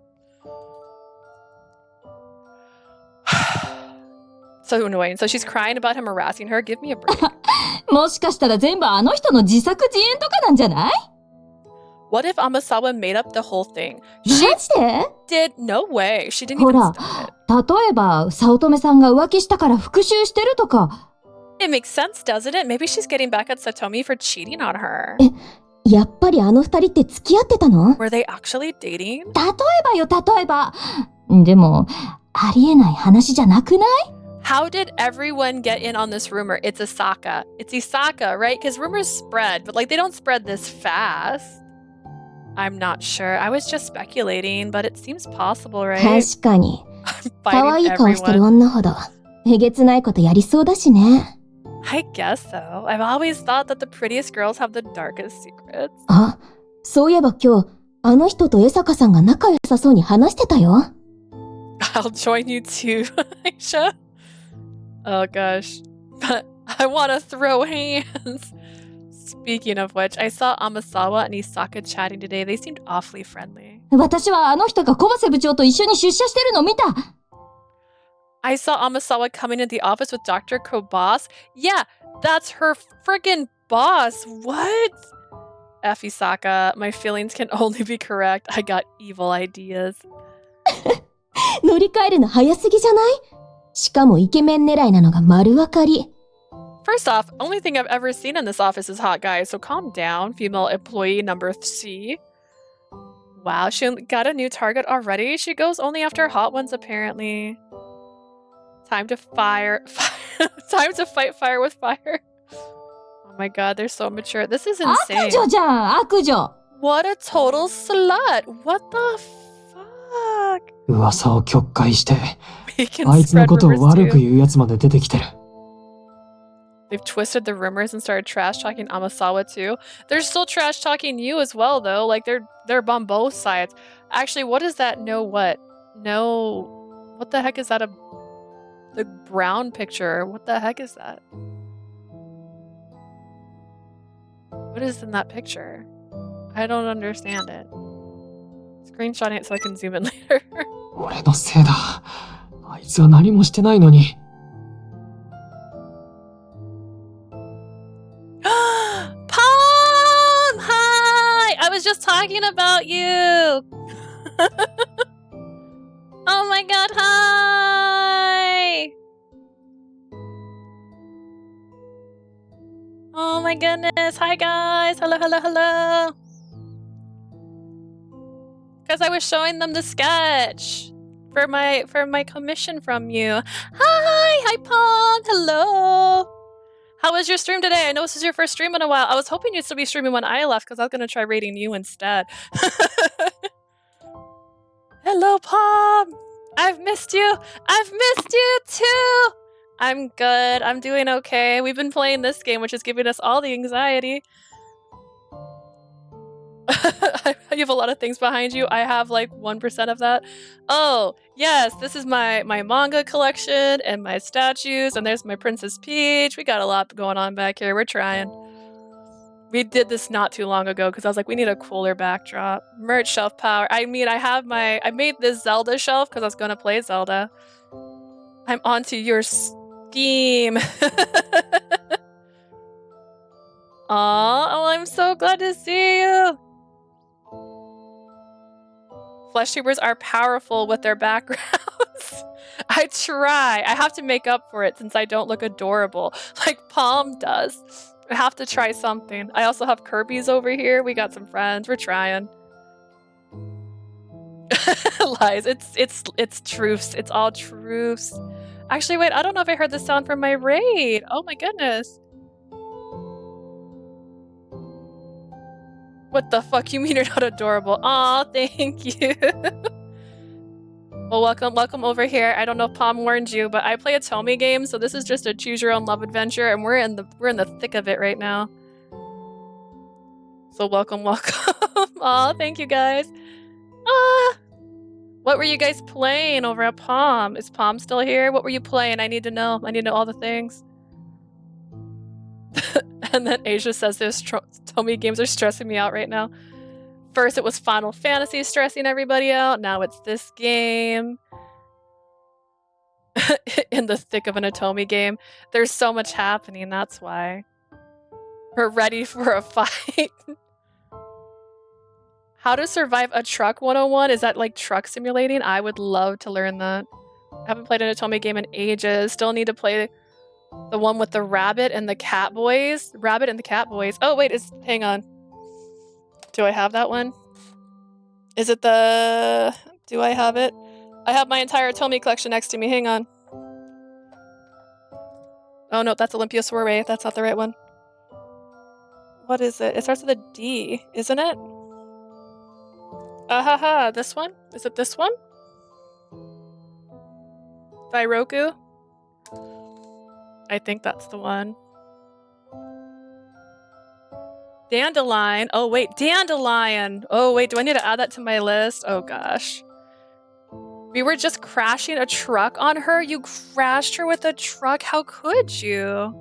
So annoying. So she's crying about him harassing her. Give me a break. もしかしたら全部あの人の自作自演とかなんじゃない？ What if Amasawa made up the whole thing? マ She ジで？ did. No way. She didn't ほ even ら、 start it. 例えば、早乙女さんが浮気したから復讐してるとか。It makes sense, doesn't it? Maybe she's getting back at Satomi for cheating on her. やっぱりあの二人って付き合ってたの？ Were they actually dating? 例えばよ、例えば。でも、ありえない話じゃなくない？ How did everyone get in on this rumor? It's Isaka. It's Isaka, right? Because rumors spread, but like they don't spread this fast. I'm not sure. I was just speculating, but it seems possible, right? 確かに。 I'm 可愛い fighting 顔してる everyone. 女ほど、えげつないことやりそうだしね。I guess so. I've always thought that the prettiest girls have the darkest secrets. あ、そういえば今日、あの人と江坂さんが仲良さそうに話してたよ。I'll join you too, Aisha. Oh gosh. But I want to throw hands. Speaking of which, I saw Amasawa and Isaka chatting today. They seemed awfully friendly. 私はあの人が小瀬部長と一緒に出社してるの見た。I saw Amasawa coming into the office with Dr. Kobas. Yeah, that's her friggin' boss. What? F. Isaka, my feelings can only be correct. I got evil ideas. 乗り換えるの早すぎじゃない？しかもイケメン狙いなのが丸わかり。First off, only thing I've ever seen in this office is hot guys, so calm down, female employee number C. Wow, she got a new target already? She goes only after hot ones, apparently. Time to fire. Time to fight fire with fire. Oh my god, they're so mature. This is 悪 insane. 女じゃん、悪女。 What a total slut. What the fuck? 噂を曲解して、 We can あいつの spread ことを rumors 悪く too. 言うやつまで出てきてる。They've twisted the rumors and started trash talking Amasawa too. They're still trash talking you as well, though. Like they're on both sides. Actually, what is that? No, what? No, what the heck is that? The brown picture. What the heck is that? What is in that picture? I don't understand it. Screenshotting it so I can zoom in later. 俺のせいだ。あいつは何もしてないのに。Palm! Hi! I was just talking about you! Oh my god, hi! Oh my goodness, hi guys! Hello, hello, hello! Because I was showing them the sketch for my commission from you. Hi Pong! Hello! How was your stream today? I know this is your first stream in a while. I was hoping you'd still be streaming when I left because I was going to try rating you instead. Hello, Pom! I've missed you! I've missed you too! I'm good. I'm doing okay. We've been playing this game, which is giving us all the anxiety. You have a lot of things behind you. I have like 1% of that. Oh, yes, this is my manga collection and my statues, and there's my Princess Peach. We got a lot going on back here. We're trying. We did this not too long ago because I was like, we need a cooler backdrop. Merch shelf power. I mean, I made this Zelda shelf because I was gonna play Zelda. I'm onto your scheme. Aw, oh, I'm so glad to see you. Flesh tubers are powerful with their backgrounds. I try. I have to make up for it since I don't look adorable like Palm does. I have to try something. I also have Kirby's over here. We got some friends. We're trying. Lies. It's truths. It's all truths. Actually, wait. I don't know if I heard the sound from my raid. Oh my goodness. What the fuck? You mean you're not adorable? Aw, thank you. Well, welcome over here. I don't know if Palm warned you, but I play a Tomy game, so this is just a choose your own love adventure, and we're in the thick of it right now. So welcome. Aw, thank you guys. What were you guys playing over at Palm? Is Palm still here? What were you playing? I need to know. I need to know all the things. And then Asia says those Tomy games are stressing me out right now. First it was Final Fantasy stressing everybody out. Now it's this game. In the thick of an Tomy game. There's so much happening, that's why. We're ready for a fight. How to survive a truck 101? Is that like truck simulating? I would love to learn that. I haven't played an Tomy game in ages. Still need to play the one with the rabbit and the cat boys. Rabbit and the cat boys. Oh wait, hang on. Do I have that one? Is it the... Do I have it? I have my entire Tomy collection next to me. Hang on. Oh no, that's Olympia Soiree. That's not the right one. What is it? It starts with a D, isn't it? Ahaha, this one? Is it this one? Dairoku? I think that's the one. Dandelion. Oh wait, Dandelion. Oh wait, do I need to add that to my list? Oh gosh. We were just crashing a truck on her? You crashed her with a truck? How could you?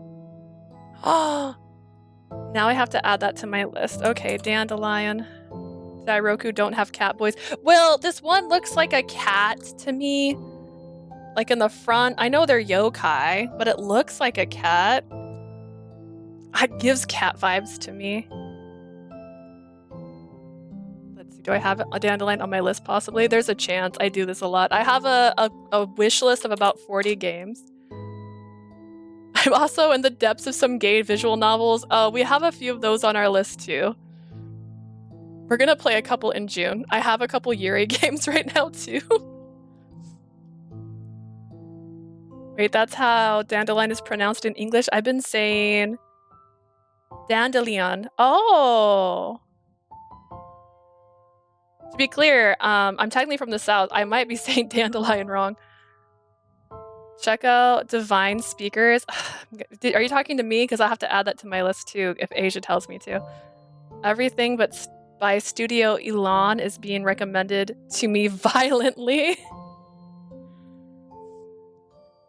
Oh. Now I have to add that to my list. Okay, Dandelion. Dairoku don't have cat boys. Well, this one looks like a cat to me. Like in the front. I know they're yokai, but it looks like a cat. It gives cat vibes to me. Let's see, do I have a Dandelion on my list possibly? There's a chance. I do this a lot. I have a wish list of about 40 games. I'm also in the depths of some gay visual novels. We have a few of those on our list too. We're gonna play a couple in June. I have a couple Yuri games right now too. Wait, that's how Dandelion is pronounced in English? I've been saying Dandelion. Oh! To be clear, I'm technically from the South. I might be saying Dandelion wrong. Check out Divine Speakers. Are you talking to me? Because I have to add that to my list too, if Asia tells me to. Everything but by Studio Elan is being recommended to me violently.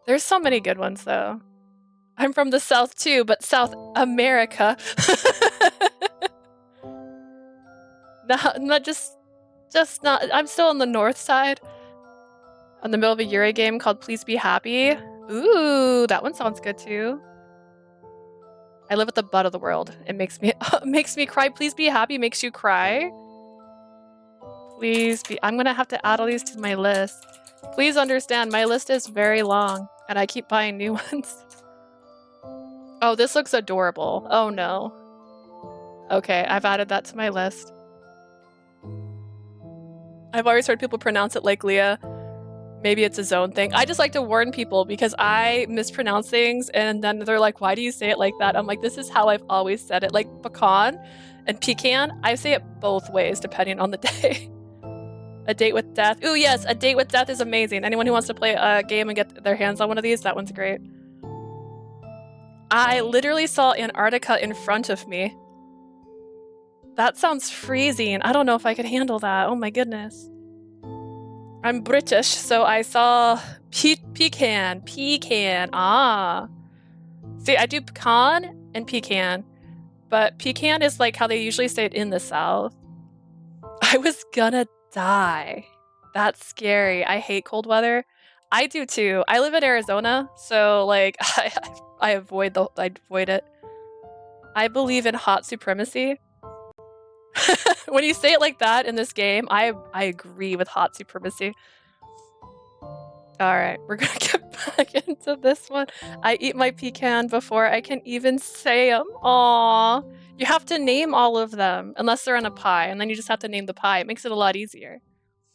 There's so many good ones though. I'm from the South too, but South America. Not just just not. I'm still on the north side. In the middle of a Yuri game called Please Be Happy. Ooh, that one sounds good too. I live at the butt of the world. It makes me makes me cry. Please Be Happy makes you cry. Please be. I'm gonna have to add all these to my list. Please understand, my list is very long, and I keep buying new ones. Oh, this looks adorable. Oh no. Okay, I've added that to my list. I've always heard people pronounce it like Leah. Maybe it's a zone thing. I just like to warn people because I mispronounce things and then they're like, why do you say it like that? I'm like, this is how I've always said it. Like pecan and pecan, I say it both ways depending on the day. A Date with Death. Ooh, yes, A Date with Death is amazing. Anyone who wants to play a game and get their hands on one of these, that one's great. I literally saw Antarctica in front of me. That sounds freezing. I don't know if I could handle that. Oh my goodness. I'm British, so I saw pecan. Ah. See, I do pecan and pecan, but pecan is like how they usually say it in the South. I was gonna die. That's scary. I hate cold weather. I do too. I live in Arizona, so like I avoid it. I believe in hot supremacy. When you say it like that in this game, I agree with hot supremacy. Alright, we're gonna get back into this one. I eat my pecan before I can even say them. Aww. You have to name all of them, unless they're in a pie, and then you just have to name the pie. It makes it a lot easier.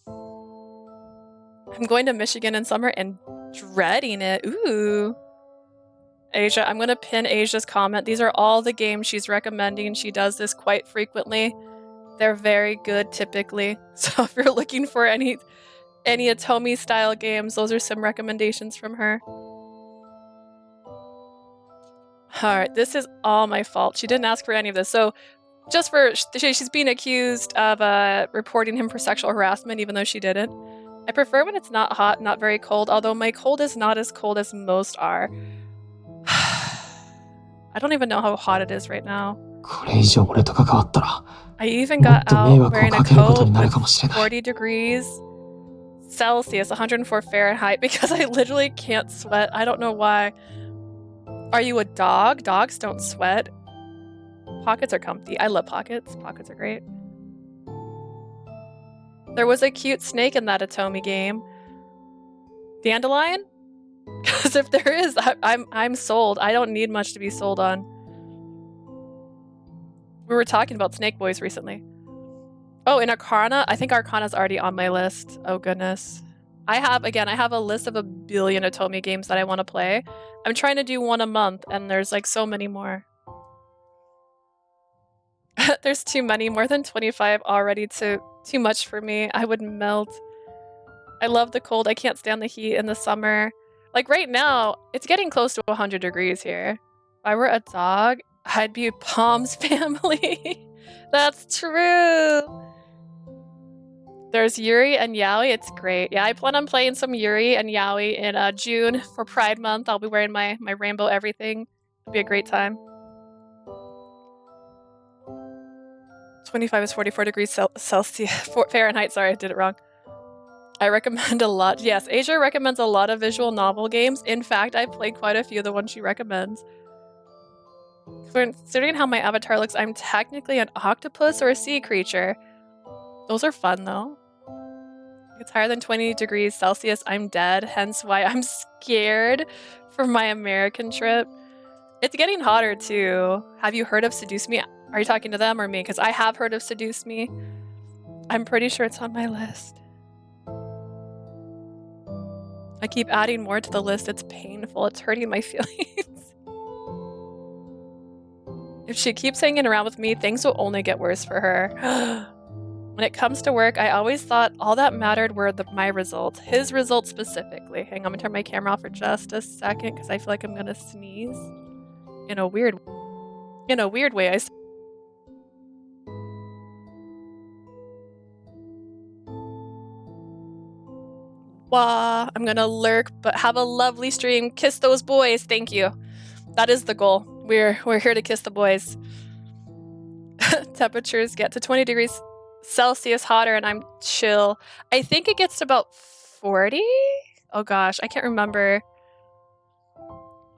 I'm going to Michigan in summer and dreading it. Ooh. Asia, I'm gonna pin Asia's comment. These are all the games she's recommending. She does this quite frequently. They're very good typically. So if you're looking for any Satomi style games, those are some recommendations from her. Alright, this is all my fault. She didn't ask for any of this. So just for, she's being accused of reporting him for sexual harassment even though she didn't. I prefer when it's not hot, not very cold, although my cold is not as cold as most are. I don't even know how hot it is right now. I even got out wearing a coat with 40 degrees Celsius, 104 Fahrenheit, because I literally can't sweat. I don't know why. Are you a dog? Dogs don't sweat. Pockets are comfy. I love pockets. Pockets are great. There was a cute snake in that Satomi game. Dandelion? Because if there is, I'm sold. I don't need much to be sold on. We were talking about Snake Boys recently. Oh, in Arcana? I think Arcana's already on my list. Oh goodness. I have a list of 1 billion Satomi games that I want to play. I'm trying to do one a month, and there's like so many more. There's too many, more than 25 already, too much for me. I would melt. I love the cold. I can't stand the heat in the summer. Like right now, it's getting close to 100 degrees here. If I were a dog, I'd be Palm's family. That's true. There's Yuri and Yaoi. It's great. Yeah, I plan on playing some Yuri and Yaoi in June for Pride Month. I'll be wearing my rainbow everything. It'll be a great time. 25 is 44 degrees Celsius, Fahrenheit. Sorry, I did it wrong. I recommend a lot. Yes, Asia recommends a lot of visual novel games. In fact, I've played quite a few of the ones she recommends. Considering how my avatar looks, I'm technically an octopus or a sea creature. Those are fun, though. If it's higher than 20 degrees Celsius, I'm dead, hence why I'm scared for my American trip. It's getting hotter, too. Have you heard of Seduce Me? Are you talking to them or me? Because I have heard of Seduce Me. I'm pretty sure it's on my list. I keep adding more to the list. It's painful. It's hurting my feelings. If she keeps hanging around with me, things will only get worse for her. When it comes to work, I always thought all that mattered were my results. His results specifically. Hang on, I'm gonna turn my camera off for just a second because I feel like I'm gonna sneeze. In a weird way, Wah, I'm gonna lurk, but have a lovely stream. Kiss those boys, thank you. That is the goal. We're here to kiss the boys. Temperatures get to 20 degrees Celsius hotter and I'm chill. I think it gets to about 40? Oh gosh, I can't remember.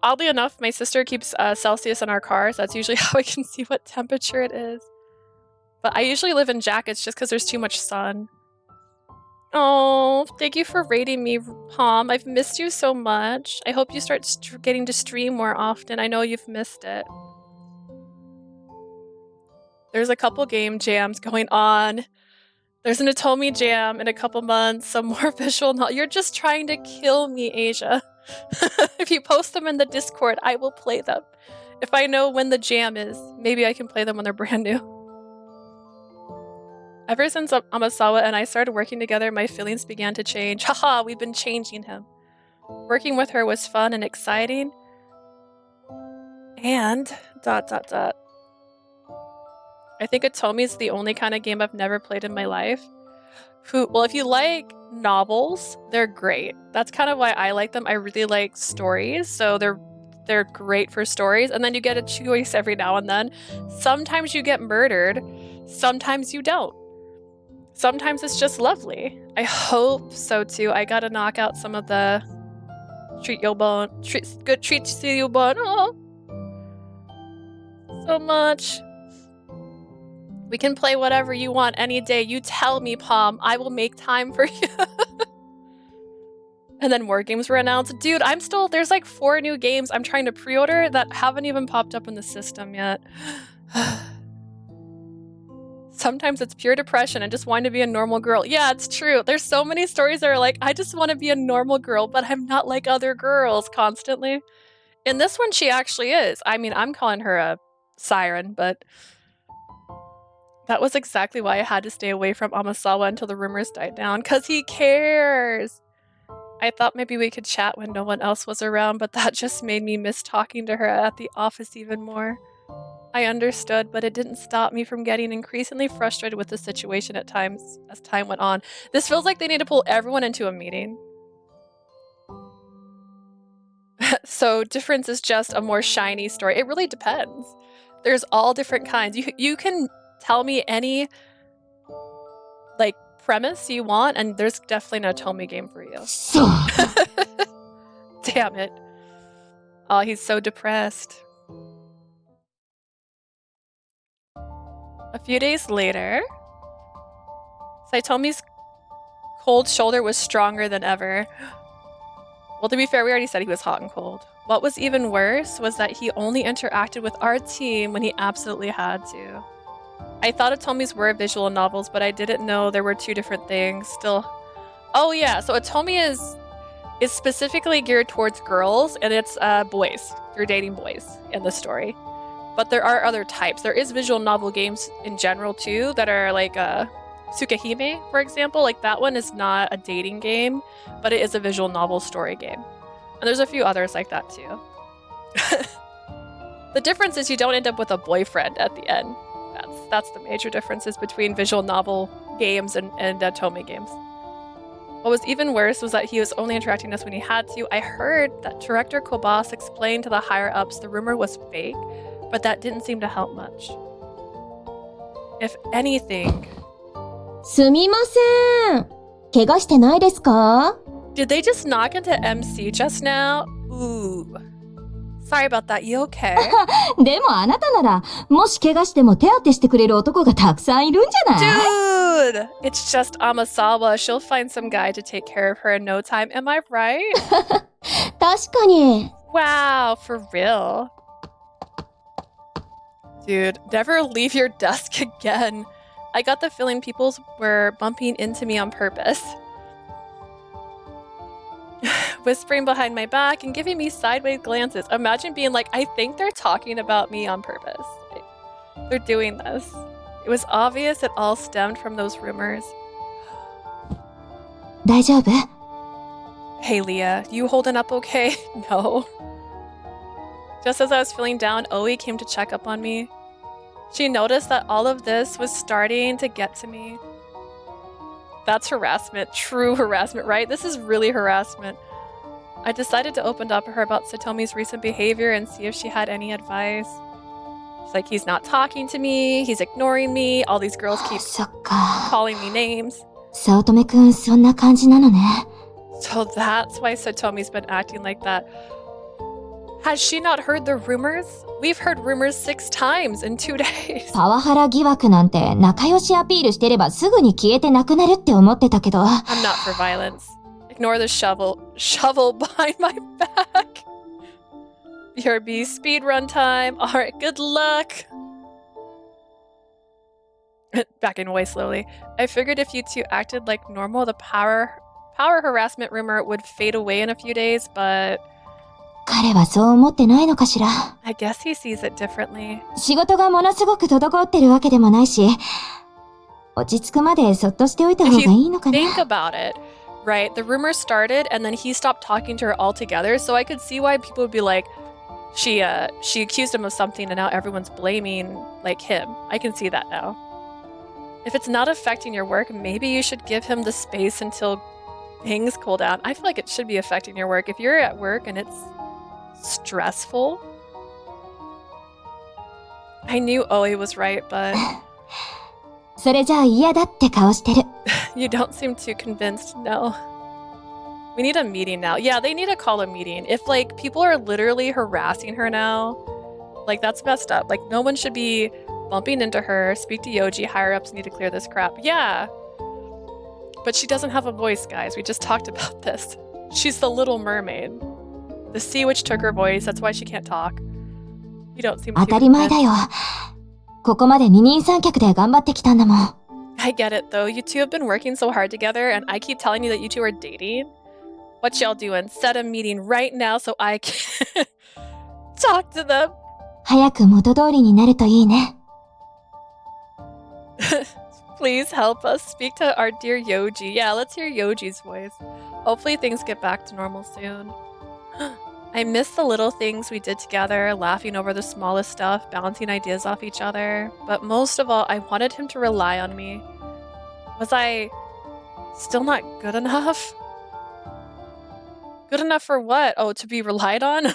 Oddly enough, my sister keeps Celsius in our car, so that's usually how I can see what temperature it is. But I usually live in jackets just because there's too much sun. Oh, thank you for rating me, Palm. I've missed you so much. I hope you start getting to stream more often. I know you've missed it. There's a couple game jams going on. There's an Satomi jam in a couple months, some more visual novel. You're just trying to kill me, Asia. If you post them in the Discord, I will play them. If I know when the jam is, maybe I can play them when they're brand new. Ever since Amasawa and I started working together, my feelings began to change. Haha, we've been changing him. Working with her was fun and exciting. And... ... I think Atomi's the only kind of game I've never played in my life. Well, if you like novels, they're great. That's kind of why I like them. I really like stories, so they're great for stories. And then you get a choice every now and then. Sometimes you get murdered, sometimes you don't. Sometimes it's just lovely. I hope so too. I gotta knock out some of the good treats to you, but oh, so much. We can play whatever you want any day. You tell me, Palm. I will make time for you. And then more games were announced. Dude, there's like 4 new games I'm trying to pre-order that haven't even popped up in the system yet. Sometimes it's pure depression and just wanting to be a normal girl. Yeah, it's true. There's so many stories that are like, I just want to be a normal girl, but I'm not like other girls constantly. In this one, she actually is. I mean, I'm calling her a siren, but that was exactly why I had to stay away from Amasawa until the rumors died down, because he cares. I thought maybe we could chat when no one else was around, but that just made me miss talking to her at the office even more. I understood, but it didn't stop me from getting increasingly frustrated with the situation at times as time went on. This feels like they need to pull everyone into a meeting. So difference is just a more shiny story. It really depends. There's all different kinds. You can tell me any like premise you want, and there's definitely an Saotome game for you. Damn it. Oh, he's so depressed. A few days later, Saitomi's cold shoulder was stronger than ever. Well, to be fair, we already said he was hot and cold. What was even worse was that he only interacted with our team when he absolutely had to. I thought Atomi's were visual novels, but I didn't know there were 2 different things. Still, oh yeah, so Satomi is specifically geared towards girls, and it's boys. You're dating boys in the story. But there are other types. There is visual novel games in general too that are like Tsukahime, for example. Like that one is not a dating game, but it is a visual novel story game. And there's a few others like that too. The difference is you don't end up with a boyfriend at the end. That's the major differences between visual novel games and Saotome games. What was even worse was that he was only interacting with us when he had to. I heard that Director Kobas explained to the higher-ups the rumor was fake, but that didn't seem to help much. If anything... すみません。怪我してないですか? Did they just knock into MC just now? Ooh. Sorry about that. You okay? でもあなたなら、もし怪我しても手当てしてくれる男がたくさんいるんじゃない? Dude! It's just Amasawa. She'll find some guy to take care of her in no time. Am I right? 確かに。Wow, for real. Dude, never leave your desk again. I got the feeling people were bumping into me on purpose. Whispering behind my back and giving me sideways glances. Imagine being like, I think they're talking about me on purpose. They're doing this. It was obvious it all stemmed from those rumors. 大丈夫? Hey Leah, you holding up okay? No. Just as I was feeling down, Oi came to check up on me. She noticed that all of this was starting to get to me. That's harassment. True harassment, right? This is really harassment. I decided to open up to her about Satomi's recent behavior and see if she had any advice. It's like he's not talking to me, he's ignoring me, all these girls keep そっか。 calling me names. 早乙女くん、そんな感じなのね。 So that's why Satomi's been acting like that. Has she not heard the rumors? We've heard rumors 6 times in 2 days. パワハラ疑惑なんて仲良しアピールしてればすぐに消えてなくなるって思ってたけど。 I'm not for violence. Ignore the shovel behind my back. BRB speed run time. Alright, good luck. Backing away slowly. I figured if you two acted like normal, the power harassment rumor would fade away in a few days, but 彼はそう思ってないのかしら。 I guess he sees it differently. 仕事がものすごく滞ってるわけでもないし、落ち着くまでそっとしておいた方がいいのかな。 Think about it, right? The rumor started and then he stopped talking to her altogether, so I could see why people would be like, she accused him of something and now everyone's blaming like him. I can see that now. If it's not affecting your work, maybe you should give him the space until things cool down. I feel like it should be affecting your work. If you're at work and it's stressful. I knew Oi was right, but それじゃあ嫌だって顔してる。 you don't seem too convinced. No. We need a meeting now. Yeah, they need to call a meeting. If like people are literally harassing her now, like that's messed up. Like no one should be bumping into her. Speak to Yoji. Higher ups need to clear this crap. Yeah. But she doesn't have a voice, guys. We just talked about this. She's the Little Mermaid. The sea witch took her voice. That's why she can't talk. You don't seem 当 too たり前だ convinced. よ。ここまで二人三脚で頑張ってきたんだもん。 I get it though. You two have been working so hard together, and I keep telling you that you two are dating. What y'all doing? Set a meeting right now so I can talk to them. 早く元通りになるといいね。 Please help us speak to our dear Yoji. Yeah, let's hear Yoji's voice. Hopefully things get back to normal soon. I miss the little things we did together, laughing over the smallest stuff, bouncing ideas off each other. But most of all, I wanted him to rely on me. Was I still not good enough? Good enough for what? Oh, to be relied on?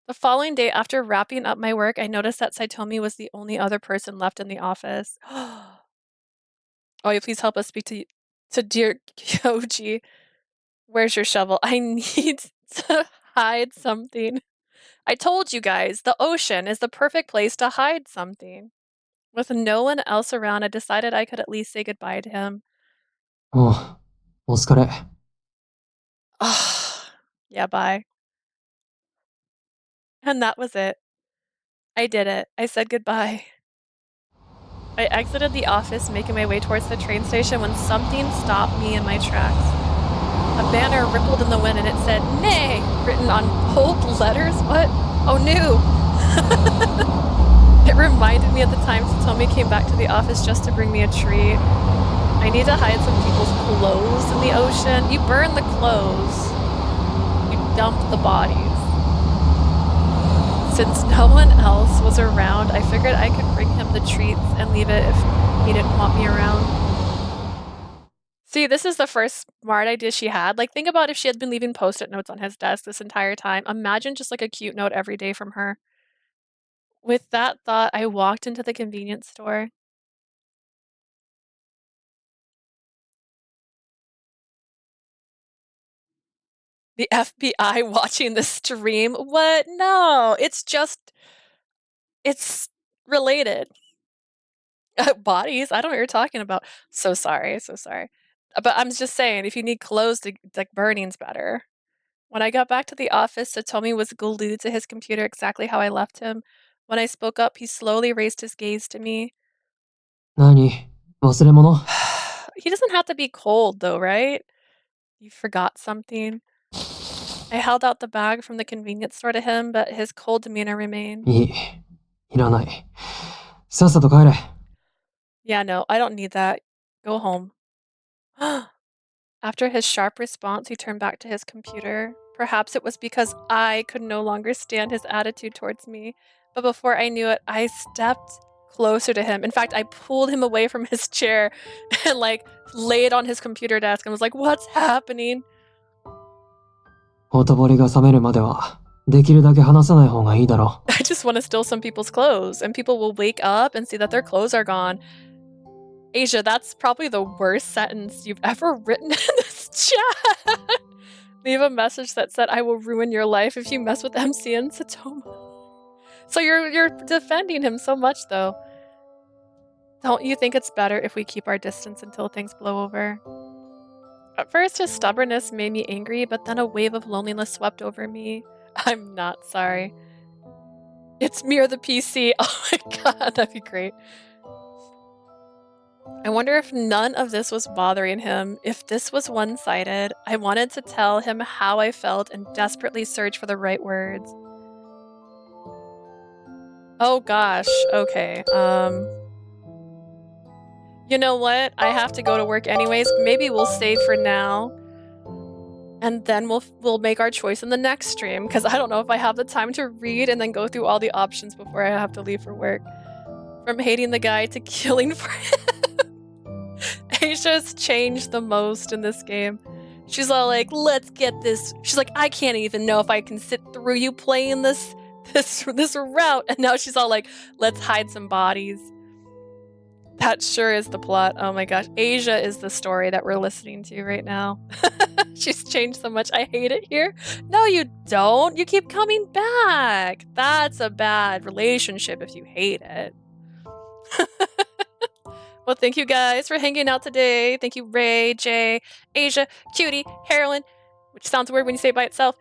The following day, after wrapping up my work, I noticed that Saotome was the only other person left in the office. Oh, you please help us speak to dear Kyoji. Where's your shovel? I need to hide something. I told you guys, the ocean is the perfect place to hide something. With no one else around, I decided I could at least say goodbye to him. おう、お疲れ。 Yeah, bye. And that was it. I did it. I said goodbye. I exited the office, making my way towards the train station when something stopped me in my tracks. A banner rippled in the wind and it said, "Nay!" written on bold letters. What? Oh, no. It reminded me of the time Satomi came back to the office just to bring me a treat. I need to hide some people's clothes in the ocean. You burn the clothes. You dump the bodies. Since no one else was around, I figured I could bring him the treats and leave it if he didn't want me around. See, this is the first smart idea she had. Like, think about if she had been leaving post-it notes on his desk this entire time. Imagine just like a cute note every day from her. With that thought, I walked into the convenience store. The FBI watching the stream? What? No, it's related. Bodies? I don't know what you're talking about. So sorry. But I'm just saying, if you need clothes, like burning's better. When I got back to the office, Satomi was glued to his computer exactly how I left him. When I spoke up, he slowly raised his gaze to me. 何？忘れ物？ He doesn't have to be cold, though, right? You forgot something. I held out the bag from the convenience store to him, but his cold demeanor remained. いい。いらない。さっさと帰れ。 Yeah, no, I don't need that. Go home. After his sharp response, he turned back to his computer. Perhaps it was because I could no longer stand his attitude towards me. But before I knew it, I stepped closer to him. In fact, I pulled him away from his chair and like laid on his computer desk and was like, "What's happening?" ほとぼりが冷めるまではできるだけ話さない方がいいだろ。I just want to steal some people's clothes, and people will wake up and see that their clothes are gone. Asia, that's probably the worst sentence you've ever written in this chat. Leave a message that said, I will ruin your life if you mess with MC and Saotome. So you're defending him so much, though. Don't you think it's better if we keep our distance until things blow over? At first, his stubbornness made me angry, but then a wave of loneliness swept over me. I'm not sorry. It's Mir the PC. Oh my god, that'd be great. I wonder if none of this was bothering him, if this was one-sided. I wanted to tell him how I felt and desperately search for the right words. Oh gosh, okay, you know what? I have to go to work anyways. Maybe we'll save for now. And then we'll make our choice in the next stream, because I don't know if I have the time to read and then go through all the options before I have to leave for work. From hating the guy to killing for him. Asia's changed the most in this game. She's all like, let's get this. She's like, I can't even know if I can sit through you playing this route. And now she's all like, let's hide some bodies. That sure is the plot. Oh my gosh. Asia is the story that we're listening to right now. She's changed so much. I hate it here. No, you don't. You keep coming back. That's a bad relationship if you hate it. Well, thank you guys for hanging out today. Thank you, Ray, Jay, Asia, Cutie, Heroine, which sounds weird when you say it by itself.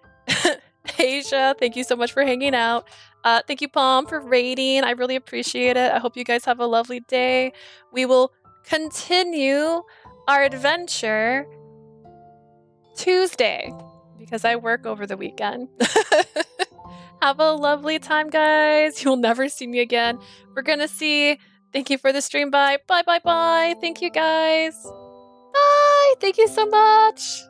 Asia, thank you so much for hanging out. Thank you, Palm, for raiding. I really appreciate it. I hope you guys have a lovely day. We will continue our adventure Tuesday because I work over the weekend. Have a lovely time, guys. You'll never see me again. We're gonna see. Thank you for the stream. Bye. Bye, bye, bye. Thank you, guys. Bye. Thank you so much.